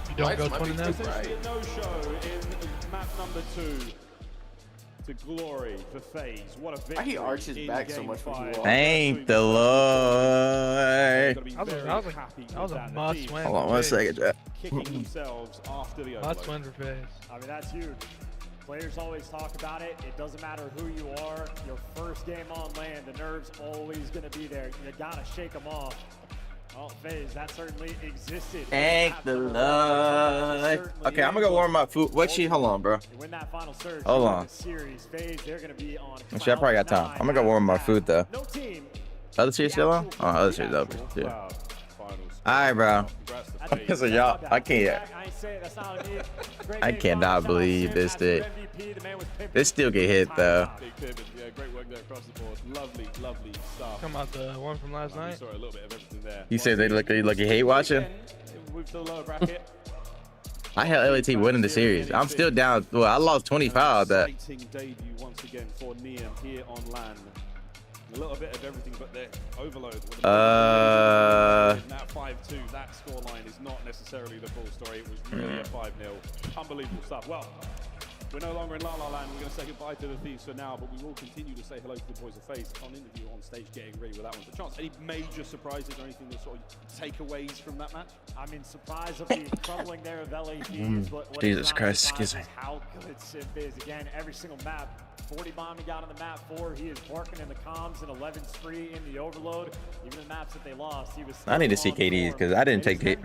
S19: You don't go 29.
S17: Essentially a no-show in map number 2. To glory for FaZe. What a victory.
S10: Why he arches back so much when he walks?
S1: Thank the Lord.
S19: That was a must win.
S1: Hold on 1 second, Jack.
S17: Kicking themselves after the
S19: Must win for FaZe.
S17: I mean, that's huge. Players always talk about it. It doesn't matter who you are. Your first game on land, the nerves always going to be there. You gotta shake them off. Well, FaZe, that certainly existed.
S1: Thank the Lord. Okay, I'm gonna go warm my food. Hold on, bro.
S17: Win that final surge.
S1: Hold on.
S17: Series, FaZe, they're going to be on.
S1: Actually, I probably got time. I'm gonna go warm my food though.
S17: No team.
S1: Other series still on? Oh, other series open. Yeah. All right, bro. So y'all, I cannot believe this did. This still get hit though.
S12: Yeah, great work there across the board. Lovely, lovely stuff.
S19: Come out the one from last night.
S12: Saw a little bit of everything there.
S1: You said they look like you hate watching.
S12: Move to the lower bracket.
S1: I held LAT winning the series. I'm still down. Well, I lost 25. That.
S12: Exciting debut once again for Neum here on LAN. A little bit of everything, but the overload. That 5-2, that scoreline is not necessarily the full story. It was really a 5-0. Unbelievable stuff. Well, we're no longer in La La Land. We're going to say goodbye to the Thieves for now, but we will continue to say hello to the boys of FaZe on interview on stage, getting ready with that one. The chance. Any major surprises or anything that sort of takeaways from that match?
S17: I mean, surprise of the troubling there of LAT is what
S1: Jesus Christ, excuse me.
S17: How good Simp is. Again, every single map. 40 bomb he got on the map 4. He is working in the comms, and 11 spree in the overload. Even the maps that they lost, he was.
S1: I need to see KDs because I didn't take it.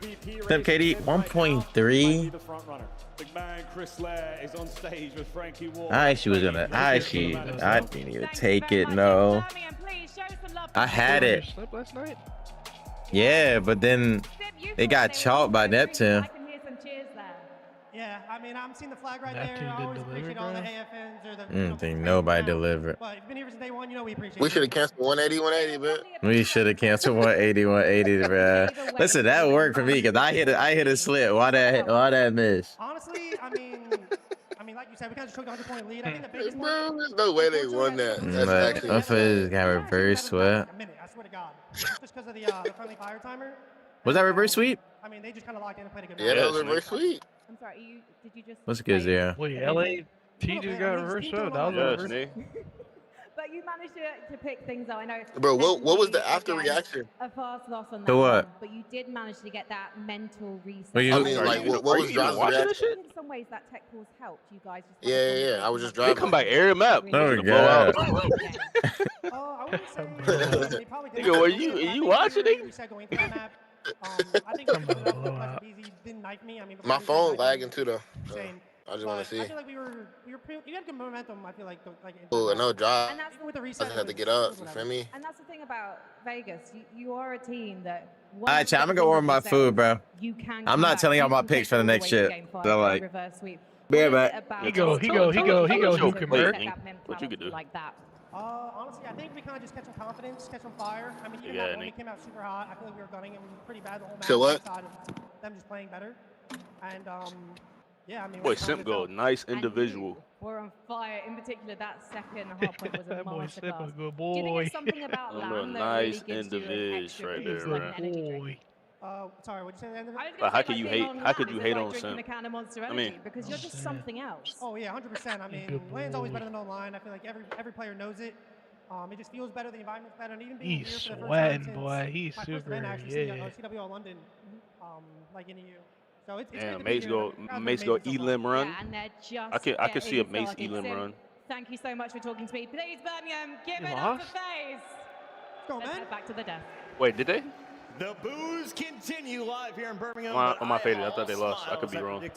S1: Simp KD 1.3.
S12: Big man Chris Lair is on stage with Frankie Ward.
S1: I didn't even take it. No. I had it. Yeah, but then it got chalked by Neptune.
S20: Yeah, I mean, I'm seeing the flag right there. I always appreciate all the AFNs or the.
S1: I don't think nobody delivered.
S20: But you've been here since day one, you know we appreciate.
S21: We should have canceled 180, but.
S1: We should have canceled 180, bro. Listen, that worked for me because I hit a slip. Why that miss?
S20: Honestly, I mean, like you said, we kind of took a 100-point lead. I think the biggest
S21: one. There's no way they won that. That's actually.
S1: I just got reverse sweat.
S20: I swear to God, just because of the friendly fire timer.
S1: Was that reverse sweep?
S20: I mean, they just kind of locked in and played a good.
S21: Yeah, that was reverse sweep.
S4: I'm sorry, did you just?
S1: What's good, Zero?
S19: Wait, LAT just got reverse sweep. That was reverse.
S4: But you managed to pick things out. I know.
S21: Bro, what was the after reaction?
S4: A fast loss on that.
S1: To what?
S4: One, but you did manage to get that mental reset.
S1: I
S21: mean, like, what was John's reaction?
S4: In some ways, that tech pause helped you guys.
S21: Yeah. I was just driving.
S8: They come back area map.
S1: Oh god.
S20: I wouldn't say. They probably did.
S8: Nigga, were you watching it?
S20: I think didn't knife me. I mean,
S21: my phone lagging too though. I just want to see.
S20: I feel like you had good momentum. I feel like
S21: Oh, no drive.
S4: And that's with the
S21: I
S4: reset.
S21: just have to get up. You feel me?
S4: And that's the thing about Vegas. You are a team that.
S1: All right, chat. I'm gonna go warm my food, bro. I'm not telling y'all my picks for the next shit. So like, yeah, but
S19: he go hookah, Bert.
S8: What you could do?
S4: Like that.
S20: Honestly, I think we kind of just catch some confidence, catch some fire. I mean, even that when we came out super hot, I feel like we were gunning and we were pretty bad the whole match.
S21: So what?
S20: Them just playing better. And, yeah, I mean.
S8: Boy, Simp go, nice individual.
S4: We're on fire. In particular, that second Hardpoint was a
S19: That boy Simp a
S4: masterclass.
S19: good
S4: Do you think
S19: boy.
S4: it's something about LAN that
S8: Nice
S4: really gives you an
S8: individual
S4: extra
S8: right
S4: boost,
S8: there,
S4: like
S8: man.
S4: an energy drink?
S20: Sorry, what'd you say at the end of it?
S8: But how could you hate? How could you hate on Simp?
S4: I mean, because you're just something else.
S20: Oh yeah, 100%. I mean, LAN's always better than online. I feel like every player knows it. It just feels better. The environment's better, and even being
S19: He's
S20: here for the
S19: sweating,
S20: first time
S19: boy.
S20: since
S19: He's
S20: my first
S19: super.
S20: event, actually, CWL London, like in EU. So it's
S8: Damn,
S20: great to be here.
S8: Mace go Elim run.
S4: Yeah, and they're just
S8: I could see a
S4: getting
S8: Mace
S4: started.
S8: Elim
S4: So,
S8: run.
S4: Thank you so much for talking to me. Please, Birmingham, give
S19: You
S4: it up
S19: lost?
S4: for FaZe. Let's head back to the desk.
S8: Wait, did they?
S11: The boos continue live here in Birmingham.
S8: On my page, I thought they lost. I could be wrong.
S19: Just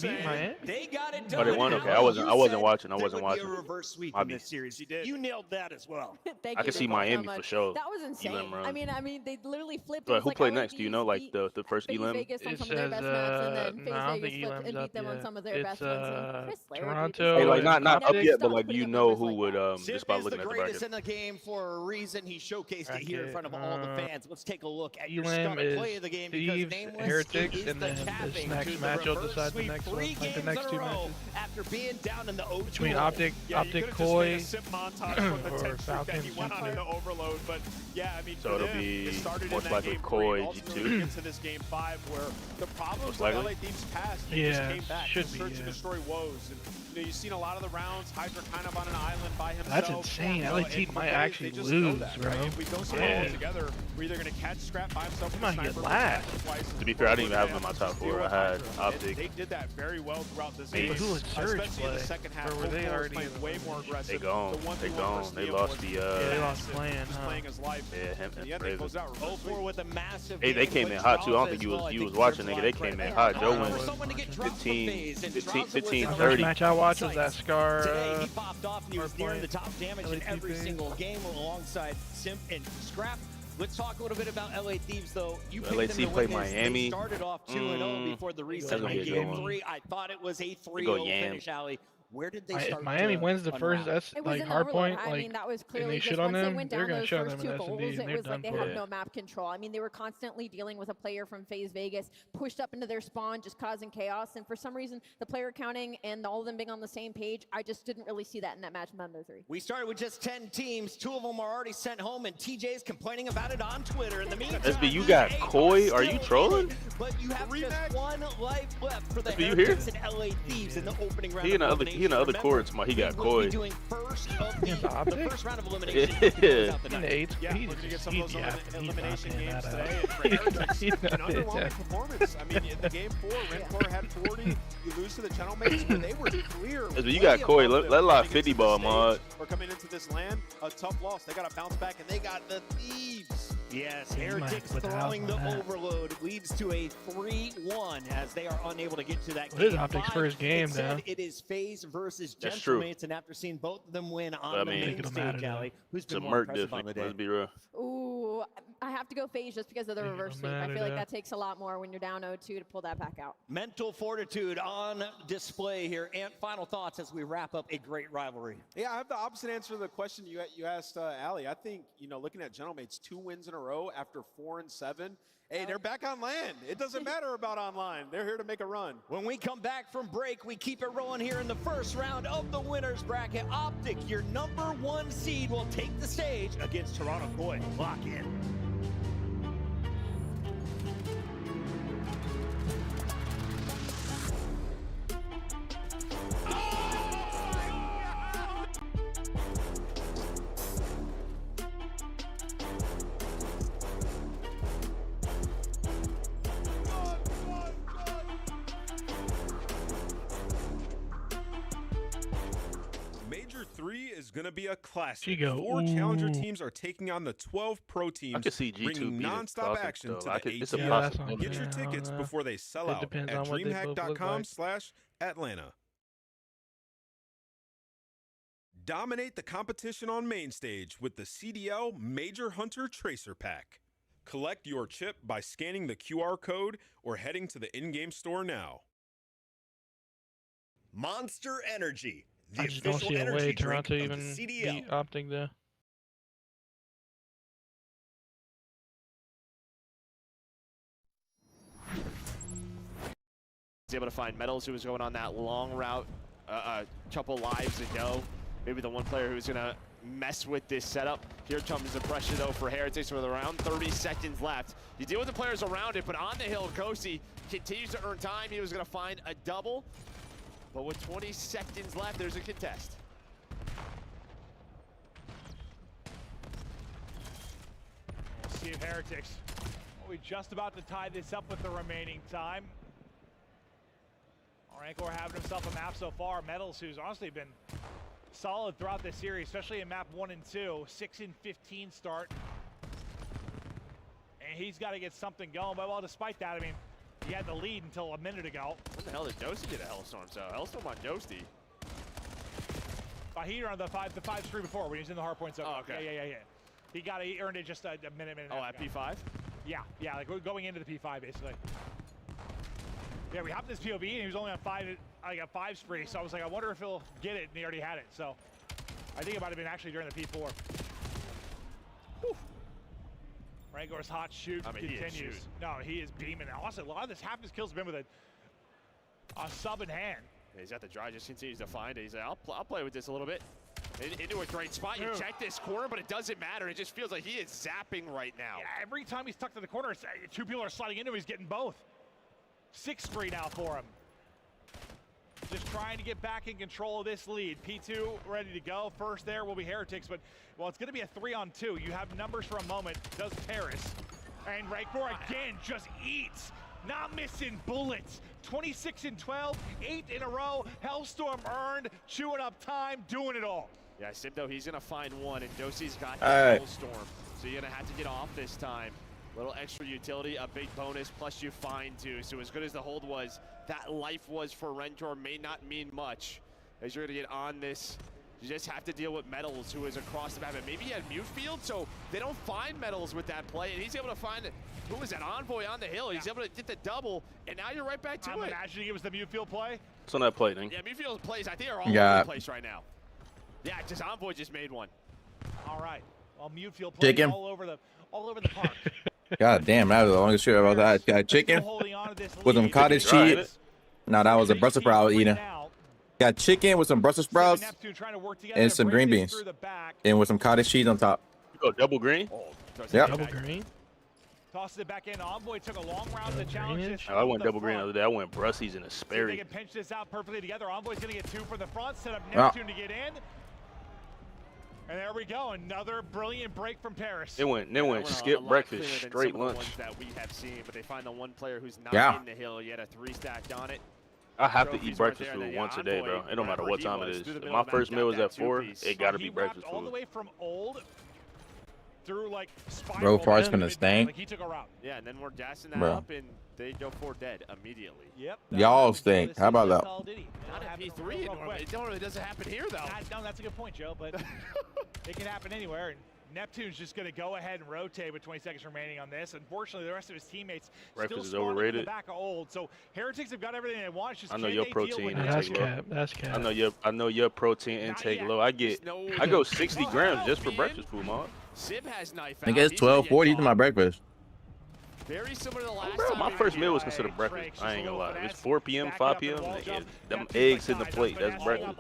S19: beat Miami.
S11: They got it
S8: Oh,
S11: done.
S8: they won. Okay, I wasn't watching. I wasn't watching.
S11: A reverse sweep
S8: My
S11: in
S8: bad.
S11: this series. You nailed that as well.
S6: Thank
S8: I
S6: you
S8: can see
S6: both so
S8: Miami
S6: much.
S8: for sure.
S6: That was insane.
S8: Elim run.
S6: I mean, they literally flipped.
S8: But
S6: It was
S8: who
S6: like
S8: played
S6: LA
S8: next? Do you know, like the first
S6: beat
S8: Elim?
S6: Vegas on
S19: It
S6: some of their
S19: says,
S6: best maps, and then
S19: no, I don't think
S6: FaZe Vegas
S19: Elam's
S6: and
S19: up
S6: beat them on
S19: yet.
S6: some of their best
S19: It's
S6: ones. And Chris Lair,
S19: Toronto.
S8: Hey, like not
S6: Never
S8: up yet, but
S6: stopped
S8: like
S6: putting
S8: you
S6: up
S8: know
S6: numbers
S8: who
S6: like
S8: would
S6: that.
S8: just
S11: Simp
S8: by
S11: is
S8: looking
S11: the
S8: at the
S11: greatest
S8: bracket.
S11: in the game for a reason. He showcased it here in front of all the fans. fans. Let's take a look at your
S19: Elam
S11: star play of the game because
S19: Thieves,
S11: Nameless
S19: Heretics,
S11: is
S19: and
S11: the
S19: then
S11: capping
S19: this
S11: to
S19: next
S11: the
S19: match will
S11: reverse
S19: decide the
S11: sweep.
S19: next
S11: 3
S19: one, like the
S11: games
S19: next
S11: in
S19: 2
S11: a row
S19: matches.
S11: after being down in the 0-2.
S19: Between Optic,
S7: Yeah,
S19: Optic
S7: you
S19: Koi,
S7: just made a sip montage from the
S19: or
S7: 10 streak that he
S19: Falcons.
S7: went on in the overload, but yeah, I mean,
S8: So
S7: for
S8: it'll
S7: them,
S8: be
S7: it started
S8: most
S7: in that
S8: likely
S7: game
S8: Koi,
S7: 3, ultimately
S8: G2.
S7: get to this game 5 where the problems
S8: Most
S7: of
S8: likely.
S7: LA Thieves past, they just
S19: Yeah,
S7: came back.
S19: should
S7: The
S19: be,
S7: search
S19: yeah.
S7: and destroy woes, and you know, you've seen a lot of the rounds, Hydra kind of on an island by himself.
S19: That's insane.
S7: You know,
S19: LA
S7: and
S19: Team
S7: for
S19: might
S7: Philly,
S19: actually
S7: they just
S19: lose,
S7: know that,
S19: bro.
S7: right? If we go so
S19: Yeah.
S7: well together, we're either going to catch Scrap by himself
S19: They
S7: with a
S19: might get
S7: sniper,
S19: last.
S8: To be fair, I didn't even have them in my top 4. I had Optic.
S7: They did that very well throughout this
S8: But
S7: game,
S8: who would
S19: Surge
S7: especially in the
S19: play?
S7: second half.
S19: Or were they
S7: Hope
S19: already
S7: was playing way more aggressive.
S8: They gone.
S7: The 1-2-1
S8: They gone.
S7: versus
S8: They
S7: Neil
S8: lost
S7: was
S8: the,
S19: they lost
S7: massive,
S19: plan,
S7: just
S19: huh?
S7: playing his life.
S8: Yeah, him
S7: In the end,
S8: and
S7: they closed
S8: Raven.
S7: out reverse
S11: 0-4 with a massive
S8: Hey, they
S11: game,
S8: came in
S11: but
S8: hot too. I don't
S11: Draza
S8: think
S11: as
S8: you
S11: well.
S8: was
S11: I
S8: you
S11: think
S8: was watching,
S11: deserves
S8: nigga.
S11: a
S8: They
S11: lot of
S8: came in
S11: credit.
S8: hot. Joe
S11: For
S8: went
S11: someone to get dropped from
S8: 15,
S11: phase, and
S8: 15,
S11: Draza
S8: 15,
S11: was
S19: The
S8: 30.
S19: first match I watched was that Scar.
S11: Today he popped off and he was nearing
S19: Hardpoint,
S11: the top damage in
S19: LATP.
S11: every single game alongside Simp and Scrap. Let's talk a little bit about LA Thieves, though. You picked
S8: LAC
S11: them to
S8: played
S11: win this.
S8: Miami.
S11: They started off 2-0 before the reset
S8: That's gonna
S11: in
S8: be a good
S11: game
S8: one.
S11: 3. I thought it was a
S8: go
S11: 3-0
S8: Yam.
S11: finish, Ali. Where did they
S19: If
S11: start?
S19: Miami wins the first,
S11: unravel?
S19: that's
S6: It was
S19: like
S6: an overload.
S19: Hardpoint.
S6: I
S19: Like,
S6: mean, that was
S19: and
S6: clearly
S19: they
S6: just
S19: shit on
S6: once they
S19: them,
S6: went
S19: they're
S6: down
S19: gonna
S6: those
S19: shut
S6: first
S19: them in
S6: 2 goals,
S19: S&D, and
S6: it
S19: they're
S6: was like
S19: done
S6: they
S19: for.
S6: had no map control. I mean, they were constantly dealing with a player from FaZe Vegas, pushed up into their spawn, just causing chaos. And for some reason, the player counting and all of them being on the same page, I just didn't really see that in that match number 3.
S11: We started with just 10 teams. 2 of them are already sent home, and TJ's complaining about it on Twitter. In the meantime,
S8: SB, you got Koi? Are you trolling?
S11: But you have just 1 life left for the
S8: SB, you here?
S11: Heretics and LA Thieves in the opening round.
S8: He in the
S11: of
S8: other
S11: elimination.
S8: courts, he got
S11: We will be
S8: Koi.
S11: doing first of the
S19: Optic?
S11: first round of elimination.
S8: Yeah.
S11: to close out the
S19: In
S11: night.
S19: the 8th,
S7: Yeah, we're going to get some of those elimination games today. And for Heretics, an underwhelming performance. I mean, in the game 4, Rancor had 40. You lose to the Gentlemen, where they were clear.
S8: SB, you got Koi. Let lock 50 ball, mod.
S7: We're coming into this land, a tough loss. They got to bounce back, and they got the Thieves.
S11: Yes,
S19: Yeah, you might
S11: Heretics
S19: have to put the house
S11: throwing the
S19: on that.
S11: overload leads to a 3-1 as they are unable to get to that
S19: Well, this is
S11: game
S19: Optic's
S11: 5.
S19: first game,
S11: Instead,
S19: though.
S11: it is FaZe versus
S8: That's true.
S11: Gentlemates, and after seeing both of them win on
S8: I
S11: the
S8: mean,
S11: main
S19: It'll
S11: stage,
S19: matter,
S11: Ali, who's
S8: It's
S11: been
S8: a
S11: more
S8: murk
S11: impressive on the
S8: difference.
S11: day?
S8: Let's be real.
S6: Ooh, I have to go FaZe just because of the
S19: Think
S6: reverse
S19: it'll
S6: sweep. I
S19: matter,
S6: feel like
S19: though.
S6: that takes a lot more when you're down 0-2 to pull that back out.
S11: Mental fortitude on display here. And final thoughts as we wrap up a great rivalry.
S3: Yeah, I have the opposite answer to the question you asked Ali. I think, looking at Gentlemates, 2 wins in a row after 4 and 7. Hey, they're back on land. It doesn't matter about online. They're here to make a run.
S11: When we come back from break, we keep it rolling here in the first round of the winners bracket. Optic, your number 1 seed, will take the stage against Toronto Koi. Lock in.
S13: Major 3 is going to be a classic.
S19: She go,
S13: 4 challenger
S19: ooh.
S13: teams are taking on the 12 pro teams,
S8: could see G2
S13: bringing
S8: beating
S13: nonstop
S8: Celtics,
S13: action
S8: though.
S13: to
S8: I
S13: the
S8: could-
S13: 8
S8: it's a
S13: teams.
S8: possibility.
S13: Get your tickets before they sell
S19: It
S13: out
S19: depends
S13: at
S19: on what they both look like.
S13: dreamhack.com/Atlanta. Dominate the competition on main stage with the CDL Major Hunter Tracer Pack. Collect your chip by scanning the QR code or heading to the in-game store now.
S22: Monster Energy, the
S19: I just don't
S22: official
S19: see a
S22: energy
S19: way
S22: drink
S19: Toronto
S22: of
S19: even
S22: the CDL.
S19: beat Optic though.
S2: He's able to find Metals, who was going on that long route a couple lives ago. Maybe the one player who's going to mess with this setup. Here comes the pressure, though, for Heretics with around 30 seconds left. You deal with the players around it, but on the hill, Kosi continues to earn time. He was going to find a double, but with 20 seconds left, there's a contest.
S18: We'll see if Heretics are we just about to tie this up with the remaining time. Rancor having himself a map so far. Metals, who's honestly been solid throughout this series, especially in map 1 and 2. 6-15 start. And he's got to get something going. But well, despite that, I mean, he had the lead until a minute ago.
S2: What the hell did Joesty get a Hellstorm? So Hellstorm on Joesty.
S18: He earned the 5-3 before when he was in the hardpoint zone.
S2: Oh, okay.
S18: Yeah. He earned it just a minute.
S2: Oh, at P5?
S18: Yeah, like we're going into the P5 basically. Yeah, we hopped this POV and he was only on 5 spree, so I was like, I wonder if he'll get it, and he already had it. So I think it might have been actually during the P4. Whew. Rangor's hot shoot continues. No, he is beaming. Also, a lot of this half his kills have been with a sub in hand.
S2: Yeah, he's got the drive, just continues to find it. He's like, I'll play with this a little bit. Into a great spot. You check this corner, but it doesn't matter. It just feels like he is zapping right now.
S18: Yeah, every time he's tucked to the corner, two people are sliding into him. He's getting both. 6-3 now for him. Just trying to get back in control of this lead. P2 ready to go. First there will be Heretics, but, well, it's going to be a 3-on-2. You have numbers for a moment. Does Paris. And Raikor again just eats. Not missing bullets. 26 and 12, 8 in a row. Hellstorm earned, chewing up time, doing it all.
S2: Yeah, Sim, though, he's going to find one, and Dosie's got the Hellstorm. So you're going to have to get off this time. Little extra utility, a big bonus, plus you find two. So as good as the hold was, that life was for Rentor may not mean much. As you're going to get on this, you just have to deal with Metals, who is across the map. And maybe he had mute field, so they don't find Metals with that play. And he's able to find it. Who was that? Envoy on the hill. He's able to get the double, and now you're right back to it.
S18: I'm imagining it was the mute field play.
S8: What's on that play, then?
S2: Yeah, mute field plays, I think, are all over the place right now. Yeah, just Envoy just made one.
S18: All right. Well, mute field plays all over the park.
S1: God damn, that was the longest shoot about that. Got chicken with some cottage cheese. No, that was a Brussels sprout eating. Got chicken with some Brussels sprouts and some green beans, and with some cottage cheese on top.
S8: You go double green?
S1: Yep.
S19: Double green.
S18: Tosses it back in. Envoy took a long round to challenge this.
S8: I went double green the other day. I went Brussies and a Sperry.
S18: They can pinch this out perfectly together. Envoy's going to get two from the front. Set up Neptune to get in. And there we go, another brilliant break from Paris.
S8: They went skip breakfast, straight lunch.
S2: That we have seen, but they find the one player who's not in the hill yet. A 3 stacked on it.
S8: I have to eat breakfast food once a day, bro. It don't matter what time it is. If my first meal is at 4, it got to be breakfast food.
S18: All the way from old through like
S1: Bro, fart's gonna stink.
S18: Like he took a route.
S2: Yeah, and then we're gassing that up, and they go for dead immediately.
S18: Yep.
S1: Y'all stink. How about that?
S2: Not at P3. It doesn't happen here, though.
S18: No, that's a good point, Joe, but it can happen anywhere. And Neptune's just going to go ahead and rotate with 20 seconds remaining on this. Unfortunately, the rest of his teammates still
S8: is overrated.
S18: In the back of old. So Heretics have got everything they want. It's just
S8: I know your protein intake low.
S19: That's cap.
S8: I know your protein intake low. I go 60 grams just for breakfast food, man.
S2: Sib has knife
S1: I guess 12:40 to my breakfast.
S2: Very similar to the last
S8: Bro, my first meal was considered breakfast. I ain't gonna lie. It's 4 p.m., 5 p.m. Them eggs in the plate. That's breakfast.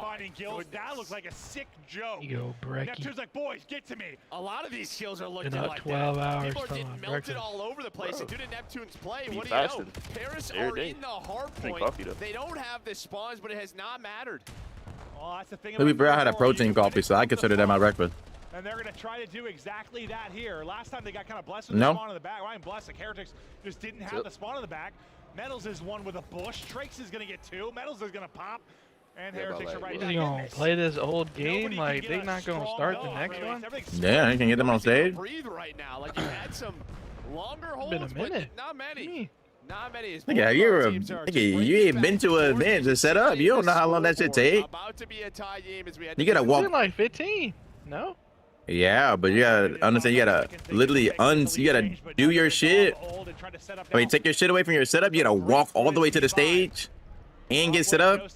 S18: That looks like a sick joke.
S19: Yo, Brecky.
S18: Neptune's like, boys, get to me.
S2: A lot of these kills are looking
S19: like 12 hours.
S2: People are getting melted all over the place. And due to Neptune's play, what do you know? Paris are in the hard point. They don't have the spawns, but it has not mattered.
S18: Well, that's the thing.
S1: Let me bro, I had a protein coffee, so I consider that my breakfast.
S18: And they're going to try to do exactly that here. Last time they got kind of blessed with the spawn in the back. Ryan Blessed, Heretics just didn't have the spawn in the back. Metals is one with a bush. Trakes is going to get two. Metals is going to pop. And Heretics are right
S19: back. Is he going to play this old game? Like, they not going to start the next one?
S1: Yeah, you can get them on stage.
S2: Breathe right now. Like, you had some longer holds,
S19: been a minute.
S2: But not many. Not many.
S1: Nigga, you ain't been to an event to set up. You don't know how long that should take.
S2: About to be a tie game as we had
S1: you gotta walk.
S19: Like 15. No.
S1: Yeah, but you gotta understand. You gotta literally you gotta do your shit. I mean, take your shit away from your setup. You gotta walk all the way to the stage and get set up.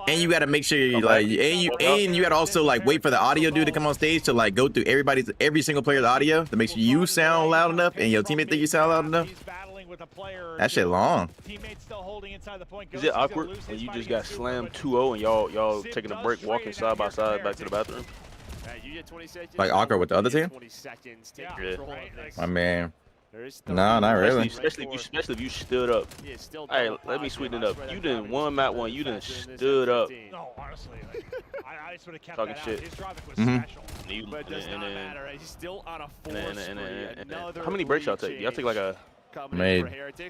S1: And you gotta make sure you like, and you gotta also like wait for the audio dude to come on stage to like go through every single player's audio to make sure you sound loud enough and your teammate think you sound loud enough. That shit long.
S8: Is it awkward when you just got slammed 2-0 and y'all taking a break, walking side by side back to the bathroom?
S1: Like awkward with the other team?
S8: Yeah.
S1: My man. No, not really.
S8: Especially if you stood up. Hey, let me sweeten it up. You didn't won map one. You didn't stood up.
S18: No, honestly, I just would have kept
S8: talking
S18: that
S8: shit.
S18: His driving was special.
S2: But it does not matter. He's still on a 4 spree.
S8: How many breaks y'all take? Y'all take like a
S1: made.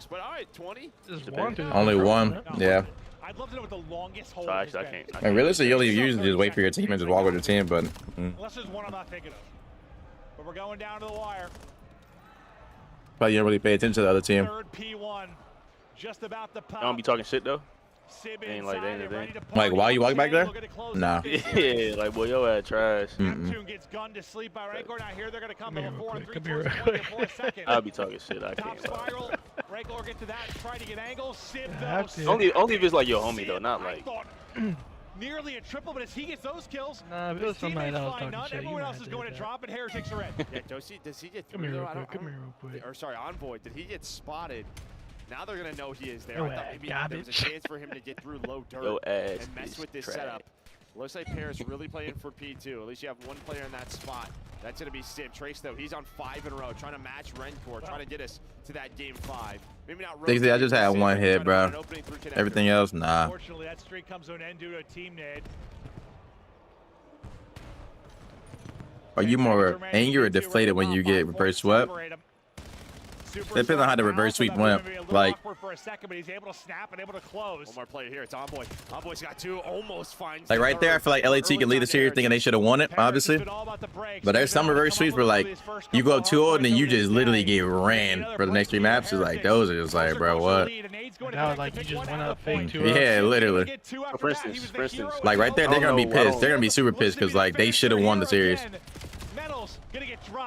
S2: But all right, 20.
S1: Only one. Yeah.
S18: I'd love to know what the longest hold
S8: I can't.
S1: I mean, realistically, you only usually just wait for your team and just walk with your team, but.
S18: Unless there's one I'm not thinking of. But we're going down to the wire.
S1: But you don't really pay attention to the other team.
S18: Third P1. Just about the pop.
S8: I don't be talking shit though. Ain't like anything.
S1: Like, while you walk back there? Nah.
S8: Yeah, like, boy, your ass trash.
S18: Neptune gets gunned to sleep by Raikor. Now here they're going to come in 4 and 3
S8: I'll be talking shit. I can't.
S18: Spiral. Raikor get to that. Try to get angles. Sib
S8: only if it's like your homie though, not like.
S18: nearly a triple, but as he gets those kills,
S19: Nah, if it was somebody
S18: teammates
S19: that was
S18: find
S19: talking
S18: none.
S19: shit,
S18: Everyone
S19: you
S18: else
S19: might
S18: is
S19: have
S18: going
S19: did
S18: to
S19: that.
S18: drop, and Harris takes a red.
S2: Yeah, does he get
S19: Come
S2: through
S19: here
S2: though?
S19: real quick. Come here real quick.
S2: Or sorry, Envoy, did he get spotted? Now they're gonna know he is there.
S19: Yo,
S2: I thought maybe there was a chance for him to get through low dirt
S8: Yo, ass
S2: and mess
S8: is
S2: with this
S8: trash.
S2: setup. Looks like Paris really playing for P2. At least you have one player in that spot. That's gonna be Sim. Trace though, he's on 5 in a row, trying to match Rencor, trying to get us to that game 5. Maybe not.
S1: I just had one hit, bro. Everything else, nah.
S18: Unfortunately, that streak comes to an end due to a team nade.
S1: Are you more angry or deflated when you get reverse swept? Depends on how the reverse sweep went. Like,
S18: for a second, but he's able to snap and able to close.
S2: One more player here. It's Envoy. Envoy's got 2. Almost finds.
S1: like right there, I feel like LAT can lead the series thinking they should have won it, obviously. But there's some reverse sweeps where like you go up 2-0 and then you just literally get ran for the next 3 maps. It's like those are just like, bro, what?
S19: That was like you just went up fake 2
S1: Yeah, literally.
S8: For instance,
S1: Like right there, they're gonna be pissed. They're gonna be super pissed because like they should have won the series.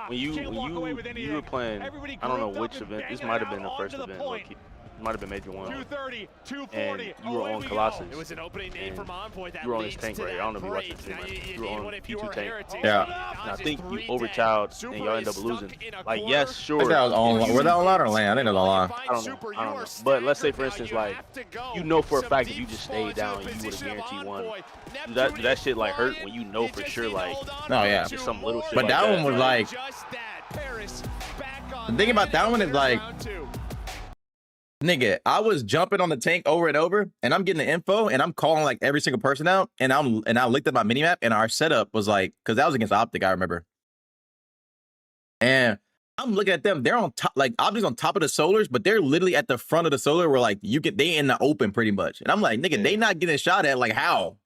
S8: When you were playing, I don't know which event. This might have been the first event. Low-key. It might have been Major 1.
S18: 230, 240.
S8: And you were on Colossus.
S2: It was an opening name from Envoy that
S8: you were on his
S2: leads
S8: tank,
S2: to
S8: right? I
S2: that
S8: don't know if you watched
S2: break.
S8: the
S2: Now
S8: stream.
S2: you
S8: You were
S2: need
S8: on
S2: one if you
S8: P2
S2: are
S8: tank.
S2: Heritage.
S1: Yeah.
S8: And I think you overchowed and y'all end up losing. Like, yes, sure.
S1: That was on. Were that online or land? I think it was online.
S8: I don't know. But let's say, for instance, like, you know for a fact if you just stayed down, you would have guaranteed one. Do that shit like hurt when you know for sure, like,
S1: No, yeah.
S8: just some little shit.
S1: But
S8: like
S1: that one was like, the thing about that one is like, nigga, I was jumping on the tank over and over, and I'm getting the info, and I'm calling like every single person out, and I looked at my minimap, and our setup was like, because that was against Optic, I remember. And I'm looking at them, they're on top, like Optic's on top of the solars, but they're literally at the front of the solar where like they in the open pretty much. And I'm like, nigga, they not getting shot at, like how?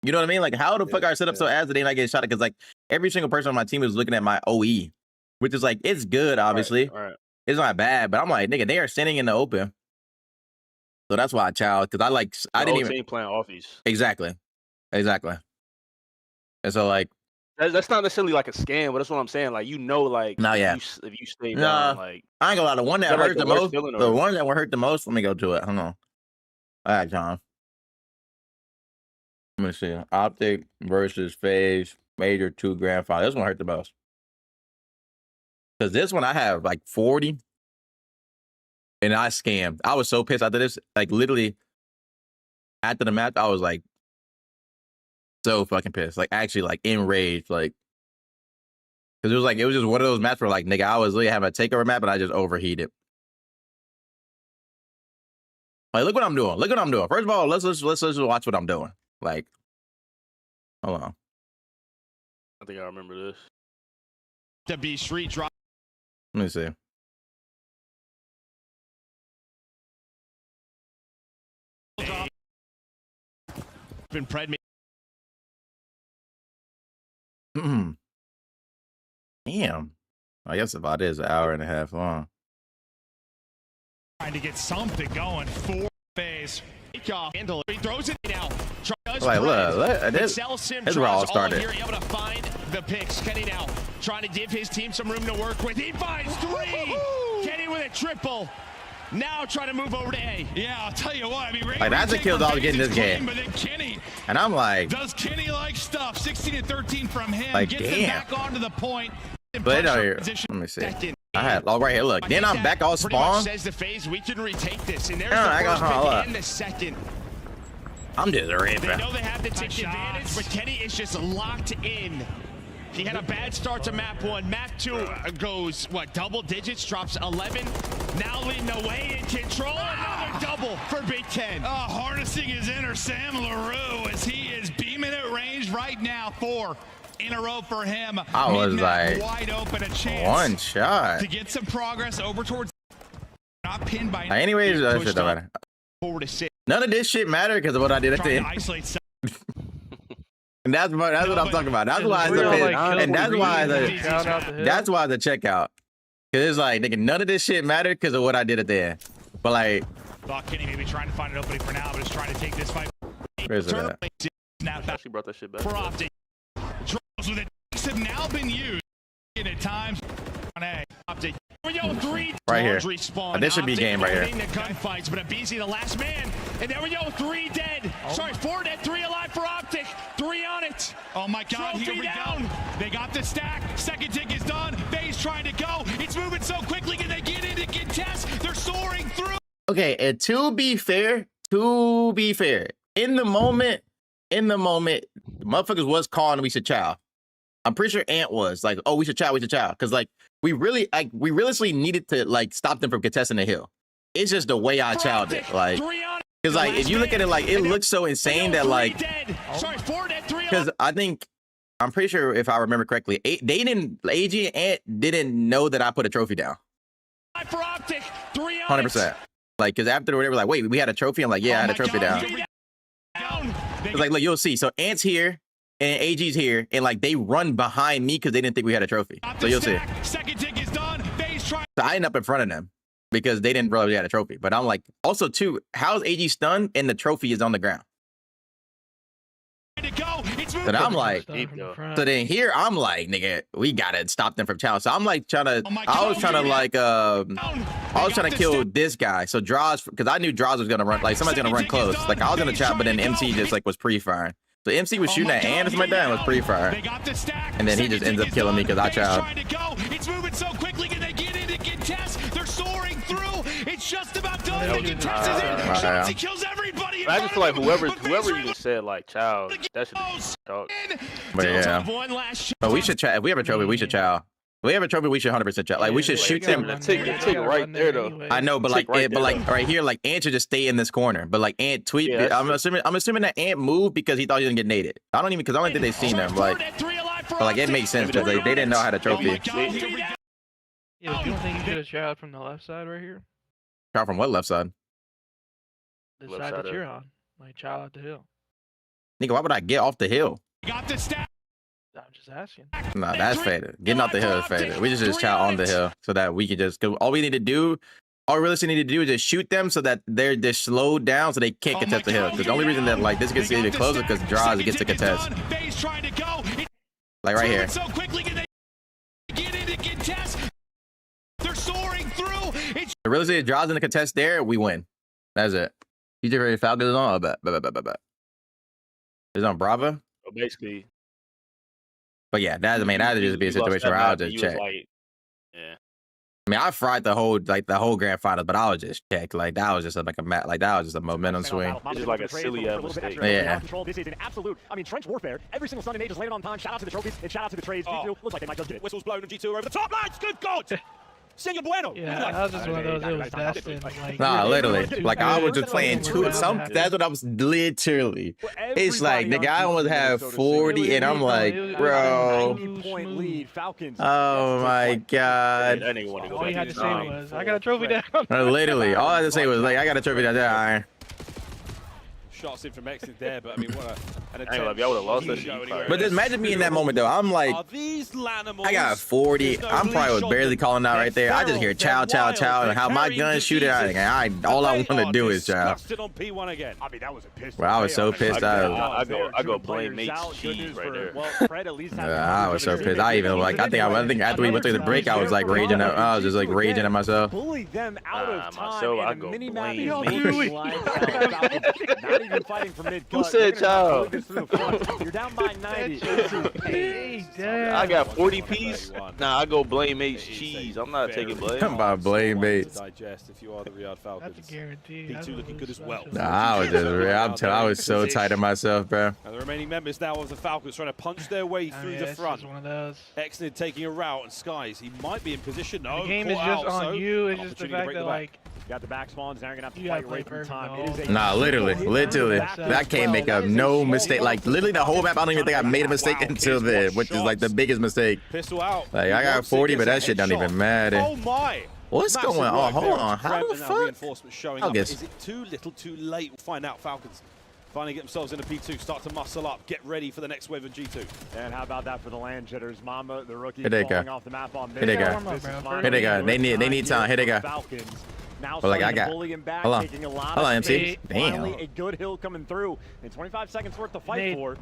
S1: You know what I mean? Like how the fuck our setup so ass that they not getting shot at? Because like every single person on my team was looking at my OE, which is like, it's good, obviously.
S8: Right.
S1: It's not bad, but I'm like, nigga, they are standing in the open. So that's why I chowed, because I didn't even
S8: team playing offies.
S1: Exactly. And so like
S8: that's not necessarily like a scam, but that's what I'm saying. Like, you know, like,
S1: No, yeah.
S8: if you stay down, like,
S1: I ain't gonna lie, the one that hurt the most, the one that hurt the most, let me go to it. Hold on. All right, John. Let me see. Optic versus FaZe Major 2 Grand Final. This one hurt the most. Because this one I have like 40. And I scammed. I was so pissed after this. Like literally after the match, I was like so fucking pissed. Like actually like enraged. Like because it was just one of those maps where like nigga, I was literally having a takeover map and I just overheated. Like look what I'm doing. Look what I'm doing. First of all, let's just watch what I'm doing. Like, hold on.
S8: I think I remember this.
S2: To be street drop.
S1: Let me see.
S2: Been pred.
S1: Damn. I guess about it is an hour and a half long.
S18: Trying to get something going for FaZe.
S2: Handle it. He throws it now.
S1: Like, look, this is where all started.
S2: Here, able to find the picks. Kenny now trying to give his team some room to work with. He finds 3. Kenny with a triple. Now trying to move over to A.
S14: Yeah, I'll tell you what. I mean,
S1: like that's a kill dog getting this game.
S14: But then Kenny,
S1: and I'm like,
S14: does Kenny like stuff? 16-13 from him.
S1: Like,
S14: gets him back onto the point.
S1: But here, let me see. I had right here. Look, then I'm back all spawn.
S2: Says the FaZe, we can retake this, and there's
S1: I
S2: the first
S1: got
S2: pick and the second.
S1: I'm just ripping.
S2: They know they have to take advantage, but Kenny is just locked in. He had a bad start to map 1. Map 2 goes, what, double digits, drops 11. Now leading the way in control. Another double for Big Ten.
S14: Harnessing his inner Sam LaRue as he is beaming at range right now. 4 in a row for him.
S1: I was like,
S14: wide open, a chance
S1: one shot
S14: to get some progress over towards. Not pinned by.
S1: Anyways, that shit don't matter.
S2: Forward to 6.
S1: None of this shit mattered because of what I did at the end. And that's what I'm talking about. That's why it's a pit. And that's why the checkout. Cause it's like, nigga, none of this shit mattered because of what I did at the end. But like,
S18: thought Kenny maybe trying to find an opening for now, but is trying to take this fight.
S1: Where's it at?
S14: Snap back.
S8: She brought that shit back.
S14: For Optic. Drones with it have now been used at times on A. Optic
S1: Right here. This should be game right here.
S2: The gunfights, but Abizi the last man. And there we go, 3 dead. Sorry, 4 dead, 3 alive for Optic. 3 on it.
S14: Oh my God,
S2: Trophy
S14: here we
S2: down.
S14: go. They got the stack. Second tick is done. Bay's trying to go. It's moving so quickly. Can they get in to contest? They're soaring through.
S1: Okay, and to be fair, in the moment, motherfuckers was calling we should chow. I'm pretty sure Ant was like, oh, we should chow. Because like we realistically needed to like stop them from contesting the hill. It's just the way I chowed it. Like, because like if you look at it, like it looks so insane that like, because I'm pretty sure if I remember correctly, AG and Ant didn't know that I put a trophy down. 100%. Like, because after they were like, wait, we had a trophy. I'm like, yeah, I had a trophy down. It's like, look, you'll see. So Ant's here and AG's here, and like they run behind me because they didn't think we had a trophy. So you'll see.
S14: Second tick is done.
S1: So I end up in front of them because they didn't realize we had a trophy. But I'm like, also too, how's AG stunned and the trophy is on the ground? So I'm like, so then here I'm like, nigga, we gotta stop them from challenge. So I'm like trying to, I was trying to kill this guy. So Draws, because I knew Draws was gonna run, like somebody's gonna run close. Like I was gonna chop, but then MC just like was pre-firing. So MC was shooting at Ant or something like that and was pre-firing. And then he just ends up killing me because I chopped.
S14: It's moving so quickly. Can they get in to contest? They're soaring through. It's just about done. The contest is in. Shotzi kills everybody.
S8: I just feel like whoever even said like child, that should be dog.
S1: But yeah. But we should chow. If we have a trophy, we should chow. If we have a trophy, we should 100% chow. Like we should shoot them.
S8: Take right there though.
S1: I know, but like, right here, like Ant should just stay in this corner. But like Ant tweet, I'm assuming that Ant moved because he thought he didn't get naded. I don't think they seen them. Like, but like it makes sense because like, they didn't know how to trophy.
S19: Yeah, you don't think you could have chowed from the left side right here?
S1: Chow from what left side?
S19: The side that you're on. Like chow out the hill.
S1: Nigga, why would I get off the hill?
S14: Got the stack.
S19: I'm just asking.
S1: Nah, that's faded. Getting off the hill is faded. We just chow on the hill so that we can just go. All we need to do is just shoot them so that they're just slowed down so they can't contest the hill. Because the only reason that like this gets even closer because Draws gets to contest. Like right here.
S14: They're soaring through.
S1: The real estate Draws in the contest there, we win. That's it. DJ Ready Falcon is on. Bet. It's on Bravo.
S8: So basically.
S1: But yeah, that'd just be a situation where I'll just check.
S8: Yeah.
S1: I mean, I fried the whole grand finals, but I was just check. Like that was just like that was just a momentum swing.
S8: It's just like a silly mistake.
S1: Yeah.
S17: This is an absolute, trench warfare. Every single Sunday night just landed on time. Shout out to the trophies and shout out to the trades. G2 looks like they might just get it.
S12: Whistles blown and G2 over the top lines. Good God. Senor Bueno.
S19: Yeah, that was just one of those. It was destined. Like,
S1: nah, literally. Like I was just playing that's what I was literally. It's like nigga, I almost have 40, and I'm like, bro.
S17: 90-point lead, Falcons.
S1: Oh my God.
S19: All you had to say was, I got a trophy down.
S1: Literally, all I had to say was like, I got a trophy down there. Iron.
S12: Shots in from Exit there, but I mean, what an attempt.
S8: I would have lost that shit.
S1: But just imagine me in that moment though. I'm like, I got 40. I'm probably was barely calling out right there. I just hear chow, and how my gun shoot it. All I want to do is chow. Well, I was so pissed.
S8: I go blame Mate's cheese right there.
S1: I was so pissed. I even like. I think after we went through the break, I was like raging. I was just like raging at myself.
S17: Bully them out of time.
S8: I go blame Mate.
S17: Fighting for mid.
S8: Who said child?
S17: You're down by 90.
S8: I got 40 piece. Nah, I go blame Mate's cheese. I'm not taking blame.
S1: I'm about blame Mate's.
S12: Digest if you are the Riyadh Falcons.
S19: That's a guarantee.
S12: P2 looking good as well.
S1: Nah, I was so tight of myself, bro.
S12: And the remaining members now of the Falcons trying to punch their way through the front.
S19: One of those.
S12: Exnid taking a route, and Skies, he might be in position. No,
S19: the game is just on you. It's just the fact that like.
S17: Got the back spawns. Now you're gonna have to fight right through time.
S1: Nah, literally. I can't make up no mistake. Like literally the whole map, I don't even think I made a mistake until then, which is like the biggest mistake.
S12: Pistol out.
S1: Like I got 40, but that shit don't even matter.
S12: Oh my!
S1: What's going on? Hold on. How the fuck?
S12: Reinforcements showing up. Is it too little, too late? We'll find out. Falcons finally get themselves into P2, start to muscle up, get ready for the next wave of G2.
S17: And how about that for the land jitters? Mama, the rookie,
S1: falling
S17: off the map on
S1: Here they go. They need time. Here they go.
S17: Now
S1: like I got.
S17: Back,
S1: Hold on, MC. Damn.
S17: Finally, a good hill coming through. And 25 seconds worth to fight for.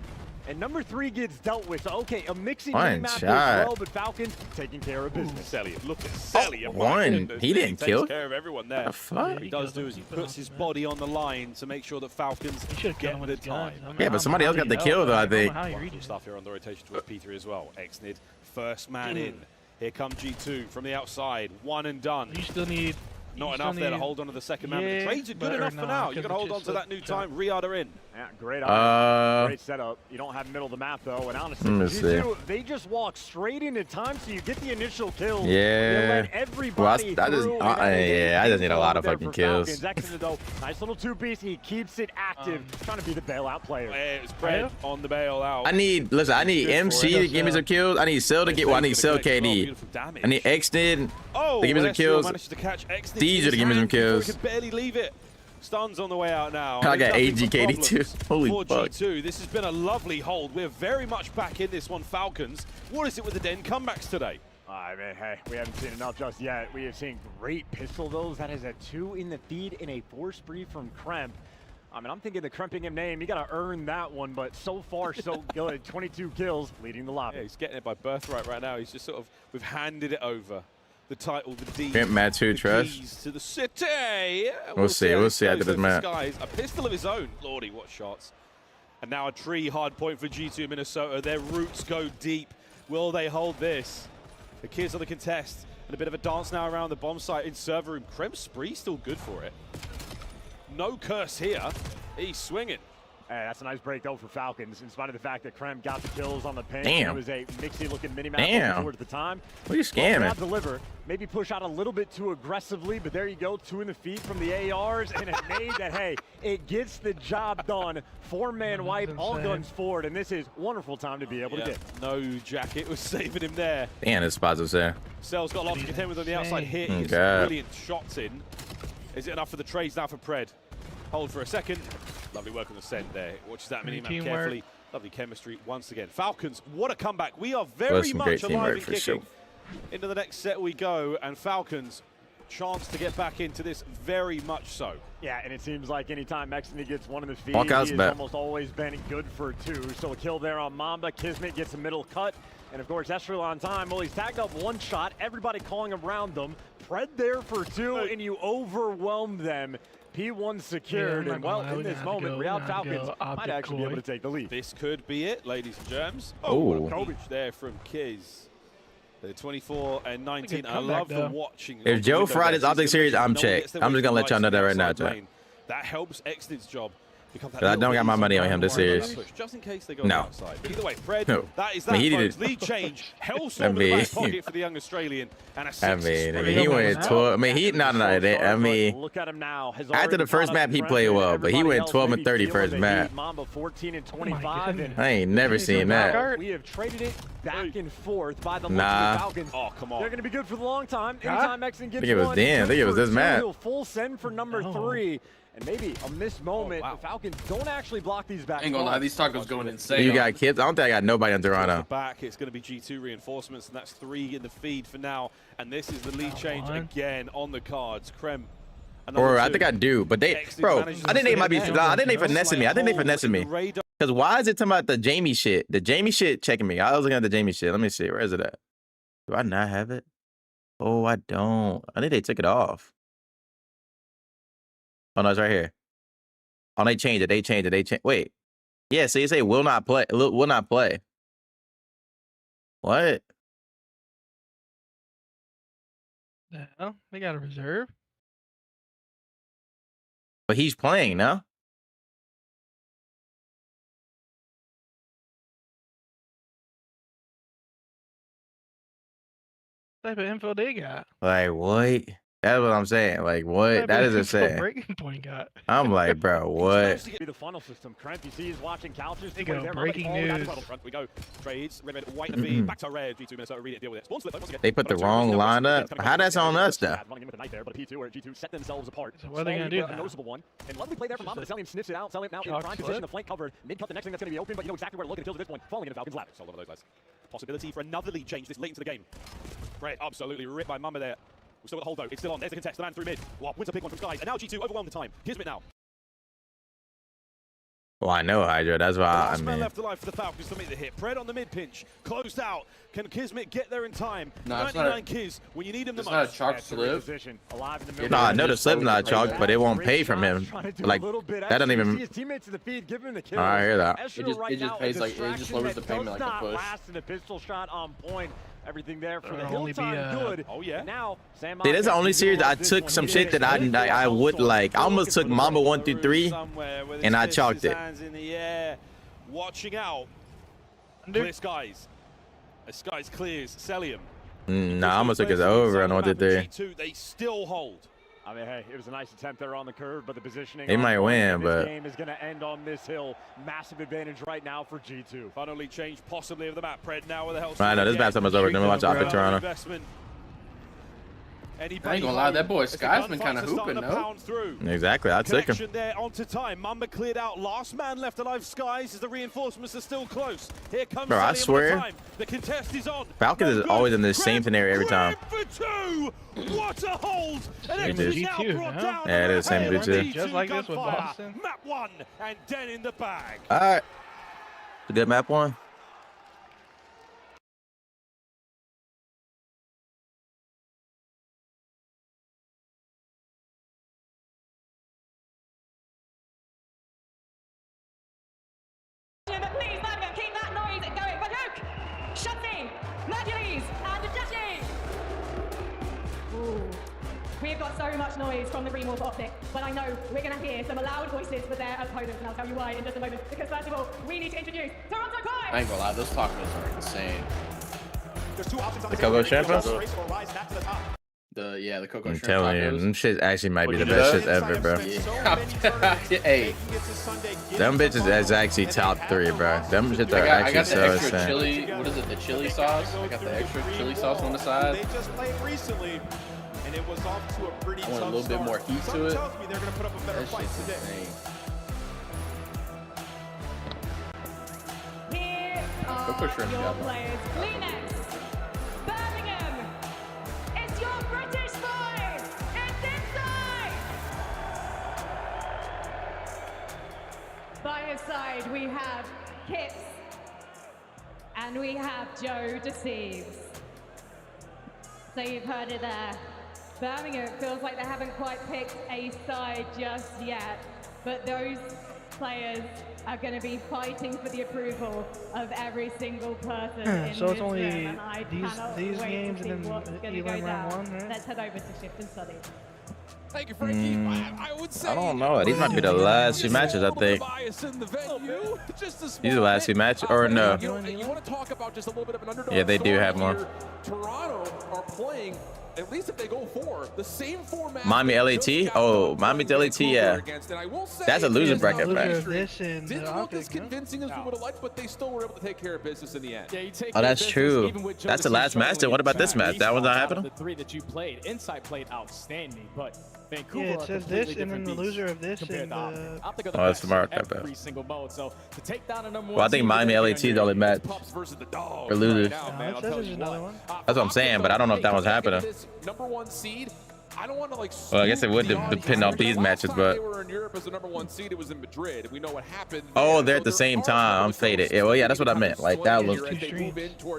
S17: and number 3 gets dealt with. So, okay, a mixing
S1: One
S17: map as
S1: shot.
S17: well, but Falcons taking care of business.
S8: Elliott, look at Sally.
S1: One. He didn't kill.
S8: Takes care of everyone there.
S1: What the fuck?
S8: What he does do is he puts his body on the line to make sure that Falcons get the time.
S1: Yeah, but somebody else got the kill though, I think.
S8: Stuff here on the rotation towards P3 as well. Exnid, first man in. Here comes G2 from the outside. One and done.
S19: You still need.
S8: Not enough there to hold on to the second man. But the trades are good enough for now. You got to hold on to that new time. Riyadh are in.
S17: Yeah, great setup. You don't have middle of the map though, and honestly, G2, they just walk straight into time, so you get the initial kills.
S1: Yeah.
S17: Well,
S1: I just need a lot of fucking kills.
S17: Exnid, though, nice little 2-piece. He keeps it active, trying to be the bailout player.
S8: It's Brad on the bailout.
S1: I need MC to give me some kills. I need Cell to get. Well, I need Cell KD. I need Extend to give me some kills. Deezer to give me some kills.
S8: Could barely leave it. Stuns on the way out now.
S1: I got AGKD too. Holy fuck.
S8: G2. This has been a lovely hold. We're very much back in this one, Falcons. What is it with the Den comebacks today?
S17: I mean, hey, we haven't seen enough just yet. We have seen great pistol those. That is a 2 in the feed in a 4 spree from Kremp. I mean, I'm thinking the Krempingham name, you got to earn that one, but so far, so good. 22 kills, leading the lobby.
S8: Yeah, he's getting it by birthright right now. He's just sort of, we've handed it over. The title, the D.
S1: Matsu trust.
S8: To the city.
S1: We'll see after this map.
S8: A pistol of his own. Lordy, what shots. And now a tree hard point for G2 Minnesota. Their roots go deep. Will they hold this? The kids on the contest. And a bit of a dance now around the bomb site in server room. Kremp spree still good for it. No curse here. He's swinging.
S17: Hey, that's a nice break, though, for Falcons, in spite of the fact that Kremp got the kills on the pin.
S1: Damn.
S17: It was a mixy-looking mini-map towards the time.
S1: What are you scamming?
S17: Deliver. Maybe push out a little bit too aggressively, but there you go, 2 in the feet from the ARs, and it made that, hey, it gets the job done. 4-man wipe, all guns forward, and this is wonderful time to be able to get.
S8: No jacket was saving him there.
S1: Damn, this spot's up there.
S8: Cell's got a lot to contend with on the outside hit. He gets some brilliant shots in. Is it enough for the trades now for Pred? Hold for a second. Lovely work on the send there. Watches that mini-map carefully. Lovely chemistry once again. Falcons, what a comeback. We are very much alive and kicking. Into the next set we go, and Falcons, chance to get back into this very much so.
S17: Yeah, and it seems like anytime Exnid gets one in the feed,
S1: he has
S17: almost always been good for 2. So a kill there on Mamba. Kismet gets a middle cut. And of course, Estrel on time. Well, he's tagged up 1 shot. Everybody calling around them. Pred there for 2, and you overwhelm them. P1 secured, and well, in this moment, Riyadh Falcons might actually be able to take the lead.
S8: This could be it, ladies and germs.
S1: Oh,
S8: Kovic there from Kiz. The 24 and 19. I love the watching.
S1: If Joe fried his optic series, I'm checked. I'm just gonna let y'all know that right now, Jack.
S8: That helps Exnid's job.
S1: I don't got my money on him this series.
S8: Just in case they go
S1: no.
S8: outside. But either way, Fred,
S1: no.
S8: that is that. Lead change. Hellstorm in the back pocket for the young Australian. And a
S1: he went 12. I mean, he not. I mean,
S17: look at him now.
S1: After the first map, he played well, but he went 12 and 30 first map.
S17: Mamba 14 and 25.
S1: I ain't never seen that.
S17: We have traded it back and forth by the Falcons.
S8: Oh, come on.
S17: They're going to be good for the long time. Anytime Exnid gets
S1: I think it was Dan. I think it was this map.
S17: Full send for number 3. And maybe a missed moment. The Falcons don't actually block these back.
S10: Ain't gonna lie, these tacos going insane.
S1: You got kids? I don't think I got nobody in Toronto.
S8: Back, it's going to be G2 reinforcements, and that's 3 in the feed for now. And this is the lead change again on the cards. Kremp.
S1: Or I think I do, but they, bro, I think they might be. I think they finessing me. I think they finessing me. Because why is it talking about the Jamie shit? The Jamie shit checking me. I was looking at the Jamie shit. Let me see. Where is it at? Do I not have it? Oh, I don't. I think they took it off. Oh no, it's right here. Oh, they changed it. They changed it. They changed. Wait. Yeah, so you say will not play. Will not play. What?
S19: The hell? They got a reserve?
S1: But he's playing now.
S19: What type of info they got?
S1: Like, what? That's what I'm saying. Like, what? That is insane.
S19: Breaking point got.
S1: I'm like, bro, what?
S17: The funnel system. Kremp, you see he's watching couches.
S19: They go breaking news.
S8: Front we go. Trades. Red, white, and V. Back to red. G2 Minnesota. Read it. Deal with it.
S1: They put the wrong lineup. How that's on us, though?
S17: Running in with a knife there, but P2 or G2 set themselves apart.
S19: So what are they gonna do?
S17: A noticeable one. And lovely play there from Mamba. Selling sniffs it out. Selling now in prime position. The flank covered. Mid cut. The next thing that's going to be open, but you know exactly where to look. And kills at this point. Falling into Falcons' lap.
S8: So one of those guys. Possibility for another lead change this late into the game. Fred absolutely ripped by Mamba there. We've still got hold though. It's still on. There's the contest. The man through mid. Wins a big one from Skies. And now G2 overwhelm the time. Kismet now.
S1: Well, I know Hydra. That's why
S8: Last
S1: I
S8: man
S1: mean.
S8: left alive for the Falcons to make the hit. Pred on the mid pinch, closed out. Can Kismet get there in time?
S10: No, it's
S8: 99 Kiz when you need him the
S10: It's
S8: most.
S10: not a chalk slip.
S1: No, I know the slip's not chalk, but it won't pay from him. Like that doesn't even.
S17: His teammates in the feed, give him the kill.
S1: I hear that.
S10: It just pays like it just lowers the payment like a push.
S17: Last in a pistol shot on point. Everything there for the
S19: only be
S17: good.
S8: Oh yeah.
S17: Now Sam.
S1: See, this is the only series I took some shit that I would like. I almost took Mamba 1 through 3, and I chalked it.
S8: In the air, watching out. Clear skies. As skies clears, Celium.
S1: Nah, I almost took his over on 1 through 3.
S8: They still hold.
S17: I mean, hey, it was a nice attempt there on the curve, but the positioning.
S1: They might win, but
S17: this game is going to end on this hill. Massive advantage right now for G2.
S8: Finally change possibly of the map. Pred now with the health.
S1: I know this match almost over. Then we watch Optic Toronto.
S10: I ain't gonna lie, that boy Sky's been kind of hooping, no?
S1: Exactly, I took him.
S8: Connection there onto time. Mamba cleared out. Last man left alive. Skies as the reinforcements are still close. Here comes.
S1: Bro, I swear.
S8: The contest is on.
S1: Falcons is always in the same scenario every time.
S8: For two. What a hold!
S1: It is. Yeah, it is the same G2.
S19: Just like this with Boston.
S8: Map 1 and Den in the bag.
S1: All right. It's a good map 1.
S4: Please, Magnum, keep that noise going. Baduk, Shutty, Magulis, and Jashi. We've got so much noise from the Green Wolf Optic, but I know we're going to hear some loud voices with their opponents, and I'll tell you why in just a moment. Because first of all, we need to introduce Toronto Pride.
S10: I ain't gonna lie, those tacos are insane.
S7: There's 2 options on
S1: The Coco Shrimp?
S10: The Coco
S1: I'm
S10: Shrimp
S1: telling you,
S10: tacos.
S1: them shit actually might be the best shit ever, bro.
S10: Hey,
S1: them bitches is actually top 3, bro. Them shits are
S10: I got
S1: actually
S10: the
S1: so
S10: extra
S1: insane.
S10: chili. What is it? The chili sauce. I got the extra chili sauce on the side.
S3: They just played recently, and it was off to a pretty
S10: I want a
S3: tough
S10: little bit more heat to it.
S3: tells me they're going to put up a better
S10: That
S3: fight
S10: shit's
S3: today.
S10: insane.
S4: Here
S10: Coco
S4: are
S10: Shrimp
S4: your
S10: got one.
S4: players. Kleenex, Birmingham, it's your British boys. It's inside. By your side, we have Kips, and we have Joe Deceives. So you've heard it there. Birmingham feels like they haven't quite picked a side just yet, but those players are going to be fighting for the approval of every single person in
S19: So
S4: this
S19: it's only
S4: room, and I
S19: these
S4: cannot
S19: games
S4: wait
S19: and
S4: to see
S19: then
S4: what's going to go
S19: Elam round
S4: down.
S19: 1, right?
S4: Let's head over to Shift and Study.
S5: Thank you, Frankie. I would say
S1: I don't know. These might be the last 2 matches, I think. These are the last 2 matches, or no?
S5: You want to talk about just a little bit of an underdog?
S1: Yeah, they do have more.
S5: Here. Toronto are playing, at least if they go 4, the same format.
S1: Miami LAT? Oh, Miami to LAT, yeah. That's a loser bracket,
S19: Loser of
S1: bro.
S19: this and
S5: Didn't
S19: the
S5: look
S19: Optic,
S5: as convincing as we would have liked, but they still were able to take care of business in the end.
S9: Yeah, you take
S1: Oh, that's true. That's the last match. Then what about this match? That one's not happening?
S9: The 3 that you played, Inside played outstanding, but Vancouver.
S19: Yeah, it says this and then the loser of this and
S9: the.
S1: Oh, that's smart.
S9: Every single mode. So to take down a number 1.
S1: Well, I think Miami LAT is the only match for losers.
S19: It says there's another one.
S1: That's what I'm saying, but I don't know if that one's happening.
S5: Number 1 seed. I don't want to like.
S1: Well, I guess it would depend on these matches, but.
S5: They were in Europe as the number 1 seed. It was in Madrid. We know what happened.
S1: Oh, they're at the same time. I'm faded. Yeah, well, yeah, that's what I meant. Like that was. Yeah,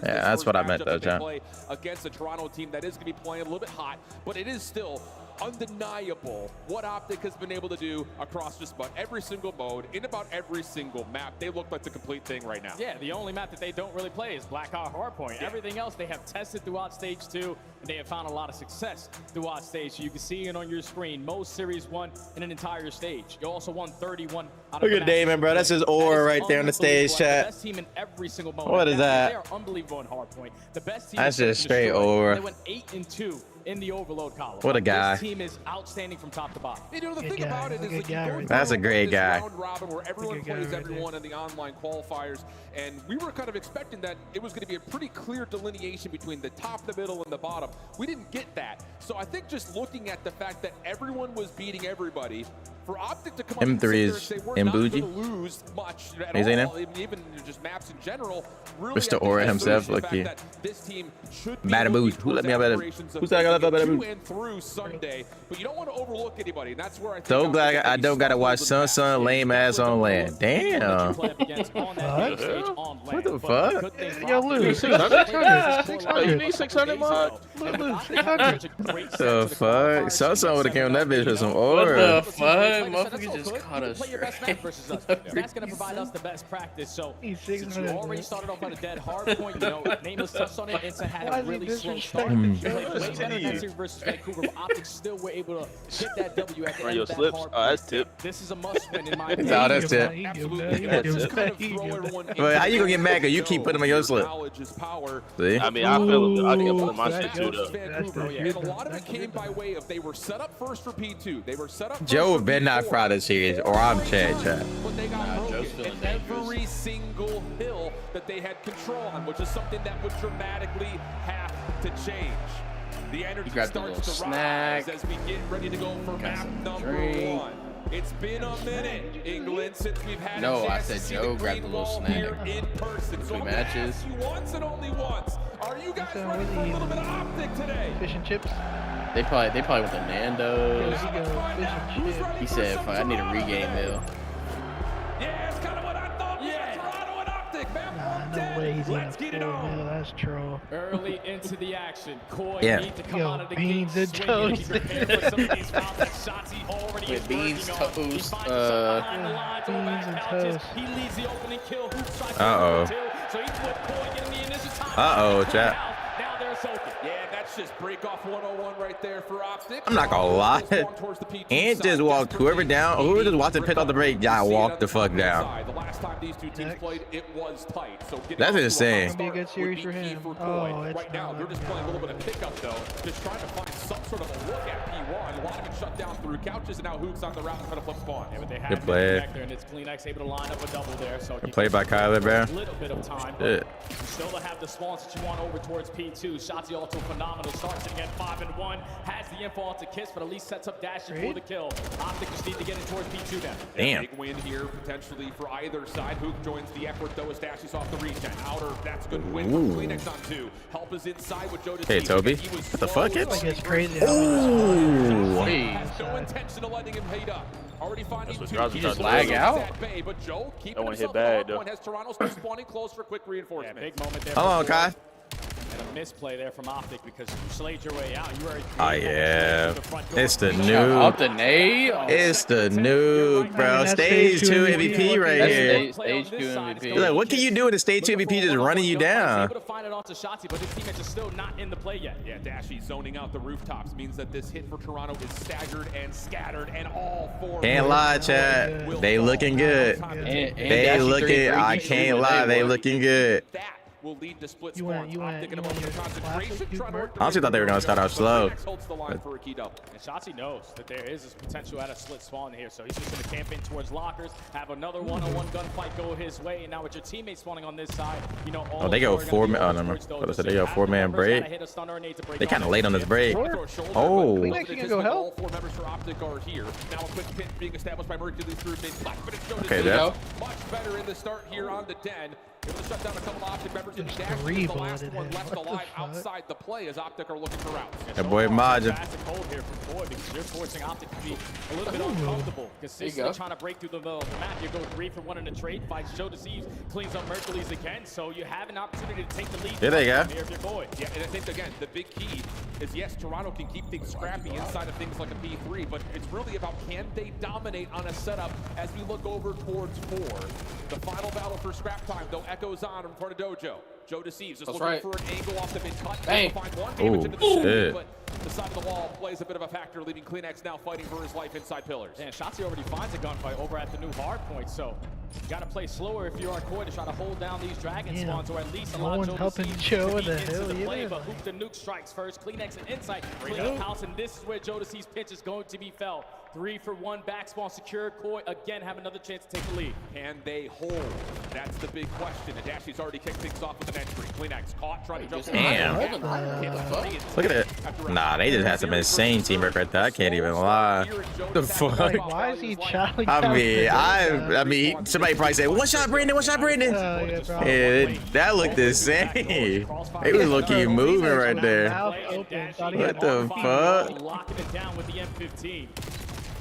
S1: that's what I meant though, John.
S5: Against a Toronto team that is going to be playing a little bit hot, but it is still undeniable what Optic has been able to do across just about every single mode, in about every single map. They look like the complete thing right now.
S9: Yeah, the only map that they don't really play is Black Hawk Hardpoint. Everything else they have tested throughout Stage 2, and they have found a lot of success throughout Stage 2. You can see it on your screen. Most Series 1 in an entire stage. You also won 31 out of
S1: Look at Damon, bro. That's his aura right there on the stage chat.
S9: The best team in every single mode.
S1: What is that?
S9: They are unbelievable in Hardpoint. The best team.
S1: That's just straight aura.
S9: They went 8-2 in the overload column.
S1: What a guy.
S9: This team is outstanding from top to bottom.
S5: You know, the thing about it is like you go through
S1: that's a great guy.
S5: round robin where everyone plays everyone in the online qualifiers, and we were kind of expecting that it was going to be a pretty clear delineation between the top, the middle, and the bottom. We didn't get that. So I think just looking at the fact that everyone was beating everybody, for Optic to come up and sit there and say we're not going to lose much at all, even just maps in general, really
S1: Mr. Aura himself, look here.
S5: this team should
S1: Mad Booze. Who let me have that? Who's that?
S5: to and through Sunday, but you don't want to overlook anybody, and that's where I think
S1: So glad I don't gotta watch Sun lame ass on land. Damn. What the fuck?
S10: Yo, Lou, 600. You need 600 mod?
S19: Lou, 600.
S1: The fuck? Sun would have came on that bitch with some
S10: What
S1: ore.
S10: the fuck? Motherfucker just caught us
S9: Play your best
S10: straight.
S9: map versus us. That's going to provide us the best practice. So since you already started off on a dead hard point, you know, Nameless touched on it. Insta had a really slow start. Played way better than series versus Vancouver, but Optics still were able to get that W at the end of that hard
S10: that's tip.
S9: This is a must-win in my
S1: No,
S9: opinion.
S1: that's it. But how you gonna get mad? Cause you keep putting them on your slip. See?
S10: I mean, I feel it. I think I'm putting my shit too, though.
S5: And a lot of it came by way of they were set up first for P2. They were set up.
S1: Joe better not fry this series, or I'm chat.
S5: But they got broken in every single hill that they had control on, which is something that would dramatically have to change. The energy starts to rise as we get ready to go for map number 1. It's been a minute, England, since we've had a chance to see the green wall here in person. So I'm gonna ask you once and only once, are you guys ready for a little bit of Optic today?
S19: Fish and chips.
S10: They probably with the Nando's.
S19: Fish and
S10: He said, "Fuck, I need a regame meal."
S5: Yeah, it's kind of what I thought. Yeah, Toronto and Optic, man.
S19: No way he's in a full meal. That's troll.
S9: Early into the action, Koi
S1: Yeah.
S9: need to come
S19: Yo,
S9: out of the
S19: beans
S9: gate
S19: and
S9: swinging. Be
S19: toast.
S9: prepared for some of these fouls that Shotzi already
S10: With
S9: is
S10: beans,
S9: working on. He
S10: toast,
S9: finds himself behind the lines,
S19: beans
S9: over
S19: and
S9: at couches.
S19: toast.
S9: He leads the opening kill. Hoop strikes
S1: Uh-oh.
S9: two. So he's with Koi getting the initial time.
S1: Uh-oh, chat.
S9: Now they're soaking.
S5: Yeah, that's just break off 101 right there for Optic.
S1: I'm not gonna lie. And just walked whoever down, whoever just watching pick off the break, y'all walk the fuck down.
S5: The last time these two teams played, it was tight. So
S1: That's insane.
S19: It's gonna be a good series for him. Oh, it's
S5: right now, they're just playing a little bit of pickup though, just trying to find some sort of a look at P1. A lot of it shut down through couches, and now Hoops on the route trying to flip spawn.
S9: Yeah, but they have
S1: Good play.
S9: back there, and it's CleanX able to line up a double there. So
S1: Good play by Kyler, bro.
S9: a little bit of time.
S1: Shit.
S9: You still have the spawns that you want over towards P2. Shotzi also phenomenal. Starts sitting at 5-1. Has the info to Kiss, but at least sets up Dashy for the kill. Optic just need to get it towards P2 now.
S1: Damn.
S5: Big win here potentially for either side. Hook joins the effort though as Dashy's off the regen. Outer, that's a good win from CleanX on 2. Help is inside with Joe to
S1: Hey, Toby.
S5: He was
S1: What the fuck?
S5: slow,
S1: It's
S19: It's crazy.
S1: Ooh.
S5: has no intention of letting him heat up. Already finding two.
S10: He just lag out.
S5: But Joe keeping
S10: Don't wanna hit
S5: himself
S10: bad,
S5: on
S10: though.
S5: point as Toronto's still spawning close for quick reinforcement.
S9: Yeah, big moment there.
S1: Hold on, Kai.
S9: And a misplay there from Optic because you slayed your way out. You were
S1: Oh yeah, it's the
S10: Off
S1: nuke.
S10: the nade.
S1: It's the nuke, bro.
S19: That's
S1: Stage
S19: stage
S1: 2
S19: two
S1: MVP right
S10: That's
S1: here.
S10: stage 2 MVP.
S1: You're like, what can you do with a stage 2 MVP just running you down?
S9: Able to find it off to Shotzi, but his teammates are still not in the play yet.
S5: Yeah, Dashy zoning out the rooftops means that this hit for Toronto is staggered and scattered, and all four.
S1: Can't lie, chat. They looking good. They looking. I can't lie. They looking good.
S5: That will lead to split
S19: You
S5: spawns.
S19: want
S5: Optic in a
S19: your
S5: moment of concentration,
S19: classic
S5: trying to work
S1: I honestly thought they were gonna start out slow.
S5: Holds the line for a key double.
S9: And Shotzi knows that there is this potential at a split spawn here, so he's just going to camp in towards lockers, have another one-on-one gunfight go his way, and now with your teammates spawning on this side, you know, all
S1: they go
S9: four are gonna
S1: four
S9: be
S1: man.
S9: over
S1: Oh, never
S9: towards
S1: mind.
S9: those.
S1: So they
S9: So
S1: go
S9: you have
S1: 4-man
S9: numbers,
S1: break.
S9: gotta hit a stun or a nade to break
S1: They kind of
S9: off.
S1: late on this break.
S19: Clean
S1: Oh.
S19: X, you gonna go help?
S5: All four members for Optic are here. Now a quick pin being established by Mercury through mid black, but it's shown
S1: Okay,
S5: to
S1: Jeff.
S5: much better in the start here on the Den. Able to shut down a couple of Optic members in the
S19: Just
S5: dash. The
S19: three
S5: last
S19: bulleted
S5: one
S19: him.
S5: left
S19: What the
S5: alive
S19: fuck?
S5: outside the play as Optic are looking for routes.
S1: That boy Majin.
S9: Fast and cold here from Boyd because you're forcing Optic to be a little bit uncomfortable. Consistently trying to break through the middle of the map. You go 3 for 1 in the trade fights. Joe Deceives cleans up Mercury's again, so you have an opportunity to take the lead.
S1: Here they go.
S9: Here of your boy.
S5: Yeah, and I think, again, the big key is, yes, Toronto can keep things scrappy inside of things like a P3, but it's really about can they dominate on a setup as we look over towards 4. The final battle for scrap time, though, echoes on in front of Dojo. Joe Deceives is looking for an angle off the mid-cut.
S10: Bang.
S5: Find one damage into the
S1: shit.
S5: but the side of the wall plays a bit of a factor, leaving CleanX now fighting for his life inside pillars.
S9: And Shotzi already finds a gunfight over at the new Hardpoint, so you got to play slower if you are Koi to try to hold down these Dragon
S19: Yeah.
S9: spawns, or at least
S19: No
S9: allow
S19: one's
S9: Joe
S19: helping
S9: Deceives
S19: Joe
S9: to
S19: in
S9: be
S19: the
S9: into
S19: hill
S9: the play,
S19: either.
S9: but Hoop the nuke strikes first. CleanX and Insight bring up house, and this is where Joe Deceives' pitch is going to be felt. 3 for 1 back spawn secured. Koi again have another chance to take the lead.
S5: Can they hold? That's the big question. And Dashy's already kicked things off with an entry. CleanX caught, trying to jump.
S1: Damn.
S10: What the fuck?
S1: Look at it. Nah, they just had some insane teamwork right there. I can't even lie. The fuck?
S19: Like, why is he challenging?
S1: I mean, somebody probably said, "One shot, Brandon. One shot, Brandon." Yeah, that looked insane. They was low-key moving right there. What the fuck?
S9: Locking it down with the M15.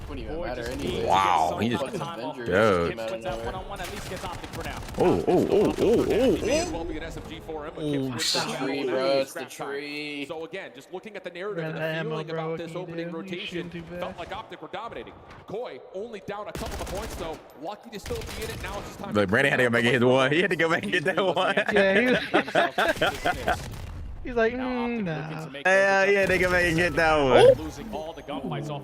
S10: Wouldn't even matter anyway.
S1: Wow, he just dude.
S10: It's the tree, bro. It's the tree.
S5: So again, just looking at the narrative and the feeling about this opening rotation, felt like Optic were dominating. Koi only down a couple of points though. Lucky to still be in it. Now it's just time.
S1: Look, Brandon had to go back and hit one. He had to go back and get that one.
S19: Yeah, he's like, nah.
S1: Yeah, they go back and get that one.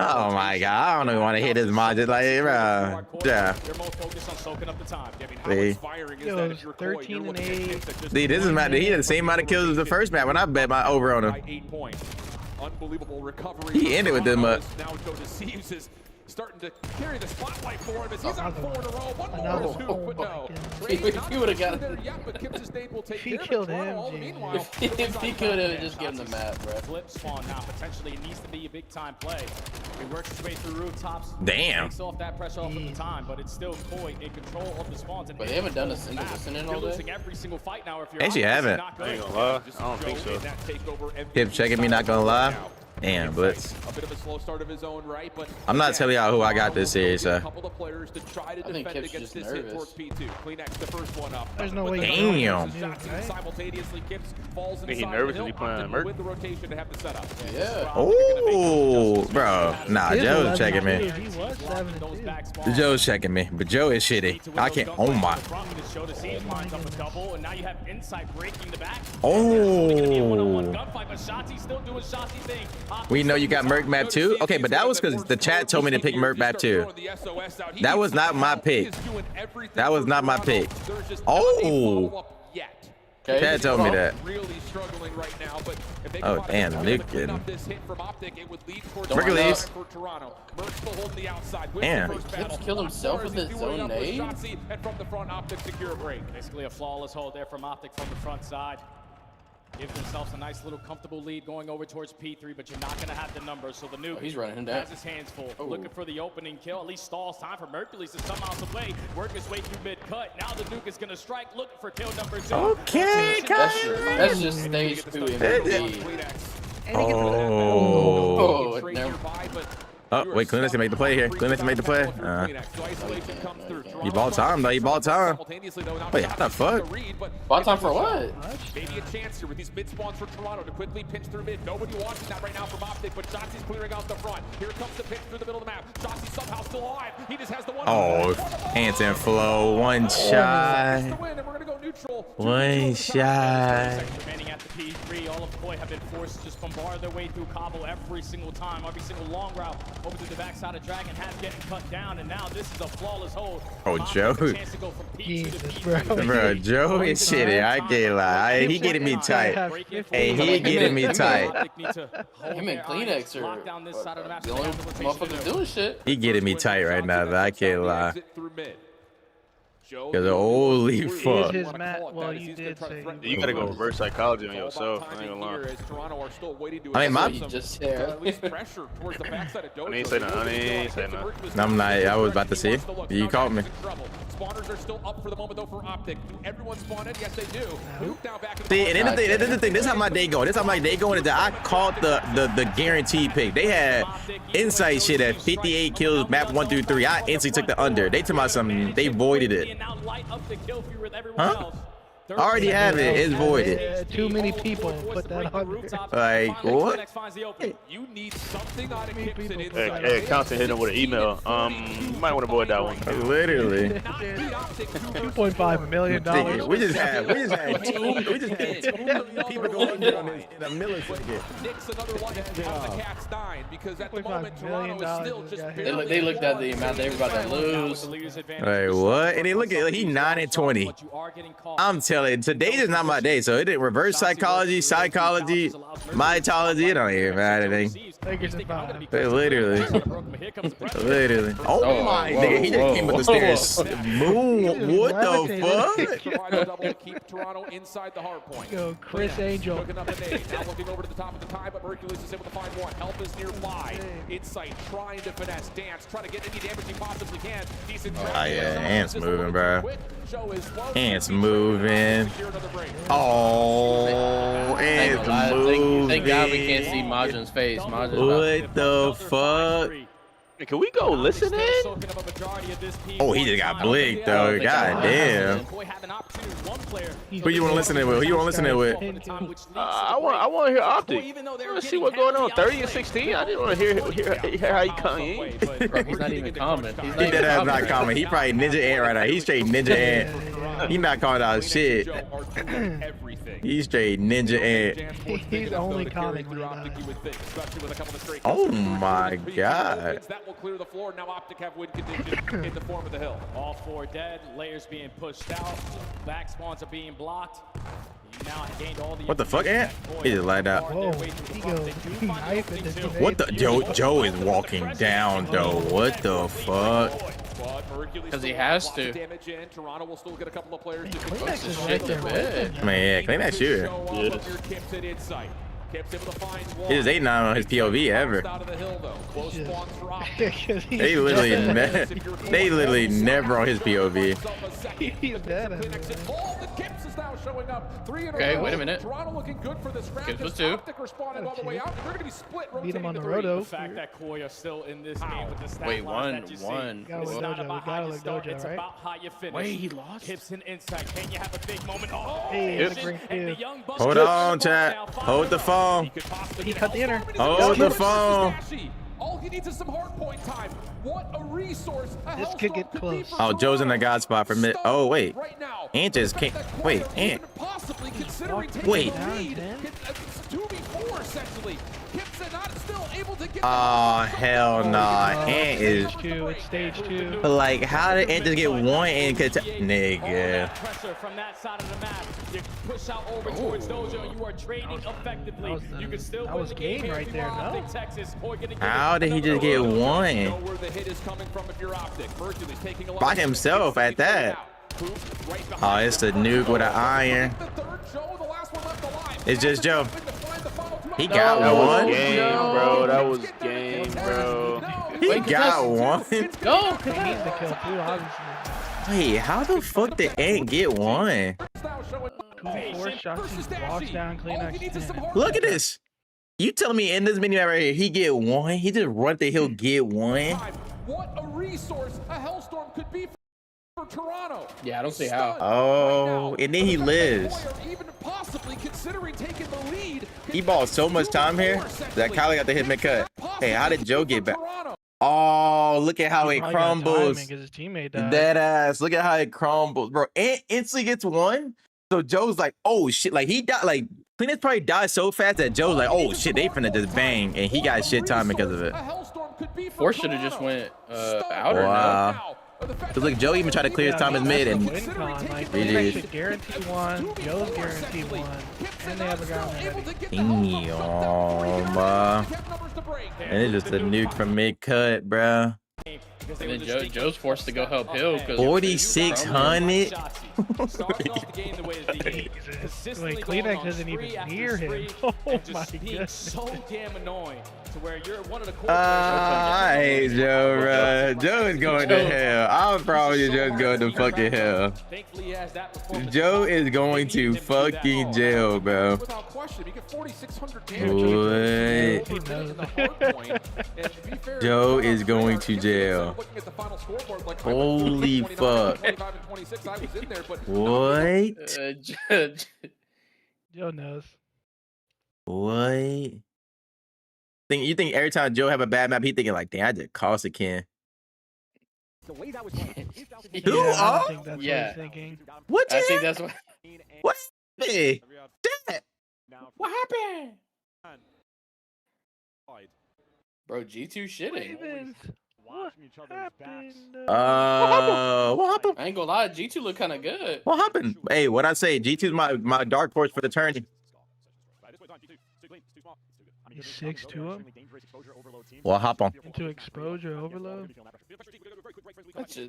S1: Oh my god, I don't even want to hit his mod just like, bro. Yeah.
S9: They're most focused on soaking up the time. I mean, how inspiring is that if you're Koi, you're looking at hits that just
S1: See, this is Matt. He had the same amount of kills as the first map when I bet my over on him.
S5: 8 points. Unbelievable recovery.
S1: He ended with them.
S5: Now Joe Deceives is starting to carry the spotlight for him as he's on 4 in a row. One more or two, but no.
S10: He would have got
S5: there yet, but Kip's name will take
S19: He
S5: care
S19: killed
S5: of it.
S19: him.
S5: All the meanwhile,
S10: If he could have just given the map, bro.
S9: Flip spawn now. Potentially, it needs to be a big time play. He works his way through rooftops.
S1: Damn.
S9: Takes off that pressure off at the time, but it's still Koi in control of the spawns. And
S10: But they haven't done a single incident all
S9: you're
S10: day.
S9: losing every single fight now if you're
S1: Actually, haven't.
S12: I ain't gonna lie. I don't think so.
S1: Kip checking me, not gonna lie. Damn, Blitz.
S5: A bit of a slow start of his own right, but
S1: I'm not telling y'all who I got this series.
S5: a couple of players to try to
S10: I think
S5: defend
S10: Kip's
S5: against
S10: just
S5: this hit
S10: nervous.
S5: towards P2. Kleenex the first one up.
S19: There's no way.
S1: Damn.
S5: Shots in simultaneously. Kips falls inside.
S12: Think he nervous?
S5: the
S12: Is he
S5: hill.
S12: playing
S5: Optic
S12: Merc?
S5: with the rotation to have the setup.
S10: Yeah.
S1: Oh, bro. Nah,
S19: He's
S1: Joe's
S19: 11
S1: checking me.
S19: He was 7-2.
S1: Joe's checking me, but Joe is shitty. I can't. Oh my.
S9: And now you have Insight breaking the back.
S1: Oh.
S9: Gunfight, but Shotzi's still doing Shotzi thing.
S1: We know you got Merc map too. Okay, but that was because the chat told me to pick Merc map too. That was not my pick. That was not my pick. Oh. Chat told me that.
S5: Really struggling right now, but if they
S1: Oh damn, Nuke
S5: pick
S1: did.
S5: up this hit from Optic, it would lead towards
S1: Merc leaves.
S5: for Toronto. Merc still holding the outside.
S1: Damn.
S10: Kips killed himself with his own nade?
S5: And from the front, Optic secure a break.
S9: Basically a flawless hold there from Optic from the front side. Give themselves a nice little comfortable lead going over towards P3, but you're not going to have the numbers. So the Nuke
S10: he's running him down.
S9: has his hands full. Looking for the opening kill. At least stalls time for Mercules to come out away. Work his way through mid-cut. Now the Nuke is going to strike. Looking for kill number 2.
S1: Okay,
S10: That's just stage 2 MVP.
S1: Oh.
S10: Never.
S1: Oh, wait, Clemens can make the play here. Clemens can make the play. He bought time, though. He bought time. Wait, what the fuck?
S10: Bought time for what?
S5: Maybe a chance here with these mid spawns for Toronto to quickly pinch through mid. Nobody watching that right now from Optic, but Shotzi's clearing out the front. Here comes the pinch through the middle of the map. Shotzi somehow still alive. He just has the one.
S1: Oh, Hanson flow. One shot. One shot.
S9: Remaining at the P3, all of Koi have been forced to just bombard their way through Cabo every single time. Every single long route over to the backside of Dragon has getting cut down, and now this is a flawless hold.
S1: Oh, Joe. Bro, Joe is shitty. I can't lie. He getting me tight. Hey, he getting me tight.
S10: Him and Kleenex are the only motherfuckers doing shit.
S1: He getting me tight right now, though. I can't lie. Because holy fuck.
S19: Well, you did say
S12: you gotta go reverse psychology on yourself. I ain't gonna lie.
S1: I mean, my.
S10: Just there.
S12: I ain't say nothing. I ain't say nothing.
S1: I'm not. I was about to see. You caught me.
S5: Spawners are still up for the moment though for Optic. Do everyone spawn in? Yes, they do. Now back
S1: See, and then the thing. This is how my day going. This is how my day going. Is that I caught the guaranteed pick. They had Insight shit at 58 kills, map 1 through 3. I instantly took the under. They told me something. They voided it. Huh? I already have it. It's voided.
S19: Yeah, too many people put that on.
S1: Like what?
S5: You need something out of Kips and
S12: Hey, Compton hit him with an email. You might want to avoid that one.
S1: Literally.
S19: $2.5 million.
S1: We just had two people going on this in a millisecond.
S5: Nick's another one of the Cats dying because at the moment Toronto is still just barely.
S10: They looked at the amount they were about to lose.
S1: Wait, what? And they look at he 9-20. I'm telling you, today is not my day. So it didn't reverse psychology, mythology. It don't even matter anything.
S19: Lakers in 5.
S1: Literally. Literally. Oh my, nigga, he just came up the stairs. Boom. What the fuck?
S5: Keep Toronto inside the hard point.
S19: Go, Chris Angel.
S5: Looking up the nade. Now looking over to the top of the tie, but Hercules is able to find one. Help is nearby. Insight trying to finesse. Dance, trying to get any damage he possibly can. Decent
S1: oh yeah, Ant's moving, bro. Ant's moving. Oh, Ant's moving.
S10: Thank God we can't see Majin's face.
S1: What the fuck?
S15: Can we go listen in?
S1: Oh, he just got blinked though. God damn. Who you want to listen to with? Who you want to listen to with?
S15: I want to hear Optic. Let's see what's going on. 30 and 16. I didn't want to hear how he come in.
S10: Bro, he's not even common.
S1: He dead not common. He probably Ninja Ant right now. He's straight Ninja Ant. He not calling out shit. He's straight Ninja Ant.
S19: He's only common.
S1: Oh my god.
S5: That will clear the floor. Now Optic have win condition in the form of the hill.
S9: All 4 dead. Layers being pushed out. Back spawns are being blocked. You now gained all the
S1: what the fuck, Ant? He just light up.
S19: Whoa, he goes
S1: what the Joe is walking down though. What the fuck?
S10: Because he has to.
S5: Toronto will still get a couple of players.
S19: Kleenex is right there.
S1: Man, yeah, Kleenex shooter. He just 8-9 on his POV ever. They literally never on his POV.
S19: He's dead.
S10: Okay, wait a minute.
S5: Toronto looking good for this round.
S10: Kips was 2.
S19: Beat him on the roto.
S9: The fact that Koi are still in this game with the stat
S10: wait,
S9: line
S10: one.
S9: It's not about how you start, it's about how you finish.
S10: Wait, he lost?
S9: Kips and Insight. Can you have a big moment? Oh,
S19: hey,
S1: hold on, chat. Hold the phone.
S19: He cut the inner.
S1: Hold the phone.
S5: All he needs is some hard point time. What a resource.
S19: This could get close.
S1: Oh, Joe's in the god spot for mid. Oh, wait. Ant just can't. Wait, Ant. Wait.
S5: 2v4 essentially. Still able to get
S1: oh, hell nah. Ant is.
S19: It's stage 2.
S1: Like, how did Ant just get one and nigga?
S9: Pressure from that side of the map. You push out over towards Dojo. You are trading effectively. You can still win the game
S19: right there, no?
S9: Texas.
S1: How did he just get one?
S5: Where the hit is coming from if you're Optic. Hercules taking a lot
S1: by himself at that. Oh, it's the nuke with an iron. It's just Joe. He got one.
S15: Game, bro. That was game, bro.
S1: He got one.
S10: Go.
S19: He needs to kill 2, obviously.
S1: Wait, how the fuck did Ant get one?
S19: 2v4 shots. He walks down Kleenex.
S1: Look at this. You telling me in this mini map right here, he get one? He just run the hill, get one?
S5: What a resource a Hellstorm could be for Toronto.
S10: Yeah, I don't see how.
S1: Oh, and then he lives.
S5: Even possibly considering taking the lead.
S1: He bought so much time here that Kylie got the hit mid-cut. Hey, how did Joe get back? Oh, look at how it crumbles. Dead ass. Look at how it crumbles, bro. Ant instantly gets one. So Joe's like, oh shit, like he died, like Kleenex probably died so fast that Joe's like, oh shit, they finna just bang, and he got shit time because of it.
S10: Or should have just went outer.
S1: Wow. Cause look, Joe even tried to clear his time as mid, and
S19: Kleenex should guarantee one. Joe's guaranteed one, and they have a guy on there.
S1: And it's just a nuke from mid cut, bro.
S10: And then Joe's forced to go help Hill.
S1: 4,600.
S19: Wait, Kleenex isn't even near him. Oh my goodness.
S9: So damn annoying to where you're one of the
S1: I hate Joe, bro. Joe is going to hell. I'll probably just go to fucking hell. Joe is going to fucking jail, bro.
S5: Without question, he get 4,600 damage.
S1: What? Joe is going to jail. Holy fuck. What?
S19: Joe knows.
S1: What? You think every time Joe have a bad map, he thinking like, damn, I just cost a can. Who?
S19: I think that's what he's thinking.
S1: What?
S10: I think that's what.
S1: What? Hey,
S10: what happened? Bro, G2 shitting.
S19: What happened?
S1: What happened?
S10: I ain't gonna lie, G2 look kind of good.
S1: What happened? Hey, what I say? G2's my dark horse for the tourney.
S19: He's 6'2".
S1: Well, hop on.
S19: Into exposure overload.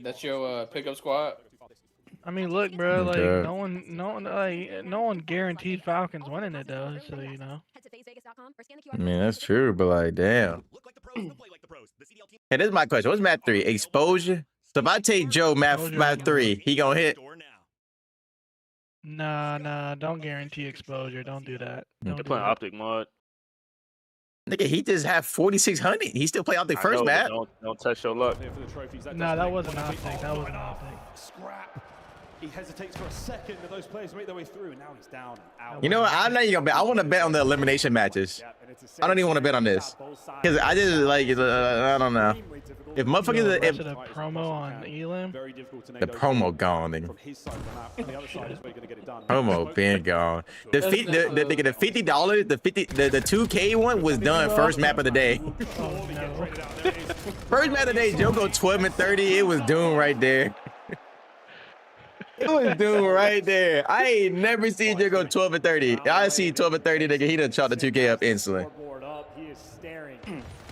S10: That's your pickup squad.
S19: I mean, look, bro. Like
S1: Okay.
S19: no one guaranteed Falcons winning it though. So you know.
S1: I mean, that's true, but like, damn. Hey, this is my question. What's map 3? Exposure. So if I take Joe map 3, he gonna hit.
S19: Nah, don't guarantee exposure. Don't do that.
S15: They're playing Optic mod.
S1: Nigga, he just had 4,600. He still play Optic first map.
S15: Don't touch your luck.
S19: Nah, that wasn't Optic. That wasn't Optic.
S3: Scrap. He hesitates for a second, and those players make their way through, and now he's down and out.
S1: You know what? I'm not even gonna bet. I want to bet on the elimination matches. I don't even want to bet on this because I just like I don't know. If motherfuckers, if
S19: the promo on Elam,
S1: the promo gone, nigga. Promo been gone. The $50, the 2K one was done first map of the day.
S19: Oh, no.
S1: First map of the day, Joe go 12 and 30. It was doomed right there. It was doomed right there. I ain't never seen Joe go 12 and 30. I see 12 and 30, nigga. He done shot the 2K up instantly.
S17: He is staring.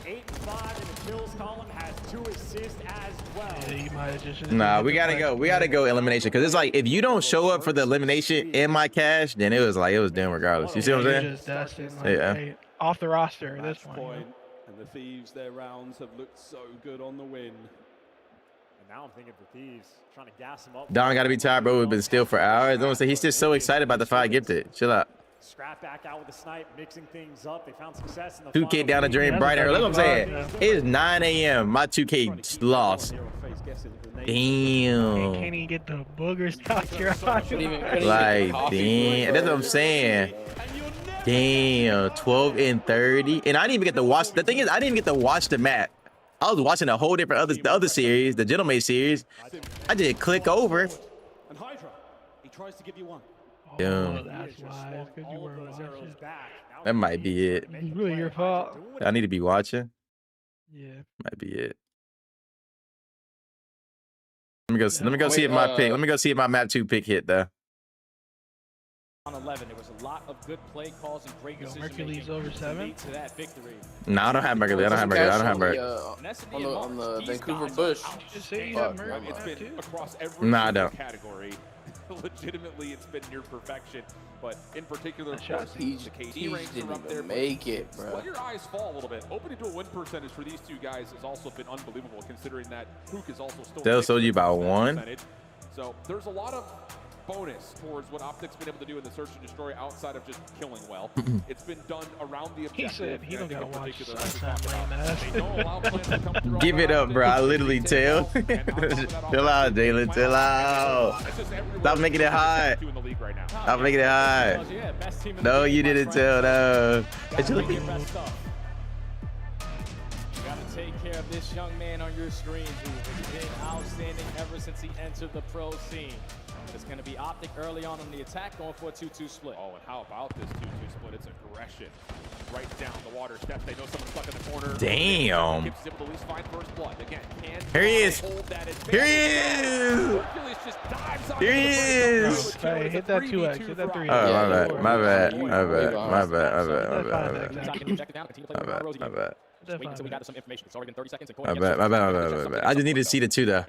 S17: 8-5 in the kills column, has 2 assists as well.
S19: Yeah, he might have just.
S1: Nah, we gotta go. We gotta go elimination because it's like if you don't show up for the elimination in my cash, then it was doomed regardless. You see what I'm saying?
S19: Just dusted, like, hey, off the roster at this point.
S8: And the Thieves, their rounds have looked so good on the win.
S17: And now I'm thinking for Thieves, trying to gas him up.
S1: Don gotta be tired, bro. We've been still for hours. Don't say he's just so excited about the 5 gifted. Chill out.
S17: Scrap back out with the snipe, mixing things up. They found success in the
S1: 2K down the drain, bright early. That's what I'm saying. It is 9 a.m. My 2K lost. Damn.
S19: Can't even get the boogers out your eye.
S1: Like, damn. That's what I'm saying. Damn. 12 and 30. And I didn't even get to watch. The thing is, I didn't even get to watch the map. I was watching a whole different the other series, the Gentleman series. I just click over.
S3: And Hydra, he tries to give you one.
S1: Damn.
S19: That's why. Because you were watching.
S1: That might be it.
S19: It's really your fault.
S1: I need to be watching.
S19: Yeah.
S1: Might be it. Let me go see if my pick. Let me go see if my map 2 pick hit though.
S9: On 11, there was a lot of good play calls and great decision
S19: Mercury's over 7
S9: to that victory.
S1: No, I don't have Mercury. I don't have Mercury. I don't have Mercury.
S10: On the Vancouver Bush.
S19: Just say you have Mercury.
S5: It's been across every
S1: No, I don't.
S5: category. Legitimately, it's been near perfection. But in particular,
S10: Peach didn't even make it, bro.
S5: Let your eyes fall a little bit. Opening to a win percentage for these two guys has also been unbelievable, considering that Hook is also still.
S1: They'll sold you about 1.
S5: So there's a lot of bonus towards what Optic's been able to do in the search and destroy outside of just killing well. It's been done around the objective.
S19: He said he don't gotta watch
S1: Give it up, bro. I literally tell. Chill out, Jalen. Chill out. Stop making it hot. Stop making it hot. No, you didn't tell. No.
S9: Take care of this young man on your screen who has been outstanding ever since he entered the pro scene. It's going to be Optic early on the attack, going for a 2-2 split.
S5: Oh, and how about this 2-2 split? It's aggression. Right down the water steps. They know someone's stuck in the corner.
S1: Damn.
S5: Gives him at least find first blood. Again,
S1: Here he is. Here he is. Here he is.
S19: Hey, hit that 2x. Hit that 3x.
S1: Oh, my bad. My bad. My bad. My bad.
S9: Wait until we gather some information. It's already been 30 seconds.
S1: My bad. I just need to see the 2 though.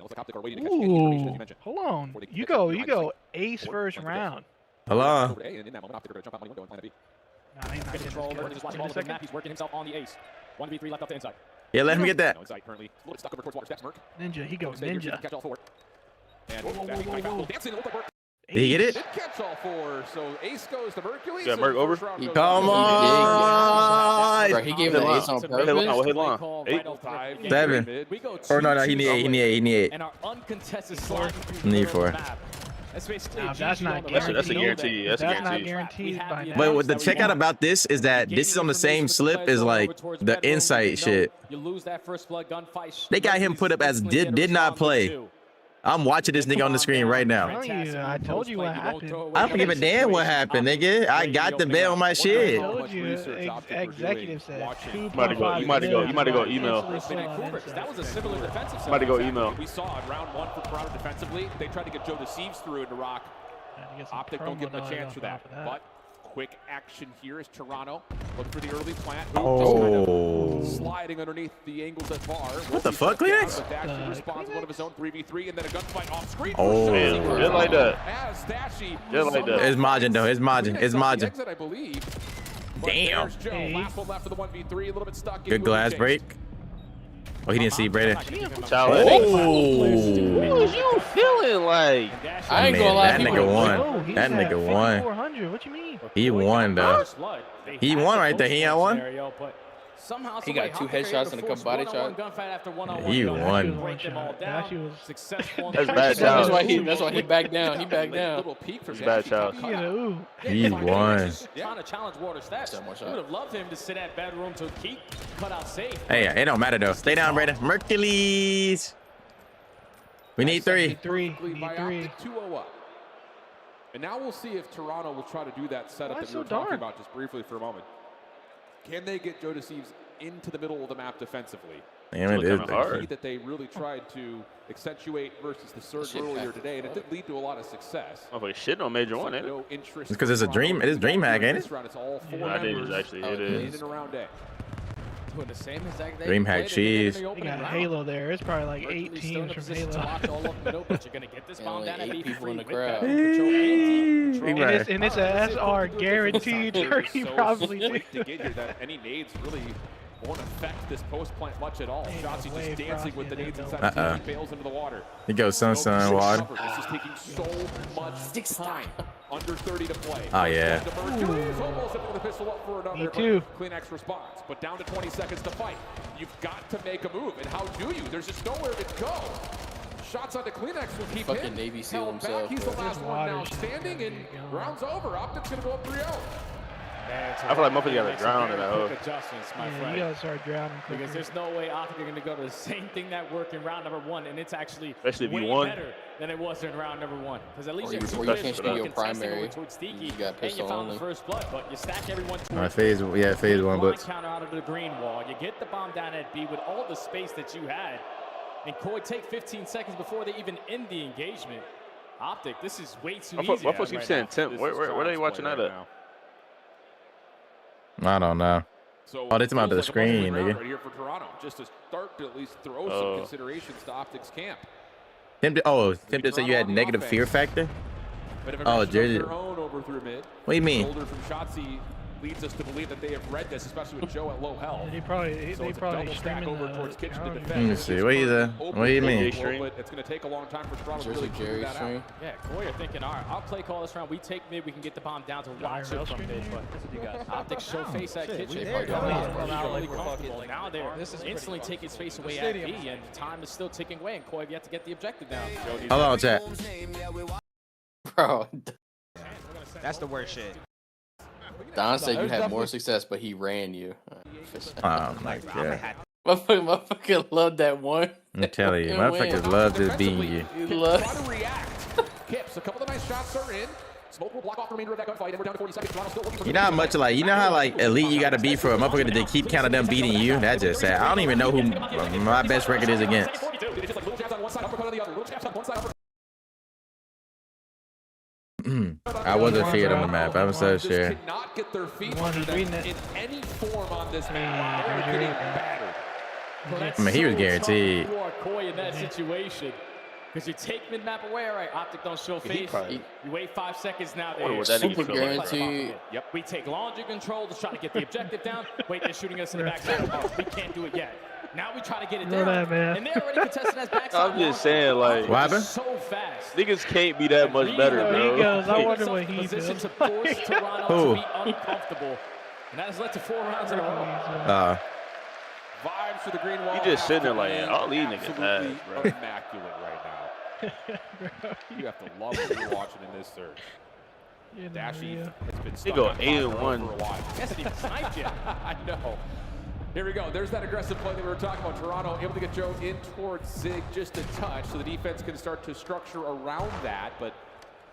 S19: Ooh, hold on. You go ace first round.
S1: Hold on.
S9: He's working himself on the ace. 1v3 left up to inside.
S1: Yeah, let him get that.
S19: Ninja, he goes ninja.
S1: Did he get it?
S5: Did catch all 4, so ace goes to Mercury.
S15: Yeah, Merc over.
S1: Come on.
S10: Bro, he gave the ace on purpose.
S15: Hit line.
S1: 8. 7. Or no, he need 8. He need 8.
S9: And our uncontested slide.
S1: Need 4.
S9: That's basically
S19: that's not guaranteed.
S15: That's a guarantee. That's
S19: not guaranteed by now.
S1: But what the check out about this is that this is on the same slip as like the insight shit.
S9: You lose that first blood gunfight.
S1: They got him put up as did not play. I'm watching this nigga on the screen right now.
S19: I told you what happened.
S1: I don't give a damn what happened, nigga. I got the bet on my shit.
S19: I told you. Executive said.
S15: You might have go email.
S9: That was a similar defensive set.
S15: Might have go email.
S5: We saw in round 1 for Toronto defensively. They tried to get Joe Deceives through into Rock. Optic don't give him a chance for that. But quick action here is Toronto. Look for the early plant.
S1: Oh.
S5: Kind of sliding underneath the angles at bar.
S1: What the fuck, Kleenex?
S5: Dashy responds one of his own 3v3, and then a gunfight off screen.
S1: Oh.
S15: Man, just like that.
S5: As Dashy
S15: Just like that.
S1: It's margin though. It's margin. It's margin.
S5: Exit, I believe.
S1: Damn.
S5: Joe. Last one left for the 1v3. A little bit stuck.
S1: Good glass break. Oh, he didn't see Brady.
S15: Oh. What was you feeling like?
S10: I ain't gonna lie.
S1: That nigga won. That nigga won.
S19: 400. What you mean?
S1: He won though. He won right there. He ain't won.
S10: He got 2 headshots and a couple body shots.
S1: He won.
S15: That's bad job.
S10: That's why he backed down. He backed down.
S15: That's bad job.
S1: He won.
S9: Trying to challenge water stats. We would have loved him to sit at bedroom to keep cut out safe.
S1: Hey, it don't matter though. Stay down, Brady. Mercules. We need 3.
S5: 2-0 up. And now we'll see if Toronto will try to do that setup that we were talking about just briefly for a moment. Can they get Joe Deceives into the middle of the map defensively?
S1: Damn, it is
S5: the key that they really tried to accentuate versus the surge earlier today, and it did lead to a lot of success.
S15: Oh, like shit on major one, ain't it?
S5: No interest.
S1: It's because it's a dream. It is dream hack, ain't it?
S5: It's all 4
S15: I think it's actually it is.
S5: in and around A.
S9: Doing the same exact day.
S1: Dream hack cheese.
S19: They got Halo there. It's probably like 8 teams from Halo.
S9: But you're gonna get this bomb down at
S10: 8 people in the
S9: B3
S10: crowd.
S19: And it's a SR guaranteed. He probably
S5: to get here that any nades really won't affect this post plant much at all. Shotzi just dancing with the nades inside the team. He bails into the water.
S1: He goes sun, water.
S5: This is taking so much time. Under 30 to play.
S1: Oh, yeah.
S5: Mercury's almost up with the pistol up for another.
S19: Me too.
S5: Kleenex response, but down to 20 seconds to fight. You've got to make a move, and how do you? There's just nowhere to go. Shots onto Kleenex will keep
S10: Fucking
S5: him
S10: Navy SEAL
S5: held back.
S10: himself.
S5: He's the
S10: Bro.
S5: last one now standing, and round's over. Optic's gonna go up 3-0.
S15: I feel like motherfuckers gotta drown in that hole.
S9: Adjustments, my
S19: Yeah,
S9: friend.
S19: you gotta start drowning.
S9: Because there's no way Optic are going to go to the same thing that worked in round number 1, and it's actually
S15: Especially if you
S9: way
S15: won.
S9: better than it was in round number 1. Because at least
S10: Or
S9: you're
S10: you can't do your primary.
S9: towards Tiki,
S10: You got
S9: and you
S10: pistol
S9: found
S10: only.
S9: the first blood, but you stack everyone towards
S1: Phase 1 blitz.
S9: counter out of the green wall. You get the bomb down at B with all the space that you had, and Koi take 15 seconds before they even end the engagement. Optic, this is way too easy.
S15: What keep saying Tim? Where are they watching that at?
S1: I don't know.
S5: So
S1: Oh, they talking about the screen, nigga.
S5: Right here for Toronto, just to start to at least throw some considerations to Optic's camp.
S1: Tim did say you had negative fear factor? Oh, Jersey.
S5: Over through mid.
S1: What do you mean?
S5: Shoulder from Shotzi leads us to believe that they have read this, especially with Joe at low health.
S19: They probably
S5: double stack over towards kitchen to defend.
S1: Let me see. What do you mean?
S5: But it's going to take a long time for Toronto to really figure that out.
S9: Yeah, Koi are thinking, all right, I'll play call this round. We take mid, we can get the bomb down to watch it from mid. But Optic show face at kitchen. Now they're instantly taking space away at B, and time is still ticking away, and Koi have yet to get the objective down.
S1: Hold on, chat.
S10: Bro,
S16: That's the worst shit.
S10: Don said you had more success, but he ran you.
S1: Oh my god.
S10: Motherfucker love that one.
S1: I'm telling you, motherfuckers love just beating you.
S5: Try to react. Kips, a couple of nice shots are in. Smoke will block off the remainder of that gunfight, and we're down to 40 seconds. Toronto still looking for
S1: You know how much like how like elite you gotta be for a motherfucker to keep counting them beating you? That's just sad. I don't even know who my best record is against. I wasn't feared on the map. I'm so sure.
S5: Cannot get their feet under them in any form on this map. They're getting battered.
S1: I mean, he was guaranteed.
S9: You are Koi in that situation. Because you take mid-map away, all right, Optic don't show face. You wait 5 seconds now.
S10: Super guaranteed.
S9: Yep. We take laundry control to try to get the objective down. Wait, they're shooting us in the backside. We can't do it yet. Now we try to get it down. And they're already contesting as backside.
S15: I'm just saying, like,
S1: what happened?
S9: So fast.
S15: Niggas can't be that much better, bro.
S19: He goes, I wonder what he does.
S9: To force Toronto to be uncomfortable. And that has led to 4 rounds in a row. Vibes for the green wall.
S15: He just sitting there like, all these niggas ass, bro.
S5: Immaculate right now. You have to love what you're watching in this surge. Dashy has been stuck on
S15: 8-1
S5: for a while. Hasn't even sniped yet. I know. Here we go. There's that aggressive play that we were talking about. Toronto able to get Joe in towards Zig just a touch, so the defense can start to structure around that. But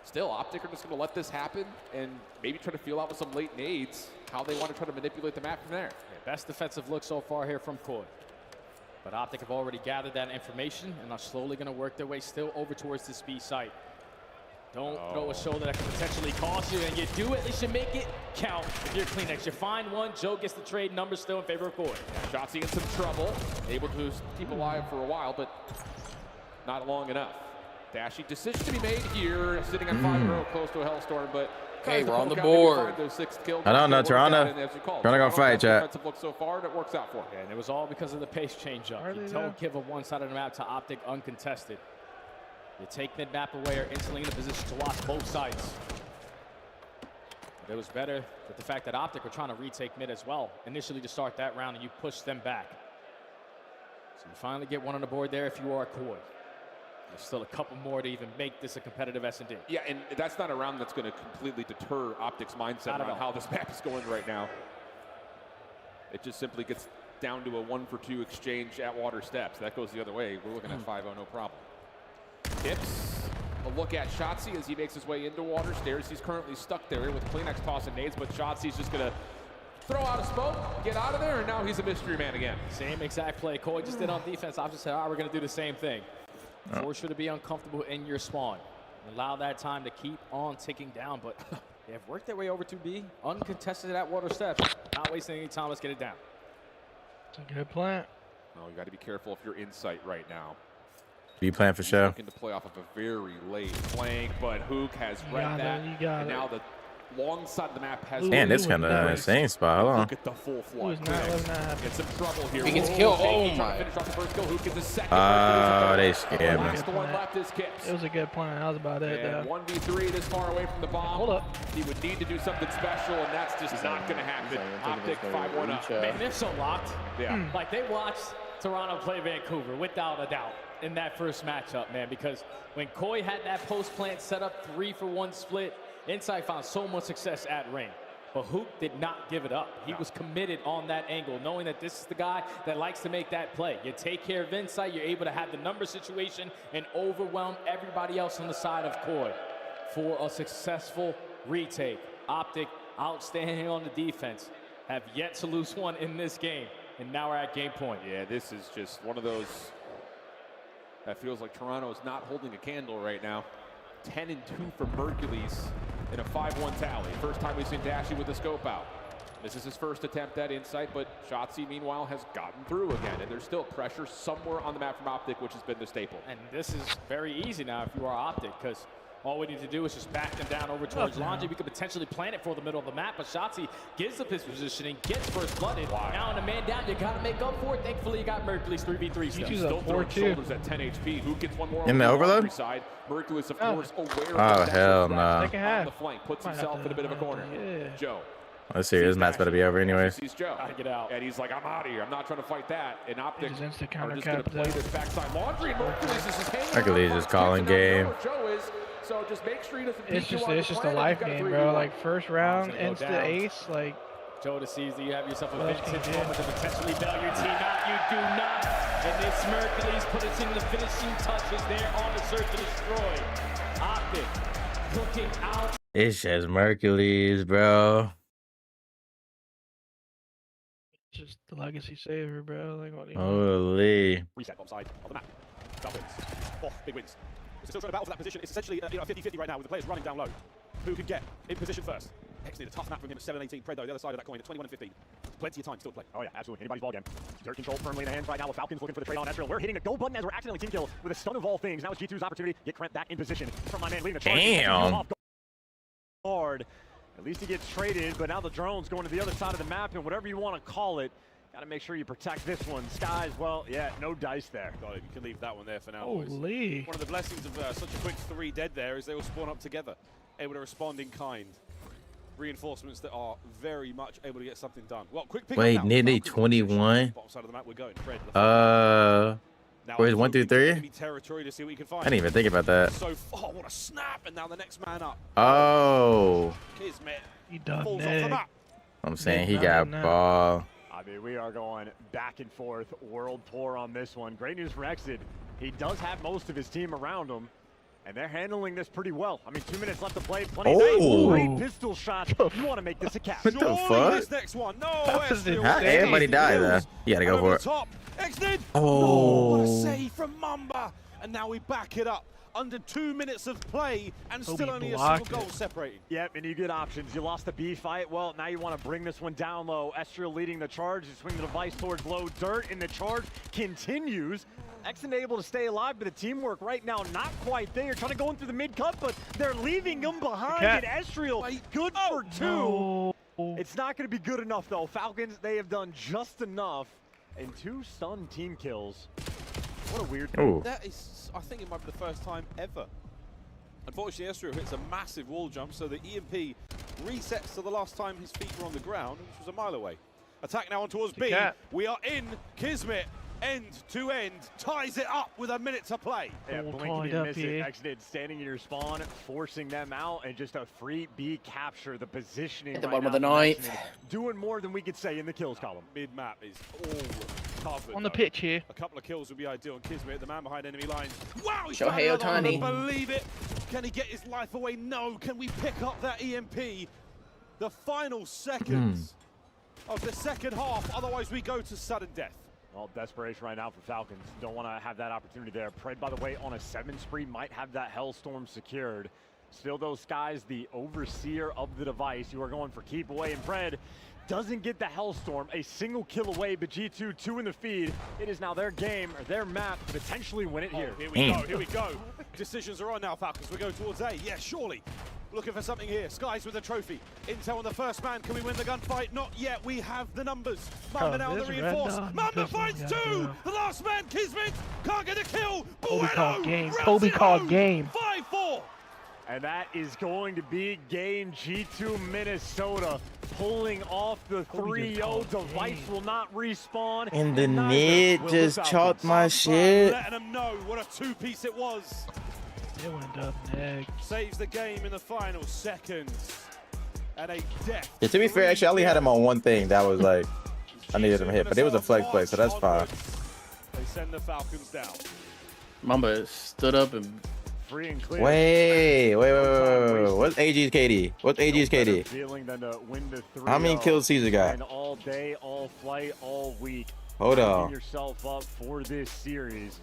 S5: still, Optic are just going to let this happen and maybe try to feel out with some late nades how they want to try to manipulate the map from there.
S9: Best defensive look so far here from Koi. But Optic have already gathered that information and are slowly going to work their way still over towards this B site. Don't throw a shoulder that can potentially cost you, and you do at least you make it count if you're Kleenex. You find one, Joe gets the trade, number still in favor of Koi.
S5: Shotzi in some trouble, able to keep alive for a while, but not long enough. Dashy decision to be made here, sitting on 5 row, close to a Hellstorm, but
S10: okay, we're on the board.
S1: I don't know, Toronto. Toronto gonna fight, chat.
S5: Defensive look so far, that works out for him.
S9: And it was all because of the pace change up. You don't give a one side of the map to Optic uncontested. You take mid-map away or instantly in a position to watch both sides. But it was better with the fact that Optic were trying to retake mid as well, initially to start that round, and you push them back. So you finally get one on the board there if you are Koi. There's still a couple more to even make this a competitive S&D.
S5: Yeah, and that's not a round that's going to completely deter Optic's mindset around how this map is going right now. It just simply gets down to a 1-for-2 exchange at water steps. That goes the other way. We're looking at 5-0, no problem. Tips, a look at Shotzi as he makes his way into water stairs. He's currently stuck there with Kleenex tossing nades, but Shotzi's just going to throw out a smoke, get out of there, and now he's a mystery man again.
S9: Same exact play Koi just did on defense. I just said, all right, we're going to do the same thing. Force you to be uncomfortable in your spawn. Allow that time to keep on ticking down, but they have worked their way over to B, uncontested at water steps. Not wasting any time, let's get it down.
S19: It's a good plan.
S5: Oh, you got to be careful if you're in sight right now.
S1: Be playing for sure.
S5: Looking to play off of a very late flank, but Hook has read that. And now the long side of the map has.
S1: Man, this kind of insane spot. Hold on.
S5: Look at the full flank. Get some trouble here.
S10: He gets killed. Oh my.
S5: Finish off the first kill. Hook gets the second.
S1: Oh, they scared me.
S5: The one left is Kips.
S19: It was a good plan. That was about it.
S5: And 1v3 this far away from the bomb.
S19: Hold up.
S5: He would need to do something special, and that's just not going to happen. Optic 5-1 up.
S9: Man, they're so locked.
S5: Yeah.
S9: Like they watched Toronto play Vancouver without a doubt in that first matchup, man, because when Koi had that post plant set up 3-for-1 split, Inside found so much success at Rain. But Hook did not give it up. He was committed on that angle, knowing that this is the guy that likes to make that play. You take care of Insight, you're able to have the number situation and overwhelm everybody else on the side of Koi for a successful retake. Optic outstanding on the defense. Have yet to lose one in this game, and now we're at game point.
S5: Yeah, this is just one of those that feels like Toronto is not holding a candle right now. 10-2 for Mercules in a 5-1 tally. First time we've seen Dashy with the scope out. This is his first attempt at Insight, but Shotzi, meanwhile, has gotten through again, and there's still pressure somewhere on the map from Optic, which has been the staple.
S9: And this is very easy now if you are Optic, because all we need to do is just back them down over towards Laundry. We could potentially plan it for the middle of the map, but Shotzi gives up his positioning, gets first blooded. Now on a man down, you got to make up for it. Thankfully, you got Mercules 3v3
S5: still throwing shoulders at 10 HP. Who gets one more
S1: in the overload?
S5: Side. Mercules, of course, aware
S1: of
S5: hell
S1: no.
S5: On the flank, puts himself in a bit of a corner. Joe.
S1: Let's see, this match better be over anyways.
S5: He's Joe.
S9: Gotta get out.
S5: And he's like, I'm out of here. I'm not trying to fight that. And Optic are just going to
S19: cap
S5: play this backside. Laundry and Mercules is hanging
S1: Mercules is calling game.
S5: Joe is. So just make sure he doesn't
S19: it's just a life game, bro. Like first round, insta ace, like.
S9: Joe to seize, you have yourself a vintage moment to potentially bail your team out. You do not. And this Mercules put us in the finishing touches there on the search to destroy. Optic looking out.
S1: It's just Mercules, bro.
S19: Just the legacy saver, bro. Like what do you
S1: Holy.
S8: Reset bomb side of the map. That wins. Oh, big wins. We're still trying to battle for that position. It's essentially a 50-50 right now with the players running down low. Who can get in position first? Hex need a tough map from him at 7-18. Pred though, the other side of that coin at 21-15. Plenty of time still to play.
S17: Oh yeah, absolutely. Anybody's ballgame. Dirt control firmly in the hands right now with Falcons looking for the trade on Ezreal. We're hitting a go button as we're accidentally team kill with a stun of all things. Now it's G2's opportunity. Get Krent back in position from my man leading the charge.
S1: Damn.
S17: Hard. At least he gets traded, but now the drone's going to the other side of the map, and whatever you want to call it, got to make sure you protect this one. Skies, well, yeah, no dice there.
S8: God, you can leave that one there for now.
S19: Holy.
S8: Boys. One of the blessings of such a quick 3 dead there is they all spawn up together, able to respond in kind. Reinforcements that are very much able to get something done. Well, quick pick.
S1: Wait, nearly 21.
S8: Bottom side of the map, we're going. Fred,
S1: where's 1 through 3?
S8: Territory to see what you can find.
S1: I didn't even think about that.
S8: So, oh, what a snap! And now the next man up.
S1: Oh.
S8: Kismet
S19: he done
S8: falls off the map.
S1: I'm saying he got ball.
S17: I mean, we are going back and forth, world tour on this one. Great news for Exit. He does have most of his team around him, and they're handling this pretty well. I mean, 2 minutes left to play. Plenty of great pistol shots. You want to make this a cap.
S1: What the fuck?
S8: This next one. No,
S1: everybody died though. You gotta go for it.
S8: Exit.
S1: Oh.
S8: What a save from Mamba. And now we back it up. under 2 minutes of play and
S19: Kobe
S8: still only a
S19: blocked
S8: single goal separating.
S17: Yep, and you get options. You lost the B fight. Well, now you want to bring this one down low. Estriel leading the charge. You swing the device towards low dirt, and the charge continues. Exton able to stay alive, but the teamwork right now not quite there. Trying to go in through the mid-cut, but they're leaving them behind. And Estriel, good for 2.
S19: No.
S17: It's not going to be good enough, though. Falcons, they have done just enough. And 2 stun team kills. What a weird thing.
S8: That is, I think it might be the first time ever. Unfortunately, Estriel hits a massive wall jump, so the EMP resets to the last time his feet were on the ground, which was a mile away. Attack now on towards B. We are in. Kismet, end to end, ties it up with a minute to play.
S17: Yeah, blinking and missing. Exited, standing in your spawn, forcing them out, and just a free B capture. The positioning
S10: At the
S17: right
S10: bottom of the
S17: now,
S10: 9th.
S17: doing more than we could say in the kills column.
S8: Mid-map is all covered.
S19: On the pitch here.
S8: A couple of kills would be ideal. Kismet, the man behind enemy lines. Wow, he's
S10: Shohei
S8: trying to
S10: Ohtani.
S8: believe it. Can he get his life away? No. Can we pick up that EMP? The final seconds of the second half. Otherwise, we go to sudden death.
S17: Well, desperation right now for Falcons. Don't want to have that opportunity there. Pred, by the way, on a 7 spree, might have that Hellstorm secured. Still, those Skies, the overseer of the device. You are going for keep away, and Pred doesn't get the Hellstorm. A single kill away, but G2, 2 in the feed. It is now their game, or their map, to potentially win it here.
S8: Here we go, here we go. Decisions are on now, Falcons. We go towards A. Yeah, surely. Looking for something here. Skies with a trophy. Intel on the first man. Can we win the gunfight? Not yet. We have the numbers. Mamba now the reinforce. Mamba finds 2. The last man, Kismet, can't get a kill.
S19: Kobe called game. Kobe called game.
S8: 5-4.
S17: And that is going to be game. G2 Minnesota pulling off the 3-0. Device will not respawn.
S15: And the net just chalked my shit.
S8: Letting them know what a 2-piece it was.
S19: It went up next.
S8: Saves the game in the final seconds. And a death.
S15: Yeah, to be fair, actually, I only had him on one thing. That was like, I needed him hit, but it was a flex play, so that's fine.
S8: They send the Falcons down.
S10: Mamba stood up and
S17: free and clear.
S15: Wait. What's AG's KD? What's AG's KD? How many kills Caesar got?
S17: All day, all flight, all week.
S15: Hold on.
S17: Yourself up for this series.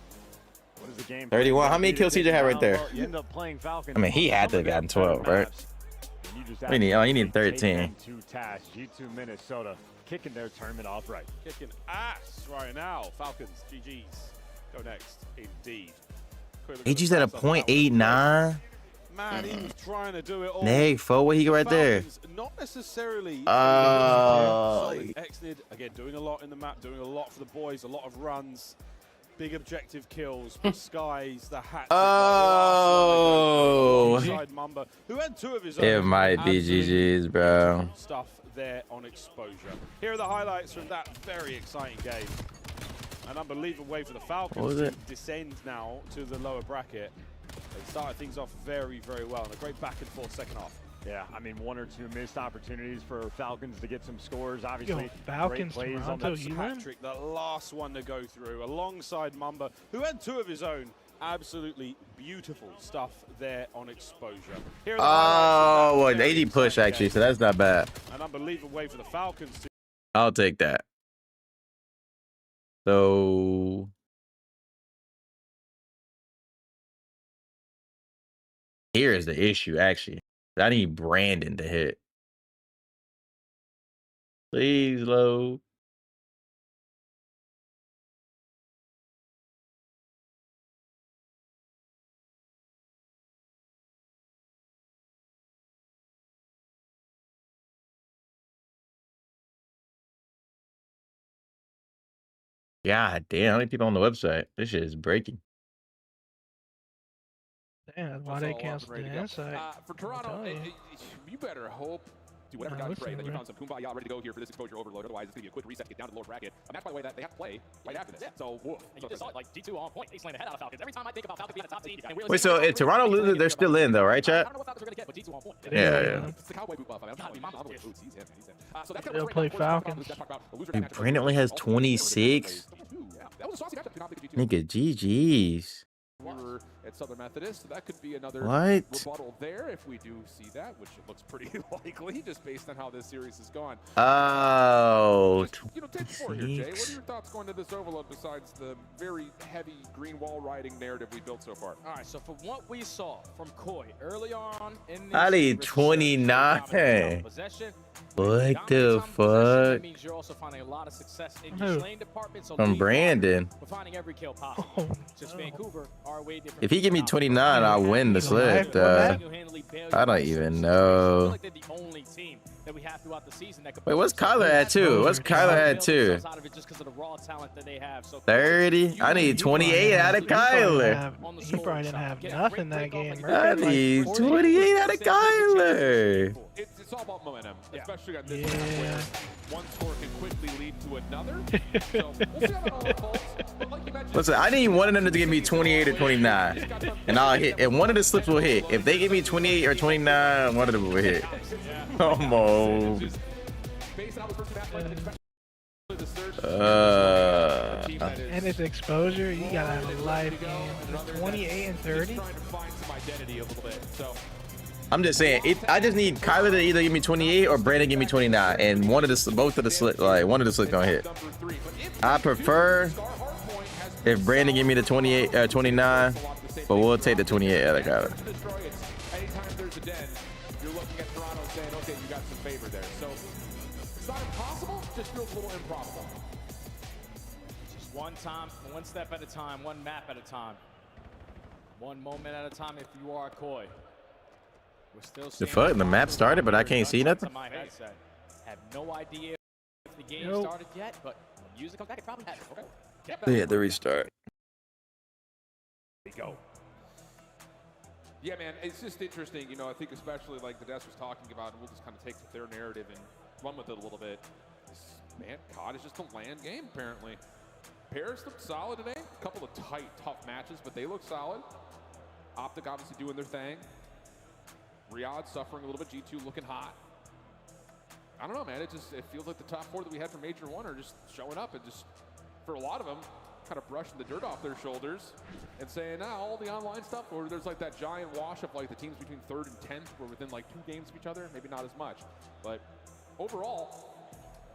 S17: What is the game?
S15: 31. How many kills Caesar had right there?
S17: You end up playing Falcons.
S15: I mean, he had to have gotten 12, right? You need 13.
S17: G2 Minnesota kicking their tournament off right.
S8: Kicking ass right now. Falcons, GG's. Go next, indeed.
S15: AG's at a .89.
S8: Man, he was trying to do it all.
S15: Neg, fo, what he got right there?
S8: Not necessarily.
S15: Oh.
S8: Exnid, again, doing a lot in the map, doing a lot for the boys, a lot of runs. Big objective kills, Skies, the hat.
S15: Oh.
S8: Mamba, who had 2 of his own.
S15: It might be GG's, bro.
S8: Stuff there on exposure. Here are the highlights from that very exciting game. An unbelievable way for the Falcons to descend now to the lower bracket. They started things off very, very well, and a great back and forth second half.
S17: Yeah, I mean, 1 or 2 missed opportunities for Falcons to get some scores. Obviously,
S19: yo, Falcons,
S17: great plays
S19: Toronto,
S17: on that.
S8: Patrick, the last one to go through, alongside Mamba, who had 2 of his own. Absolutely beautiful stuff there on exposure. Here are the
S15: well, AD push actually, so that's not bad.
S8: An unbelievable way for the Falcons to.
S15: I'll take that. So here is the issue, actually. I need Brandon to hit. Please load. God damn, how many people on the website? This shit is breaking.
S19: Damn, that's why they canceled the insight.
S5: For Toronto, you better hope, do whatever God you pray, that you found some kumbaya ready to go here for this exposure overload. Otherwise, it's going to be a quick reset to get down to the lower bracket. A match, by the way, that they have to play right after this. So, woof.
S9: And you just saw it, like G2 on point. They slammed the head out of Falcons. Every time I think about Falcons being a top seed.
S15: Wait, so if Toronto loses, they're still in, though, right, chat?
S9: I don't know what Falcons are going to get, but G2 on point.
S15: Yeah.
S5: It's the cowboy boot buff. I'm telling you, Mamba with boots. He's him. So that's
S19: they'll play Falcons.
S15: Dude, Brandon only has 26. Nigga, GG's.
S5: at Southern Methodist, so that could be another
S1: What?
S5: rebuttal there if we do see that, which it looks pretty likely just based on how this series has gone.
S1: Oh,
S5: You know, take the floor here, Jay. What are your thoughts going to this overload besides the very heavy green wall riding narrative we built so far?
S9: All right, so from what we saw from Koi early on in this
S1: I need 29.
S9: possession,
S1: What the fuck?
S9: that means you're also finding a lot of success in your lane department. So
S1: From Brandon.
S9: we're finding every kill possible. Just Vancouver are way different.
S1: If he give me 29, I'll win the slip. I don't even know.
S9: They're the only team that we have throughout the season that could.
S1: Wait, what's Kyler at too? What's Kyler at too? 30. I need 28 out of Kyler.
S19: He probably didn't have nothing that game.
S1: I need 28 out of Kyler.
S5: It's all about momentum, especially on this map where one score can quickly lead to another. So we'll see how that all unfolds. But like you mentioned,
S1: Listen, I need one of them to give me 28 or 29, and I'll hit. And one of the slips will hit. If they give me 28 or 29, one of them will hit. Almost.
S19: And it's exposure. You gotta have a live game. It's 28 and 30.
S1: I'm just saying, I just need Kyler to either give me 28 or Brandon give me 29, and both of the slips gonna hit. I prefer if Brandon give me the 28 29, but we'll take the 28 out of Kyler.
S5: Anytime there's a den, you're looking at Toronto saying, okay, you got some favor there. So it's not impossible, just feels a little improbable.
S9: Just one time, one step at a time, one map at a time, one moment at a time. If you are Koi. We're still
S1: The fuck? The map started, but I can't see nothing.
S9: Have no idea if the game started yet, but when music comes back, it probably has. Okay.
S1: Yeah, the restart.
S5: Go. Yeah, man, it's just interesting. You know, I think especially like the Des was talking about, and we'll just kind of take their narrative and run with it a little bit. Man, COD is just a land game, apparently. Paris looked solid today. A couple of tight, tough matches, but they look solid. Optic obviously doing their thing. Riyadh suffering a little bit. G2 looking hot. I don't know, man. It feels like the top four that we had from Major 1 are just showing up and just, for a lot of them, kind of brushing the dirt off their shoulders and saying, all the online stuff, or there's like that giant wash of like the teams between 3rd and 10th were within like 2 games of each other. Maybe not as much. But overall,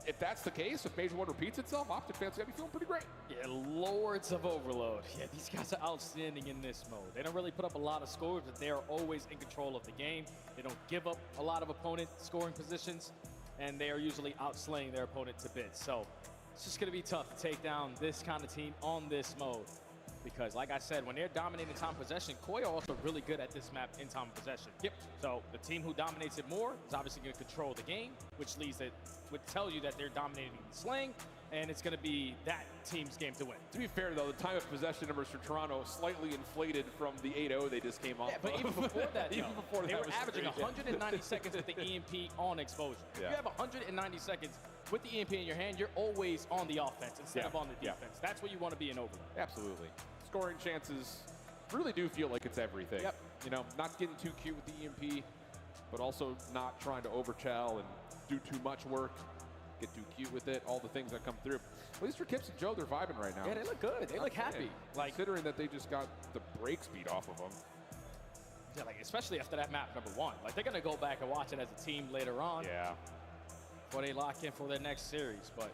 S5: if that's the case, if Major 1 repeats itself, Optic fans gotta be feeling pretty great.
S9: Yeah, lords of overload. Yeah, these guys are outstanding in this mode. They don't really put up a lot of scores, but they are always in control of the game. They don't give up a lot of opponent scoring positions, and they are usually outslaying their opponent to bits. So it's just gonna be tough to take down this kind of team on this mode. Because like I said, when they're dominating time possession, Koi are also really good at this map in time possession. Yep. So the team who dominates it more is obviously going to control the game, which would tell you that they're dominating the slang, and it's going to be that team's game to win.
S5: To be fair, though, the time of possession numbers for Toronto slightly inflated from the 8-0 they just came off.
S9: Yeah, but even before that,
S5: even before
S9: they
S5: that
S9: were averaging 190 seconds with the EMP on exposure.
S5: Yeah.
S9: If you have 190 seconds with the EMP in your hand, you're always on the offense instead of on the defense. That's where you want to be in overload.
S5: Absolutely. Scoring chances really do feel like it's everything. Yep. You know, not getting too cute with the EMP, but also not trying to overchow and do too much work, get too cute with it, all the things that come through. At least for Kips and Joe, they're vibing right now.
S9: Yeah, they look good. They look happy.
S5: Like, considering that they just got the break speed off of them.
S9: Yeah, like especially after that map number 1. Like they're gonna go back and watch it as a team later on.
S5: Yeah.
S9: Before they lock in for their next series, but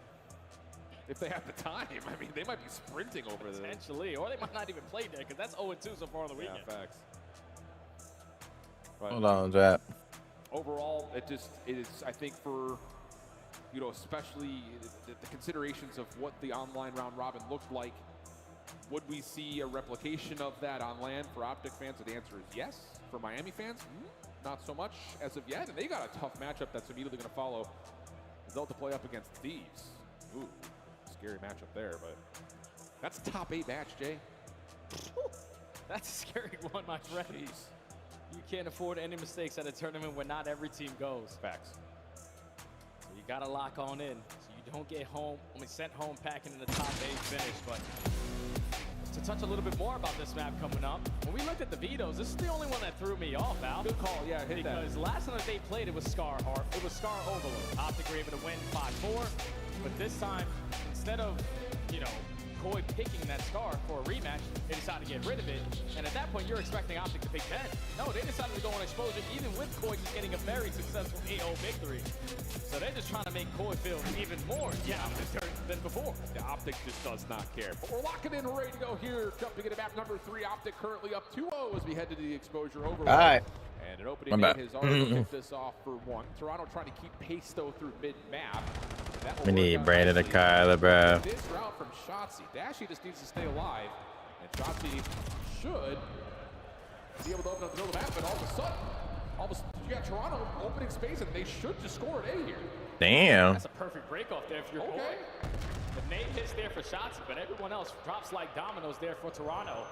S5: if they have the time, I mean, they might be sprinting over there.
S9: Potentially, or they might not even play there, because that's 0-2 so far on the weekend.
S5: Yeah, facts. But
S1: Hold on, Zap.
S5: Overall, it is, I think, for, you know, especially the considerations of what the online round robin looked like, would we see a replication of that on land for Optic fans? So the answer is yes. For Miami fans, not so much as of yet. And they got a tough matchup that's immediately going to follow. They'll have to play up against Thieves. Ooh. Scary matchup there, but that's a top 8 match, Jay.
S9: That's a scary one, my friend.
S5: Jeez.
S9: You can't afford any mistakes at a tournament where not every team goes.
S5: Facts.
S9: So you got to lock on in so you don't get sent home packing in the top 8 finish. But to touch a little bit more about this map coming up, when we looked at the vetoes, this is the only one that threw me off, Al.
S5: Good call, yeah, hit that.
S9: Because last time that they played, it was Scar Overload. Optic were able to win 5-4, but this time, instead of, you know, Koi picking that star for a rematch, they decided to get rid of it. And at that point, you're expecting Optic to pick 10. No, they decided to go on exposure, even with Koi just getting a very successful 8-0 victory. So they're just trying to make Koi feel even more than before.
S5: The Optic just does not care. But we're locking in, ready to go here. Jumping into map number 3, Optic currently up 2-0 as we head to the exposure over.
S1: All right.
S5: And an opening game has already kicked this off for 1. Toronto trying to keep pace though through mid-map.
S1: We need Brandon and Kyler, bro.
S5: This route from Shotzi. Dashy just needs to stay alive. And Shotzi should be able to open up the middle of the map, but all of a sudden, you got Toronto opening space, and they should just score an A here.
S1: Damn.
S9: That's a perfect break off there for your Koi. The name hits there for Shotzi, but everyone else drops like dominoes there for Toronto.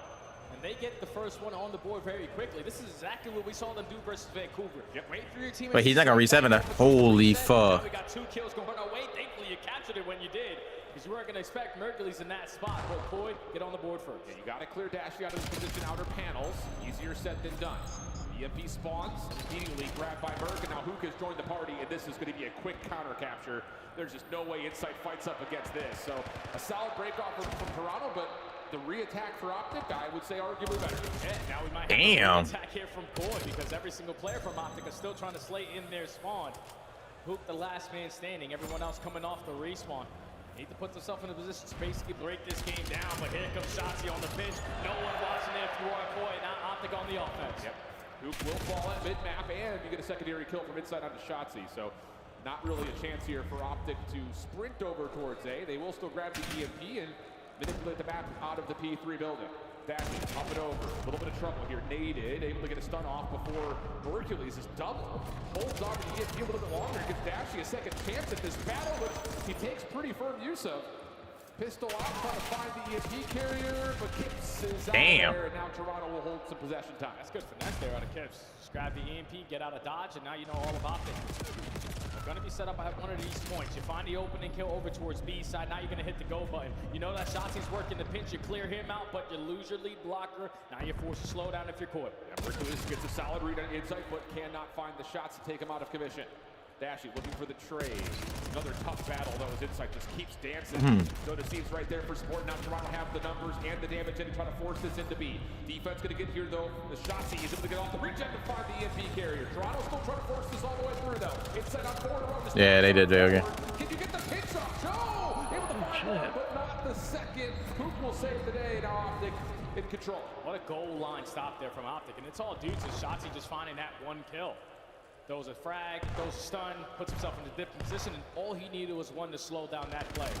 S9: And they get the first one on the board very quickly. This is exactly what we saw them do versus Vancouver. Wait for your team.
S1: Wait, he's not gonna reset that. Holy fuck.
S9: We got 2 kills going away. Thankfully, you captured it when you did, because you weren't gonna expect Mercury's in that spot. But Koi, get on the board first.
S5: Yeah, you gotta clear Dashy out of his position outer panels. Easier said than done. EMP spawns, immediately grabbed by Merc, and now Hook has joined the party, and this is gonna be a quick counter capture. There's just no way Insight fights up against this. So a solid break off from Toronto, but the re-attack for Optic, I would say arguably better.
S9: Yeah, now we might have a attack here from Koi, because every single player from Optic is still trying to slay in their spawn. Hook, the last man standing, everyone else coming off the respawn. Need to put themselves in a position to basically break this game down, but here comes Shotzi on the pitch. No one watching it if you are Koi, now Optic on the offense.
S5: Yep. Hook will fall at mid-map, and you get a secondary kill from inside onto Shotzi, so not really a chance here for Optic to sprint over towards A. They will still grab the EMP and manipulate the map out of the P3 building. Dashing up and over. A little bit of trouble here. Naded, able to get a stun off before Hercules is double. Holds on to the EMP a little bit longer. Gives Dashy a second chance at this battle, which he takes pretty firm use of. Pistol out, trying to find the EMP carrier, but Kips is out there, and now Toronto will hold some possession time.
S9: That's good finesse there out of Kips. Just grab the EMP, get out of dodge, and now you know all about it. Going to be set up at one of these points. You find the opening kill over towards B side. Now you're going to hit the go button. You know that Shotzi's working the pinch. You clear him out, but you lose your lead blocker. Now you're forced to slow down if you're Koi.
S5: Hercules gets a solid read on Insight, but cannot find the shots to take him out of commission. Dashy looking for the trade. Another tough battle, though, as Insight just keeps dancing. So the seams right there for support. Now Toronto have the numbers and the damage and try to force this into B. Defense going to get here, though. The Shotzi is able to get off the regen to find the EMP carrier. Toronto still trying to force this all the way through, though. Insight on 4 in a row.
S1: Yeah, they did, okay.
S5: Can you get the pinch off? Joe! Able to find one, but not the second. Hook will save the day. Now Optic in control.
S9: What a goal line stop there from Optic, and it's all due to Shotzi just finding that one kill. Throws a frag, throws a stun, puts himself in a different position, and all he needed was one to slow down that play.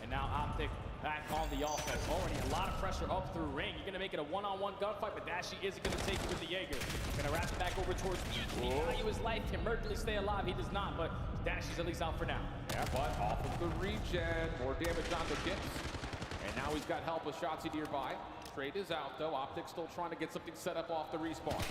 S9: And now Optic back on the offense. Already a lot of pressure up through ring. You're going to make it a one-on-one gunfight, but Dashy isn't going to take it with the Jaeger. Going to wrap it back over towards B. Can he value his life? Can Mercury stay alive? He does not, but Dashy's at least out for now.
S5: Yeah, but off of the regen. More damage on the Kips. And now he's got help with Shotzi nearby. Trade is out, though. Optic still trying to get something set up off the respawns.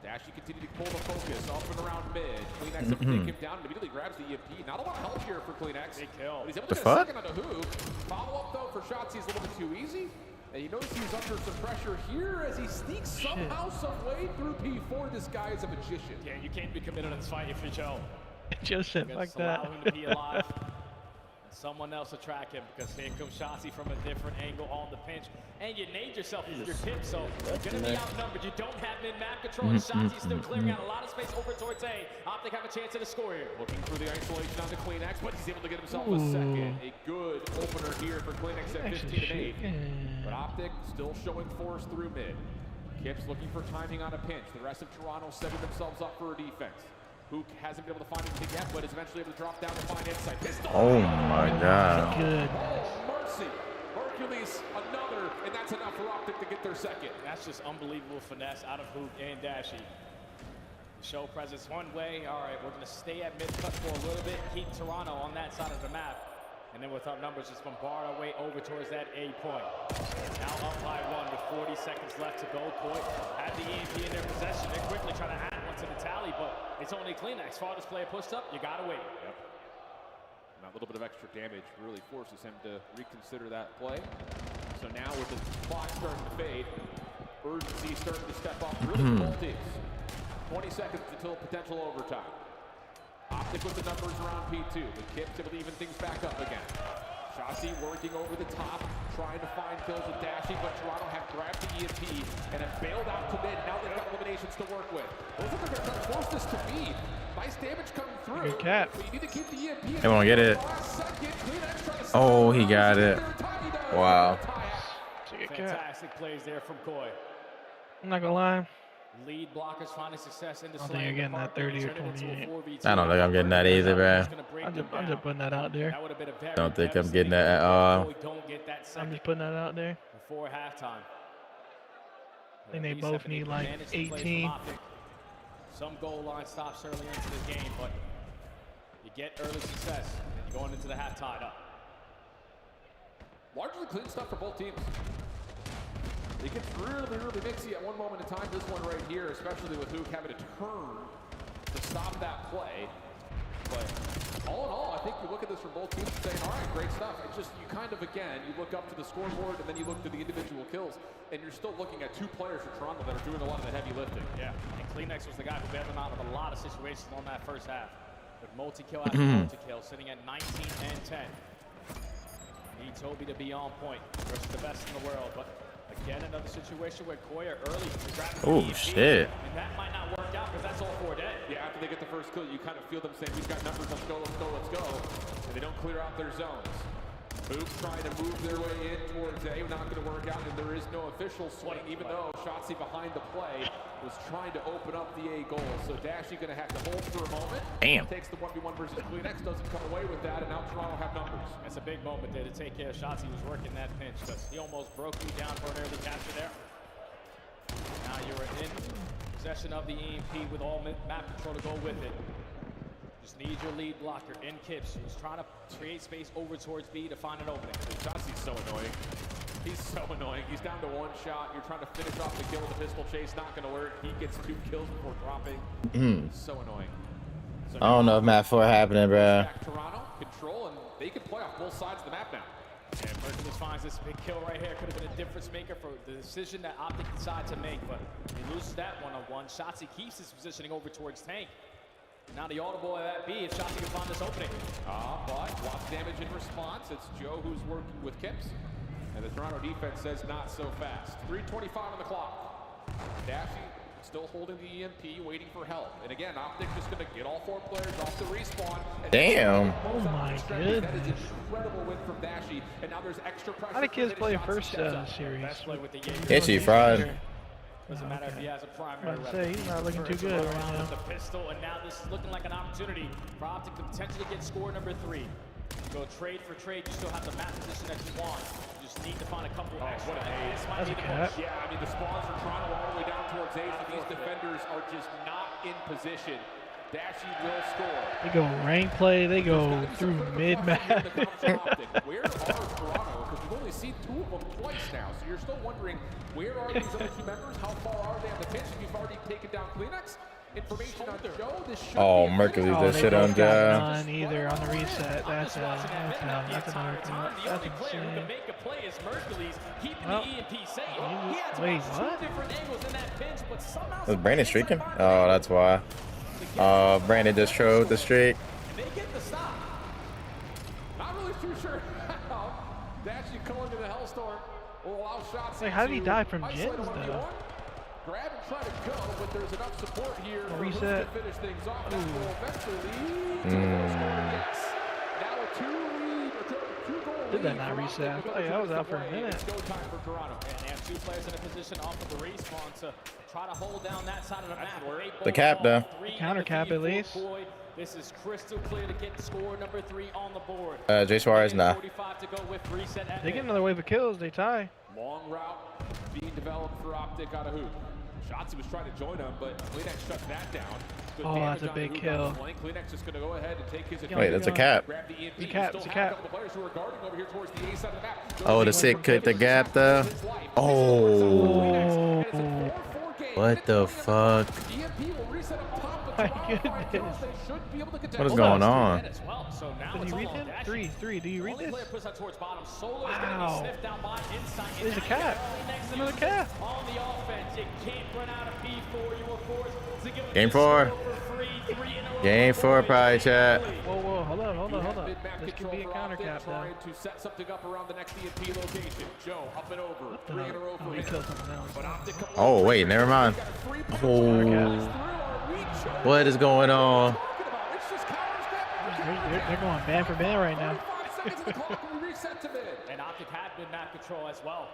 S5: Dashy continued to pull the focus up and around mid. CleanX able to take him down and immediately grabs the EMP. Not a lot of help here for CleanX.
S9: Big kill.
S5: But he's able to get a second on the Hook. Follow up though for Shotzi is a little bit too easy. And you notice he's under some pressure here as he sneaks somehow, some way through P4. This guy is a magician.
S9: Yeah, you can't be committed to this fight if you're Joe.
S19: Joseph, like that.
S9: Allow him to be alive. Someone else will track him, because here comes Shotzi from a different angle on the pinch. And you named yourself with your tip, so you're going to be outnumbered. You don't have mid-map control, and Shotzi's still clearing out a lot of space over towards A. Optic have a chance at a score here.
S5: Looking for the isolation on the CleanX, but he's able to get himself a second. A good opener here for CleanX at 15-8. But Optic still showing force through mid. Kips looking for timing on a pinch. The rest of Toronto setting themselves up for a defense. Hook hasn't been able to find anything yet, but is eventually able to drop down to find Insight. Pistol.
S1: Oh my God.
S19: Good.
S5: Oh, mercy. Hercules, another, and that's enough for Optic to get their second.
S9: That's just unbelievable finesse out of Hook and Dashy. Show presence one way. All right, we're going to stay at mid-cut for a little bit, keep Toronto on that side of the map. And then with our numbers, just bombard our way over towards that A point. Now up by 1 with 40 seconds left to go. Koi had the EMP in their possession. They're quickly trying to add one to the tally, but it's only CleanX. Farthest player pushed up, you gotta wait.
S5: Yep. And that little bit of extra damage really forces him to reconsider that play. So now with the clock starting to fade, urgency starting to step up really for both teams. 20 seconds until potential overtime. Optic with the numbers around P2. The Kips able to even things back up again. Shotzi working over the top, trying to find kills with Dashy, but Toronto have grabbed the EMP and have bailed out to mid. Now they've got eliminations to work with. Looks like they're going to try to force this to be. Nice damage coming through.
S19: Good cap.
S5: So you need to keep the EMP.
S1: They won't get it. Oh, he got it. Wow.
S9: Fantastic plays there from Koi.
S19: I'm not gonna lie.
S9: Lead blockers finding success in the
S19: I don't think you're getting that 30 or 28.
S1: I don't think I'm getting that either, bro.
S19: I'm just putting that out there.
S1: Don't think I'm getting that at all.
S19: I'm just putting that out there.
S9: Before halftime.
S19: I think they both need like 18.
S9: Some goal line stops early into the game, but you get early success and you're going into the half tied up.
S5: Largely clean stuff for both teams. It gets really mixy at one moment in time. This one right here, especially with Hook having to turn to stop that play. But all in all, I think you look at this from both teams saying, all right, great stuff. It's just you kind of, again, you look up to the scoreboard and then you look to the individual kills, and you're still looking at two players for Toronto that are doing a lot of the heavy lifting.
S9: Yeah, and Kleenex was the guy who bailed them out of a lot of situations on that first half. With multi-kill after multi-kill, sitting at 19 and 10. Need Toby to be on point versus the best in the world, but again, another situation where Koya early.
S1: Oh, shit.
S9: And that might not work out because that's all 4 dead.
S5: Yeah, after they get the first kill, you kind of feel them saying, we've got numbers, let's go, let's go, let's go. And they don't clear out their zones. Boop trying to move their way in towards A, not going to work out, and there is no official swing, even though Shotzi behind the play was trying to open up the A goal. So Dashy going to have to hold for a moment.
S1: Damn.
S5: Takes the 1v1 versus Kleenex, doesn't come away with that, and now Toronto have numbers.
S9: That's a big moment there to take care of Shotzi. He was working that pinch because he almost broke you down for an early capture there. Now you're in possession of the EMP with all map control to go with it. Just need your lead blocker in Kips, who's trying to create space over towards B to find an opening.
S5: Shotzi's so annoying. He's so annoying. He's down to one shot. You're trying to finish off the kill with a pistol chase. Not going to work. He gets 2 kills before dropping. So annoying. So
S1: I don't know if map 4 happening, bro.
S5: Toronto control, and they can play off both sides of the map now.
S9: And Mercules finds this big kill right here. Could have been a difference maker for the decision that Optic decided to make, but he loses that one-on-one. Shotzi keeps his positioning over towards Tank. Now the audible at that B if Shotzi can find this opening.
S5: But lots of damage in response. It's Joe who's working with Kips. And the Toronto defense says not so fast. 3:25 on the clock. Dashy still holding the EMP, waiting for help. And again, Optic just going to get all 4 players off the respawn.
S1: Damn.
S19: Oh my goodness.
S5: That is an incredible win from Dashy. And now there's extra pressure.
S19: How did kids play first series?
S1: Yeah, she fried.
S9: Doesn't matter if he has a primary.
S19: I say he's not looking too good right now.
S9: The pistol, and now this is looking like an opportunity for Optic to potentially get score number 3. Go trade for trade. You still have the map position that you want. You just need to find a couple extra. This might be the push.
S5: Yeah, I mean the spawns for Toronto all the way down towards A, so these defenders are just not in position. Dashy will score.
S19: They go rank play. They go through mid-map.
S5: Where are Toronto? Because we've only seen 2 of them twice now, so you're still wondering where are these other 2 members? How far are they on the pitch? You've already taken down Kleenex. Information on Joe. This should
S1: Oh, Mercules, that shit on Joe.
S19: None either on the reset. That's another thing. That's insane.
S9: Make a play is Mercules, keeping the EMP safe.
S19: Wait, what?
S9: Different angles in that pinch, but somehow
S1: Was Brandon streaking? Oh, that's why. Brandon just trode the streak.
S9: they get the stop.
S5: Not really too sure how Dashy going to the Hellstorm will allow shots.
S19: Like, how did he die from gens though?
S5: Grab and try to go, but there's enough support here
S19: Reset.
S5: to finish things off. That will eventually lead to the goal score. Yes. Now a 2-goal lead.
S19: Did that not reset? I feel like I was out for a minute.
S5: It's go time for Toronto.
S9: And they have 2 players in a position off of the respawn to try to hold down that side of the map.
S1: The cap though.
S19: Counter cap at least.
S9: This is crystal clear to get score number 3 on the board.
S1: Jay Suarez, nah.
S19: They get another wave of kills. They tie.
S5: Long route being developed for Optic out of Hoop. Shotzi was trying to join him, but Kleenex shut that down. Good
S19: oh, that's a big kill.
S5: Kleenex is going to go ahead and take his
S1: Wait, that's a cap.
S19: It's a cap. It's a cap.
S1: Oh, the sick cut the gap though. Oh. What the fuck?
S19: My goodness.
S1: What is going on?
S19: Did you read him? 3. Do you read this? Wow. There's a cap. Another cap.
S1: Game 4. Game 4, probably, chat.
S19: Whoa, hold on. This could be a counter cap, though.
S5: Trying to set something up around the next EMP location. Joe up and over. 3 in a row for him.
S1: Oh, wait, never mind. Oh, what is going on?
S19: They're going man for man right now.
S9: And Optic had been map control as well.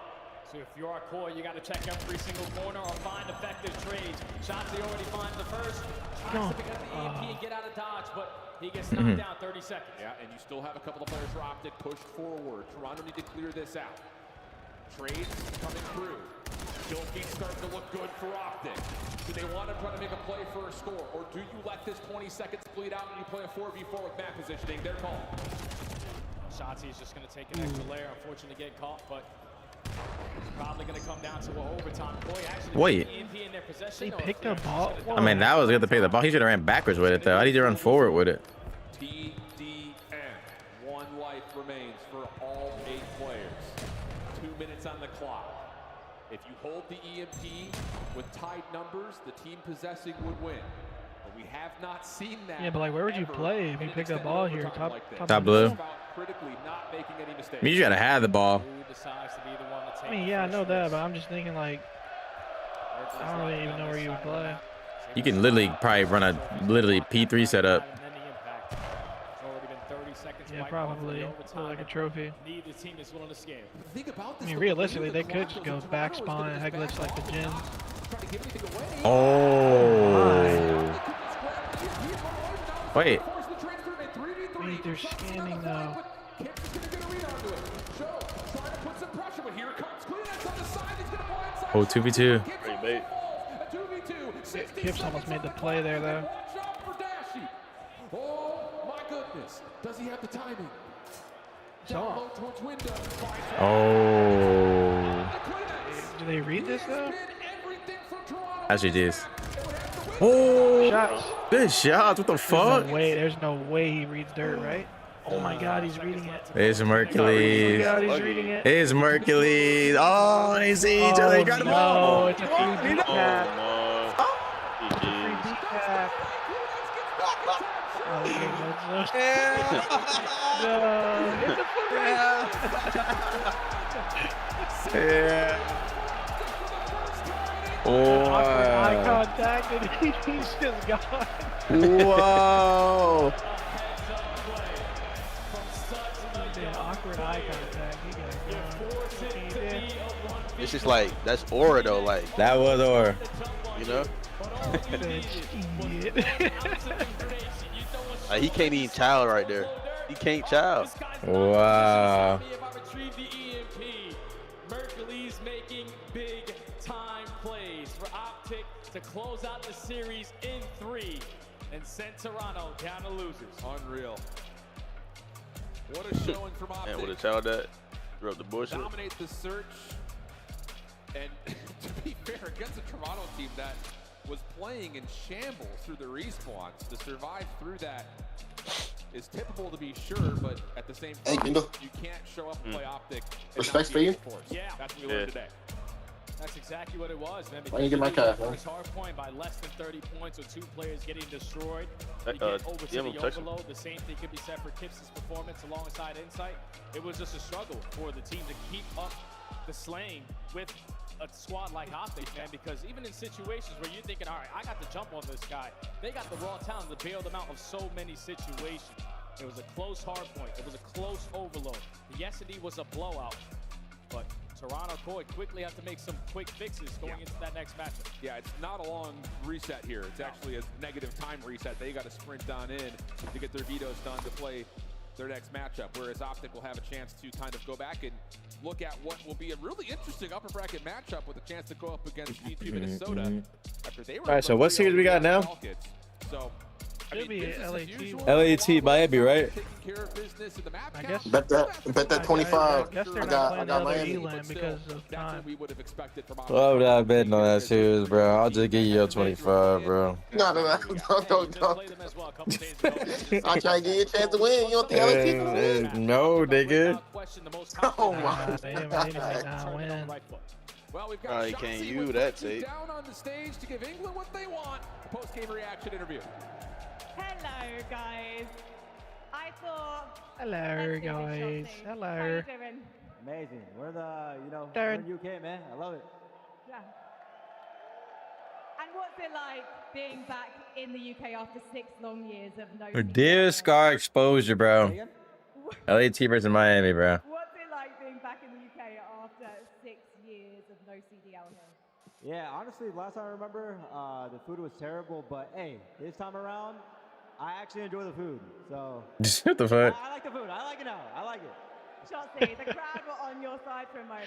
S9: So if you're a core, you got to check every single corner or find effective trades. Shots, he already finds the first. Tries to pick up the EMP and get out of dodge, but he gets knocked down 30 seconds.
S5: Yeah, and you still have a couple of players for Optic pushed forward. Toronto need to clear this out. Trades coming through. Kill feed starting to look good for Optic. Do they want to try to make a play for a score, or do you let this 20 seconds bleed out and you play a 4v4 with map positioning? Their call.
S9: Shotzi is just going to take an extra layer. Unfortunately, get caught, but it's probably going to come down to an overtime. Boy, actually,
S1: wait.
S19: They picked the ball.
S1: I mean, that was good to pick the ball. He should have ran backwards with it, though. I need to run forward with it.
S5: TDM. 1 life remains for all 8 players. 2 minutes on the clock. If you hold the EMP with tied numbers, the team possessing would win. But we have not seen that.
S19: Yeah, but like, where would you play if you pick the ball here?
S1: Top blue.
S5: Critically not making any mistakes.
S1: I mean, you gotta have the ball.
S19: I mean, yeah, I know that, but I'm just thinking like, I don't really even know where you would play.
S1: You can literally probably run a P3 setup.
S19: Yeah, probably. Like a trophy.
S9: Neither team is willing to scale.
S19: I mean, realistically, they could just go back spawn and head glitch like the gym.
S1: Oh. Wait.
S19: Wait, they're scanning though.
S1: Oh, 2v2.
S15: Great bait.
S19: Kips almost made the play there though.
S5: Oh my goodness. Does he have the timing?
S19: So,
S1: Oh.
S19: do they read this though?
S1: Actually, this. Oh.
S19: Shots.
S1: Good shots. What the fuck?
S19: There's no way he reads dirt, right? Oh my God, he's reading it.
S1: It's Mercules.
S19: Oh my God, he's reading it.
S1: It's Mercules. Oh, they see each other. They got them all.
S19: No, it's a free beat cap. Free beat cap. Oh, no, it's a foot race.
S1: Yeah.
S19: Awkward eye contact, and he's just gone.
S1: Whoa.
S19: Awkward eye contact. He got gone.
S15: It's just like, that's aura though, like.
S1: That was aura.
S15: You know? Like, he can't even child right there. He can't child.
S1: Wow.
S9: Mercules making big time plays for Optic to close out the series in 3 and send Toronto down to losers.
S5: Unreal. What a showing from Optic.
S15: And with a child that threw up the bullshit.
S5: Dominate the search. And to be fair, against a Toronto team that was playing in shambles through the respawns, to survive through that is typical to be sure, but at the same time, you can't show up and play Optic.
S20: Respect for you.
S9: Yeah,
S5: that's what we learned today.
S9: That's exactly what it was, man.
S20: Why you get my cat, man?
S9: Hardpoint by less than 30 points with 2 players getting destroyed. To get over to the overload, the same thing could be said for Kips' performance alongside Insight. It was just a struggle for the team to keep up the slaying with a squad like Optic, man, because even in situations where you're thinking, all right, I got to jump on this guy, they got the raw talent to bail them out of so many situations. It was a close hardpoint. It was a close overload. Yes, it was a blowout, but Toronto Koi quickly have to make some quick fixes going into that next matchup.
S5: Yeah, it's not a long reset here. It's actually a negative time reset. They got to sprint on in to get their vetoes done to play their next matchup, whereas Optic will have a chance to kind of go back and look at what will be a really interesting upper bracket matchup with a chance to go up against D2 Minnesota after they were.
S1: All right, so what series we got now?
S5: So
S19: Should be
S1: LAT Miami, right?
S19: I guess.
S20: Bet that 25.
S19: I guess they're
S20: I
S19: not playing
S20: got
S19: the other
S20: Miami.
S19: Elam because of time.
S1: Why would I bet on that series, bro? I'll just give you your 25, bro.
S20: No. I'll try to give you a chance to win. You don't think LAT can win?
S1: No, nigga.
S20: Oh my
S19: God.
S5: Well, we've got
S15: Probably can't use that tape.
S5: down on the stage to give England what they want. Post-game reaction interview.
S4: Hello, guys. I I thought.
S19: Hello, guys. Hello.
S4: How you doing?
S6: Amazing. We're the,
S19: Darren.
S6: we're in UK, man. I love it.
S4: Yeah. And what's it like being back in the UK after 6 long years of no?
S1: Dear Scar exposure, bro. LA T-Birds in Miami, bro.
S4: What's it like being back in the UK after 6 years of no CDL here?
S6: Yeah, honestly, last time I remember, the food was terrible, but hey, this time around, I actually enjoy the food. So
S1: What the fuck?
S6: I like the food. I like it now. I like it.
S4: Shotzi, the crowd were on your side for a moment.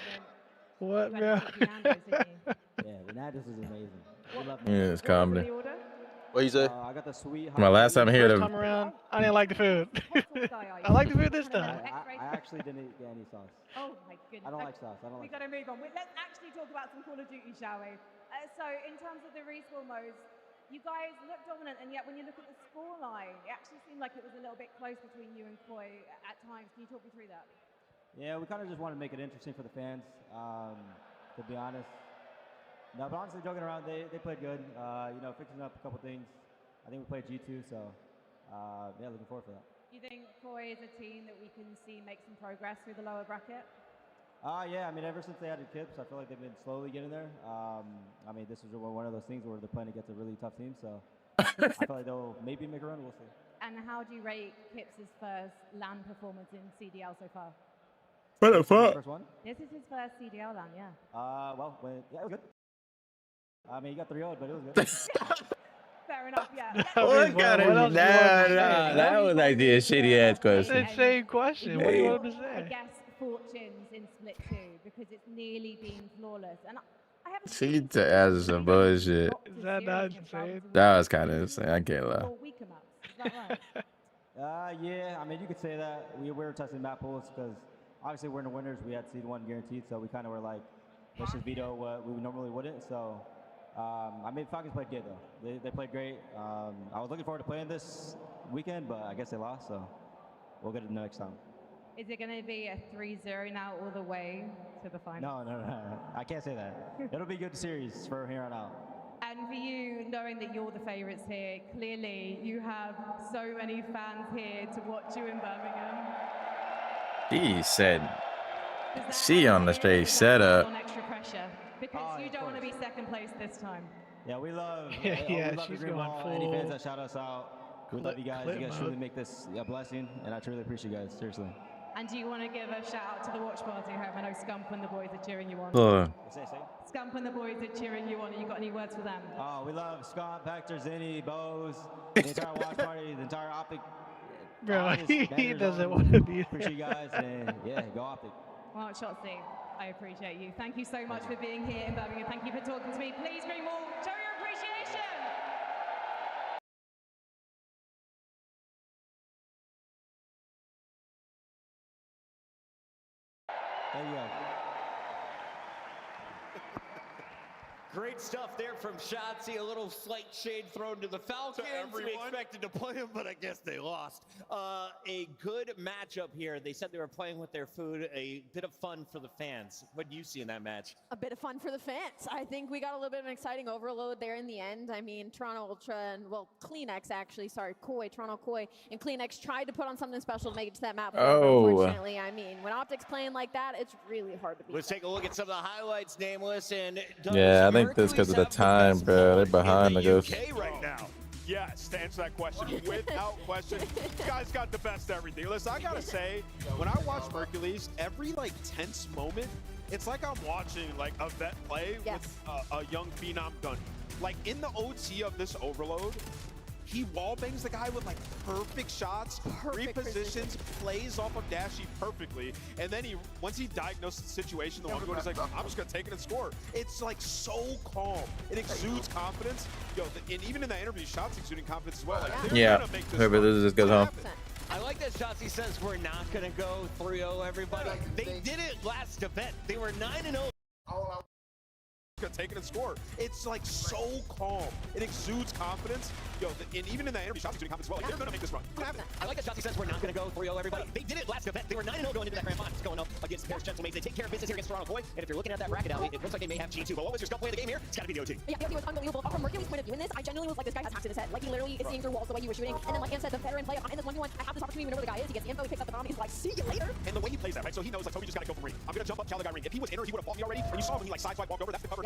S19: What,
S4: You
S19: bro?
S4: went to see Nando's, didn't you?
S6: Yeah, the Nando's is amazing. We love
S1: Yeah, it's comedy.
S15: What you say?
S6: I got the sweet.
S1: My last time here,
S19: First time around, I didn't like the food. I like the food this time.
S6: I actually didn't get any sauce.
S4: Oh my goodness.
S6: I don't like sauce. I don't
S4: We
S6: like
S4: got to move on. Let's actually talk about some Call of Duty, shall we? So in terms of the respawn modes, you guys look dominant, and yet when you look at the scoreline, it actually seemed like it was a little bit close between you and Koi at times. Can you talk me through that?
S6: Yeah, we kind of just want to make it interesting for the fans, to be honest. No, but honestly, joking around, they played good. Fixing up a couple things. I think we played G2, so yeah, looking forward for that.
S4: Do you think Koi is a team that we can see make some progress through the lower bracket?
S6: Yeah, I mean, ever since they added Kips, I feel like they've been slowly getting there. I mean, this is one of those things where they're playing against a really tough team, so I feel like they'll maybe make a run. We'll see.
S4: And how do you rate Kips' first LAN performance in CDL so far?
S1: What the fuck?
S6: First one?
S4: This is his first CDL LAN, yeah.
S6: Yeah, it was good. I mean, he got 3-0'd, but it was good.
S4: Fair enough, yeah.
S1: What kind of that was actually a shitty ass question.
S19: It's the same question. What do you want him to
S4: I
S19: say?
S4: guess fortunes in Split 2 because it's nearly been flawless. And I haven't
S1: She asked some bullshit.
S19: Is that not insane?
S1: That was kind of insane. I can't lie.
S4: weaker maps. Is that right?
S6: Yeah, I mean, you could say that. We were testing map pools because obviously we're in the winners. We had seed 1 guaranteed, so we kind of were like, let's just veto what we normally wouldn't. So, I mean, Falcons played good, though. They played great. I was looking forward to playing this weekend, but I guess they lost, so we'll get it next time.
S4: Is it going to be a 3-0 now all the way to the final?
S6: No. I can't say that. It'll be a good series for here on out.
S4: And for you, knowing that you're the favourites here, clearly you have so many fans here to watch you in Birmingham.
S1: He said, "See on the straight setup."
S4: On extra pressure because you don't want to be second place this time.
S6: Yeah, we love.
S19: Yeah,
S6: we love
S19: she's
S6: the green
S19: going
S6: ball.
S19: full
S6: Any fans that shout us out, we love you guys. You guys
S19: clip
S6: truly
S19: mode.
S6: make this a blessing, and I truly appreciate you guys. Seriously.
S4: And do you want to give a shout out to the watch party? I know Scump and the boys are cheering you on.
S6: Say.
S4: Scump and the boys are cheering you on. You got any words for them?
S6: Oh, we love Scott, Hector, Zinni, Bose, the entire watch party, the entire Optic.
S19: Bro, he doesn't want to be there.
S6: Appreciate you guys, and yeah, go Optic.
S4: Well, Shotzi, I appreciate you. Thank you so much for being here in Birmingham. Thank you for talking to me. Please bring more. Show your appreciation.
S6: Thank you guys.
S11: Great stuff there from Shotzi. A little slight shade thrown to the Falcons. We expected to play them, but I guess they lost. A good matchup here. They said they were playing with their food. A bit of fun for the fans. What do you see in that match?
S21: A bit of fun for the fans. I think we got a little bit of an exciting overload there in the end. I mean, Toronto Ultra and, well, Kleenex actually, sorry, Toronto Koi and Kleenex tried to put on something special to make it to that map.
S1: Oh.
S21: Unfortunately, I mean, when Optic's playing like that, it's really hard to beat.
S11: Let's take a look at some of the highlights, Nameless. And
S1: Yeah, I think this because of the time, bro. They're behind the ghost.
S3: Right now. Yes, to answer that question, without question, you guys got the best everything. Listen, I gotta say, when I watch Mercules, every like tense moment, it's like I'm watching like a vet play with a young phenom gun. Like in the OT of this overload, he wall bangs the guy with like perfect shots, repositions, plays off of Dashy perfectly, and then once he diagnoses the situation, the one goal is like, I'm just gonna take it and score. It's like so calm. It exudes confidence. Yo, and even in the interview, shots exuding confidence as well. Like, they're
S1: Yeah,
S3: gonna make this
S1: whoever
S3: run.
S1: loses goes home.
S11: I like that Shotzi says we're not going to go 3-0, everybody. They did it last event. They were 9-0.
S3: take it and score. It's like so calm. It exudes confidence. Yo, and even in that interview, Shotzi's doing confidence as well. Like, they're going to make this run.
S11: I like that Shotzi says we're not going to go 3-0, everybody. They did it last event. They were 9-0 going into that grand finals, going up against Paris Gentlemaids. They take care of business here against Toronto Koi. And if you're looking at that bracket out, it looks like they may have G2. But what was your scuff play of the game here? It's got to be the OT.
S21: Yeah, the OT was unbelievable. From Mercury's point of view in this, I genuinely was like, this guy has hacks in his head. Like, he literally is seeing through walls the way you were shooting. And then, like Ian said, the veteran player behind this 1v1, I have this opportunity, we know where the guy is. He gets the info, he picks up the bomb, he's like, see you later.
S3: And the way he plays that, right? So he knows, like, Toby just got to go for ring. I'm going to jump up, tell the guy ring. If he was inner, he would have fought me already. And you saw him when he, like, sideswipe walked over. That's the cover.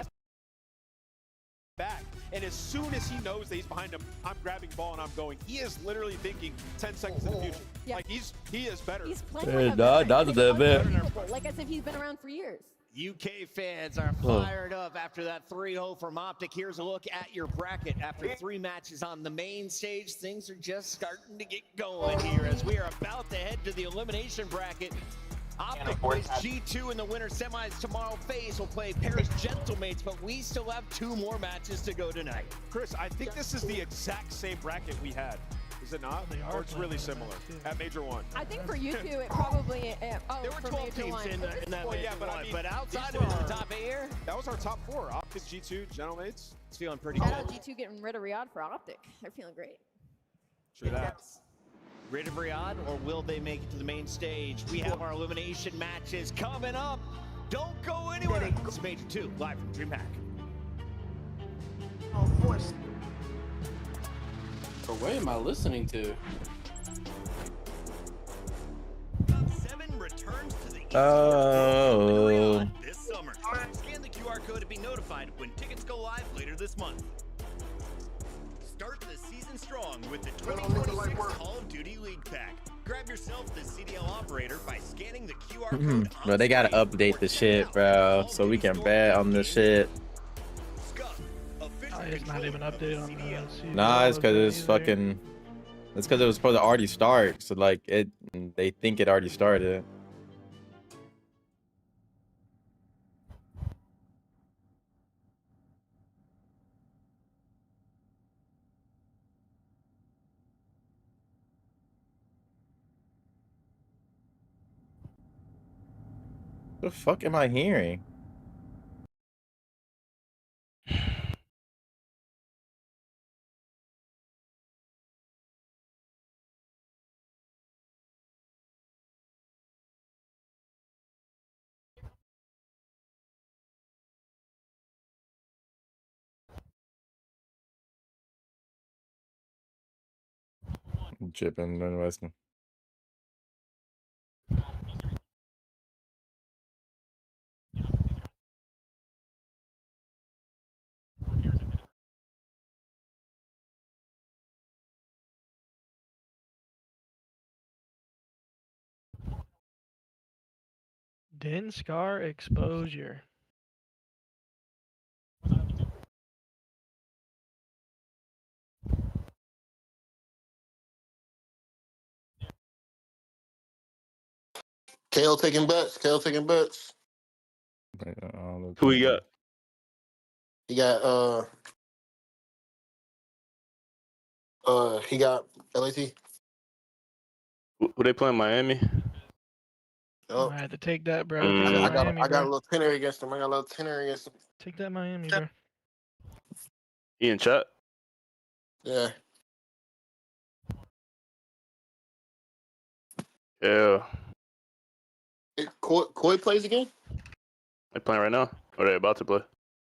S3: Back. And as soon as he knows that he's behind him, I'm grabbing ball and I'm going. He is literally thinking 10 seconds in the future.
S21: Yeah.
S3: Like, he is better.
S21: He's playing like as if he's been around for years.
S11: UK fans are fired up after that 3-0 from Optic. Here's a look at your bracket. After 3 matches on the main stage, things are just starting to get going here as we are about to head to the elimination bracket. Optic plays G2 in the winter semis tomorrow. FaZe will play Paris Gentlemates, but we still have 2 more matches to go tonight.
S3: Chris, I think this is the exact same bracket we had. Is it not? Or it's really similar at Major 1?
S21: I think for you two, it probably.
S11: There were 12 teams in that
S3: well, yeah,
S11: Major 1,
S3: I mean,
S11: but outside of it, the top 8 here,
S3: that was our top 4. Optic, G2, Gentlemates.
S11: It's feeling pretty
S21: Shout
S11: good.
S21: out G2 getting rid of Riyadh for Optic. They're feeling great.
S3: True that.
S11: Rid of Riyadh, or will they make it to the main stage? We have our elimination matches coming up. Don't go anywhere. It's Major 2, live from DreamHack.
S10: Oh, of course. Or what am I listening to?
S11: 7 returns to the this summer. Scan the QR code to be notified when tickets go live later this month. Start the season strong with the 2026 Call of Duty League Pack. Grab yourself the CDL operator by scanning the QR code.
S1: Bro, they gotta update the shit, bro, so we can bet on this shit.
S19: It's not even updated on the
S1: Nah, it's because it's fucking. It's because it was supposed to already start. So like it, they think it already started. What the fuck am I hearing? Chipping and Weston.
S19: Den Scar exposure.
S20: Kale taking bets. Kale taking bets.
S15: Who we got?
S20: He got he got LAT.
S15: Who they playing? Miami.
S20: Oh.
S19: I had to take that, bro.
S20: I got a little tenner against him.
S19: Take that Miami, bro.
S15: He in chat?
S20: Yeah.
S15: Yeah.
S20: Koi plays again?
S15: They playing right now? Or they about to play?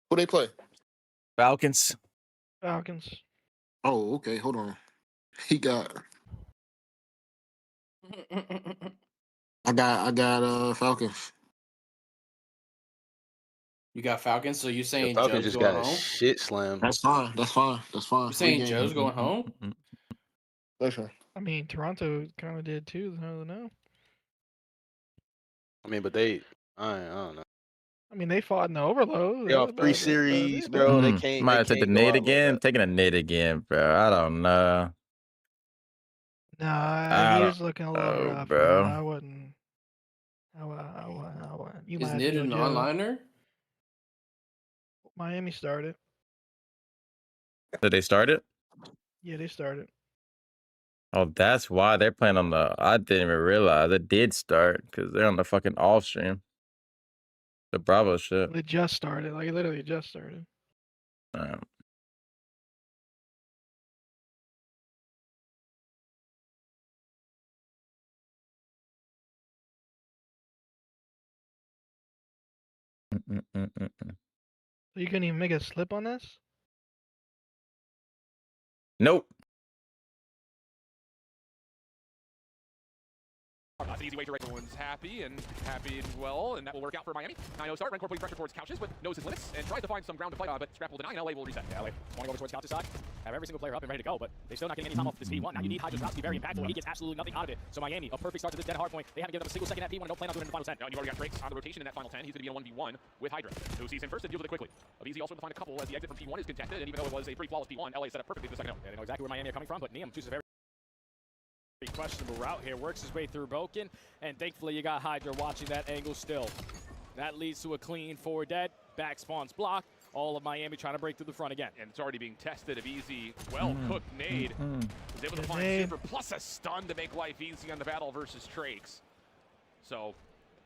S20: Who they play?
S1: Falcons.
S19: Falcons.
S20: Oh, okay. Hold on. He got. I got Falcons.
S10: You got Falcons, so you saying
S15: Falcons
S10: Joe's
S15: just
S10: going
S15: got
S10: home?
S15: Shit slam.
S20: That's fine.
S10: You saying Joe's going home?
S20: Listen.
S19: I mean, Toronto kind of did too. I don't know.
S15: I mean, but I don't know.
S19: I mean, they fought in the overload.
S15: They off 3 series, bro. They can't.
S1: Might have take the nade again. Taking a nade again, bro. I don't know.
S19: Nah, he was looking a little rough,
S1: bro.
S19: I wouldn't. I wouldn't. You
S10: Is Nid an onliner?
S19: Miami started.
S1: Did they start it?
S19: Yeah, they started.
S1: Oh, that's why they're playing on the. I didn't even realize it did start because they're on the fucking off stream. The Bravo shit.
S19: It just started. Like, it literally just started.
S1: All right.
S19: You couldn't even make a slip on this?
S1: Nope.
S5: That's an easy way to write. Everyone's happy and well, and that will work out for Miami. 9-0 start. Rancor putting pressure towards Couches, but knows his limits and tries to find some ground to fight on, but Scrap will deny, and LA will reset.
S9: Yeah, LA want to go over towards Couches' side. Have every single player up and ready to go, but they're still not getting any time off this P1. Now you need Hydra's route to be very impactful. He gets absolutely nothing out of it. So Miami, a perfect start to this dead hard point. They haven't given up a single second at P1 and don't plan on doing it in the final 10.
S5: Now you've already got Drakes on the rotation in that final 10. He's going to be in a 1v1 with Hydra, who sees him first and deals with it quickly. Avizi also to find a couple as the exit from P1 is contested, and even though it was a pretty flawless P1, LA set up perfectly for the second.
S9: Yeah, they know exactly where Miami are coming from, but Neum chooses a very questionable route here, works his way through Broken, and thankfully you got Hydra watching that angle still. That leads to a clean forward dead, back spawns blocked, all of Miami trying to break through the front again.
S5: And it's already being tested. Avizi, well-cooked nade, was able to find Super, plus a stun to make life easy on the battle versus Trakes. So,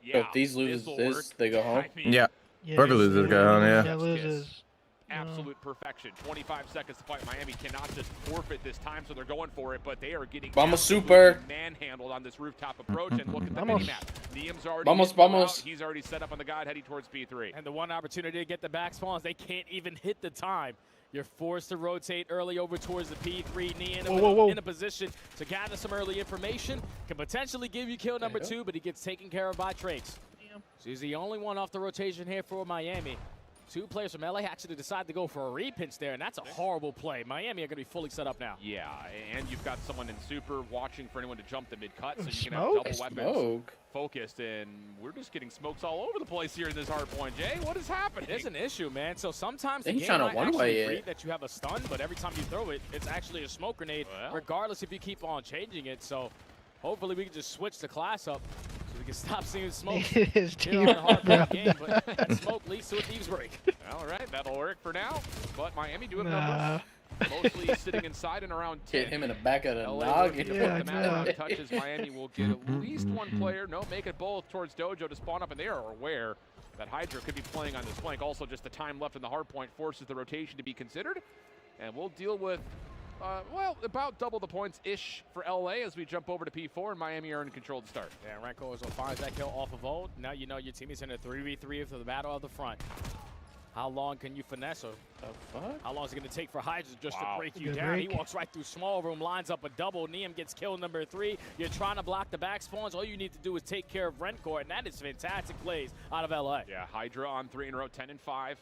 S5: yeah.
S10: So if these lose this, they go home?
S5: I mean,
S1: Yeah. Whoever loses, go home, yeah.
S19: Loses.
S5: Absolute perfection. 25 seconds to fight. Miami cannot just forfeit this time, so they're going for it, but they are getting
S10: super
S5: manhandled on this rooftop approach. And look at the mini-map. Niam's already
S10: Vamos.
S5: He's already set up on the guide heading towards P3.
S9: And the one opportunity to get the back spawns, they can't even hit the time. You're forced to rotate early over towards the P3. Niam in a position to gather some early information. Can potentially give you kill number 2, but he gets taken care of by Trakes. So he's the only one off the rotation here for Miami. 2 players from LA actually decide to go for a repinch there, and that's a horrible play. Miami are going to be fully set up now.
S5: Yeah, and you've got someone in Super watching for anyone to jump the mid-cut, so you can have double weapons focused, and we're just getting smokes all over the place here in this hard point. Jay, what is happening?
S9: It's an issue, man. So sometimes the
S10: He's
S9: game
S10: trying to
S9: might
S10: one-way
S9: actually read that you have a stun, but every time you throw it, it's actually a smoke grenade, regardless if you keep on changing it. So hopefully we can just switch the class up so we can stop seeing smoke here on the hard game, but that smoke leads to a thieves break.
S5: All right, that'll work for now, but Miami doing numbers. Mostly sitting inside and around 10.
S10: Hit him in the back of the
S5: LA
S10: noggin.
S5: to put the map on touches. Miami will get at least one player. No, make it both towards Dojo to spawn up, and they are aware that Hydra could be playing on this flank. Also, just the time left in the hard point forces the rotation to be considered, and we'll deal with well, about double the points-ish for LA as we jump over to P4, and Miami are in control to start.
S9: Yeah, Rancor will find that kill off of Old. Now you know your team is in a 3v3 for the battle of the front. How long can you finesse her? How long is it going to take for Hydra just to break you down? He walks right through small room, lines up a double. Niam gets kill number 3. You're trying to block the back spawns. All you need to do is take care of Rancor, and that is fantastic plays out of LA.
S5: Yeah, Hydra on 3 in a row, 10 and 5.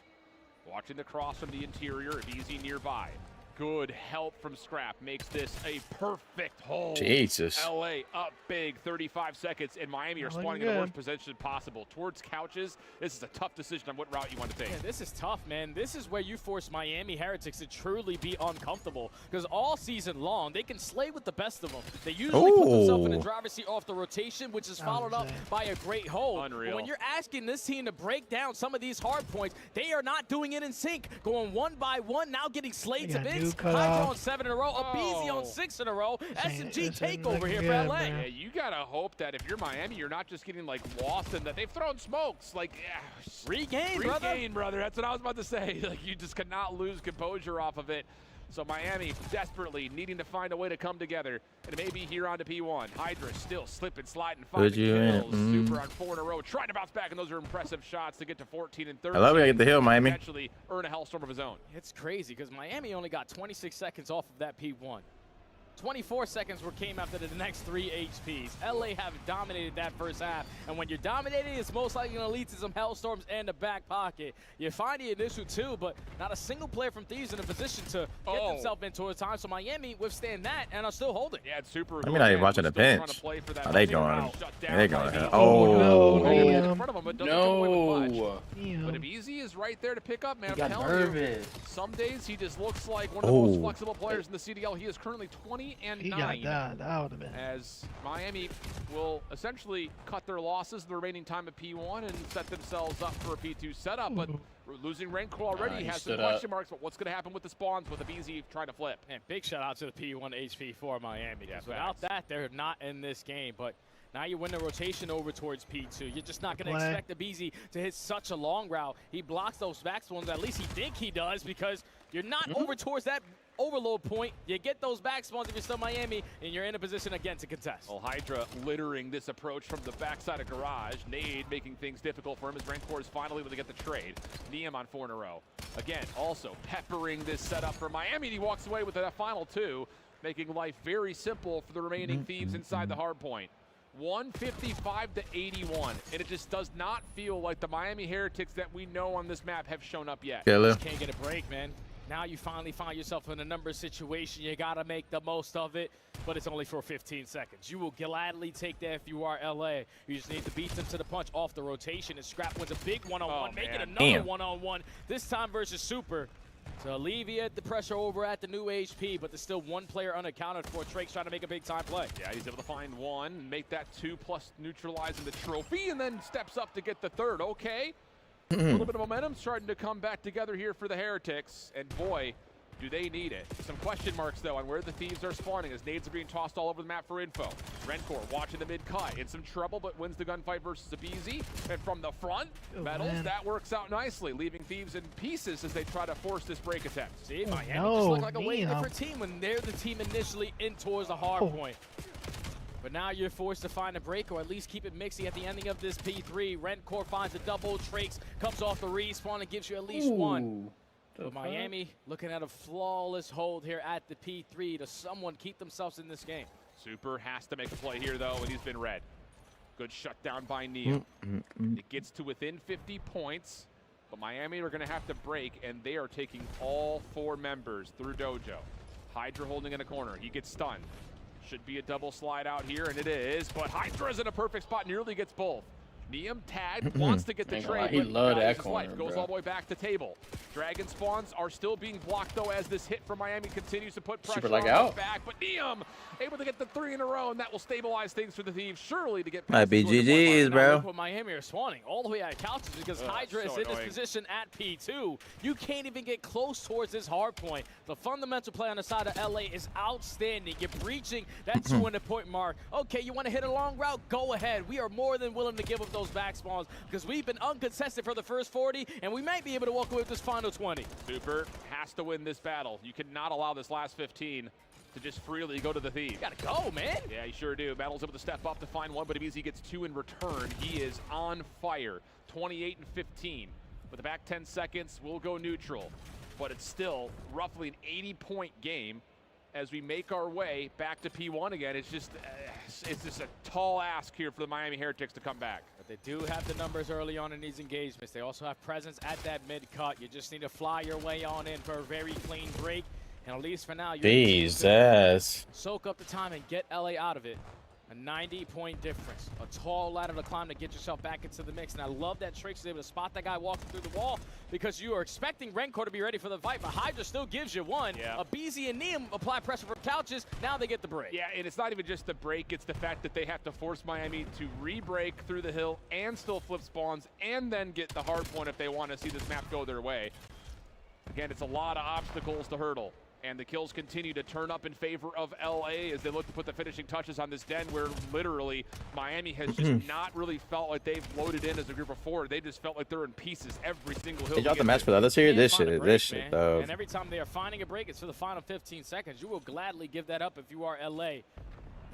S5: Watching the cross from the interior, easy nearby. Good help from Scrap makes this a perfect hold.
S1: Jesus.
S5: LA up big, 35 seconds, and Miami are spawning in the worst position possible. Towards Couches, this is a tough decision on what route you want to take.
S9: Yeah, this is tough, man. This is where you force Miami Heretics to truly be uncomfortable, because all season long, they can slay with the best of them. They usually put themselves in the driver's seat off the rotation, which is followed up by a great hold.
S5: Unreal.
S9: But when you're asking this team to break down some of these hard points, they are not doing it in sync. Going one by one, now getting slayed to bits. Hydra on 7 in a row, Abizi on 6 in a row. S&G takeover here for LA.
S5: Yeah, you gotta hope that if you're Miami, you're not just getting like lost in that. They've thrown smokes. Like,
S9: regain,
S5: brother. That's what I was about to say. Like, you just cannot lose composure off of it. So Miami desperately needing to find a way to come together, and maybe here on to P1. Hydra still slipping, sliding, finding kills. Super on 4 in a row, trying to bounce back, and those are impressive shots to get to 14 and 13.
S1: I love it. I get the hill, Miami.
S5: Actually earn a hellstorm of his own.
S9: It's crazy because Miami only got 26 seconds off of that P1. 24 seconds came after the next 3 HPs. LA have dominated that first half, and when you're dominating, it's most likely going to lead to some hellstorms and the back pocket. You find the initial 2, but not a single player from Thieves in a position to get themselves into a time, so Miami withstand that and are still holding.
S5: Yeah, it's super.
S1: I mean, not even watching the pinch. Oh, they going. They going.
S5: Oh,
S1: no.
S5: In front of him, but doesn't come away with much. But Abizi is right there to pick up, man. I'm telling you, some days he just looks like one of the most flexible players in the CDL. He is currently 20 and 9.
S19: That would have been.
S5: As Miami will essentially cut their losses in the remaining time of P1 and set themselves up for a P2 setup. But losing Rancor already has some question marks. But what's going to happen with the spawns with Abizi trying to flip?
S9: And big shout out to the P1 HP for Miami. Yeah, without that, they're not in this game. But Now you win the rotation over towards P2. You're just not going to expect the BZ to hit such a long route. He blocks those back spawns. At least he think he does, because you're not over towards that overload point. You get those back spawns if you're still Miami, and you're in a position again to contest.
S5: Well, Hydra littering this approach from the backside of Garage. Nade making things difficult for him as Rancor is finally able to get the trade. Neum on 4 in a row. Again, also peppering this setup for Miami. He walks away with that final 2, making life very simple for the remaining Thieves inside the hard point. 155 to 81, and it just does not feel like the Miami Heretics that we know on this map have shown up yet.
S9: Just can't get a break, man. Now you finally find yourself in a numbers situation. You got to make the most of it, but it's only for 15 seconds. You will gladly take that if you are LA. You just need to beat them to the punch off the rotation, and Scrap wins a big one-on-one, making another one-on-one, this time versus Super, to alleviate the pressure over at the new HP, but there's still one player unaccounted for. Trake's trying to make a big-time play.
S5: Yeah, he's able to find 1, make that 2 plus neutralizing the trophy, and then steps up to get the 3rd. Okay. A little bit of momentum starting to come back together here for the Heretics, and boy, do they need it. Some question marks, though, on where the Thieves are spawning as nades are being tossed all over the map for info. Rencor watching the mid-cut, in some trouble, but wins the gunfight versus the BZ. And from the front, Metals, that works out nicely, leaving Thieves in pieces as they try to force this break attempt.
S9: See, Miami just look like a way different team when they're the team initially in towards the hard point. But now you're forced to find a break, or at least keep it mixy at the ending of this P3. Rencor finds a double. Trakes comes off the respawn and gives you at least 1. But Miami looking at a flawless hold here at the P3 to someone keep themselves in this game.
S5: Super has to make a play here, though, and he's been red. Good shutdown by Neum. It gets to within 50 points, but Miami are going to have to break, and they are taking all 4 members through Dojo. Hydra holding in a corner. He gets stunned. Should be a double slide out here, and it is, but Hydra's in a perfect spot, nearly gets both. Neum tagged, wants to get the trade,
S10: he loved that corner,
S5: life goes all the way back to table. Dragon spawns are still being blocked, though, as this hit from Miami continues to put pressure on the back, but Neum able to get the 3 in a row, and that will stabilize things for the Thieves, surely to get past.
S1: Might be GG's, bro.
S9: What Miami are spawning all the way out of couches because Hydra is in this position at P2. You can't even get close towards this hard point. The fundamental play on the side of LA is outstanding. You're breaching that 200-point mark. Okay, you want to hit a long route? Go ahead. We are more than willing to give up those back spawns because we've been uncontested for the first 40, and we might be able to walk away with this final 20.
S5: Super has to win this battle. You cannot allow this last 15 to just freely go to the Thieves.
S9: You gotta go, man.
S5: Yeah, you sure do. Battle's able to step up to find 1, but he gets 2 in return. He is on fire. 28 and 15. With the back 10 seconds, we'll go neutral. But it's still roughly an 80-point game as we make our way back to P1 again. It's just a tall ask here for the Miami Heretics to come back.
S9: But they do have the numbers early on in these engagements. They also have presence at that mid-cut. You just need to fly your way on in for a very clean break. And at least for now, you're soak up the time and get LA out of it. A 90-point difference. A tall ladder to climb to get yourself back into the mix. And I love that Trix is able to spot that guy walking through the wall because you are expecting Rencor to be ready for the fight, but Hydra still gives you 1.
S5: Yeah.
S9: A BZ and Neum apply pressure for couches. Now they get the break.
S5: Yeah, and it's not even just the break. It's the fact that they have to force Miami to re-break through the hill and still flip spawns and then get the hard point if they want to see this map go their way. Again, it's a lot of obstacles to hurdle. And the kills continue to turn up in favor of LA as they look to put the finishing touches on this den where literally Miami has just not really felt like they've loaded in as a group of 4. They just felt like they're in pieces every single hill.
S1: They got the match for the others here? This shit, though.
S9: And every time they are finding a break, it's for the final 15 seconds. You will gladly give that up if you are LA.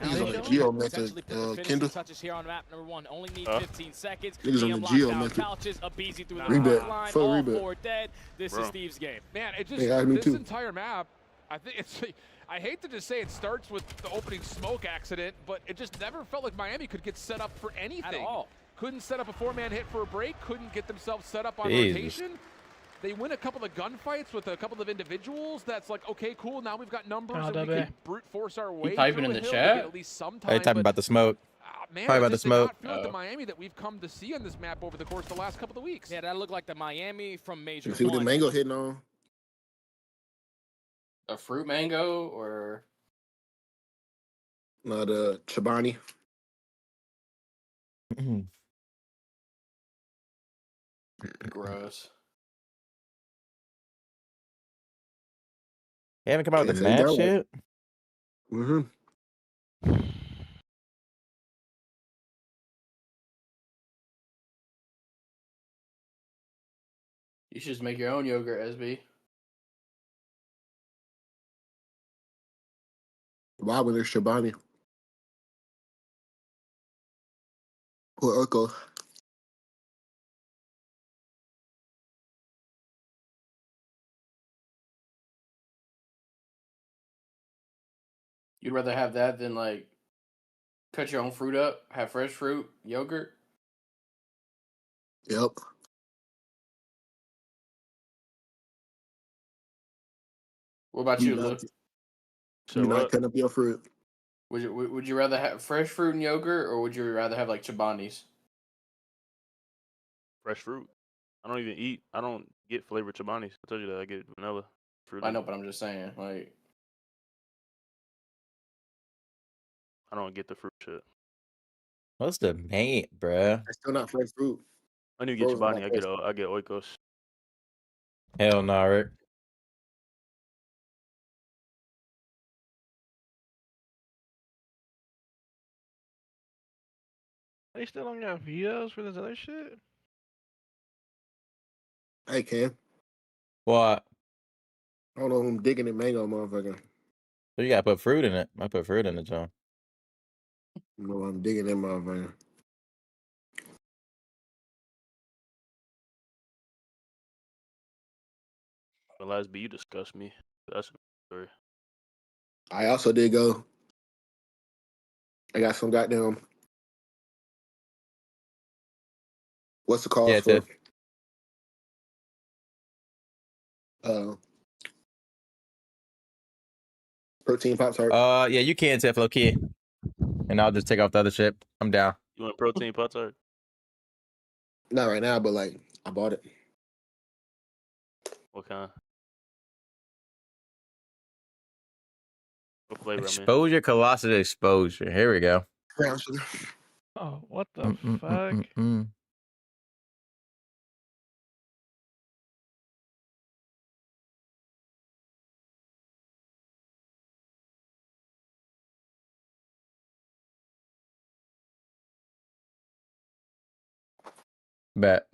S20: Niggas on the Geo method, Kendall.
S9: Touches here on map number 1. Only need 15 seconds.
S20: Niggas on the Geo method.
S9: Couches, a BZ through the
S20: Rebat.
S9: line, all
S20: rebat.
S9: 4 dead. This is Steve's game.
S5: Man, it just,
S20: this
S5: entire map, I think it's, I hate to just say it starts with the opening smoke accident, but it just never felt like Miami could get set up for anything.
S9: At all.
S5: Couldn't set up a 4-man hit for a break, couldn't get themselves set up on rotation. They win a couple of gunfights with a couple of individuals. That's like, okay, cool, now we've got numbers and we can brute force our way
S10: typing in the chat?
S5: at least some time.
S1: Hey, typing about the smoke.
S5: Man,
S1: Probably about the smoke.
S5: I feel like the Miami that we've come to see on this map over the course of the last couple of weeks.
S9: Yeah, that looked like the Miami from Major.
S20: You see what the mango hitting on?
S10: A fruit mango or
S20: No, the Chobani.
S10: Gross.
S1: You haven't come out with the match yet?
S20: Mm-hmm.
S10: You should just make your own yogurt, SB.
S20: Why when there's Shabani? Or Urkel?
S10: You'd rather have that than like cut your own fruit up, have fresh fruit, yogurt?
S20: Yep.
S10: What about you, Lou?
S20: So not cutting up your fruit.
S10: Would you rather have fresh fruit and yogurt, or would you rather have like Chobani's?
S15: Fresh fruit. I don't get flavored Chobani's. I told you that I get vanilla fruit.
S10: I know, but I'm just saying, like,
S15: I don't get the fruit shit.
S1: What's the mate, bruh?
S20: It's still not fresh fruit.
S15: I need to get Chobani. I get Oikos.
S1: Hell no, Rick.
S19: They still don't got vetoes for this other shit?
S20: Hey, Cam.
S1: What?
S20: I don't know who I'm digging in mango, motherfucker.
S1: So you gotta put fruit in it. I put fruit in it, John.
S20: No, I'm digging in motherfucker.
S15: The last B, you disgust me. That's a story.
S20: I also did go. I got some goddamn. What's the call for?
S1: Tiff.
S20: Protein Pop-Tart.
S1: Yeah, you can, Tiff, low key. And I'll just take off the other shit. I'm down.
S15: You want protein Pop-Tart?
S20: Not right now, but like I bought it.
S15: What kind? What flavor?
S1: Exposure, Colossus exposure. Here we go.
S19: Oh, what the fuck?
S1: Bet.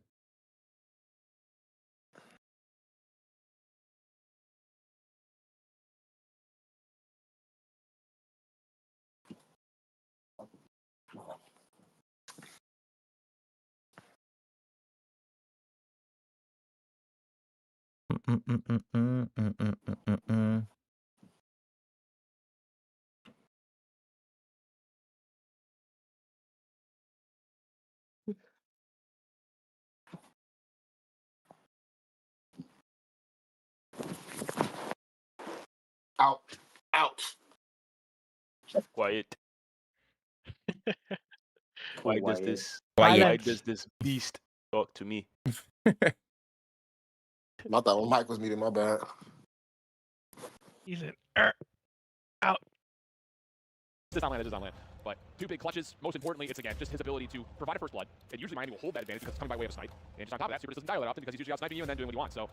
S20: Out. Out.
S15: Quiet. Why does this beast talk to me?
S20: I thought Mike was muted. My bad.
S19: He's in out.
S5: This on land. But two big clutches. Most importantly, it's again just his ability to provide a first blood. And usually Miami will hold that advantage because it's coming by way of a snipe. And just on top of that, Super doesn't dial it often because he's usually out sniping you and then doing what he wants. So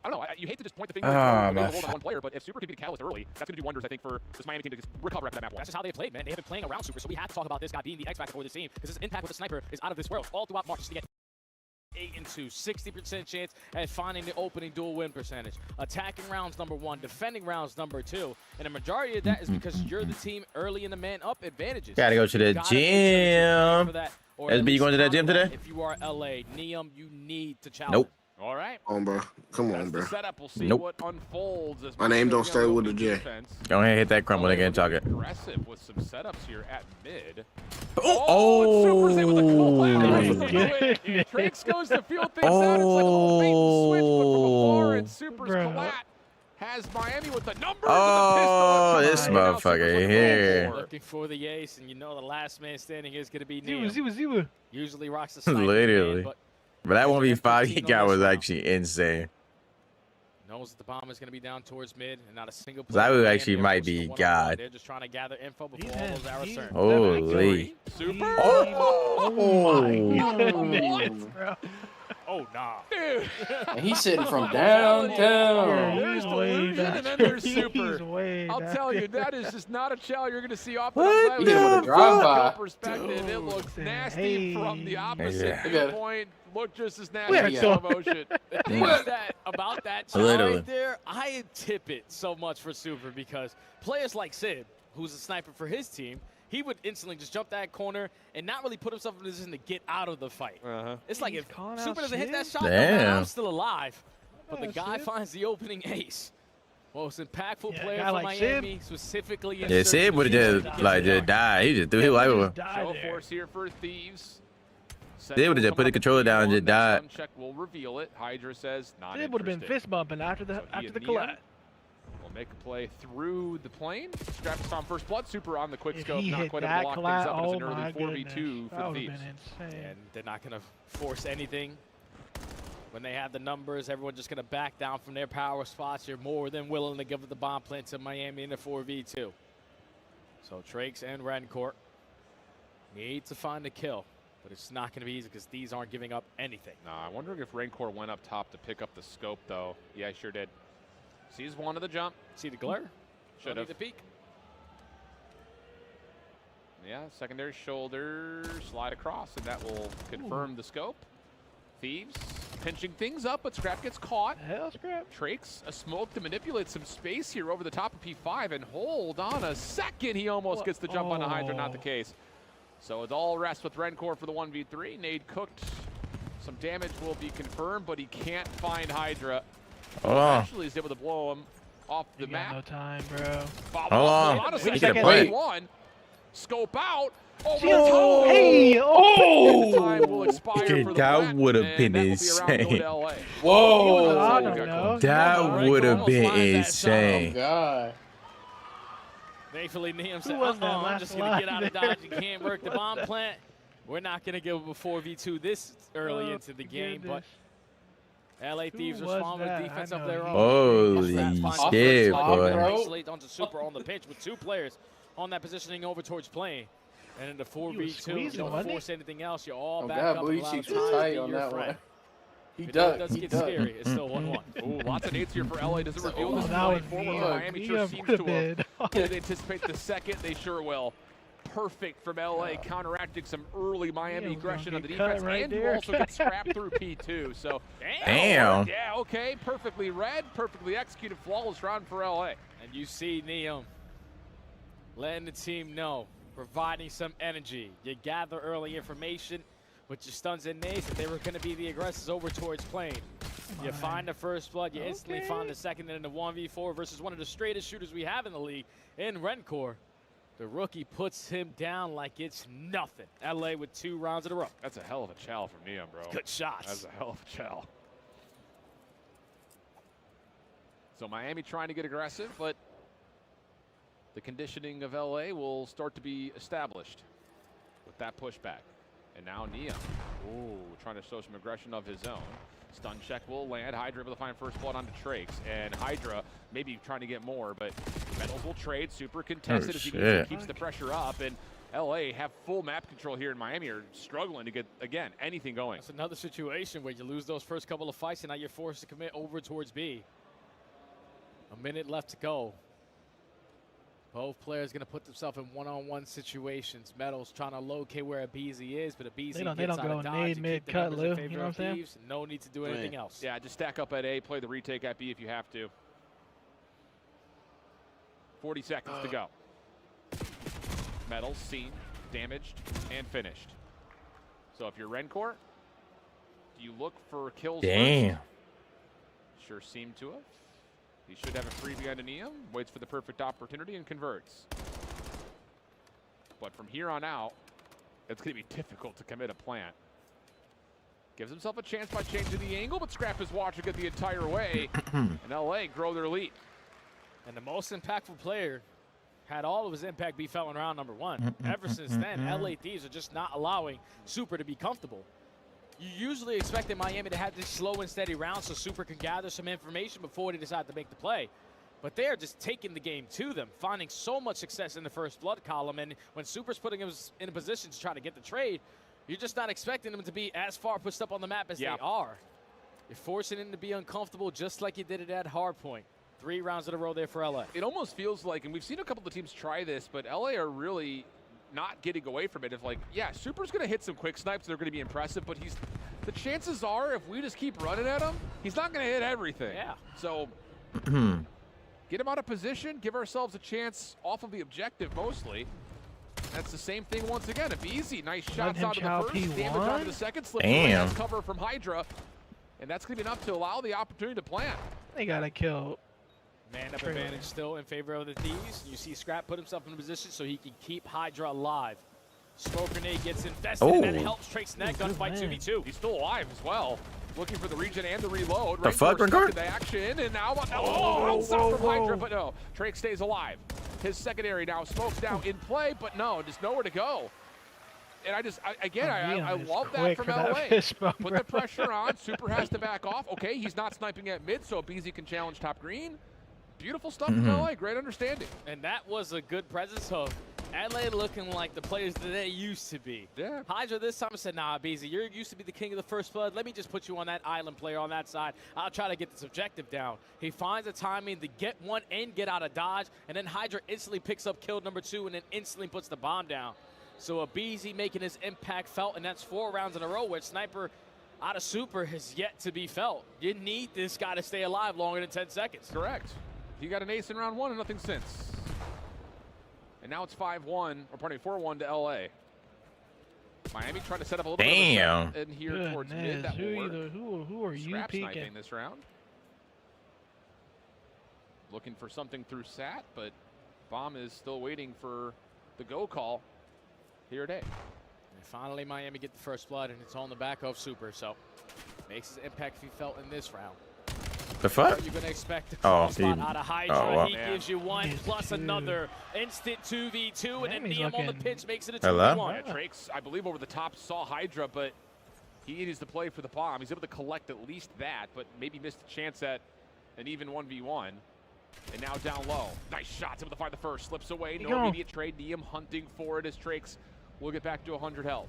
S5: I don't know. You hate to just point the finger and hold on one player, but if Super can be the catalyst early, that's going to do wonders, I think, for this Miami team to just recover after that map.
S9: That's just how they played, man. They have been playing around Super, so we have to talk about this guy being the X factor for this team because his impact with the sniper is out of this world. All throughout March, just to get 8-2, 60% chance at finding the opening dual win percentage. Attacking rounds number 1, defending rounds number 2, and the majority of that is because you're the team early in the man up advantages.
S1: Gotta go to the gym. SB, you going to that gym today?
S9: If you are LA, Neum, you need to challenge.
S1: Nope.
S5: All right.
S20: Come on, bro. Come on, bro.
S5: Setup. We'll see
S1: Nope.
S5: what unfolds as
S20: My name don't start with a J.
S1: Go ahead and hit that crumble again, talk it.
S5: Aggressive with some setups here at mid.
S1: Oh!
S5: Super's in with a collat. Trix goes to field things out. It's like a little bait and switch, but from afar, and Super's collat has Miami with the numbers.
S1: Oh, this motherfucker here.
S9: Looking for the ace, and you know the last man standing is going to be Neum.
S19: Ziwa.
S9: Usually rocks the sniper.
S1: Literally.
S9: But
S1: that 1v5 he got was actually insane.
S9: knows that the bomb is going to be down towards mid, and not a single
S1: That would actually might be God.
S9: They're just trying to gather info before all those arrows turn.
S1: Holy.
S5: Super.
S19: Oh my goodness, bro.
S9: Oh, nah.
S5: Dude.
S10: And he's sitting from downtown.
S5: There's Delusion, and then there's Super. I'll tell you, that is just not a chow you're going to see often.
S10: He hit him with a drive-by.
S5: Perspective, it looks nasty from the opposite
S1: Yeah.
S5: viewpoint. Look just as nasty in slow motion.
S9: The thing is that about that chow
S1: Literally.
S9: right there, I tip it so much for Super because players like Sid, who's a sniper for his team, he would instantly just jump that corner and not really put himself in a position to get out of the fight. It's like if Super doesn't hit that shot, I'm still alive. But the guy finds the opening ace. Most impactful player for
S19: like
S9: Miami, specifically in
S1: Sid would have just died. He just threw his life away.
S5: Show force here for Thieves.
S1: Sid would have just put the controller down and just died.
S5: Check will reveal it. Hydra says not
S19: Sid would have been fist bumping after the collide.
S5: Will make a play through the plane. Straps on first blood. Super on the quick
S19: If
S5: scope.
S19: he
S5: Not
S19: hit
S5: quite
S19: that
S5: able to lock
S19: collide,
S5: things up. It's an
S19: oh
S5: early
S19: my
S5: 4v2 for
S19: that
S5: Thieves.
S19: would've been insane.
S9: And they're not going to force anything. When they have the numbers, everyone's just going to back down from their power spots. You're more than willing to give it the bomb plant to Miami in the 4v2. So Trakes and Rencourt need to find a kill. But it's not going to be easy because these aren't giving up anything.
S5: I'm wondering if Rencourt went up top to pick up the scope, though. Yeah, he sure did. Sees one of the jump.
S9: See the glare?
S5: Should have.
S9: The peek.
S5: Yeah, secondary shoulder, slide across, and that will confirm the scope. Thieves pinching things up, but Scrap gets caught.
S19: Hell, Scrap.
S5: Trakes a smoke to manipulate some space here over the top of P5, and hold on a second, he almost gets the jump on the Hydra, not the case. So it's all rest with Rencourt for the 1v3. Nade cooked. Some damage will be confirmed, but he can't find Hydra. Eventually he's able to blow him off the map.
S19: No time, bro.
S1: Hold on. He could have played.
S5: Scope out. Over
S19: Oh,
S5: the
S19: hey, oh!
S5: The time will expire for the
S1: That would have been
S5: and
S1: insane.
S5: that will be around
S10: Whoa.
S19: I don't know.
S1: That would have been insane.
S10: God.
S9: Thankfully, Neum said,
S19: was that
S9: I'm
S19: last
S9: just going to get
S19: line
S9: out of
S19: there?
S9: Dodge. You can't work the bomb plant. We're not going to give up a 4v2 this early into the game, but LA Thieves respond with defense of their own.
S1: Holy shit, boy.
S9: Isolate onto Super on the pinch with two players on that positioning over towards playing. And in the 4v2, don't force anything else. You're all back up.
S10: Blue Cheeks was tight on that one. He does.
S9: It does get scary. It's still 1-1.
S5: Ooh, lots of nades here for LA. Does it reveal this
S19: that
S5: play
S19: would
S5: forward?
S19: be
S5: Miami sure seems to have. Did anticipate the second? They sure will. Perfect from LA, counteracting some early Miami aggression on the defense, and you also get scrapped through P2. So,
S1: damn.
S5: Yeah, okay, perfectly read, perfectly executed, flawless round for LA.
S9: And you see Neum letting the team know, providing some energy. You gather early information with your stuns and nades that they were going to be the aggressors over towards plane. You find the first blood, you instantly find the second, and in the 1v4 versus one of the straightest shooters we have in the league, in Rencourt. The rookie puts him down like it's nothing. LA with 2 rounds in a row.
S5: That's a hell of a chow from Neum, bro.
S9: Good shots.
S5: That's a hell of a chow. So Miami trying to get aggressive, but the conditioning of LA will start to be established with that pushback. And now Neum, trying to show some aggression of his own. Stun check will land. Hydra able to find first blood onto Trakes. And Hydra maybe trying to get more, but Metals will trade. Super contested as he keeps the pressure up. And LA have full map control here in Miami, are struggling to get, again, anything going.
S9: It's another situation where you lose those first couple of fights and now you're forced to commit over towards B. A minute left to go. Both players going to put themselves in one-on-one situations. Metals trying to locate where a BZ is, but a BZ
S19: they don't go nade, mid, cut, live. You know what I'm saying?
S9: No need to do anything else.
S5: Yeah, just stack up at A, play the retake at B if you have to. 40 seconds to go. Metals seen, damaged, and finished. So if you're Rencourt, do you look for kills
S1: Damn.
S5: first? Sure seem to have. He should have a free behind Neum, waits for the perfect opportunity and converts. But from here on out, it's going to be difficult to commit a plant. Gives himself a chance by changing the angle, but Scrap is watching it the entire way. And LA grow their lead.
S9: And the most impactful player had all of his impact be felt in round number 1. Ever since then, LA Thieves are just not allowing Super to be comfortable. You usually expect in Miami to have this slow and steady round so Super can gather some information before they decide to make the play. But they are just taking the game to them, finding so much success in the first blood column. And when Super's putting him in a position to try to get the trade, You're just not expecting them to be as far pushed up on the map as they are. You're forcing them to be uncomfortable just like you did it at Hardpoint. 3 rounds in a row there for LA.
S5: It almost feels like, and we've seen a couple of teams try this, but LA are really not getting away from it. If like, yeah, Super's going to hit some quick snipes, they're going to be impressive, but the chances are if we just keep running at him, he's not going to hit everything.
S9: Yeah.
S5: So get him out of position, give ourselves a chance off of the objective mostly. That's the same thing once again. If easy, nice shots out of the first, damage out of the second, slips away, has cover from Hydra, and that's going to be enough to allow the opportunity to plant.
S19: They got to kill.
S9: Man-up advantage still in favor of the D's. You see Scrap put himself in a position so he can keep Hydra alive. Smoke grenade gets invested, and that helps Trake's neck gunfight 2v2.
S5: He's still alive as well. Looking for the regen and the reload.
S1: The fuck, Rincor?
S5: The action, and now outside from Hydra, but no. Drake stays alive. His secondary now, Smoke's now in play, but no, just nowhere to go. And I love that from LA. Put the pressure on. Super has to back off. Okay, he's not sniping at mid, so BZ can challenge top green. Beautiful stuff from LA. Great understanding.
S9: And that was a good presence of LA looking like the players that they used to be.
S5: Yeah.
S9: Hydra this time said, nah, BZ, you're used to be the king of the first blood. Let me just put you on that island player on that side. I'll try to get this objective down. He finds the timing to get one and get out of dodge, and then Hydra instantly picks up kill number 2 and then instantly puts the bomb down. So a BZ making his impact felt, and that's 4 rounds in a row where Sniper out of Super has yet to be felt. You need this guy to stay alive longer than 10 seconds.
S5: Correct. He got an ace in round 1 and nothing since. And now it's 5-1, or pardon me, 4-1 to LA. Miami trying to set up a little bit of a in here towards mid. That will work.
S19: Who are you
S5: Scrap
S19: peeking?
S5: sniping this round. Looking for something through Sat, but Bomb is still waiting for the go call here today.
S9: And finally, Miami get the first blood, and it's on the back of Super, so makes his impact be felt in this round.
S1: The fuck?
S9: You're gonna expect a
S1: he,
S9: out of Hydra.
S1: well.
S9: He gives you 1 plus another instant 2v2, and then Niam on the pitch makes it a 2v1.
S1: Hello?
S5: Yeah, Drake's, I believe, over the top saw Hydra, but he needs to play for the bomb. He's able to collect at least that, but maybe missed a chance at an even 1v1. And now down low. Nice shots, able to find the first. Slips away, no immediate trade. Niam hunting for it as Trakes will get back to 100 health.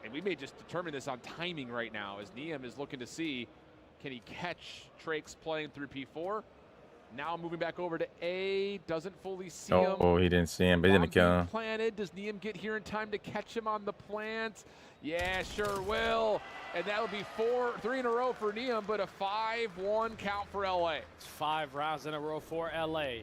S5: And we may just determine this on timing right now as Niam is looking to see, can he catch Trakes playing through P4? Now moving back over to A, doesn't fully see him.
S1: Oh, he didn't see him, but he didn't kill him.
S5: Planted. Does Niam get here in time to catch him on the plant? Yeah, sure will. And that'll be 3 in a row for Niam, but a 5-1 count for LA.
S9: It's 5 rounds in a row for LA.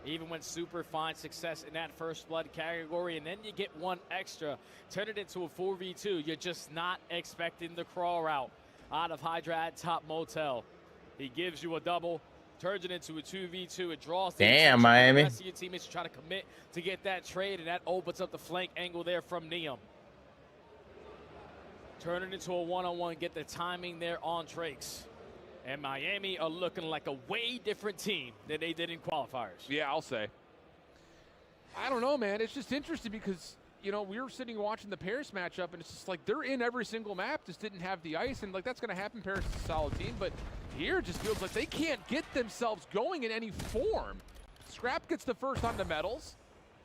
S9: Even when Super finds success in that first blood category, and then you get 1 extra, turn it into a 4v2. You're just not expecting the crawl route out of Hydra at top motel. He gives you a double, turns it into a 2v2. It draws the
S1: Miami.
S9: rest of your teammates trying to commit to get that trade, and that opens up the flank angle there from Niam. Turn it into a 1-on-1, get the timing there on Trakes. And Miami are looking like a way different team than they did in qualifiers.
S5: Yeah, I'll say. I don't know, man. It's just interesting because, you know, we were sitting watching the Paris matchup, and it's just like they're in every single map, just didn't have the ice, and like that's going to happen. Paris is a solid team, but here it just feels like they can't get themselves going in any form. Scrap gets the first on the medals.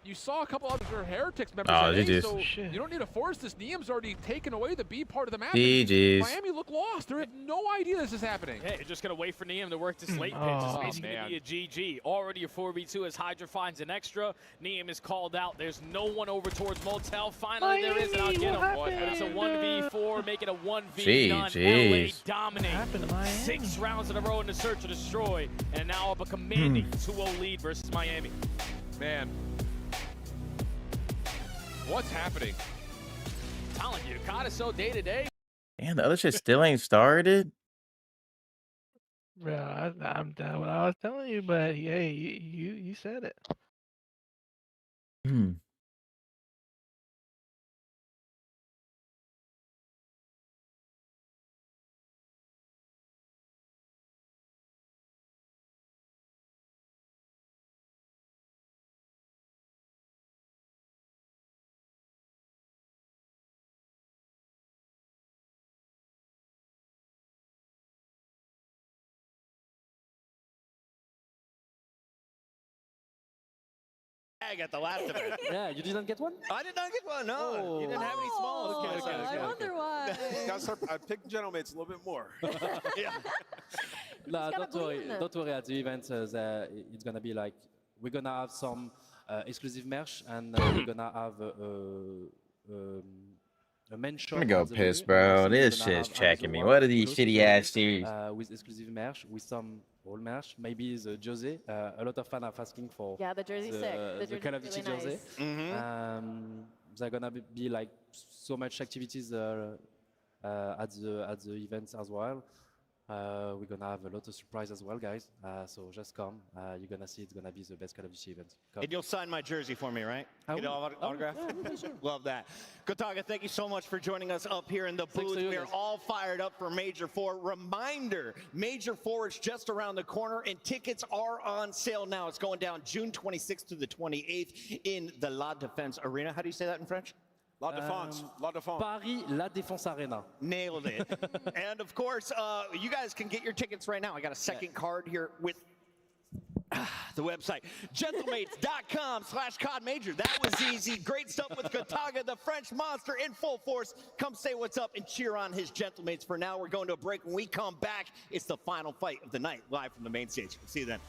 S5: You saw a couple other Heretics members, so you don't need to force this. Niam's already taken away the B part of the map. Miami look lost. They have no idea this is happening.
S9: Hey, you're just going to wait for Niam to work this late pitch. It's basically going to be a GG. Already a 4v2 as Hydra finds an extra. Niam is called out. There's no one over towards Motel. Finally, there is, and I'll get him. It's a 1v4, make it a 1v9. LA dominate. 6 rounds in a row in the search to destroy, and now up a commanding 2-0 lead versus Miami.
S5: Man. What's happening?
S9: I'm telling you, COD is so day-to-day.
S1: Man, the other shit still ain't started.
S19: Bro, I'm done what I was telling you, but hey, you said it.
S11: bag at the last event.
S9: Yeah, you didn't get one?
S11: I did not get one, no. You didn't have any smalls.
S21: I wonder why.
S3: I picked Gentlemates a little bit more.
S11: Yeah.
S9: No, don't worry. At the event, it's gonna be like we're gonna have some exclusive merch, and we're gonna have a main shop.
S1: Let me go piss, bro. This shit's checking me. What are these shitty ass series?
S9: With exclusive merch, with some old merch, maybe the jersey. A lot of fans are asking for.
S21: Yeah, the jersey's sick. The
S9: Call of Duty
S21: really
S9: jersey.
S21: nice.
S9: There gonna be like so much activities at the events as well. We're gonna have a lot of surprise as well, guys. So just come. You're gonna see it's gonna be the best Call of Duty event. Come.
S11: And you'll sign my jersey for me, right?
S9: I
S11: Get an
S9: will.
S11: autograph?
S9: Yeah, sure.
S11: Love that. Gotaga, thank you so much for joining us up here in the booth. We're all fired up for Major 4. Reminder, Major 4 is just around the corner, and tickets are on sale now. It's going down June 26th to the 28th in the La Défense Arena. How do you say that in French?
S3: La Défense. La Défense.
S9: Paris La Défense Arena.
S11: Nailed it. And of course, you guys can get your tickets right now. I got a second card here with the website. Gentlemates.com/CODMajor. That was easy. Great stuff with Gotaga, the French monster in full force. Come say what's up and cheer on his Gentlemates. For now, we're going to a break. When we come back, it's the final fight of the night, live from the main stage. See you then.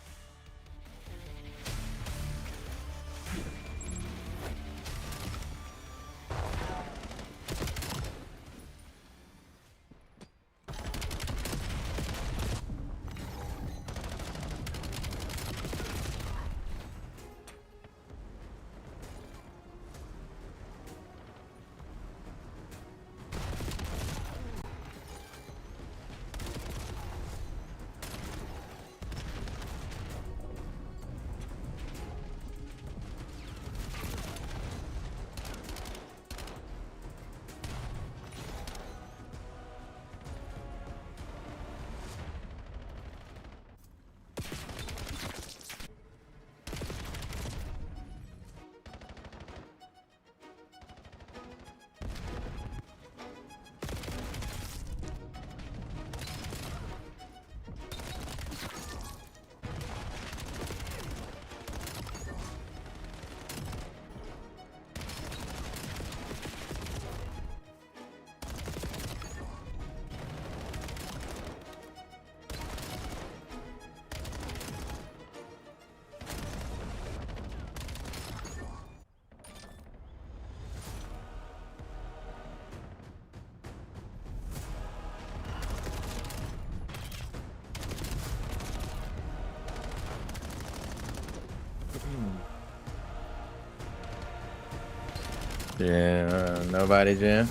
S1: Yeah, nobody, Jim.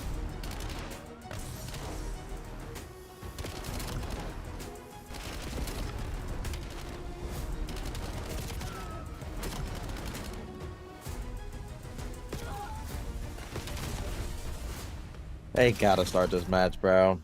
S1: They gotta start this match, bro.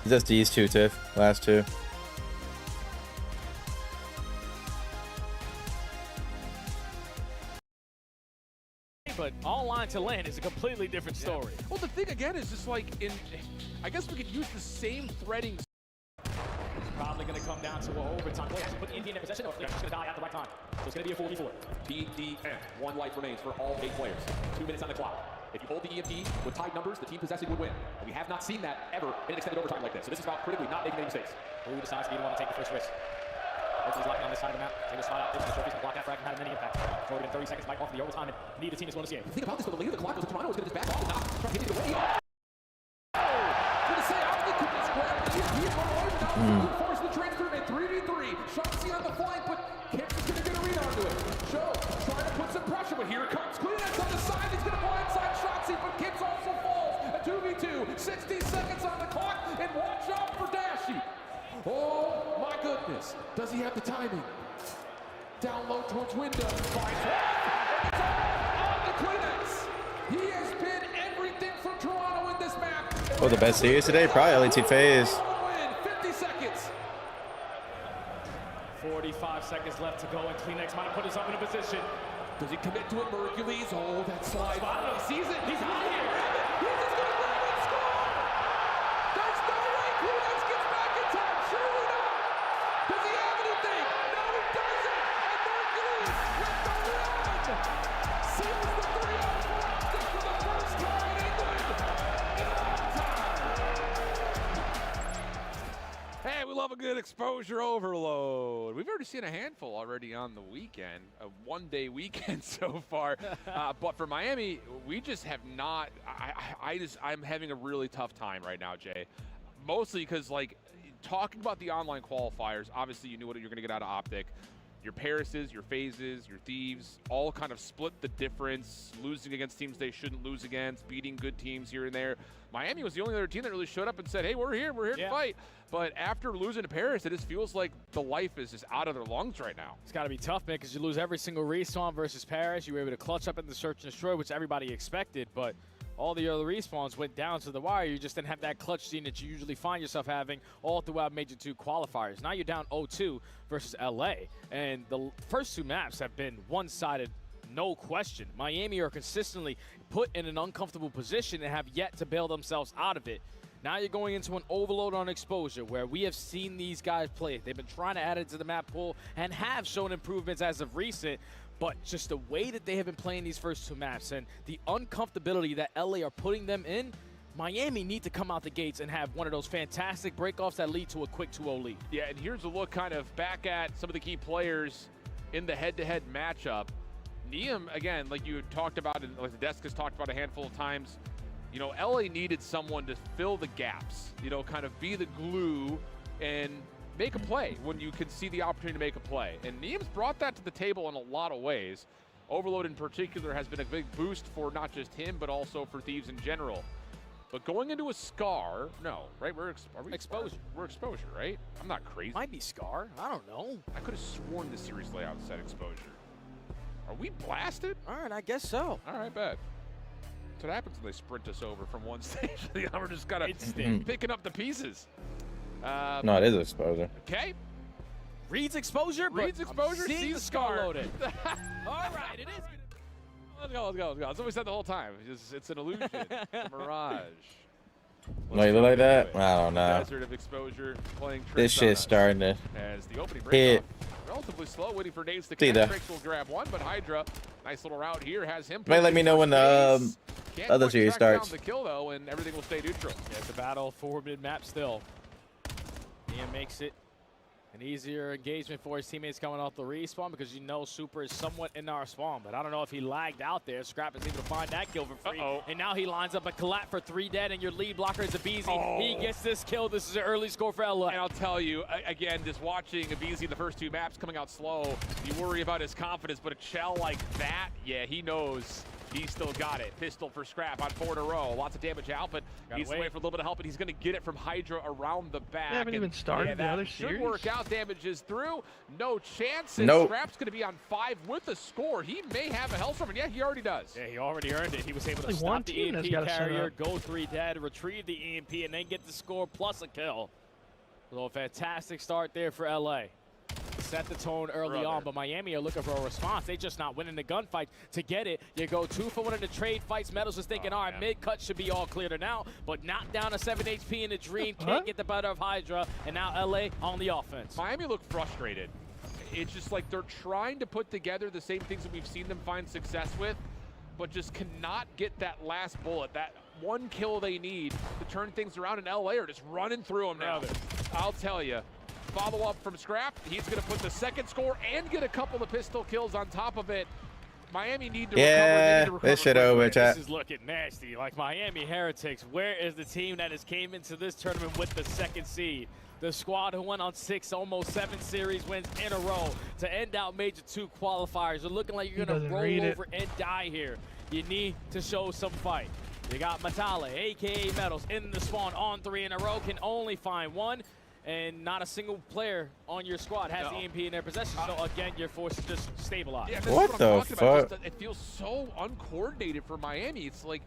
S1: Just these two, Tiff. Last two.
S9: But online to land is a completely different story.
S5: Well, the thing again is just like I guess we could use the same threading.
S9: Probably going to come down to an overtime. Boy, actually put the Indian in possession, or they're just going to die at the right time. So it's going to be a 4v4.
S13: TDM. 1 life remains for all 8 players. 2 minutes on the clock. If you hold the EMP with tied numbers, the team possessing would win. And we have not seen that ever in an extended overtime like this. So this is about critically not making any mistakes.
S9: Who decides to be the one to take the first risk? He's locking on this side of the map. Take a spot out. This is the trophies. Block that frag and had any impact. Forward in 30 seconds. Might offer the overtime. And neither team is going to see it.
S13: The thing about this, though, the later the clock goes, Toronto is going to just back off and not try to get it away.
S5: Gonna say, I'm the cookies grab the EMP and run away without force the transfer in 3v3. Shotzi on the flank, but Kemps is going to get a read onto it. Show trying to put some pressure, but here it comes. Kleenex on the side. He's going to blindside Shotzi.
S13: out towards window. Finds one. It's on the Kleenex. He has been everything for Toronto in this map.
S1: Oh, the best series today? Probably LAT FaZe.
S13: 50 seconds.
S9: 45 seconds left to go, and Kleenex might have put himself in a position.
S13: Does he commit to it? Mercules. Oh, that slide.
S9: He sees it. He's out here.
S13: He's just going to grab and score. There's no way Kleenex gets back in time. Surely not. Does he have anything? No, he doesn't. And Mercules with the run. Seals the 3-0 for Optic for the first time in England in a long time.
S5: Hey, we love a good exposure overload. We've already seen a handful already on the weekend, a one-day weekend so far. But for Miami, we just have not. I'm having a really tough time right now, Jay. Mostly because, like, talking about the online qualifiers, obviously you knew what you're going to get out of Optic. Your Parises, your Phases, your Thieves, all kind of split the difference, losing against teams they shouldn't lose against, beating good teams here and there. Miami was the only other team that really showed up and said, hey, we're here to fight. But after losing to Paris, it just feels like the life is just out of their lungs right now.
S9: It's got to be tough, man, because you lose every single respawn versus Paris. You were able to clutch up in the search and destroy, which everybody expected, but all the other respawns went down to the wire. You just didn't have that clutch scene that you usually find yourself having all throughout Major 2 qualifiers. Now you're down 0-2 versus LA, and the first two maps have been one-sided, no question. Miami are consistently put in an uncomfortable position and have yet to bail themselves out of it. Now you're going into an overload on exposure where we have seen these guys play. They've been trying to add it to the map pool and have shown improvements as of recent, but just the way that they have been playing these first two maps and the uncomfortability that LA are putting them in, Miami need to come out the gates and have one of those fantastic breakoffs that lead to a quick 2-0 lead.
S5: Yeah, and here's a look kind of back at some of the key players in the head-to-head matchup. Neum, again, like you had talked about, and like the desk has talked about a handful of times, you know, LA needed someone to fill the gaps, you know, kind of be the glue and make a play when you can see the opportunity to make a play. And Neum's brought that to the table in a lot of ways. Overload in particular has been a big boost for not just him, but also for Thieves in general. But going into a Scar, no, right? Are we Exposure? We're Exposure, right? I'm not crazy.
S9: Might be Scar. I don't know.
S5: I could have sworn the series layout said Exposure. Are we blasted?
S9: All right, I guess so.
S5: All right, bet. That's what happens when they sprint us over from one stage to the other. We're just kind of picking up the pieces.
S1: No, it is Exposure.
S5: Okay.
S9: Reed's Exposure,
S5: Reed's Exposure,
S9: sees Scar loaded.
S5: All right, it is. Let's go. That's what we said the whole time. It's an illusion. It's a mirage.
S1: No, you look like that? I don't know.
S5: Desert of Exposure playing
S1: this shit's starting to
S5: as the opening
S1: hit.
S5: Relatively slow, waiting for nades to
S1: See
S5: connect.
S1: that.
S5: Trix will grab one, but Hydra, nice little route here, has him.
S1: May let me know when the other series starts.
S5: The kill though, and everything will stay neutral.
S9: Yeah, it's a battle for mid-map still. Ian makes it an easier engagement for his teammates coming off the respawn because you know Super is somewhat in our spawn, but I don't know if he lagged out there. Scrap is able to find that kill for free, and now he lines up a collat for 3 dead, and your lead blocker is Abizi. He gets this kill. This is an early score for LA.
S5: And I'll tell you, again, just watching Abizi the first 2 maps coming out slow, you worry about his confidence, but a Chell like that, yeah, he knows he's still got it. Pistol for Scrap on 4 in a row. Lots of damage out, but he's waiting for a little bit of help, and he's going to get it from Hydra around the back.
S19: They haven't even started the other
S5: should
S19: series.
S5: Work out. Damage is through. No chance. And
S1: nope.
S5: Scrap's going to be on 5 with a score. He may have a Hellstorm, and yeah, he already does.
S9: Yeah, he already earned it. He was able to stop the EMP carrier, go 3 dead, retrieve the EMP, and then get the score plus a kill. So a fantastic start there for LA. Set the tone early on, but Miami are looking for a response. They're just not winning the gunfight. To get it, you go 2 for 1 in the trade fights. Metals is thinking, all right, mid-cut should be all clear to now, but knocked down to 7 HP in the Dream. Can't get the better of Hydra, and now LA on the offense.
S5: Miami look frustrated. It's just like they're trying to put together the same things that we've seen them find success with, but just cannot get that last bullet, that one kill they need to turn things around, and LA are just running through them now. I'll tell you. Follow-up from Scrap. He's going to put the second score and get a couple of pistol kills on top of it. Miami need to recover.
S1: This shit over, chat.
S9: This is looking nasty. Like Miami Heretics, where is the team that has came into this tournament with the 2nd seed? The squad who went on 6, almost 7 series wins in a row to end out Major 2 qualifiers. They're looking like you're going to roll over and die here. You need to show some fight. You got Matale, a.k.a. Metals, in the spawn on 3 in a row. Can only find one. and not a single player on your squad has the EMP in their possession. So again, you're forced to just stabilize.
S5: Yeah,
S1: what the fuck?
S5: It feels so uncoordinated for Miami. It's like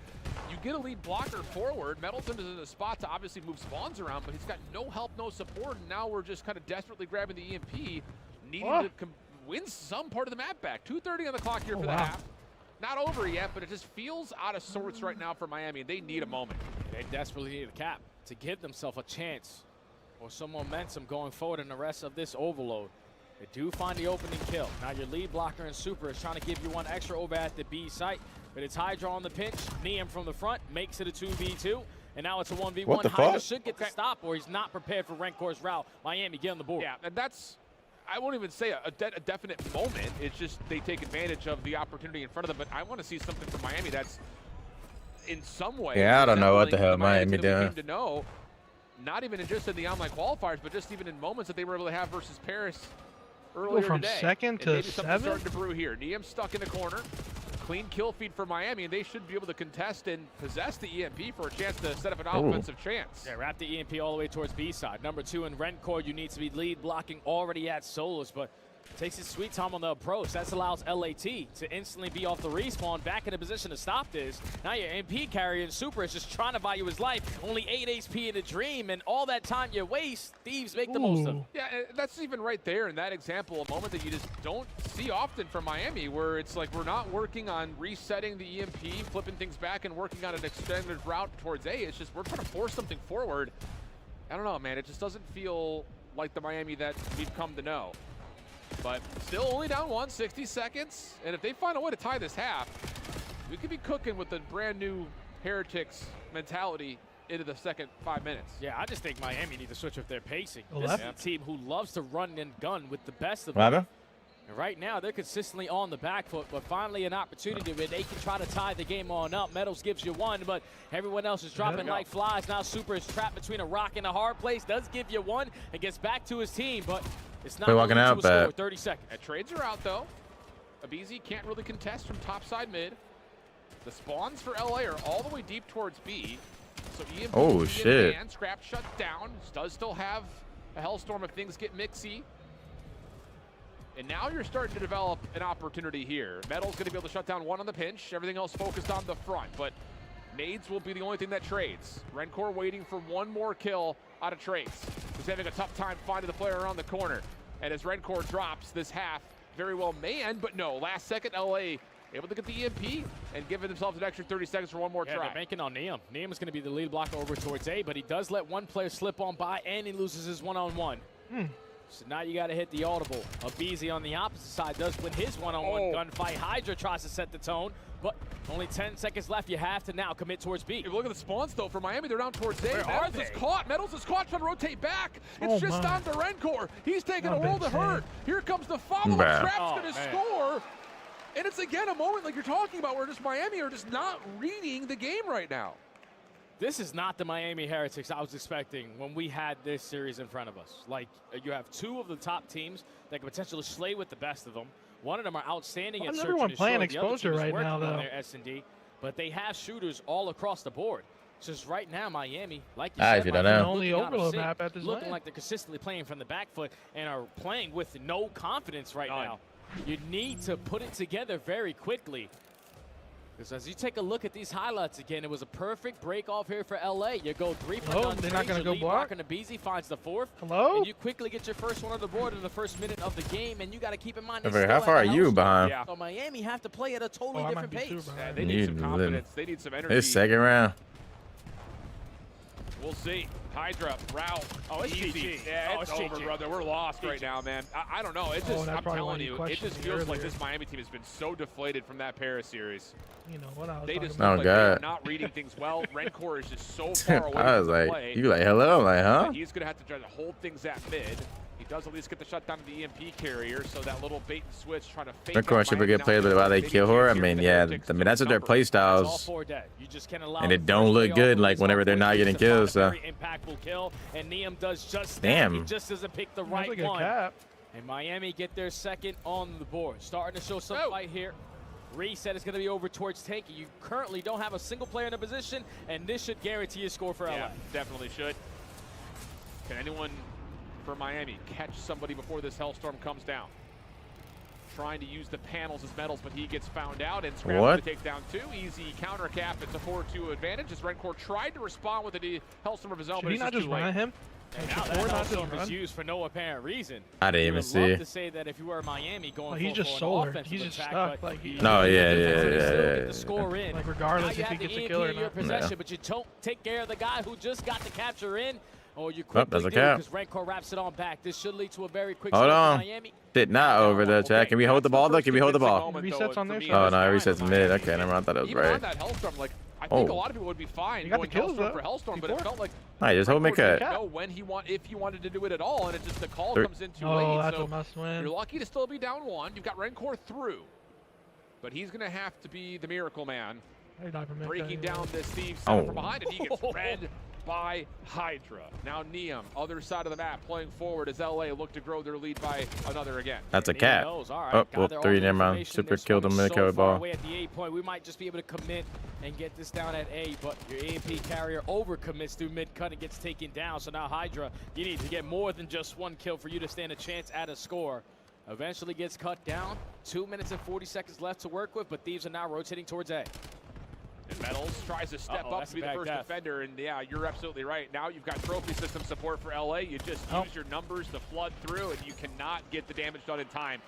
S5: you get a lead blocker forward. Middleton is in a spot to obviously move spawns around, but he's got no help, no support, and now we're just kind of desperately grabbing the EMP, needing to win some part of the map back. 2:30 on the clock here for the half. Not over yet, but it just feels out of sorts right now for Miami. They need a moment.
S9: They desperately need a cap to give themselves a chance or some momentum going forward in the rest of this overload. They do find the opening kill. Now your lead blocker and Super is trying to give you one extra over at the B site, but it's Hydra on the pinch. Neum from the front makes it a 2v2, and now it's a 1v1.
S1: What the
S9: Hydra
S1: fuck?
S9: should get the stop, or he's not prepared for Renkor's route. Miami, get on the board.
S5: Yeah, and that's, I won't even say a definite moment. It's just they take advantage of the opportunity in front of them. But I want to see something from Miami that's in some way.
S1: Yeah, I don't know what the hell Miami doing.
S5: To know, not even just in the online qualifiers, but just even in moments that they were able to have versus Paris earlier
S19: from
S5: today.
S19: second to
S5: maybe something
S19: 7th?
S5: starting to brew here. Neum stuck in the corner. Clean kill feed for Miami, and they should be able to contest and possess the EMP for a chance to set up an offensive chance.
S9: Yeah, wrap the EMP all the way towards B side. Number 2 in Rencor, you need to be lead blocking already at Solus, but takes his sweet time on the approach. That allows LAT to instantly be off the respawn, back in a position to stop this. Now your MP carrier and Super is just trying to buy you his life. Only 8 HP in a dream, and all that time you waste, Thieves make the most of it.
S5: Yeah, that's even right there in that example, a moment that you just don't see often from Miami, where it's like we're not working on resetting the EMP, flipping things back, and working on an extended route towards A. It's just we're trying to force something forward. I don't know, man. It just doesn't feel like the Miami that we've come to know. But still only down 1, 60 seconds. And if they find a way to tie this half, we could be cooking with the brand new Heretics mentality into the second 5 minutes.
S9: Yeah, I just think Miami need to switch up their pacing.
S19: Oh,
S9: This is
S19: left?
S9: a team who loves to run and gun with the best of
S1: What
S9: them.
S1: happened?
S9: And right now, they're consistently on the back foot, but finally an opportunity where they can try to tie the game on up. Metals gives you one, but everyone else is dropping like flies. Now Super is trapped between a rock and a hard place. Does give you one and gets back to his team, but it's not
S1: walking out,
S9: to a score.
S1: but
S9: 30 seconds.
S5: Trades are out, though. Abizi can't really contest from topside mid. The spawns for LA are all the way deep towards B. So EMP
S1: oh, shit.
S5: and Scrap shut down. Does still have a hellstorm if things get mixy. And now you're starting to develop an opportunity here. Metal's going to be able to shut down one on the pinch. Everything else focused on the front. But nades will be the only thing that trades. Rencor waiting for one more kill out of trades. He's having a tough time finding the player around the corner. And as Rencor drops this half, very well may end, but no. Last second, LA able to get the EMP and giving themselves an extra 30 seconds for one more try.
S9: They're banking on Neum. Neum is going to be the lead blocker over towards A, but he does let one player slip on by, and he loses his one-on-one. So now you got to hit the audible. Abizi on the opposite side does win his one-on-one gunfight. Hydra tries to set the tone, but only 10 seconds left. You have to now commit towards B.
S5: If you look at the spawns, though, for Miami, they're down towards A. Metals is caught. Metals is caught, trying to rotate back. It's just on to Rencor. He's taking a world of hurt. Here comes the follow-up. Trap's going to score. And it's, again, a moment like you're talking about where just Miami are just not reading the game right now.
S9: This is not the Miami Heretics I was expecting when we had this series in front of us. Like, you have two of the top teams that can potentially slay with the best of them. One of them are outstanding at search and
S19: everyone playing
S9: destroy. The
S19: exposure
S9: other team is
S19: right now,
S9: working on
S19: though.
S9: their S&D, but they have shooters all across the board. So just right now, Miami, like you said,
S19: only overload map at this
S9: looking
S19: lane.
S9: like they're consistently playing from the back foot and are playing with no confidence right now. You need to put it together very quickly. Because as you take a look at these highlights again, it was a perfect break off here for LA. You go 3 for none.
S19: They're not going to go block.
S9: And Abizi finds the fourth.
S19: Hello?
S9: And you quickly get your first one on the board in the first minute of the game, and you got to keep in mind.
S1: How far are you behind?
S9: So Miami have to play at a totally different pace.
S5: Yeah, they need some confidence. They need some energy.
S1: This second round.
S5: We'll see. Hydra, route.
S9: Oh, it's
S5: easy.
S9: GG.
S5: Yeah, it's over,
S9: GG.
S5: brother. We're lost right now, man. I don't know. It's just, I'm telling you, it just feels like this Miami team has been so deflated from that Paris series.
S19: You know what I was
S5: They just
S1: about.
S5: look like they're not reading things well. Rencor is just so far away
S1: I was
S5: from the
S1: like,
S5: play.
S1: you like, hello? I'm like, huh?
S5: He's going to have to try to hold things at mid. He does at least get the shutdown of the EMP carrier, so that little bait and switch trying to fake
S1: Of course, should be a good player, but why they kill her? I mean, yeah, that's what their play styles. And it don't look good, like whenever they're not getting kills. So.
S9: Very impactful kill, and Neum does just
S1: Damn.
S9: that. He just doesn't pick the right
S19: like a
S9: one.
S19: cap.
S9: And Miami get their second on the board. Starting to show some fight here. Reset is going to be over towards Tanky. You currently don't have a single player in a position, and this should guarantee a score for LA.
S5: Yeah, definitely should. Can anyone for Miami. Catch somebody before this Hellstorm comes down. Trying to use the panels as metals, but he gets found out and scrambles to take down 2. Easy counter cap. It's a 4-2 advantage as Rencore tried to respond with a Hellstorm of his own, but
S19: he not just run him?
S9: And now that Hellstorm is used for no apparent reason.
S1: I didn't even see.
S9: To say that if you were Miami going
S19: he's just solar. He's just stuck. Like
S1: no, yeah.
S9: The score in.
S19: Like regardless if he gets a kill or not.
S9: Possession, but you don't take care of the guy who just got the capture in. Or you quickly
S1: there's a cap.
S9: Because Rencore wraps it on back. This should lead to a very quick
S1: Hold on.
S9: Miami.
S1: Shit, not over there, Chad. Can we hold the ball though? Can we hold the ball?
S19: Resets on their side.
S1: Oh no, it resets mid. Okay, never mind. I thought it was
S5: Even
S1: right.
S5: on that Hellstorm, like I think a lot of people would be fine going Hellstorm for Hellstorm, but it felt like
S1: I just hold me cut.
S5: Know when if he wanted to do it at all, and it just the call comes in too late.
S19: That's
S5: so
S19: a must-win.
S5: You're lucky to still be down 1. You've got Rencore through, but he's gonna have to be the miracle man, breaking down this Steve from behind, and he gets read by Hydra. Now Neum, other side of the map, playing forward as LA look to grow their lead by another again.
S1: That's a cap. Oh, well, 3, never mind. Super killed him with a ball.
S9: At the A point, we might just be able to commit and get this down at A, but your AMP carrier over commits through mid cut and gets taken down. So now Hydra, you need to get more than just 1 kill for you to stand a chance at a score. Eventually gets cut down. 2 minutes and 40 seconds left to work with, but Thieves are now rotating towards A.
S5: And Metals tries to step up to be the first defender, and yeah, you're absolutely right. Now you've got trophy system support for LA. You just use your numbers to flood through, and you cannot get the damage done in time.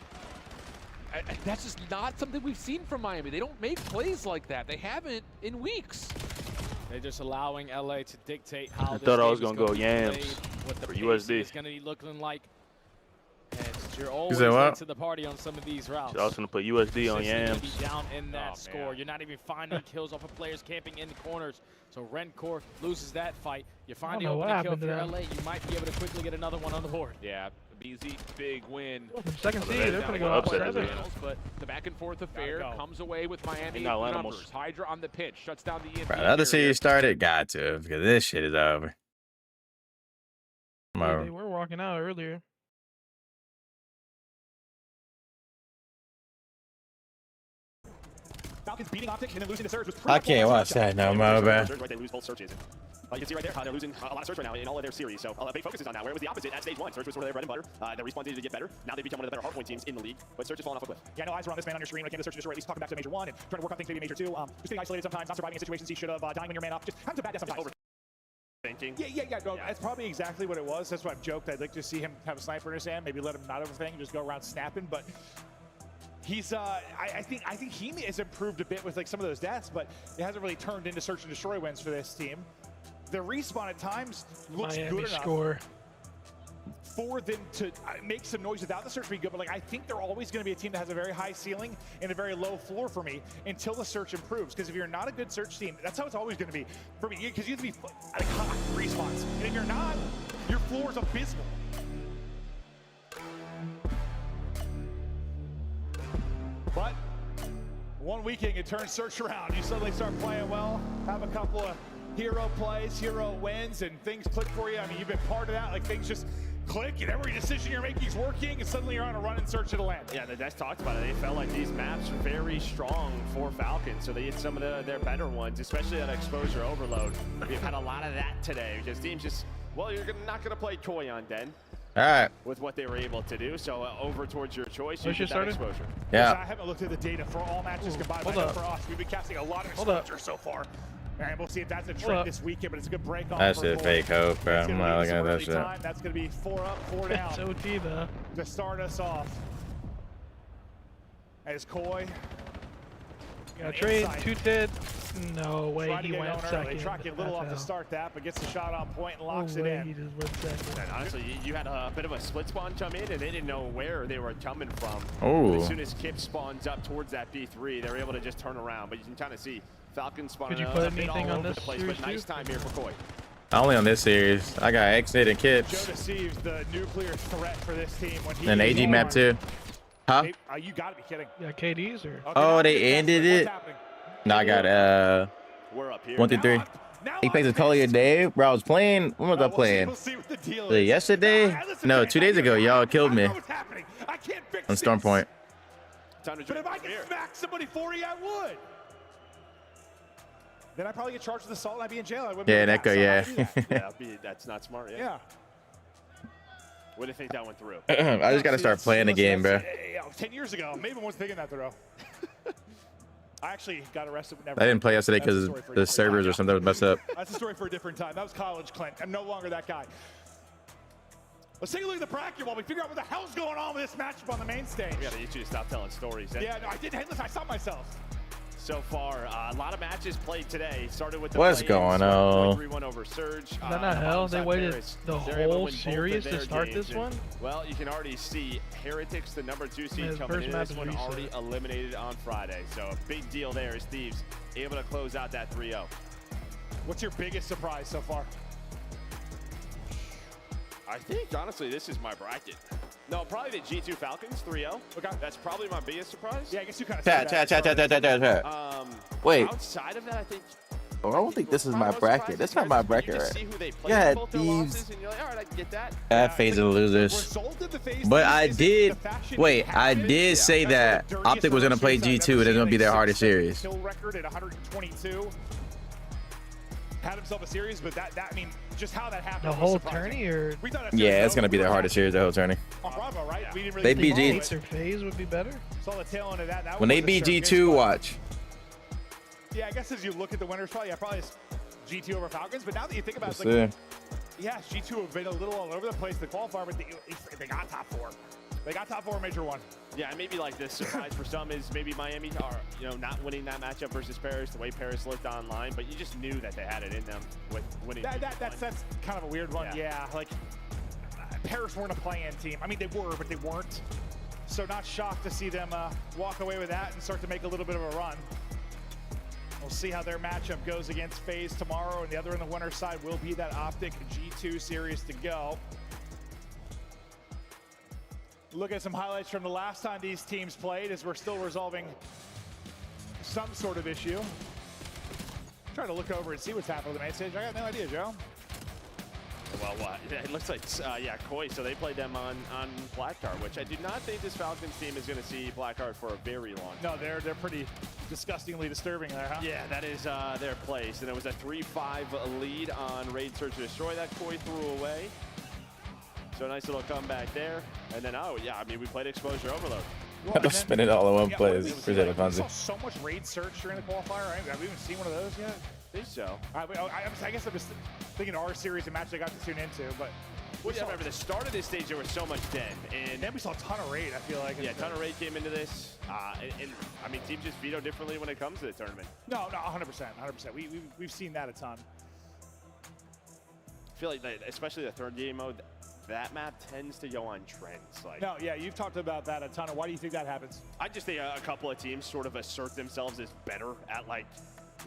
S5: That's just not something we've seen from Miami. They don't make plays like that. They haven't in weeks.
S9: They're just allowing LA to dictate how
S15: I thought I was going to go Yams
S9: what the
S15: for USD.
S9: Is going to be looking like. And you're always
S1: late
S9: to the party on some of these routes.
S15: I was going to put USD on Yams.
S9: Be down in that score. You're not even finding kills off of players camping in the corners. So Rencore loses that fight. You find the opening kill for LA. You might be able to quickly get another one on the board.
S5: Yeah, BZ, big win.
S19: Second seed, they're going to go upset.
S5: But the back and forth affair comes away with Miami numbers. Hydra on the pitch, shuts down the EMP.
S1: Bro, the other series started, got to, because this shit is over.
S19: They were walking out earlier.
S7: Falcons beating Optic and then losing to Surge was
S1: I can't watch that no more, bro.
S7: They lose both searches. You can see right there, they're losing a lot of Surge right now in all of their series. So big focus is on that, where it was the opposite at stage 1. Surge was sort of their bread and butter. Their respawn needed to get better. Now they've become one of the better Hardpoint teams in the league, but Surge is falling off a cliff. Yeah, I know eyes were on this man on your screen when it came to Search and Destroy, at least talking back to Major 1 and trying to work on things maybe Major 2. Just getting isolated sometimes, not surviving in situations he should have, dying when you're man up. Just having some bad death sometimes. Thinking. No, that's probably exactly what it was. That's what I've joked. I'd like to see him have a sniper in his hand, maybe let him not overthink, just go around snapping, but he's I think he has improved a bit with like some of those deaths, but it hasn't really turned into Search and Destroy wins for this team. The respawn at times looks
S19: Miami
S7: good enough
S19: score
S7: for them to make some noise without the Search being good, but like I think they're always going to be a team that has a very high ceiling and a very low floor for me until the Search improves. Because if you're not a good Search team, that's how it's always going to be for me. Because you have to be like hot respawns, and if you're not, your floor is abysmal. But one weekend, it turns Search around. You suddenly start playing well, have a couple of hero plays, hero wins, and things click for you. I mean, you've been part of that. Like, things just click, and every decision you're making is working, and suddenly you're on a run in Search of the land.
S2: Yeah, the Desk talked about it. They felt like these maps are very strong for Falcons, so they hit some of their better ones, especially that exposure overload. We've had a lot of that today, because teams just, well, you're not going to play Koi on Den.
S1: All right.
S2: With what they were able to do, so over towards your choice, you get that
S19: started?
S2: exposure.
S1: Yeah.
S7: I haven't looked at the data for all matches combined, but I know for us, we've been casting a lot of exposure so far. And we'll see if that's a trick this weekend, but it's a good break off.
S1: That's just fake hope, bro. I'm not looking at that shit.
S7: That's going to be 4 up, 4 down.
S19: It's OT, though.
S7: To start us off. As Koi.
S19: Got trade, 2-10. No way, he went second.
S7: They try to get a little off to start that, but gets the shot on point and locks it in.
S19: He just went second.
S2: And honestly, you had a bit of a split spawn come in, and they didn't know where they were coming from.
S1: Oh.
S2: As soon as Kip spawns up towards that B3, they were able to just turn around. But you can kind of see Falcons spawning
S19: up a
S2: bit all
S19: on
S2: over
S19: this
S2: the place, but nice time here for Koi.
S1: Only on this series. I got Exit and
S7: Joe
S1: Kips.
S7: deceives the nuclear threat for this team when he
S1: And AG map too. Huh?
S7: You gotta be kidding.
S19: Yeah, KDs or?
S7: Okay,
S1: Oh, they ended it. No, I got
S2: we're up here.
S1: 1 through 3. He plays a totally day, bro. I was playing. When was I playing?
S7: We'll see what the deal
S1: Was it
S7: is.
S1: yesterday? No, 2 days ago. Y'all killed me
S7: I can't fix
S1: on Storm Point.
S7: But if I could smack somebody 40, I would. Then I'd probably get charged with assault and I'd be in jail. I wouldn't
S1: Yeah,
S7: be
S1: Neko, yeah.
S2: That's not smart.
S7: Yeah.
S2: What do you think that went through?
S1: I just got to start playing the game, bro.
S7: 10 years ago, Maven was thinking that throw. I actually got arrested.
S1: I didn't play yesterday because the servers or something was messed up.
S7: That's a story for a different time. That was college, Clint. I'm no longer that guy. Let's take a look at the bracket while we figure out what the hell's going on with this matchup on the main stage.
S2: We gotta get you to stop telling stories.
S7: Yeah, no, I didn't. Listen, I stopped myself.
S2: So far, a lot of matches played today. Started with the
S1: What's going on?
S2: 3-1 over Surge.
S19: No, hell, they waited the whole series to start this one?
S2: Well, you can already see Heretics, the #2 seed, coming in this one, already eliminated on Friday. So a big deal there is Thieves able to close out that 3-0.
S7: What's your biggest surprise so far?
S2: I think, honestly, this is my bracket. No, probably the G2 Falcons, 3-0. Okay. That's probably my biggest surprise.
S7: Yeah, I guess you kind of
S1: Chat. Wait.
S2: Outside of that, I think...
S1: Oh, I don't think this is my bracket. That's not my bracket, right? Yeah, Thieves.
S2: And you're like, all right, I can get that.
S1: That phase of the losers. But I did... Wait, I did say that Optic was going to play G2 and it's going to be their hardest series.
S7: Kill record at 122. Had himself a series, but that I mean, just how that happened.
S19: The whole tourney, or
S1: yeah, it's gonna be their hardest series, the whole tourney.
S7: On Bravo, right? We didn't
S1: They
S7: really
S1: beat G.
S19: Their phase would be better.
S7: Saw the tail end of that.
S1: When they beat G2, watch.
S7: Yeah, I guess as you look at the winners, probably it's G2 over Falcons. But now that you think about it,
S1: We'll
S7: like, yeah, G2 have been a little all over the place. The qualifier, but they got top 4. They got top 4 Major 1.
S2: Yeah, and maybe like the surprise for some is maybe Miami are, not winning that matchup versus Paris, the way Paris looked online, but you just knew that they had it in them with winning.
S7: That's kind of a weird one. Yeah, like Paris weren't a play-in team. I mean, they were, but they weren't. So not shocked to see them walk away with that and start to make a little bit of a run. We'll see how their matchup goes against FaZe tomorrow, and the other on the winner's side will be that Optic G2 series to go. Look at some highlights from the last time these teams played as we're still resolving some sort of issue. Trying to look over and see what's happening on the main stage. I got no idea, Joe.
S2: Well, what? It looks like, yeah, Koi, so they played them on Blackheart, which I do not think this Falcons team is going to see Blackheart for a very long time.
S7: No, they're pretty disgustingly disturbing there, huh?
S2: Yeah, that is their place. And it was a 3-5 lead on Raid Search and Destroy that Koi threw away. So a nice little comeback there. And then, oh, yeah, I mean, we played Exposure Overload.
S1: I'm spinning it all in one place. Appreciate it,
S7: We saw so much Raid Search during the qualifier, right? Have we even seen one of those yet?
S2: I think so.
S7: I guess I'm just thinking our series and match I got to tune into, but...
S2: Well, yeah, remember, the start of this stage, there was so much Den. And
S7: then we saw a ton of Raid, I feel like.
S2: Yeah, a ton of Raid came into this. And I mean, teams just veto differently when it comes to the tournament.
S7: No, 100%, 100%. We've seen that a ton.
S2: I feel like, especially the third game mode, that map tends to go on trends. Like,
S7: no, yeah, you've talked about that a ton. Why do you think that happens?
S2: I just think a couple of teams sort of assert themselves as better at like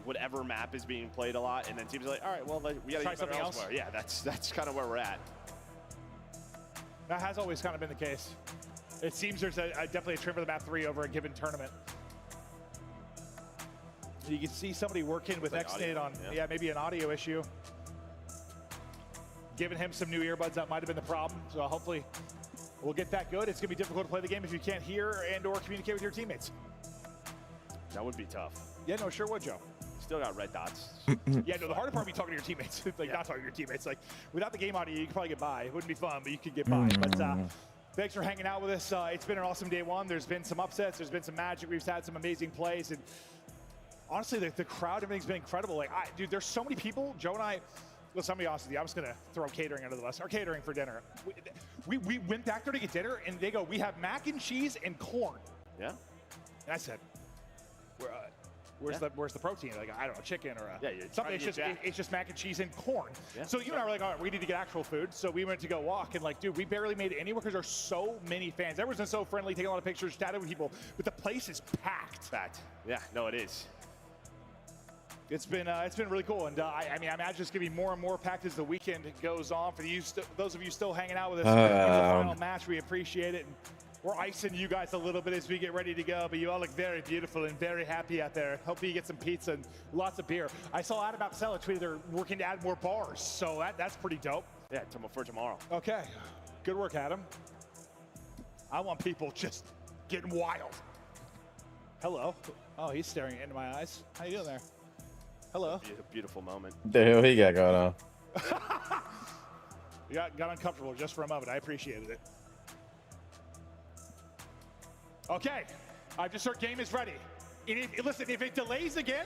S2: whatever map is being played a lot, and then teams are like, all right, well, we got to get something elsewhere. Yeah, that's kind of where we're at.
S7: That has always kind of been the case. It seems there's definitely a trend for the map 3 over a given tournament. You can see somebody working with
S2: like
S7: Xnate on, yeah, maybe an audio issue. Giving him some new earbuds, that might have been the problem. So hopefully we'll get that good. It's going to be difficult to play the game if you can't hear and or communicate with your teammates.
S2: That would be tough.
S7: Yeah, no, sure would, Joe.
S2: Still got red dots.
S7: Yeah, no, the harder part would be talking to your teammates. Like, not talking to your teammates. Like, without the game audio, you could probably get by. It wouldn't be fun, but you could get by. But thanks for hanging out with us. It's been an awesome day one. There's been some upsets. There's been some magic. We've had some amazing plays. And honestly, the crowd, everything's been incredible. Like, dude, there's so many people. Joe and I... Listen, I'm going to be honest with you. I'm just going to throw catering under the bus. Our catering for dinner. We went back there to get dinner, and they go, we have mac and cheese and corn.
S2: Yeah.
S7: And I said, where's the protein? Like, I don't know, chicken or something. It's just mac and cheese and corn. Yeah. So you and I were like, all right, we need to get actual food. So we went to go walk, and like, dude, we barely made it anywhere because there's so many fans. Everyone's been so friendly, taking a lot of pictures, chatting with people, but the place is packed.
S2: Yeah, no, it is.
S7: It's been really cool, and I mean, I imagine it's gonna be more and more packed as the weekend goes on. For those of you still hanging out with us in the final match, we appreciate it. And we're icing you guys a little bit as we get ready to go, but you all look very beautiful and very happy out there. Hopefully you get some pizza and lots of beer. I saw Adam Axella tweeted they're working to add more bars, so that's pretty dope.
S2: Yeah, for tomorrow.
S7: Okay, good work, Adam. I want people just getting wild. Hello. Oh, he's staring into my eyes. How you doing there? Hello.
S2: A beautiful moment.
S1: The hell he got going on?
S7: You got uncomfortable just for a moment. I appreciated it. Okay, I've just heard game is ready. And listen, if it delays again,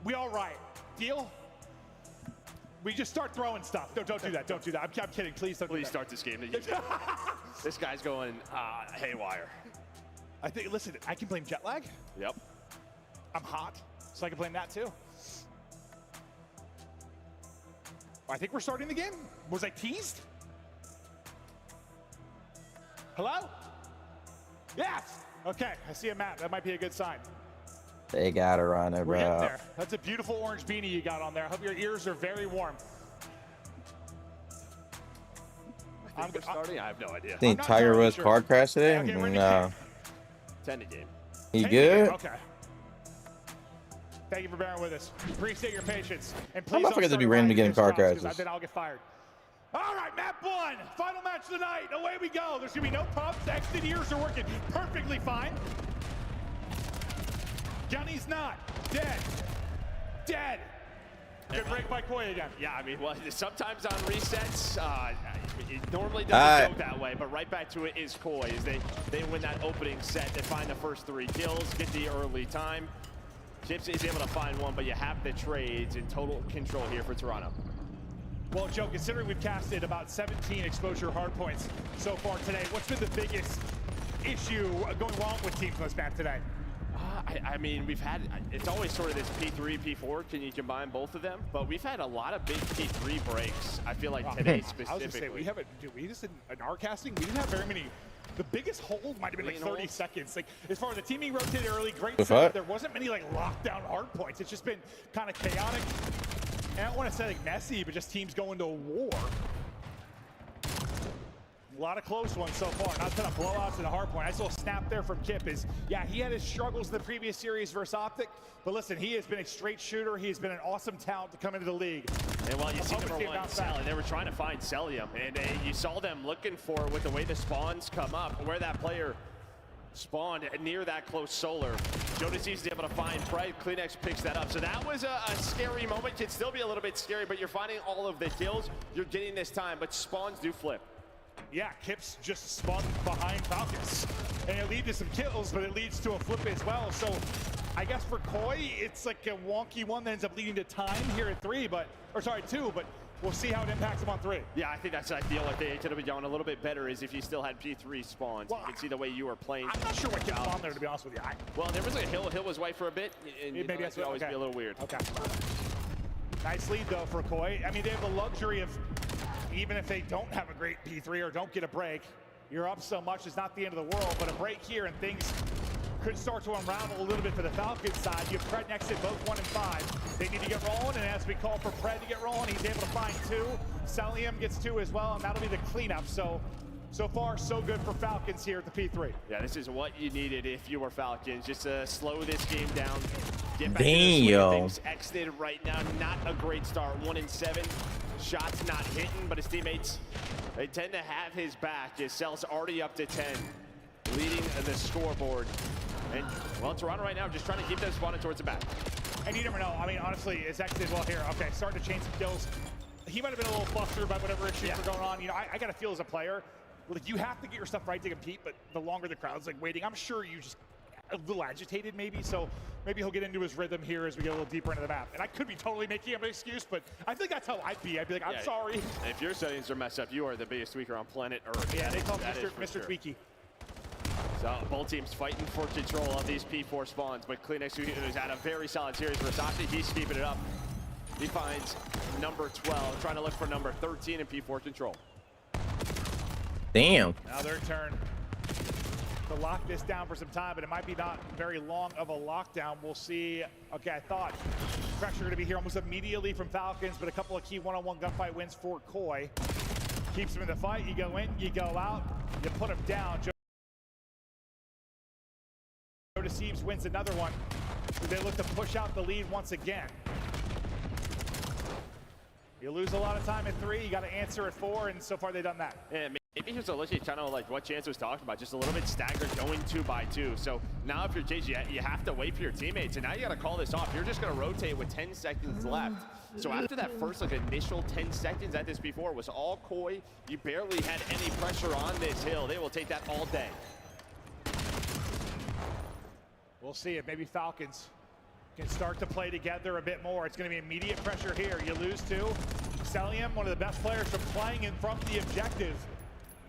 S7: we all right. Deal? We just start throwing stuff. No, don't do that. Don't do that. I'm kidding. Please don't do that.
S2: Please start this game. This guy's going haywire.
S7: I think, listen, I can blame jet lag.
S2: Yep.
S7: I'm hot, so I can blame that too. I think we're starting the game. Was I teased? Hello? Yes. Okay, I see a map. That might be a good sign.
S1: They gotta run it,
S7: We're getting
S1: bro.
S7: there. That's a beautiful orange beanie you got on there. I hope your ears are very warm.
S2: I'm starting. I have no idea.
S1: Think Tiger Woods car crash today? No.
S2: 10 game.
S1: He good?
S7: Okay. Thank you for bearing with us. Appreciate your patience. And
S1: How
S7: please
S1: motherfuckers be randomly getting car crashes?
S7: Then I'll get fired. All right, map 1. Final match of the night. Away we go. There's going to be no pumps. Exit ears are working perfectly fine. Gunny's not. Dead. Dead. Good break by Koy again.
S2: Yeah, I mean, well, sometimes on resets, it normally doesn't go that way, but right back to it is Koy. As they win that opening set, they find the first 3 kills, get the early time. Chips is able to find one, but you have the trades in total control here for Toronto.
S7: Well, Joe, considering we've casted about 17 exposure hard points so far today, what's been the biggest issue going wrong with Team Plus map today?
S2: I mean, we've had, it's always sort of this P3, P4, can you combine both of them? But we've had a lot of big P3 breaks, I feel like today specifically.
S7: I was just saying, we just in our casting, we didn't have very many. The biggest hold might have been like 30 seconds. Like, as far as the teaming rotated early, great stuff. There wasn't many like lockdown hard points. It's just been kind of chaotic. And I don't want to say like messy, but just teams going to war. A lot of close ones so far. Not a ton of blowouts in the hard point. I saw a snap there from Kip. Yeah, he had his struggles in the previous series versus Optic. But listen, he has been a straight shooter. He has been an awesome talent to come into the league.
S2: And while you see number 1, Sally, they were trying to find Celium. And you saw them looking for, with the way the spawns come up, where that player spawned near that close solar. Jonas is able to find Pride. Kleenex picks that up. So that was a scary moment. Could still be a little bit scary, but you're finding all of the kills. You're getting this time, but spawns do flip.
S7: Yeah, Kips just spun behind Falcons. And it leads to some kills, but it leads to a flip as well. So I guess for Koy, it's like a wonky one that ends up leading to time here at 2, but we'll see how it impacts him on 3.
S2: Yeah, I think that's ideal. Like they could have been going a little bit better is if you still had P3 spawns. Well, you can see the way you were playing.
S7: I'm not sure what Kips on there, to be honest with you.
S2: Well, there was like a hill. Hill was white for a bit. And
S7: maybe that's
S2: always be a little weird.
S7: Okay. Nice lead, though, for Koy. I mean, they have the luxury of, even if they don't have a great P3 or don't get a break, you're up so much, it's not the end of the world, but a break here and things could start to unravel a little bit for the Falcons side. You have Pred next at both 1 and 5. They need to get rolling, and as we call for Pred to get rolling, he's able to find 2. Celium gets 2 as well, and that'll be the cleanup. So far, so good for Falcons here at the P3.
S2: Yeah, this is what you needed if you were Falcons, just to slow this game down. Get back to the swing of things. Exited right now, not a great start. 1 and 7. Shots not hitting, but his teammates, they tend to have his back. His cell's already up to 10, leading the scoreboard. And, well, Toronto right now just trying to keep them spawning towards the back.
S7: And you never know. I mean, honestly, it's exited well here. Okay, starting to change some kills. He might have been a little flustered by whatever issues were going on. You know, I got to feel as a player, like you have to get your stuff right to compete, but the longer the crowd's like waiting, I'm sure you just a little agitated maybe, so maybe he'll get into his rhythm here as we get a little deeper into the map. And I could be totally making up an excuse, but I think that's how I'd be. I'd be like, I'm sorry.
S2: If your settings are messed up, you are the biggest tweaker on planet Earth.
S7: Yeah, they call him Mr. Tweaky.
S2: So both teams fighting for control of these P4 spawns, but Kleenex, who's had a very solid series for Versace, he's keeping it up. He finds number 12, trying to look for number 13 in P4 control.
S1: Damn.
S7: Now their turn to lock this down for some time, but it might be not very long of a lockdown. We'll see. Okay, I thought pressure going to be here almost immediately from Falcons, but a couple of key one-on-one gunfight wins for Koy. Keeps him in the fight. You go in, you go out, you put him down. Joe Deceives wins another one. They look to push out the lead once again. You lose a lot of time at 3, you got to answer at 4, and so far they've done that.
S2: And Maybe here's a literally kind of like what Chance was talking about, just a little bit staggered going 2x2. So now if you're JG, you have to wait for your teammates, and now you got to call this off. You're just going to rotate with 10 seconds left. So after that first like initial 10 seconds at this before was all Koi. You barely had any pressure on this hill. They will take that all day.
S7: We'll see if maybe Falcons can start to play together a bit more. It's going to be immediate pressure here. You lose two. Celium, one of the best players from playing in from the objective.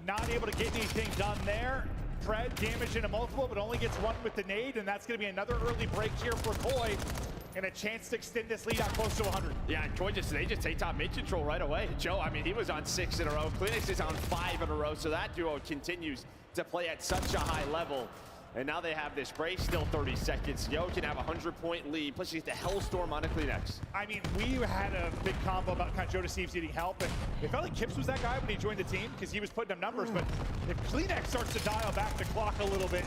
S7: Not able to get anything done there. Pred damage into multiple, but only gets one with the nade, and that's going to be another early break here for Koi, and a chance to extend this lead out close to 100.
S2: Yeah, Koi they just take top mid control right away. Joe, I mean, he was on 6 in a row. Clinics is on 5 in a row, so that duo continues to play at such a high level. And now they have this break, still 30 seconds. Yo can have a 100-point lead, plus you get the Hellstorm on a Kleenex.
S7: I mean, we had a big combo about kind of Joe Deceives needing help, and it felt like Kips was that guy when he joined the team because he was putting up numbers, but if Kleenex starts to dial back the clock a little bit,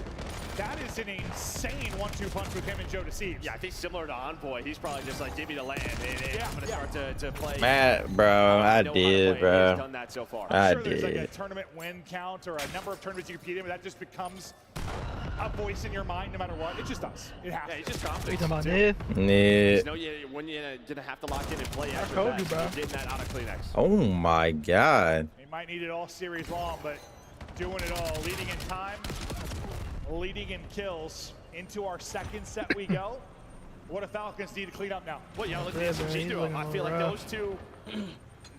S7: that is an insane 1-2 punch with him and Joe Deceives.
S2: Yeah, I think similar to Envoy, he's probably just like, give me the land, and I'm going to start to play.
S1: Matt, bro, I did, bro.
S2: He's done that so far.
S1: I
S7: I'm sure
S1: did.
S7: There's like a tournament win count or a number of tournaments you compete in, but that just becomes a voice in your mind no matter what. It just does. It happens.
S2: Yeah, he's just confident.
S19: What you talking about, Nid?
S1: Nid.
S2: No, when you're gonna have to lock in and play after
S19: told you, bro.
S2: getting that out of Kleenex.
S1: Oh my God.
S7: He might need it all series long, but doing it all. Leading in time, leading in kills. Into our second set we go. What do Falcons need to clean up now?
S2: Well, yeah, look at the SMG duo. I feel like those two,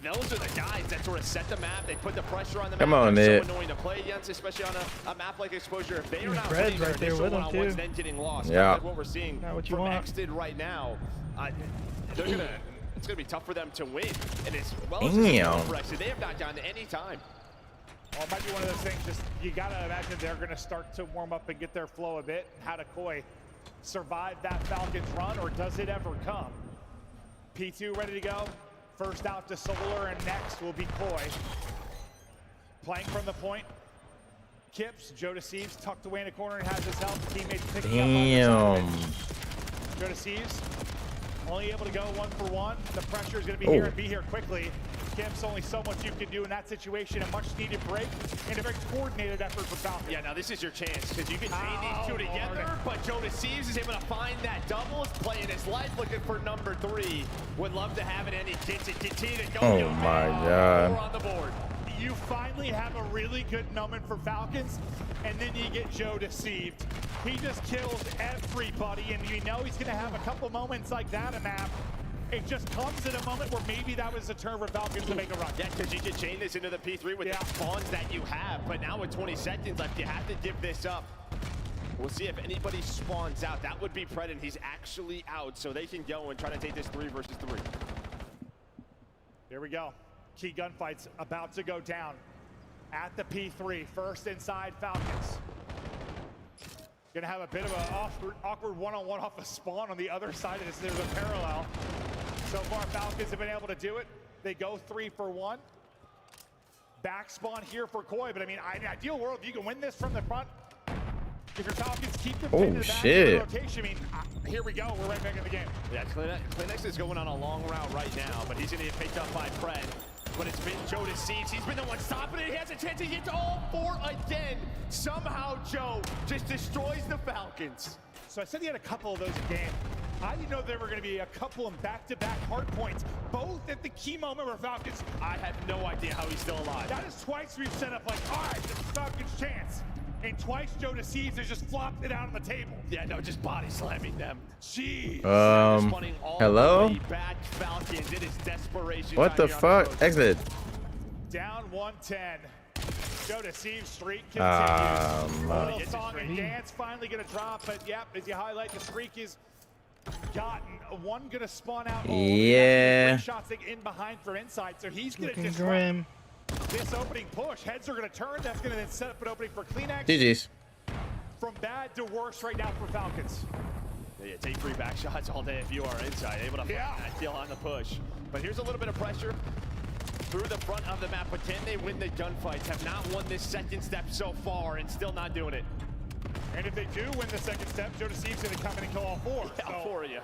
S2: those are the guys that sort of set the map. They put the pressure on the map.
S1: Come on,
S2: They're
S1: Nid.
S2: so annoying to play against, especially on a map like Exposure. If they are not
S19: Fred's
S2: playing their
S19: right there
S2: initial
S19: with them,
S2: one-on-ones,
S19: too.
S2: then getting lost.
S1: Yeah.
S2: Like what we're seeing
S19: Not what you
S2: from
S19: want.
S2: Exted right now. It's gonna be tough for them to win. And as well as
S1: Damn.
S2: for Exted, they have not gotten any time.
S7: Well, it might be one of those things, just you gotta imagine they're gonna start to warm up and get their flow a bit. How to Koi survive that Falcons run, or does it ever come? P2 ready to go. First out to Solar, and next will be Koi. Playing from the point. Kips, Joe Deceives tucked away in a corner and has his help. Teammates picking up on the side of it. Joe Deceives only able to go 1-for-1. The pressure is going to be here and be here quickly. Kips, only so much you can do in that situation. A much needed break and a very coordinated effort for Falcons.
S2: Yeah, now this is your chance because you can chain these two together, but Joe Deceives is able to find that double. He's playing his life, looking for number 3. Would love to have it, and he gets it. Continue to go.
S1: Oh my God.
S2: On the board.
S7: You finally have a really good moment for Falcons, and then you get Joe Deceived. He just kills everybody, and you know he's going to have a couple moments like that in map. It just comes at a moment where maybe that was the turn for Falcons to make a run.
S2: Yeah, because you can chain this into the P3 with the spawns that you have, but now with 20 seconds left, you have to give this up. We'll see if anybody spawns out. That would be Pred, and he's actually out, so they can go and try to take this 3 versus 3.
S7: Here we go. Key gunfights about to go down at the P3. First inside Falcons. Gonna have a bit of an awkward one-on-one off a spawn on the other side of this. There's a parallel. So far, Falcons have been able to do it. They go 3-for-1. Back spawn here for Koi, but I mean, in an ideal world, if you can win this from the front, if your Falcons keep them pinned to the back of the rotation, I mean, here we go. We're right back in the game.
S2: Yeah, Kleenex is going on a long route right now, but he's gonna get picked up by Pred. But it's been Joe Deceives. He's been the one stopping it. He has a chance to get all 4 again. Somehow Joe just destroys the Falcons.
S7: So I said he had a couple of those a game. I didn't know there were going to be a couple of back-to-back hard points, both at the key moment where Falcons.
S2: I have no idea how he's still alive.
S7: That is twice we've set up like, all right, this is Falcons' chance. And twice Joe Deceives has just flopped it out on the table.
S2: Yeah, no, just body slamming them.
S7: Jeez.
S1: Hello?
S2: Back Falcons. It is desperation.
S1: What the fuck? Exit.
S7: Down 110. Joe Deceives streak continues. A little song and dance finally gonna drop, but yep, as you highlight, the streak is gotten. One gonna spawn out.
S1: Yeah.
S7: 3 shots in behind for inside, so he's gonna
S19: Looking
S7: disrupt
S19: grim.
S7: this opening push. Heads are gonna turn. That's gonna then set up an opening for Kleenex.
S1: GG's.
S7: From bad to worse right now for Falcons.
S2: Yeah, take 3 back shots all day if you are inside, able to find that kill on the push. But here's a little bit of pressure through the front of the map, but can they win the gunfights? Have not won this second step so far and still not doing it.
S7: And if they do win the second step, Joe Deceives gonna come in and kill all 4.
S2: Yeah, all 4 of you.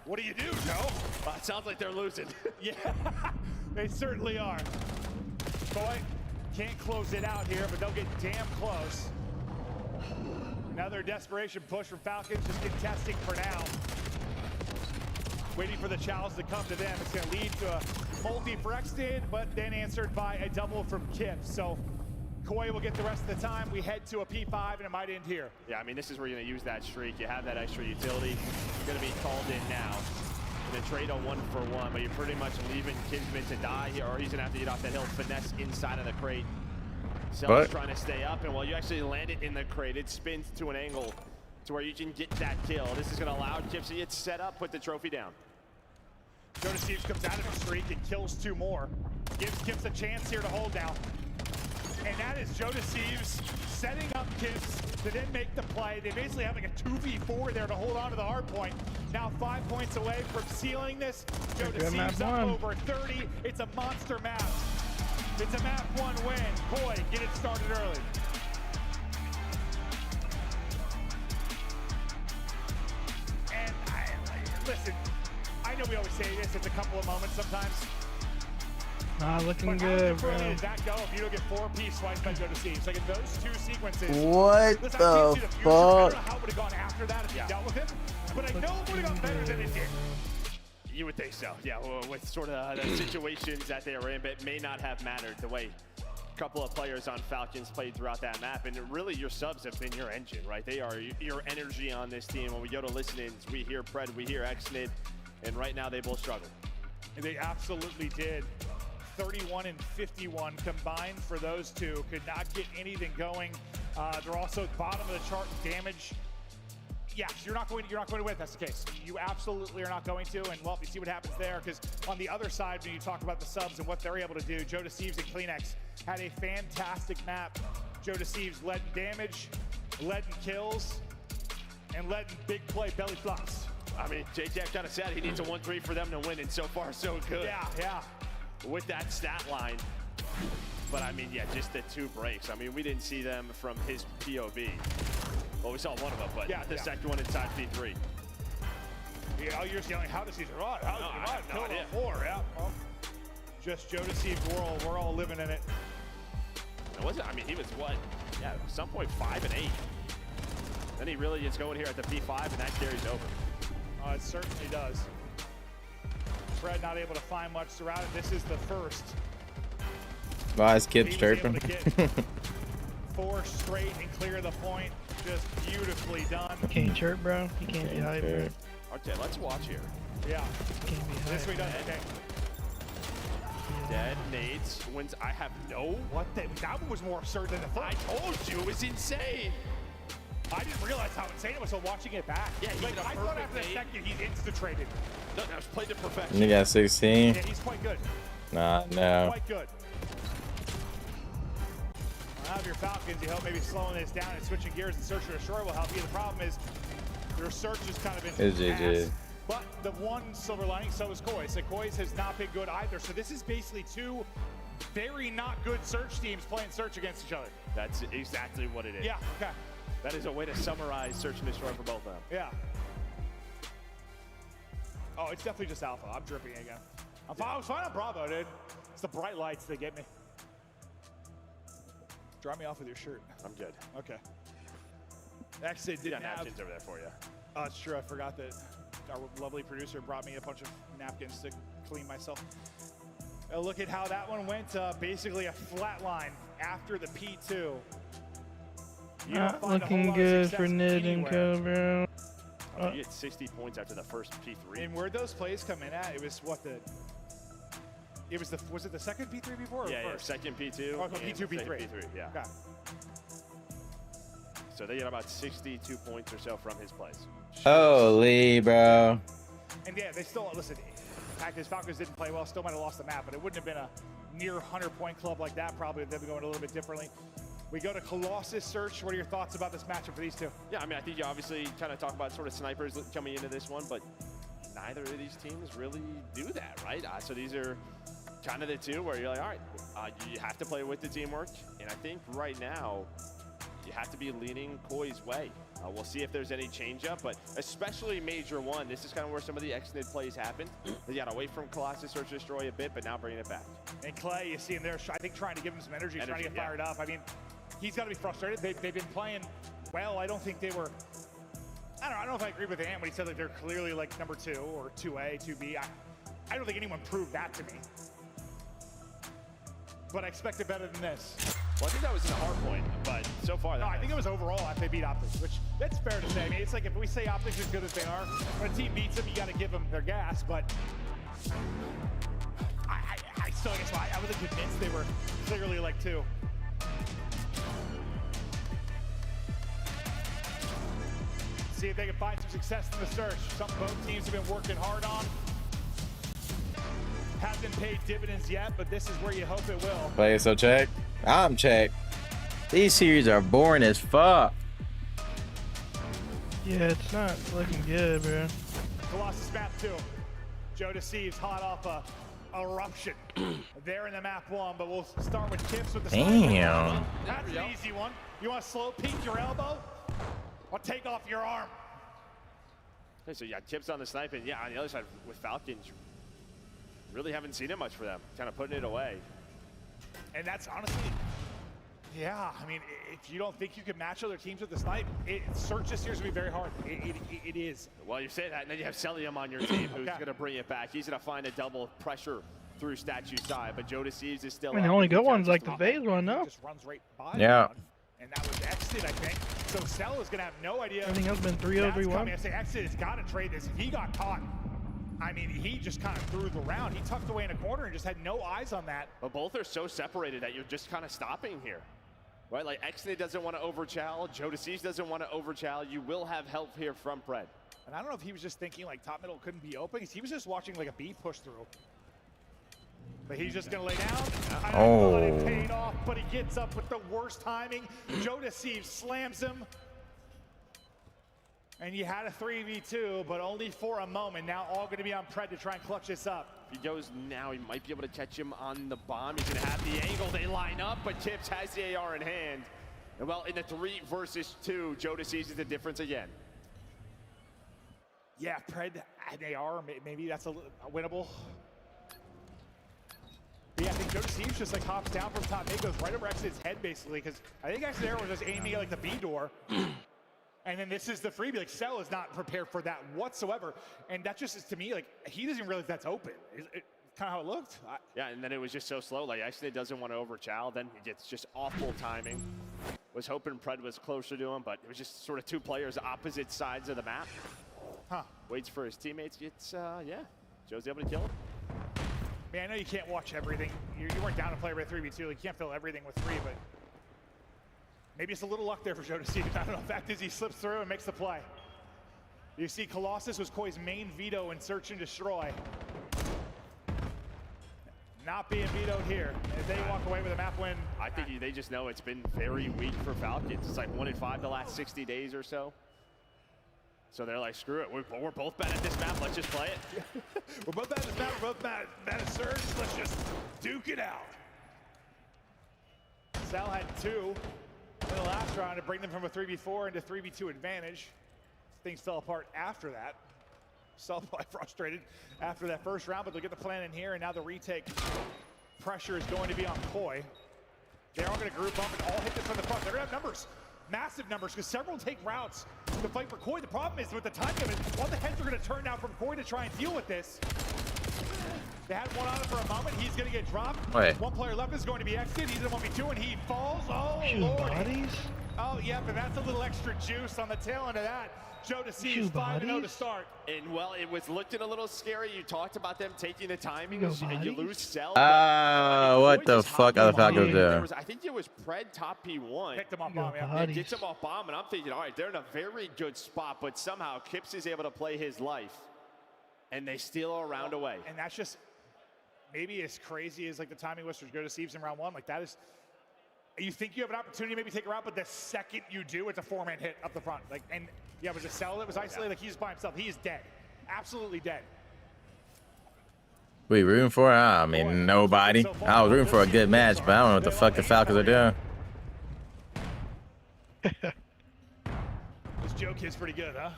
S7: What do you do, Joe?
S2: It sounds like they're losing.
S7: Yeah, they certainly are. Koi can't close it out here, but they'll get damn close. Another desperation push from Falcons, just contesting for now. Waiting for the challenge to come to them. It's going to lead to a multi for Extid, but then answered by a double from Kip. So Koi will get the rest of the time. We head to a P5, and it might end here.
S2: Yeah, I mean, this is where you're going to use that streak. You have that extra utility. You're going to be called in now. In a trade on 1-for-1, but you're pretty much leaving Kismet to die here, or he's going to have to get off the hill, finesse inside of the crate. Sel's trying to stay up, and while you actually land it in the crate, it spins to an angle to where you can get that kill. This is going to allow Kips to get set up, put the trophy down.
S7: Jonas Steves comes out of a streak and kills 2 more. Gives Kips a chance here to hold now. And that is Jonas Steves setting up Kips to then make the play. They basically have like a 2v4 there to hold on to the hard point. Now 5 points away from sealing this. Jonas Steves up over 30. It's a monster map. It's a map 1 win. Boy, get it started early. And listen, I know we always say this, it's a couple of moments sometimes.
S19: Nah, looking good, bro.
S7: Did that go if you don't get 4-piece twice by Jonas Steves? Like in those 2 sequences.
S1: What
S7: listen,
S1: the
S7: fuck?
S1: fuck?
S7: I don't know how it would have gone after that if you dealt with him, but I know it would have gone better than it did.
S2: You would think so, yeah, well, with sort of the situations that they were in, but it may not have mattered the way a couple of players on Falcons played throughout that map, and really your subs have been your engine, right? They are your energy on this team. When we go to listen-ins, we hear Pred, we hear Xnid, and right now they both struggle.
S7: And they absolutely did. 31 and 51 combined for those two. Could not get anything going. They're also at the bottom of the chart in damage. Yes, you're not going to win if that's the case. You absolutely are not going to, and well, you see what happens there, because on the other side, when you talk about the subs and what they're able to do, Jonas Steves and Kleenex had a fantastic map. Jonas Steves led in damage, led in kills, and led in big play belly flops.
S2: I mean, JJ kind of said he needs a 1-3 for them to win, and so far so good.
S7: Yeah.
S2: With that stat line. But I mean, yeah, just the 2 breaks. I mean, we didn't see them from his POV. Well, we saw one of them, but the second one inside P3.
S7: Yeah, you're just yelling, how does he run? How does he run?
S2: No idea.
S7: 4, yeah. Well, just Jonas Steves' world. We're all living in it.
S2: I mean, he was what? Yeah, at some point 5 and 8. Then he really gets going here at the P5, and that carries over.
S7: It certainly does. Fred not able to find much throughout it. This is the first.
S1: Wow, his kid's chirping.
S7: 4 straight and clear the point. Just beautifully done.
S19: You can't chirp, bro. You can't be hyper.
S2: Okay, let's watch here.
S7: Yeah.
S19: Can't be hyper.
S7: This way does it.
S2: Dead nades wins. I have no.
S7: What? That one was more absurd than the first.
S2: I told you, it was insane.
S7: I didn't realize how insane it was until watching it back.
S2: Yeah,
S7: like, I thought after the second he's insta-traded.
S2: No, that was played to perfection.
S1: You got 16?
S7: Yeah, he's quite good.
S1: Nah, no.
S7: Quite good. Well, have your Falcons, you hope maybe slowing this down and switching gears and search and destroy will help you. The problem is their search has kind of been
S1: GG.
S7: But the one silver lining, so is Koi's. So Koi's has not been good either. So this is basically 2 very not good search teams playing search against each other.
S2: That's exactly what it is.
S7: Yeah, okay.
S2: That is a way to summarize search and destroy for both of them.
S7: Yeah. Oh, it's definitely just alpha. I'm dripping again. I was fine on Bravo, dude. It's the bright lights that get me. Dry me off with your shirt.
S2: I'm good.
S7: Okay. Actually, didn't have
S2: napkins over there for you.
S7: Oh, it's true. I forgot that our lovely producer brought me a bunch of napkins to clean myself. Look at how that one went. Basically a flat line after the P2.
S19: Not looking good for Nid and Co, bro.
S2: You get 60 points after the first P3.
S7: And where'd those plays come in at? It was what was it the second P3 before?
S2: Yeah, second P2.
S7: Oh, P2, P3.
S2: P3, yeah.
S7: Okay.
S2: So they get about 62 points or so from his plays.
S1: Holy, bro.
S7: And yeah, they still, listen, Falcons didn't play well, still might have lost the map, but it wouldn't have been a near 100-point club like that, probably if they'd been going a little bit differently. We go to Colossus Search. What are your thoughts about this matchup for these 2?
S2: Yeah, I mean, I think you obviously kind of talk about sort of snipers coming into this one, but neither of these teams really do that, right? So these are kind of the 2 where you're like, all right, you have to play with the teamwork, and I think right now you have to be leaning Koi's way. We'll see if there's any change-up, but especially Major 1, this is kind of where some of the Xnid plays happened. They got away from Colossus Search Destroy a bit, but now bringing it back.
S7: And Clay, you see him there, I think trying to give him some energy trying to get fired up. I mean, he's got to be frustrated. They've been playing well. I don't think they were, I don't know if I agree with Ant when he said like they're clearly like number 2 or 2A, 2B. I don't think anyone proved that to me. But I expected better than this.
S2: Well, I think that was in the Hardpoint, but so far,
S7: I think it was overall after they beat Optics, which that's fair to say. I mean, it's like if we say Optics as good as they are, when a team beats them, you got to give them their gas. But I still guess I wasn't convinced they were clearly like 2. See if they can find some success in the search. Something both teams have been working hard on. Hasn't paid dividends yet, but this is where you hope it will.
S1: Play so check. I'm check. These series are boring as fuck.
S19: Yeah, it's not looking good, bro.
S7: Colossus map 2. Joe Deceives hot off a eruption. There in the map 1, but we'll start with Tips with the
S1: Damn.
S7: That's an easy one. You want to slow peek your elbow? Or take off your arm?
S2: Okay, so yeah, Tips on the sniping. Yeah, on the other side with Falcons, really haven't seen it much for them. Kind of putting it away.
S7: And that's honestly, yeah, I mean, if you don't think you can match other teams with the snipe, search this year is going to be very hard. It is.
S2: Well, you say that, and then you have Celium on your team who's going to bring it back. He's going to find a double pressure through Statue side, but Joe Deceives is still.
S19: I mean, the only good one's like the phase one, no?
S7: Just runs right by
S1: yeah.
S7: And that was Exit, I think. So Cell is going to have no idea.
S19: Everything else been 3-0, 3-1.
S7: I say Exit has got to trade this. If he got caught, I mean, he just kind of threw the round. He tucked away in a corner and just had no eyes on that.
S2: But both are so separated that you're just kind of stopping here. Right, like Exney doesn't want to overchow. Joe Deceives doesn't want to overchow. You will have help here from Pred.
S7: And I don't know if he was just thinking like top middle couldn't be open. He was just watching like a B push through. But he's just going to lay down. I thought it paid off, but he gets up with the worst timing. Joe Deceives slams him. And you had a 3v2, but only for a moment. Now all going to be on Pred to try and clutch this up.
S2: If he goes now, he might be able to catch him on the bomb. He's going to have the angle. They line up, but Tips has the AR in hand. And well, in the 3 versus 2, Joe Deceives is the difference again.
S7: Yeah, Pred and AR, maybe that's a winnable. Yeah, I think Joe Deceives just like hops down from top. It goes right over Exit's head basically, because I think Exit was just aiming at like the B door. And then this is the freebie. Like Cell is not prepared for that whatsoever, and that just is to me like he doesn't realize that's open. It's kind of how it looked.
S2: Yeah, and then it was just so slow. Like Exney doesn't want to overchow. Then he gets just awful timing. Was hoping Pred was closer to him, but it was just sort of 2 players opposite sides of the map.
S7: Huh?
S2: Waits for his teammates. Gets yeah. Joe's able to kill him.
S7: Man, I know you can't watch everything. You weren't down to play by 3v2. Like, you can't fill everything with 3, but. Maybe it's a little luck there for Joe Deceives. I don't know. Fact is, he slips through and makes the play. You see, Colossus was Koi's main veto in Search and Destroy. Not being vetoed here. As they walk away with a map win.
S2: I think they just know it's been very weak for Falcons. It's like 1-5 the last 60 days or so. So they're like, screw it. We're both bad at this map. Let's just play it.
S7: We're both bad at this map. We're both bad at Surge. Let's just duke it out. Sal had 2. In the last round to bring them from a 3v4 into 3v2 advantage. Things fell apart after that. Probably frustrated after that first round, but they'll get the plan in here, and now the retake pressure is going to be on Koi. They're all going to group up and all hit this from the front. They're going to have numbers, massive numbers, because several take routes to fight for Koi. The problem is with the timing of it, all the heads are going to turn now from Koi to try and deal with this. They had one on it for a moment. He's going to get dropped.
S1: Wait.
S7: One player left is going to be exited. He's in 1v2 and he falls. Oh,
S19: Shooting
S7: Lord.
S19: bodies?
S7: Oh, yeah, but that's a little extra juice on the tail end of that. Joe Deceives 5-0 to start.
S2: And well, it was looking a little scary. You talked about them taking the timing and you lose Cell.
S1: What the fuck are the Falcons doing?
S2: I think it was Pred top P1.
S7: Picked him off bomb,
S2: yeah. Gets him off bomb, and I'm thinking, all right, they're in a very good spot, but somehow Kips is able to play his life, and they steal a round away.
S7: And that's just maybe as crazy as like the timing was for Joe Deceives in round 1. Like that is, you think you have an opportunity to maybe take a round, but the second you do, it's a 4-man hit up the front. Like, and yeah, it was a Cell that was isolated. Like he's by himself. He is dead, absolutely dead.
S1: We rooting for? I mean, nobody. I was rooting for a good match, but I don't know what the fuck the Falcons are doing.
S7: This Joe kid's pretty good, huh?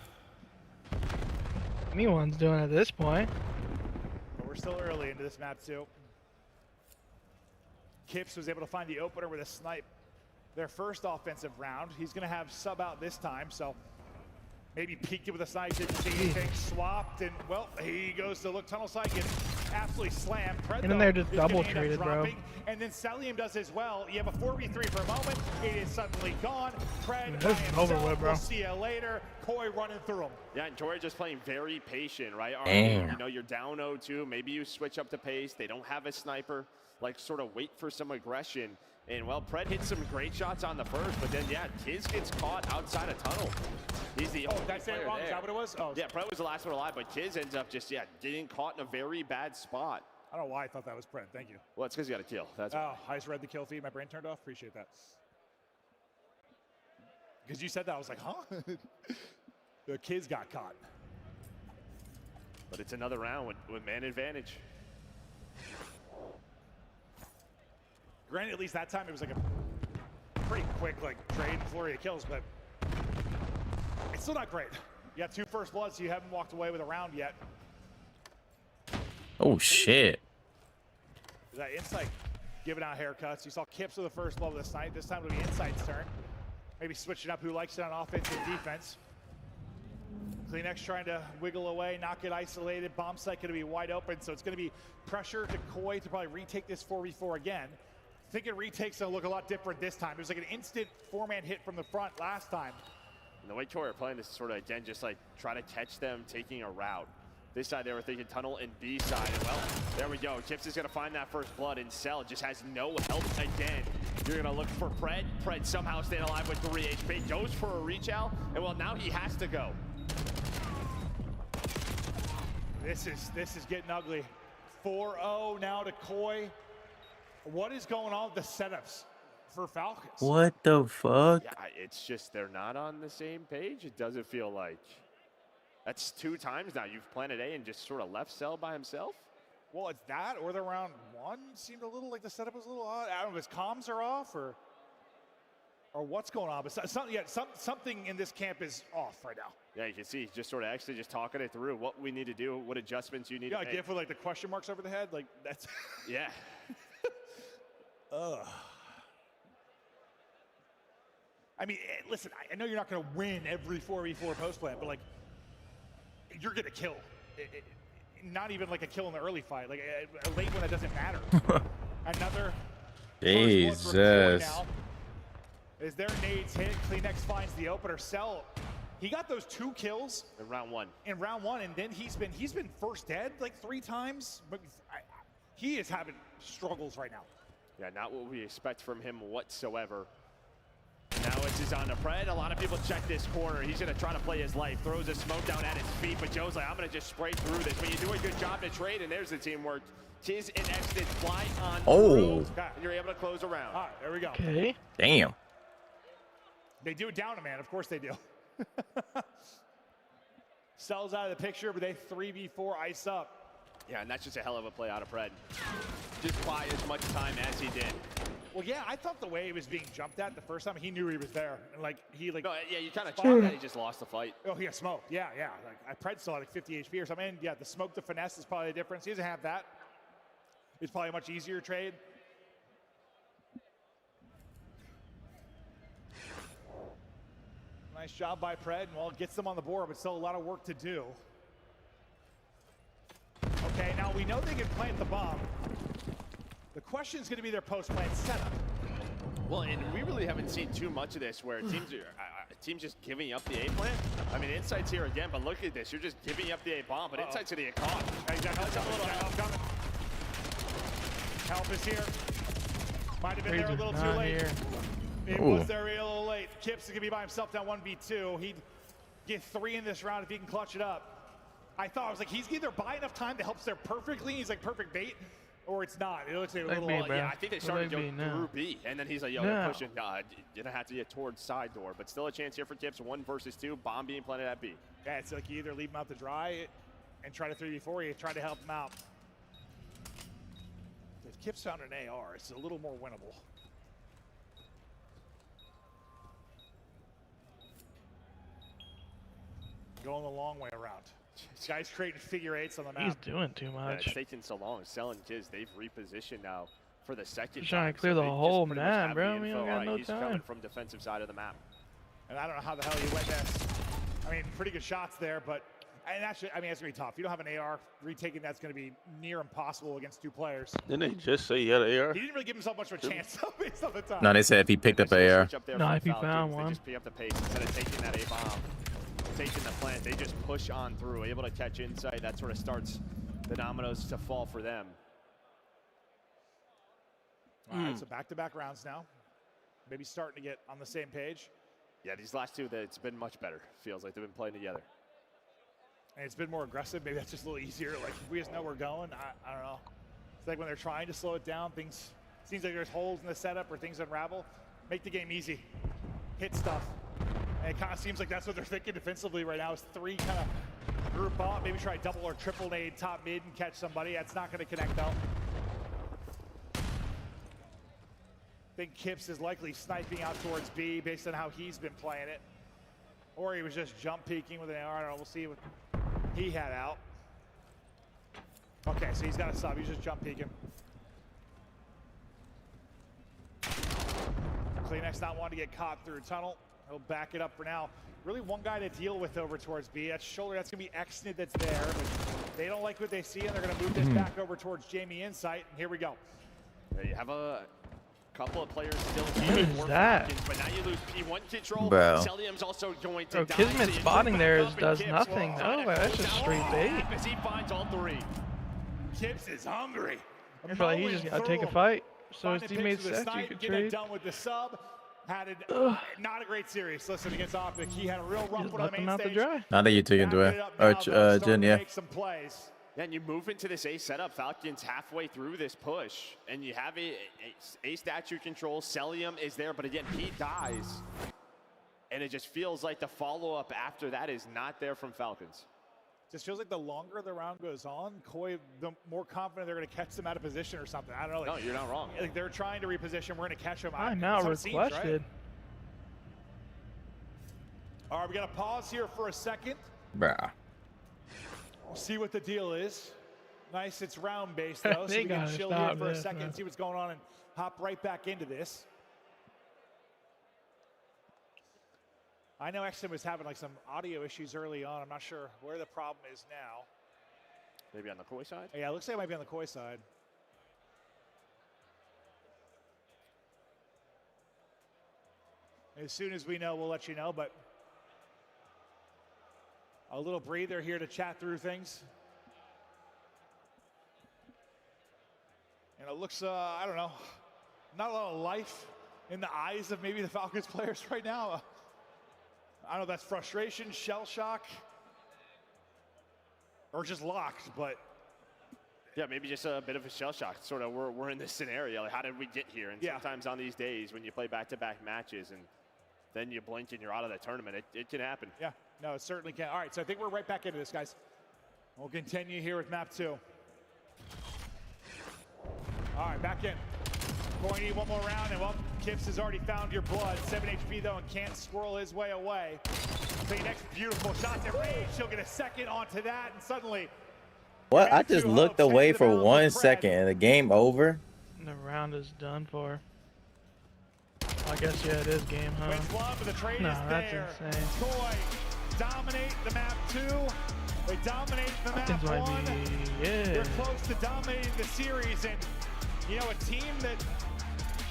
S19: Anyone's doing at this point.
S7: But we're still early into this map too. Kips was able to find the opener with a snipe their first offensive round. He's going to have sub out this time, so maybe peeked it with a snipe, didn't see anything, swapped, and well, he goes to look tunnel side, gets absolutely slammed. Pred,
S19: And then they're just double traded, bro.
S7: And then Salim does as well. You have a 4v3 for a moment. It is suddenly gone. Pred
S19: This is over with, bro.
S7: We'll see you later. Koi running through him.
S2: Yeah, and Tori just playing very patient, right?
S1: Damn.
S2: You know, you're down 0-2. Maybe you switch up the pace. They don't have a sniper. Like, sort of wait for some aggression. And, well, Pred hit some great shots on the first, but then, yeah, Tiz gets caught outside a tunnel. He's the only
S7: did I say it wrong?
S2: there.
S7: Is that what it was? Oh,
S2: yeah, Pred was the last one alive, but Tiz ends up just, getting caught in a very bad spot.
S7: I don't know why I thought that was Pred. Thank you.
S2: Well, it's because you got a kill. That's
S7: I just read the kill feed. My brain turned off. Appreciate that. Because you said that, I was like, huh? The kids got caught.
S2: But it's another round with man advantage.
S7: Granted, at least that time it was like a pretty quick trade flurry of kills, but it's still not great. You have 2 first bloods, so you haven't walked away with a round yet.
S1: Oh shit.
S7: That Insight giving out haircuts. You saw Kips with the first blow this night. This time it'll be Insight's turn. Maybe switching up who likes it on offense and defense. CleanX trying to wiggle away, not get isolated. Bomb site going to be wide open, so it's going to be pressure to Koi to probably retake this 4v4 again. Thinking retake's going to look a lot different this time. It was like an instant 4-man hit from the front last time.
S2: And the way Tori are playing this is sort of, again, just like try to catch them taking a route. This side, they were thinking tunnel and B side. And well, there we go. Kips is going to find that first blood, and Cell just has no help again. You're going to look for Pred. Pred somehow staying alive with 3 HP. Goes for a reach out, and well, now he has to go.
S7: This is getting ugly. 4-0 now to Koi. What is going on with the setups for Falcons?
S1: What the fuck?
S2: Yeah, it's just they're not on the same page. It doesn't feel like. That's 2 times now you've planted A and just sort of left Cell by himself.
S7: Well, it's that or the round 1 seemed a little like the setup was a little odd. I don't know if his comms are off or what's going on, but something in this camp is off right now.
S2: Yeah, you can see he's just sort of actually just talking it through, what we need to do, what adjustments you need to make.
S7: Yeah, GIF with like the question marks over the head, like that's.
S2: Yeah.
S7: Ugh. I mean, listen, I know you're not going to win every 4v4 post plant, but like, you're going to kill. Not even like a kill in the early fight, like a late one that doesn't matter. Another.
S1: Jesus.
S7: Now, as their nades hit, CleanX finds the opener. Cell, he got those 2 kills
S2: in round 1.
S7: And then he's been first dead like 3 times, but he is having struggles right now.
S2: Yeah, not what we expect from him whatsoever. Now it's his on to Pred. A lot of people check this corner. He's going to try to play his life. Throws a smoke down at his feet, but Joe's like, I'm going to just spray through this. But you do a good job to trade, and there's the teamwork. Tiz and X did fly on through, and you're able to close around.
S7: All right, there we go.
S19: Okay.
S1: Damn.
S7: They do down a man. Of course they do. Cell's out of the picture, but they 3v4 ice up.
S2: Yeah, and that's just a hell of a play out of Pred. Just buy as much time as he did.
S7: Well, yeah, I thought the way he was being jumped at the first time, he knew he was there. And like,
S2: No, yeah, you kind of checked that. He just lost the fight.
S7: Oh, he got smoked. Yeah. Like, Pred still had like 50 HP or something. And yeah, the smoke to finesse is probably the difference. He doesn't have that. It's probably a much easier trade. Nice job by Pred. Well, it gets them on the board, but still a lot of work to do. Okay, now we know they can plant the bomb. The question is going to be their post-plant setup.
S2: Well, and we really haven't seen too much of this where teams just giving up the A plant. I mean, Insight's here again, but look at this. You're just giving up the A bomb, but Insight's going to get caught.
S7: Help coming. Help is here. Might have been there a little too late. It was there a little late. Kips is going to be by himself down 1v2. He'd get 3 in this round if he can clutch it up. I thought, I was like, he's either buy enough time to help there perfectly. He's like perfect bait. Or it's not. It looks like a little.
S2: Yeah, I think they started going through B, and then he's like, "Yo, they're pushing. You're gonna have to get towards side door, but still a chance here for Kips. 1 versus 2. Bomb being planted at B.
S7: Yeah, it's like you either leave him out to dry and try to 3v4, or you try to help him out. If Kips found an AR, it's a little more winnable. Going the long way around. This guy's creating figure 8s on the map.
S19: He's doing too much.
S2: It's taking so long. Cell and Tiz, they've repositioned now for the second
S19: Just trying
S2: time.
S19: to clear
S2: So
S19: the
S2: they just
S19: whole
S2: pretty much
S19: map,
S2: have
S19: bro.
S2: the
S19: We
S2: info.
S19: don't got
S2: All right,
S19: no
S2: he's coming
S19: time.
S2: from defensive side of the map.
S7: And I don't know how the hell you win this. I mean, pretty good shots there, but and actually, I mean, it's gonna be tough. You don't have an AR. Retaking that's gonna be near impossible against 2 players.
S15: Didn't they just say he had an AR?
S7: He didn't really give himself much of a chance though, based on the time.
S1: No, they said if he picked up AR.
S19: No, if he found
S2: They
S19: one.
S2: just pick up the pace instead of taking that A-bomb, taking the plant. They just push on through, able to catch insight. That sort of starts the dominoes to fall for them.
S7: All right, so back-to-back rounds now. Maybe starting to get on the same page.
S2: Yeah, these last two, it's been much better. Feels like they've been playing together.
S7: And it's been more aggressive. Maybe that's just a little easier. Like, if we just know we're going, I don't know. It's like when they're trying to slow it down, things seems like there's holes in the setup or things unravel. Make the game easy. Hit stuff. And it kind of seems like that's what they're thinking defensively right now is 3 kind of group up. Maybe try double or triple nade top mid and catch somebody. That's not going to connect though. I think Kips is likely sniping out towards B based on how he's been playing it. Or he was just jump peeking with an AR. I don't know. We'll see what he had out. Okay, so he's got a sub. He's just jump peeking. Kleenex not wanting to get caught through a tunnel. He'll back it up for now. Really one guy to deal with over towards B. That's Shoulder. That's going to be Xnid that's there. But they don't like what they see, and they're going to move this back over towards Jamie Insight. And here we go.
S2: Yeah, you have a couple of players still
S19: What
S2: here.
S19: is that?
S2: But now you lose P1 control.
S1: Bro.
S2: Celium's also going to
S19: Bro,
S2: die.
S19: Kismet's
S2: So you
S19: spotting
S2: move
S19: there
S2: back up,
S19: does
S2: and
S19: nothing.
S2: Kips
S19: No, that's just straight bait.
S2: As he finds all 3.
S7: Kips is hungry.
S19: I feel like he just got to take a fight. So his teammates said you could
S7: Get it
S19: trade.
S7: done with the sub. Had it not a great series. Listen, against Optic, he had a real rough
S19: Just
S7: one on
S19: left
S7: the
S19: them
S7: main
S19: out to
S7: stage.
S19: dry.
S1: Now that you two can do it. Or Jin, yeah.
S7: Make some plays.
S2: Yeah, and you move into this A setup. Falcons halfway through this push, and you have a statue control. Celium is there, but again, he dies. And it just feels like the follow-up after that is not there from Falcons.
S7: Just feels like the longer the round goes on, Koi, the more confident they're going to catch them out of position or something. I don't know. Like,
S2: No, you're not wrong.
S7: Like they're trying to reposition. We're going to catch them.
S19: I'm out requested.
S7: All right, we got to pause here for a second.
S1: Bruh.
S7: We'll see what the deal is. Nice, it's round based though, so
S19: They
S7: we can
S19: gotta
S7: chill here
S19: stop
S7: for a
S19: this,
S7: second,
S19: man.
S7: see what's going on, and hop right back into this. I know Exton was having like some audio issues early on. I'm not sure where the problem is now.
S2: Maybe on the Koi side?
S7: Yeah, it looks like it might be on the Koi side. As soon as we know, we'll let you know, but a little breather here to chat through things. And it looks, I don't know, not a lot of life in the eyes of maybe the Falcons players right now. I don't know if that's frustration, shell shock, or just locked, but.
S2: Yeah, maybe just a bit of a shell shock. Sort of, we're in this scenario. Like, how did we get here? And sometimes on these days when you play back-to-back matches and then you blink and you're out of the tournament, it can happen.
S7: Yeah, no, it certainly can. All right, so I think we're right back into this, guys. We'll continue here with map 2. All right, back in. Going to need one more round, and well, Kips has already found your blood. 7 HP though, and can't squirrel his way away. So your next beautiful shot at range. She'll get a second onto that, and suddenly.
S1: What? I just looked away for 1 second and the game over.
S19: The round is done for. I guess, yeah, it is game, huh?
S7: The trade
S19: No,
S7: is
S19: that's
S7: there.
S19: insane.
S7: Koi dominate the map 2. They dominate the map 1. They're close to dominating the series, and you know, a team that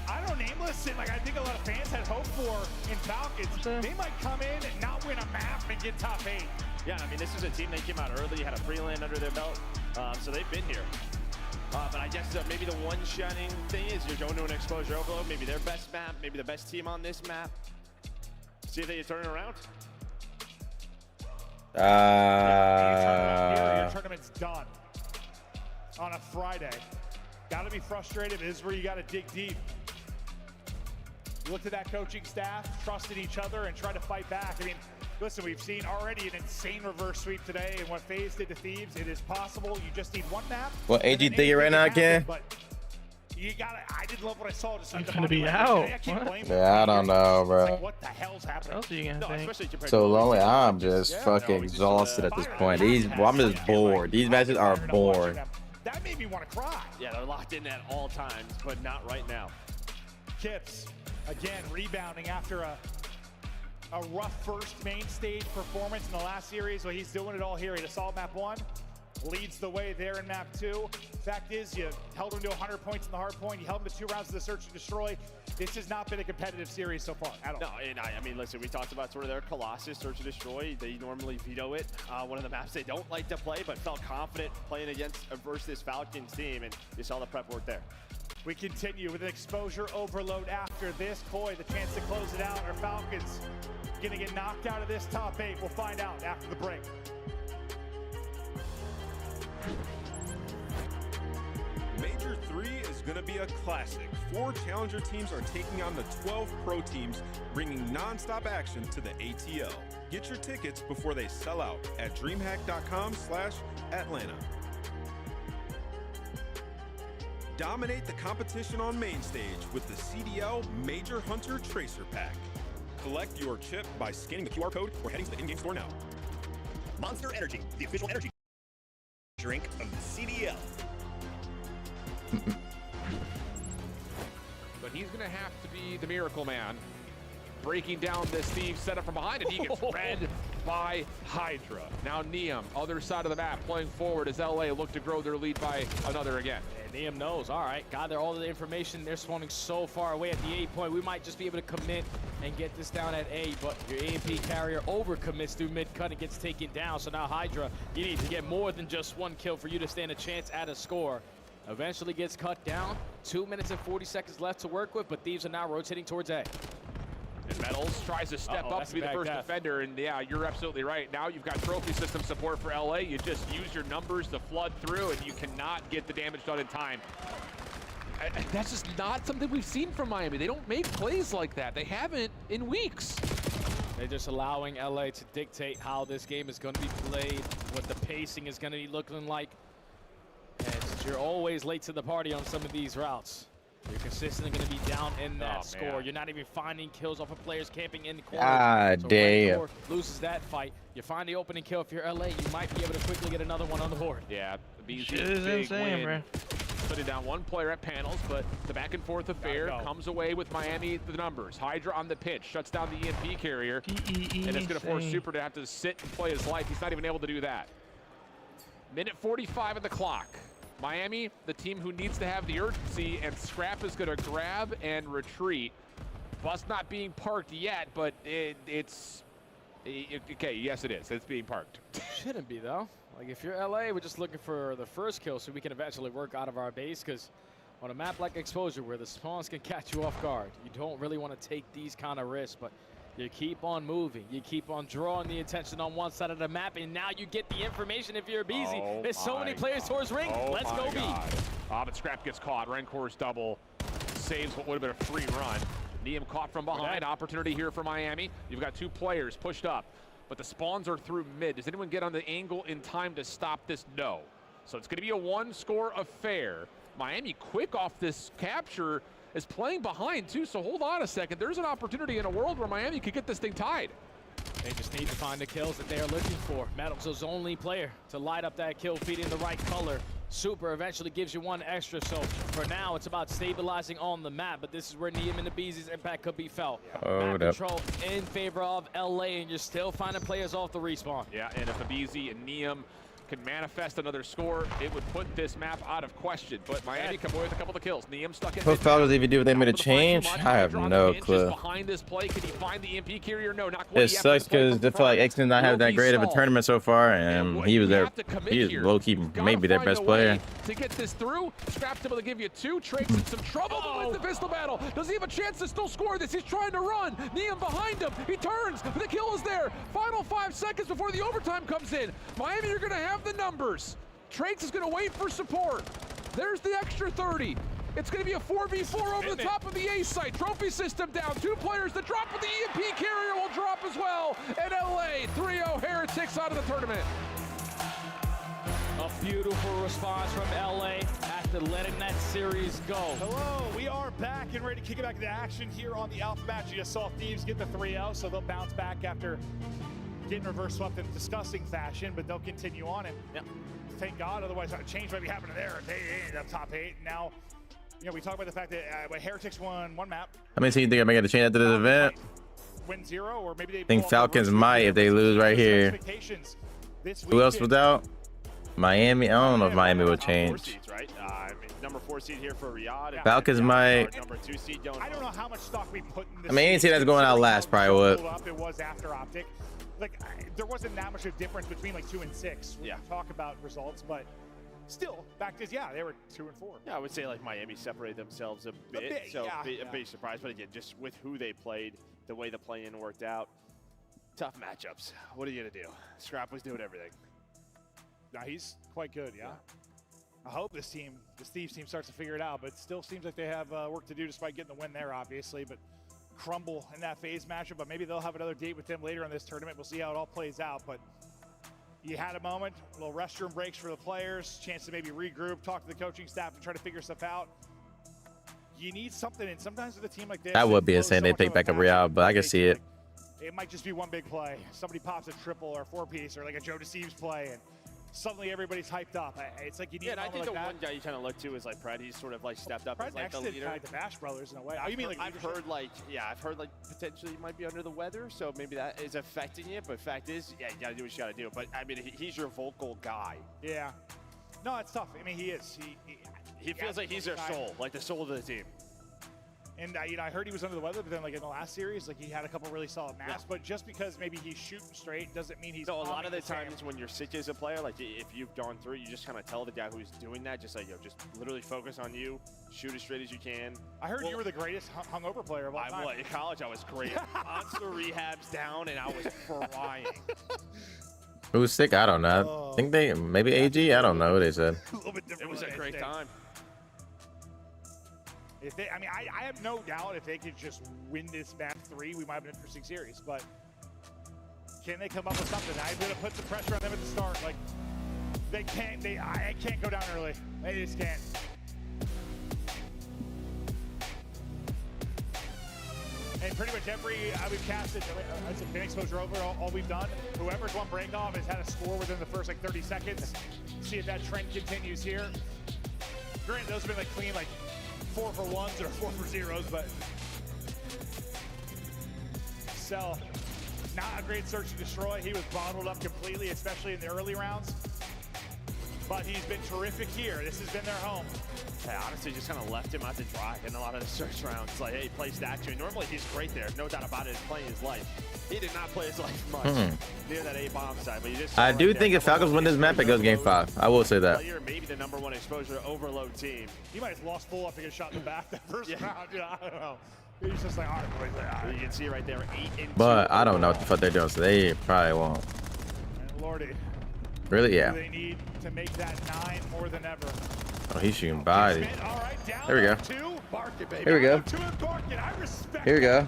S7: I don't know, nameless, and like I think a lot of fans had hope for in Falcons. They might come in and not win a map and get top 8.
S2: Yeah, I mean, this is a team that came out early, had a pre-land under their belt, so they've been here. But I guess maybe the one shining thing is you're going to an exposure overload, maybe their best map, maybe the best team on this map. See if they turn it around.
S7: Your tournament's done on a Friday. Got to be frustrated. This is where you got to dig deep. You look to that coaching staff, trust in each other, and try to fight back. I mean, listen, we've seen already an insane reverse sweep today, and what FaZe did to Thieves, it is possible. You just need one map.
S1: What AG thinking right now, Ken?
S7: But you gotta. I did love what I saw. Just
S19: He's gonna be out.
S1: Yeah, I don't know, bro.
S7: Like, what the hell's happening?
S19: What else are you gonna think?
S1: So lonely. I'm just fucking exhausted at this point. I'm just bored. These matches are boring.
S7: That made me want to cry.
S2: Yeah, they're locked in at all times, but not right now.
S7: Kips, again, rebounding after a rough first main stage performance in the last series. Well, he's doing it all here. He assault map 1, leads the way there in map 2. Fact is, you held him to 100 points in the hard point. You held him to 2 rounds of the search and destroy. This has not been a competitive series so far at all.
S2: No, and I mean, listen, we talked about sort of their Colossus, search and destroy. They normally veto it. One of the maps they don't like to play, but felt confident playing versus this Falcons team, and you saw the prep work there.
S7: We continue with an exposure overload after this. Koi, the chance to close it out. Are Falcons gonna get knocked out of this top 8? We'll find out after the break.
S18: Major 3 is going to be a classic. 4 challenger teams are taking on the 12 pro teams, bringing non-stop action to the ATL. Get your tickets before they sell out at DreamHack.com/Atlanta. Dominate the competition on main stage with the CDL Major Hunter Tracer Pack. Collect your chip by scanning the QR code or heading to the in-game store now.
S22: Monster Energy, the official energy drink of the CDL.
S5: But he's going to have to be the miracle man, breaking down this Steve setup from behind, and he gets read by Hydra. Now Neum, other side of the map, playing forward as LA look to grow their lead by another again.
S9: And Neum knows, all right, got all the information. They're spawning so far away at the A point. We might just be able to commit and get this down at A, but your AMP carrier overcommits through mid-cut and gets taken down. So now Hydra, you need to get more than just 1 kill for you to stand a chance at a score. Eventually gets cut down. 2 minutes and 40 seconds left to work with, but Thieves are now rotating towards A.
S5: And Metals tries to step up to be the first defender, and yeah, you're absolutely right. Now you've got trophy system support for LA. You just use your numbers to flood through, and you cannot get the damage done in time. That's just not something we've seen from Miami. They don't make plays like that. They haven't in weeks.
S9: They're just allowing LA to dictate how this game is going to be played, what the pacing is going to be looking like. And since you're always late to the party on some of these routes, you're consistently going to be down in that score. Man. You're not even finding kills off of players camping in the corner.
S1: God damn.
S9: Loses that fight. You find the opening kill. If you're LA, you might be able to quickly get another one on the board.
S5: Yeah, the
S19: Shit is insane, bro.
S5: Putting down 1 player at panels, but the back and forth affair comes away with Miami the numbers. Hydra on the pitch, shuts down the EMP carrier, and it's going to force Super to have to sit and play his life. He's not even able to do that. Minute 45 of the clock. Miami, the team who needs to have the urgency, and Scrap is going to grab and retreat. Bus not being parked yet, but it's okay, yes it is. It's being parked.
S9: Shouldn't be, though. Like, if you're LA, we're just looking for the first kill so we can eventually work out of our base, because on a map like Exposure, where the spawns can catch you off guard, you don't really want to take these kind of risks, but you keep on moving. You keep on drawing the attention on one side of the map, and now you get the information if you're BZ. There's so many players towards ring. Let's go B.
S5: But Scrap gets caught. Rancor's double saves what would have been a free run. Neum caught from behind. Opportunity here for Miami. You've got 2 players pushed up, but the spawns are through mid. Does anyone get on the angle in time to stop this? No. So it's going to be a 1-score affair. Miami quick off this capture, is playing behind too, so hold on a second. There's an opportunity in a world where Miami could get this thing tied.
S9: They just need to find the kills that they are looking for. Metals' only player to light up that kill feed in the right color. Super eventually gives you 1 extra, so for now it's about stabilizing on the map, but this is where Neum and the Beezy's impact could be felt. Map control in favor of LA, and you're still finding players off the respawn.
S5: Yeah, and if Abizi and Neum can manifest another score, it would put this map out of question. But Miami come away with a couple of kills. Neum stuck in.
S1: What Falcons even do if they made a change? I have no clue.
S5: Behind this play, can he find the EMP carrier? No, not quite.
S1: It sucks because I feel like X did not have that great of a tournament so far, and he was there. He was low key, maybe their best player.
S5: To get this through, Scrap's able to give you 2. Trake's in some trouble to win the pistol battle. Does he have a chance to still score this? He's trying to run. Neum behind him. He turns. The kill is there. Final 5 seconds before the overtime comes in. Miami, you're going to have the numbers. Trake's is going to wait for support. There's the extra 30. It's going to be a 4v4 over the top of the A site. Trophy system down. 2 players to drop, but the EMP carrier will drop as well. And LA 3-0 Heretics out of the tournament.
S9: A beautiful response from LA after letting that series go.
S7: Hello, we are back and ready to kick it back into action here on the Alpha match. You just saw Thieves get the 3-0, so they'll bounce back after getting reverse swept in a disgusting fashion, but they'll continue on. And thank God, otherwise a change might be happening there. They ended up top 8. Now, you know, we talk about the fact that Heretics won one map.
S1: How many teams you think I might get a change after this event?
S7: Win 0, or maybe they
S1: I think Falcons might if they lose right here. Who else was out? Miami. I don't know if Miami will change.
S2: Right? I mean, number 4 seed here for Riyadh.
S1: Falcons might.
S7: Number 2 seed going. I don't know how much stock we put in this.
S1: I mean, any team that's going out last probably would.
S7: It was after Optic. Like, there wasn't that much of a difference between like 2 and 6 when you talk about results, but still, fact is, yeah, they were 2 and 4.
S2: Yeah, I would say like Miami separated themselves a bit, so a big surprise. But again, just with who they played, the way the play-in worked out, tough matchups. What are you gonna do? Scrap was doing everything.
S7: Now he's quite good, yeah. I hope this Thieves team starts to figure it out, but it still seems like they have work to do despite getting the win there, obviously. But crumble in that phase matchup, but maybe they'll have another date with them later in this tournament. We'll see how it all plays out. But you had a moment, a little restroom breaks for the players, chance to maybe regroup, talk to the coaching staff, and try to figure stuff out. You need something, and sometimes with a team like this,
S1: That would be insane. They pick back up Real, but I can see it.
S7: It might just be one big play. Somebody pops a triple or a 4-piece or like a Joe Deceives play, and suddenly everybody's hyped up. It's like you need.
S2: Yeah, and I think
S7: like
S2: the one guy you kind of look to is like Pred. He's sort of like stepped up as like the leader.
S7: Kind of the Bash Brothers in a way.
S2: I've heard like potentially you might be under the weather, so maybe that is affecting you. But fact is, yeah, you gotta do what you gotta do. But I mean, he's your vocal guy.
S7: Yeah. No, it's tough. I mean, he is.
S2: He feels like he's their soul, like the soul of the team.
S7: And you know, I heard he was under the weather, but then like in the last series, like he had a couple really solid maps. But just because maybe he's shooting straight doesn't mean he's.
S2: So a lot of the times when you're sick as a player, like if you've gone through it, you just kind of tell the guy who's doing that, just like, yo, just literally focus on you, shoot as straight as you can.
S7: I heard you were the greatest hungover player of all time.
S2: In college, I was great. Monster rehabs down, and I was frying.
S1: Who's sick? I don't know. I think they maybe AG. I don't know what they said.
S7: A little bit different.
S2: It was a great time.
S7: If they, I mean, I have no doubt if they could just win this match 3, we might have an interesting series. But can they come up with something? I'm gonna put some pressure on them at the start. Like they can't. I can't go down early. They just can't. And pretty much every we've casted, it's been exposure over. All we've done, whoever's won break off has had a score within the first like 30 seconds. See if that trend continues here. Granted, those have been like clean, like 4 for 1s or 4 for 0s, but Cell, not a great search and destroy. He was bottled up completely, especially in the early rounds. But he's been terrific here. This has been their home.
S2: Yeah, honestly, just kind of left him out to dry in a lot of the search rounds. Like, hey, play statue. Normally, he's great there. No doubt about it. He's playing his life. He did not play his life much near that A-bomb side. But you just
S1: I do think if Falcons win this map, it goes game 5. I will say that.
S2: Maybe the #1 exposure overload team.
S7: He might have lost full up to get shot in the back that first round. Yeah, I don't know. He's just like, all right, boys. Like,
S2: you can see right there, 8-2.
S1: But I don't know what the fuck they're doing, so they probably won't.
S7: And Lordy.
S1: Really? Yeah.
S7: They need to make that 9 more than ever.
S1: Oh, he's shooting body.
S7: Right,
S1: there we go. Here we go. Here we go.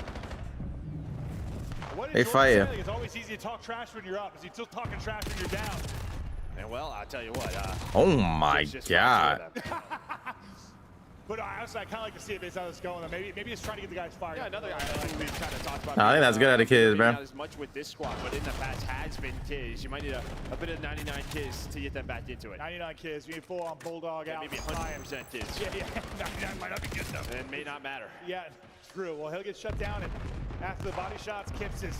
S1: They fight you.
S7: It's always easy to talk trash when you're up. Is he still talking trash when you're down?
S2: And well, I'll tell you what.
S1: Oh my God.
S7: But I also kind of like to see it based on how it's going. Maybe it's trying to get the guys fired.
S2: Yeah, another guy we've kind of talked about.
S1: I think that's good out of kids, bro.
S2: Not as much with this squad, but in the past has been kids. You might need a bit of 99 kids to get them back into it.
S7: 99 kids. You need full on bulldog out.
S2: Maybe 100% kids.
S7: Yeah. 99 might not be good enough.
S2: And it may not matter.
S7: Yeah, true. Well, he'll get shut down, and after the body shots, Kips is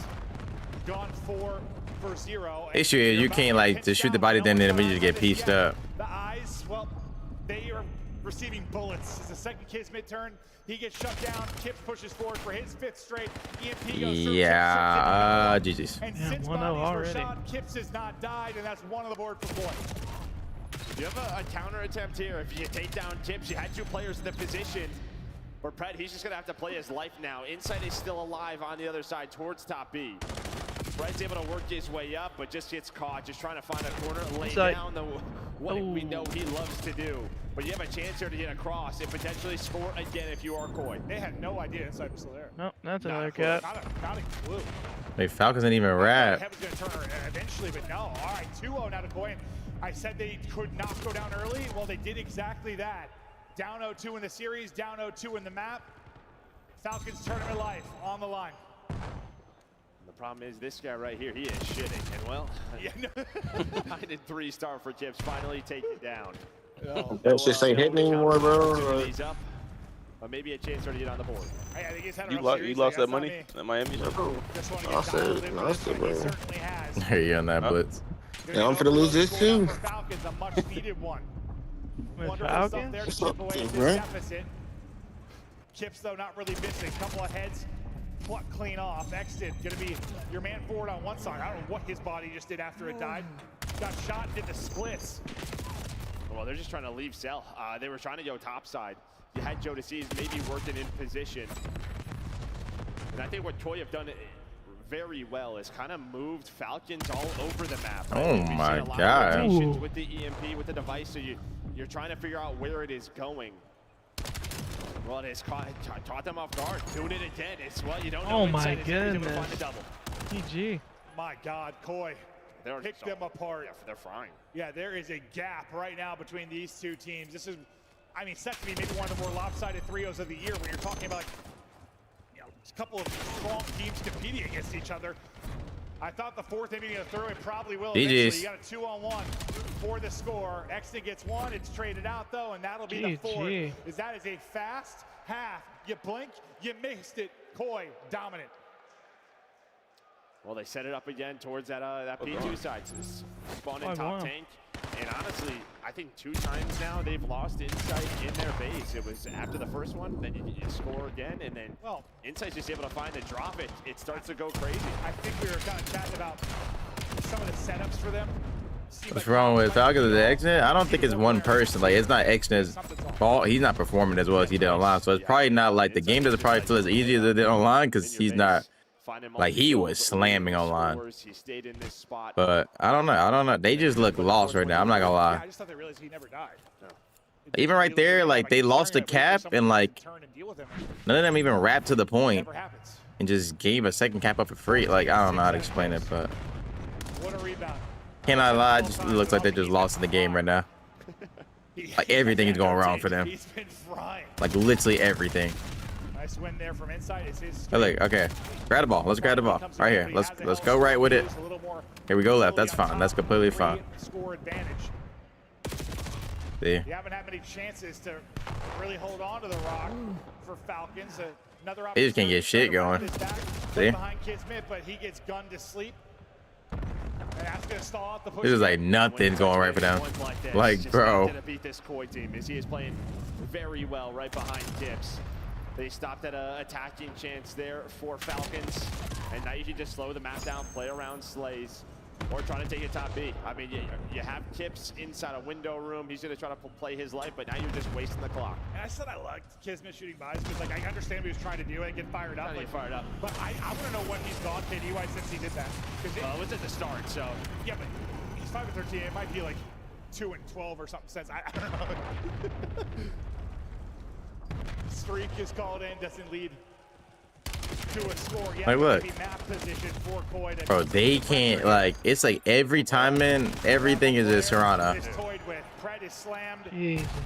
S7: gone 4 for 0.
S1: Issue is you can't like just shoot the body, then we just get pieced up.
S7: The eyes, well, they are receiving bullets. It's the second kid's mid-turn. He gets shut down. Kips pushes forward for his 5th straight. EMP goes through.
S1: Yeah, GG's.
S7: And since bodies were shot, Kips has not died, and that's 1 on the board for Boy.
S2: You have a counter attempt here. If you take down Kips, you had 2 players in the position. For Pred, he's just going to have to play his life now. Inside is still alive on the other side towards top B. Pred's able to work his way up, but just gets caught, just trying to find a corner, lay down what we know he loves to do. But you have a chance here to get across and potentially score again if you are Koi.
S7: They had no idea Inside was still there.
S19: Nope, that's another cat.
S7: Not a clue.
S1: Wait, Falcons didn't even rap.
S7: Heaven's going to turn her eventually, but no. All right, 2-0 now to Koi. I said they could not go down early. Well, they did exactly that. Down 0-2 in the series, down 0-2 in the map. Falcons tournament life on the line.
S2: The problem is this guy right here, he is shitting. And well,
S7: yeah, no.
S2: 9-3 start for Tips, finally take it down.
S20: That shit ain't hitting anymore, bro.
S2: Up, but maybe a chance to get on the board.
S7: I think he's had a
S15: You
S7: rough
S15: lost
S7: series,
S15: that money at Miami?
S20: Lost it, bro.
S7: certainly has.
S1: There you on that blitz.
S20: Yeah, I'm finna lose this too.
S7: Falcons, a much needed one.
S19: With
S7: Wonderful stuff
S19: Falcons?
S7: there to
S20: What's
S7: chip
S20: up,
S7: away at
S20: bro?
S7: this deficit. Kips, though, not really missing. Couple of heads pluck clean off. Exton gonna be your man forward on one side. I don't know what his body just did after it died. Got shot and did the splits.
S2: Well, they're just trying to leave cell. They were trying to go top side. You had Joe DeCease maybe working in position. And I think what Toy have done very well is kind of moved Falcons all over the map. Right?
S1: Oh
S2: We've seen
S1: my
S2: a lot of
S1: God.
S2: rotations with the EMP, with the device, so you're trying to figure out where it is going. Well, it has caught them off guard. Doing it again. It's what you don't know.
S19: Oh my goodness.
S2: Find a double.
S19: GG.
S7: My God, Coy. Pick them apart.
S2: Yeah, they're frying.
S7: Yeah, there is a gap right now between these two teams. This is, I mean, set to be maybe one of the more lopsided 3-0s of the year when you're talking about, like, you know, a couple of strong teams competing against each other. I thought the fourth inning of the third, it probably will.
S1: GG's.
S7: You got a 2-on-1 for the score. Exton gets one. It's traded out, though, and that'll be the fourth. That is a fast half. You blink, you missed it. Coy, dominant.
S2: Well, they set it up again towards that P2 side. So this spawn in top tank. And honestly, I think 2 times now they've lost Insight in their base. It was after the first one, then you score again, and then Insight's just able to find and drop it. It starts to go crazy.
S7: I think we were kind of chatting about some of the setups for them.
S1: What's wrong with Falcons? The X-Net? I don't think it's one person. Like, it's not X-Net's fault. He's not performing as well as he did online. So it's probably not like the game doesn't probably feel as easy as it did online because he's not. Like, he was slamming online. But I don't know. They just look lost right now. I'm not gonna lie.
S7: I just thought they realized he never died.
S1: Even right there, like, they lost the cap and, like, none of them even rapped to the point and just gave a second cap up for free. Like, I don't know how to explain it, but can't I lie? It just looks like they just lost in the game right now. Like, everything is going wrong for them. Like, literally everything.
S7: Nice win there from inside. It's his.
S1: Oh, look, okay. Grab the ball. Let's grab the ball. Right here. Let's go right with it. Here we go left. That's fine. That's completely fine.
S7: Score advantage.
S1: See?
S7: You haven't had many chances to really hold on to the rock for Falcons. Another
S1: He just can't get shit going. See?
S7: Behind Kid Smith, but he gets gunned to sleep. And that's gonna stall out the push.
S1: This is like nothing's going right for them. Like, bro.
S2: To beat this Koi team as he is playing very well right behind Dips. They stopped at an attacking chance there for Falcons, and now you can just slow the map down, play around Slays, or try to take it top B. I mean, you have Kips inside a window room. He's going to try to play his life, but now you're just wasting the clock.
S7: And I said I liked Kismet shooting buys because, like, I understand what he was trying to do and get fired up. But I want to know what he's gone KD-wise since he did that.
S2: Well, it was at the start, so.
S7: Yeah, but he's 5-13. It might be like 2-12 or something since. I don't know. Streak is called in, doesn't lead to a score yet.
S1: Like, look.
S7: Map position for Coy to
S1: Bro, they can't, like, it's like every time, man, everything is a Serrana.
S7: is toyed with. Pred is slammed.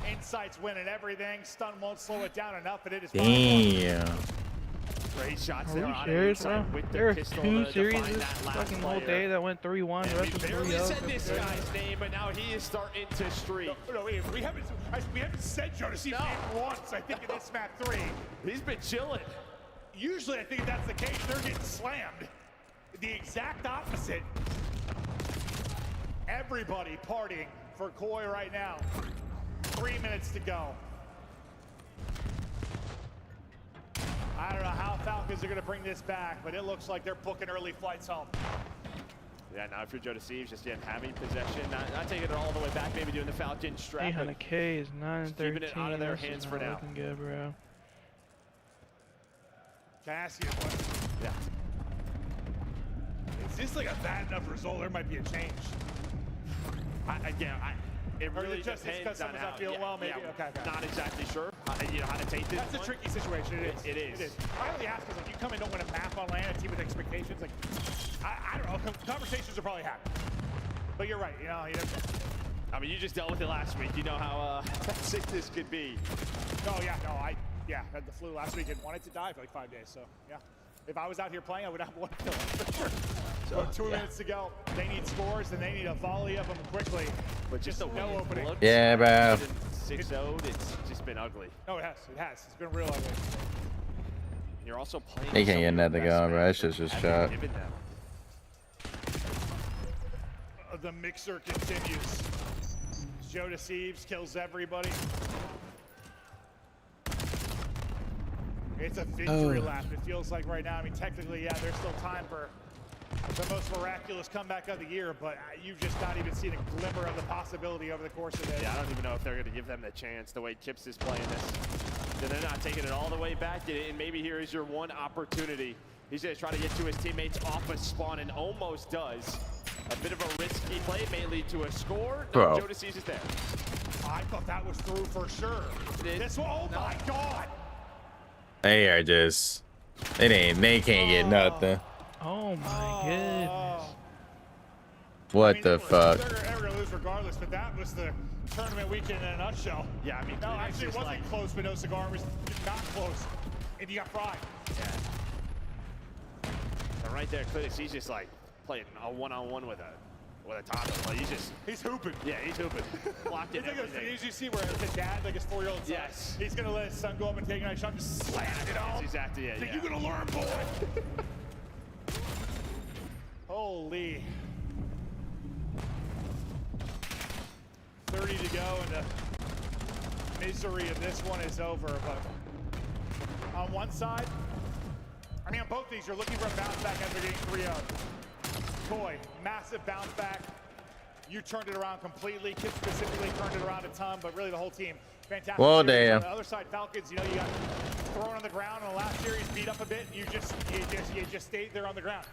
S7: Insight's winning everything. Stun won't slow it down enough, but it is.
S1: Damn.
S2: Great shots
S19: Are
S2: there.
S19: we serious, bro? There are 2 series this fucking whole day that went 3-1. The rest was 3-0.
S2: Said this guy's name, but now he is starting to streak.
S7: No, wait, we haven't said Joe DeCease name once. I think in this map 3.
S2: He's been chilling.
S7: Usually, I think if that's the case, they're getting slammed. The exact opposite. Everybody partying for Coy right now. 3 minutes to go. I don't know how Falcons are going to bring this back, but it looks like they're booking early flights home.
S2: Yeah, now if you're Joe DeCease, just again having possession, not taking it all the way back, maybe doing the Falcon strap.
S19: 800K is 9-13.
S2: Keeping it out of their hands for now.
S19: Looking good, bro.
S7: Can I ask you a question?
S2: Yeah.
S7: Is this like a bad enough result? There might be a change.
S2: It really
S7: just
S2: depends on how.
S7: Not feeling well, maybe. Okay.
S2: Not exactly sure. You know how to take this.
S7: That's a tricky situation. It is. I only ask because, like, you come and don't win a map on land, a team with expectations. Like, I don't know. Conversations are probably happening. But you're right. You know.
S2: I mean, you just dealt with it last week. You know how sick this could be.
S7: No, I had the flu last week and wanted to die for like 5 days. So yeah. If I was out here playing, I would have one kill for sure. So 2 minutes to go. They need scores, and they need a volley of them quickly.
S2: But just
S7: no opening.
S1: Yeah, bro.
S2: 6-0'd, it's just been ugly.
S7: No, it has. It has. It's been real ugly.
S2: And you're also playing.
S1: They can't get nothing going, bro. It's just shot.
S7: The mixer continues. Joe deceives, kills everybody. It's a victory lap. It feels like right now. I mean, technically, yeah, there's still time for the most miraculous comeback of the year, but you've just not even seen a glimmer of the possibility over the course of it.
S2: Yeah, I don't even know if they're going to give them the chance the way Kips is playing this. Then they're not taking it all the way back, and maybe here is your one opportunity. He's going to try to get to his teammates off a spawn and almost does. A bit of a risky play may lead to a score. No, Joe Deceives is there.
S7: I thought that was through for sure. This one, oh my God.
S1: They are just, they can't get nothing.
S19: Oh my goodness.
S1: What the fuck?
S7: They're going to lose regardless, but that was the tournament weekend in a nutshell.
S2: Yeah, I mean,
S7: no, actually it wasn't close, but no cigar was not close. And you got fried.
S2: Yeah. And right there, Clinics, he's just like playing a one-on-one with a toddler. Like he's hooping. Yeah, he's hooping. Blocked it.
S7: It's you see where his dad, like his 4-year-old son, he's gonna let his son go up and take a nice shot, just slam it on.
S2: That's exactly it.
S7: You're gonna learn, boy. Holy. 30 to go, and the misery of this one is over. But on one side, I mean, on both these, you're looking for a bounce back after getting 3-0. Koi, massive bounce back. You turned it around completely. Kip specifically turned it around a ton, but really the whole team, fantastic.
S1: Well,
S7: damn.
S1: damn.
S7: On the other side, Falcons, you know, you got thrown on the ground in the last series, beat up a bit. You just stayed there on the ground,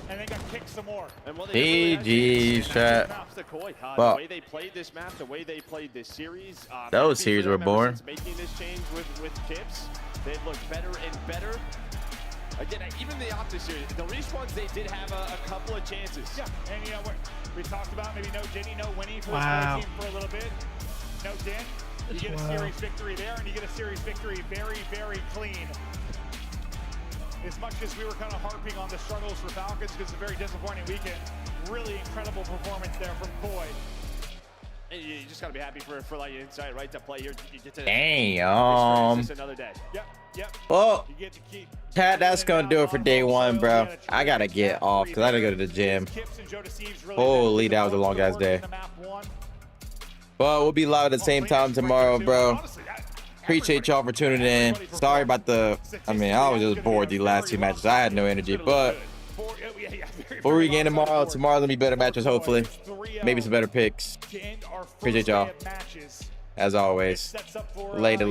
S7: and then got kicked some more.
S1: GG, chat.
S2: The way they played this map, the way they played this series.
S1: Those series were boring.
S2: Making this change with Kips, they look better and better. Again, even the Optus series, the respawns, they did have a couple of chances.
S7: Yeah, and you know what we talked about, maybe no Jenny, no Winnie for the team for a little bit. No Den. You get a series victory there, and you get a series victory very, very clean. As much as we were kind of harping on the struggles for Falcons, because it's a very disappointing weekend, really incredible performance there from Koi.
S2: And you just got to be happy for like inside right to play here. You get to
S1: Damn.
S2: just another day.
S7: Yep.
S1: Well, Pat, that's gonna do it for day one, bro. I gotta get off because I gotta go to the gym. Holy, that was a long ass day. But we'll be live at the same time tomorrow, bro. Appreciate y'all for tuning in. Sorry about I was just bored these last two matches. I had no energy, but we'll regain tomorrow. Tomorrow's gonna be better matches, hopefully. Maybe some better picks. Appreciate y'all. As always. Later.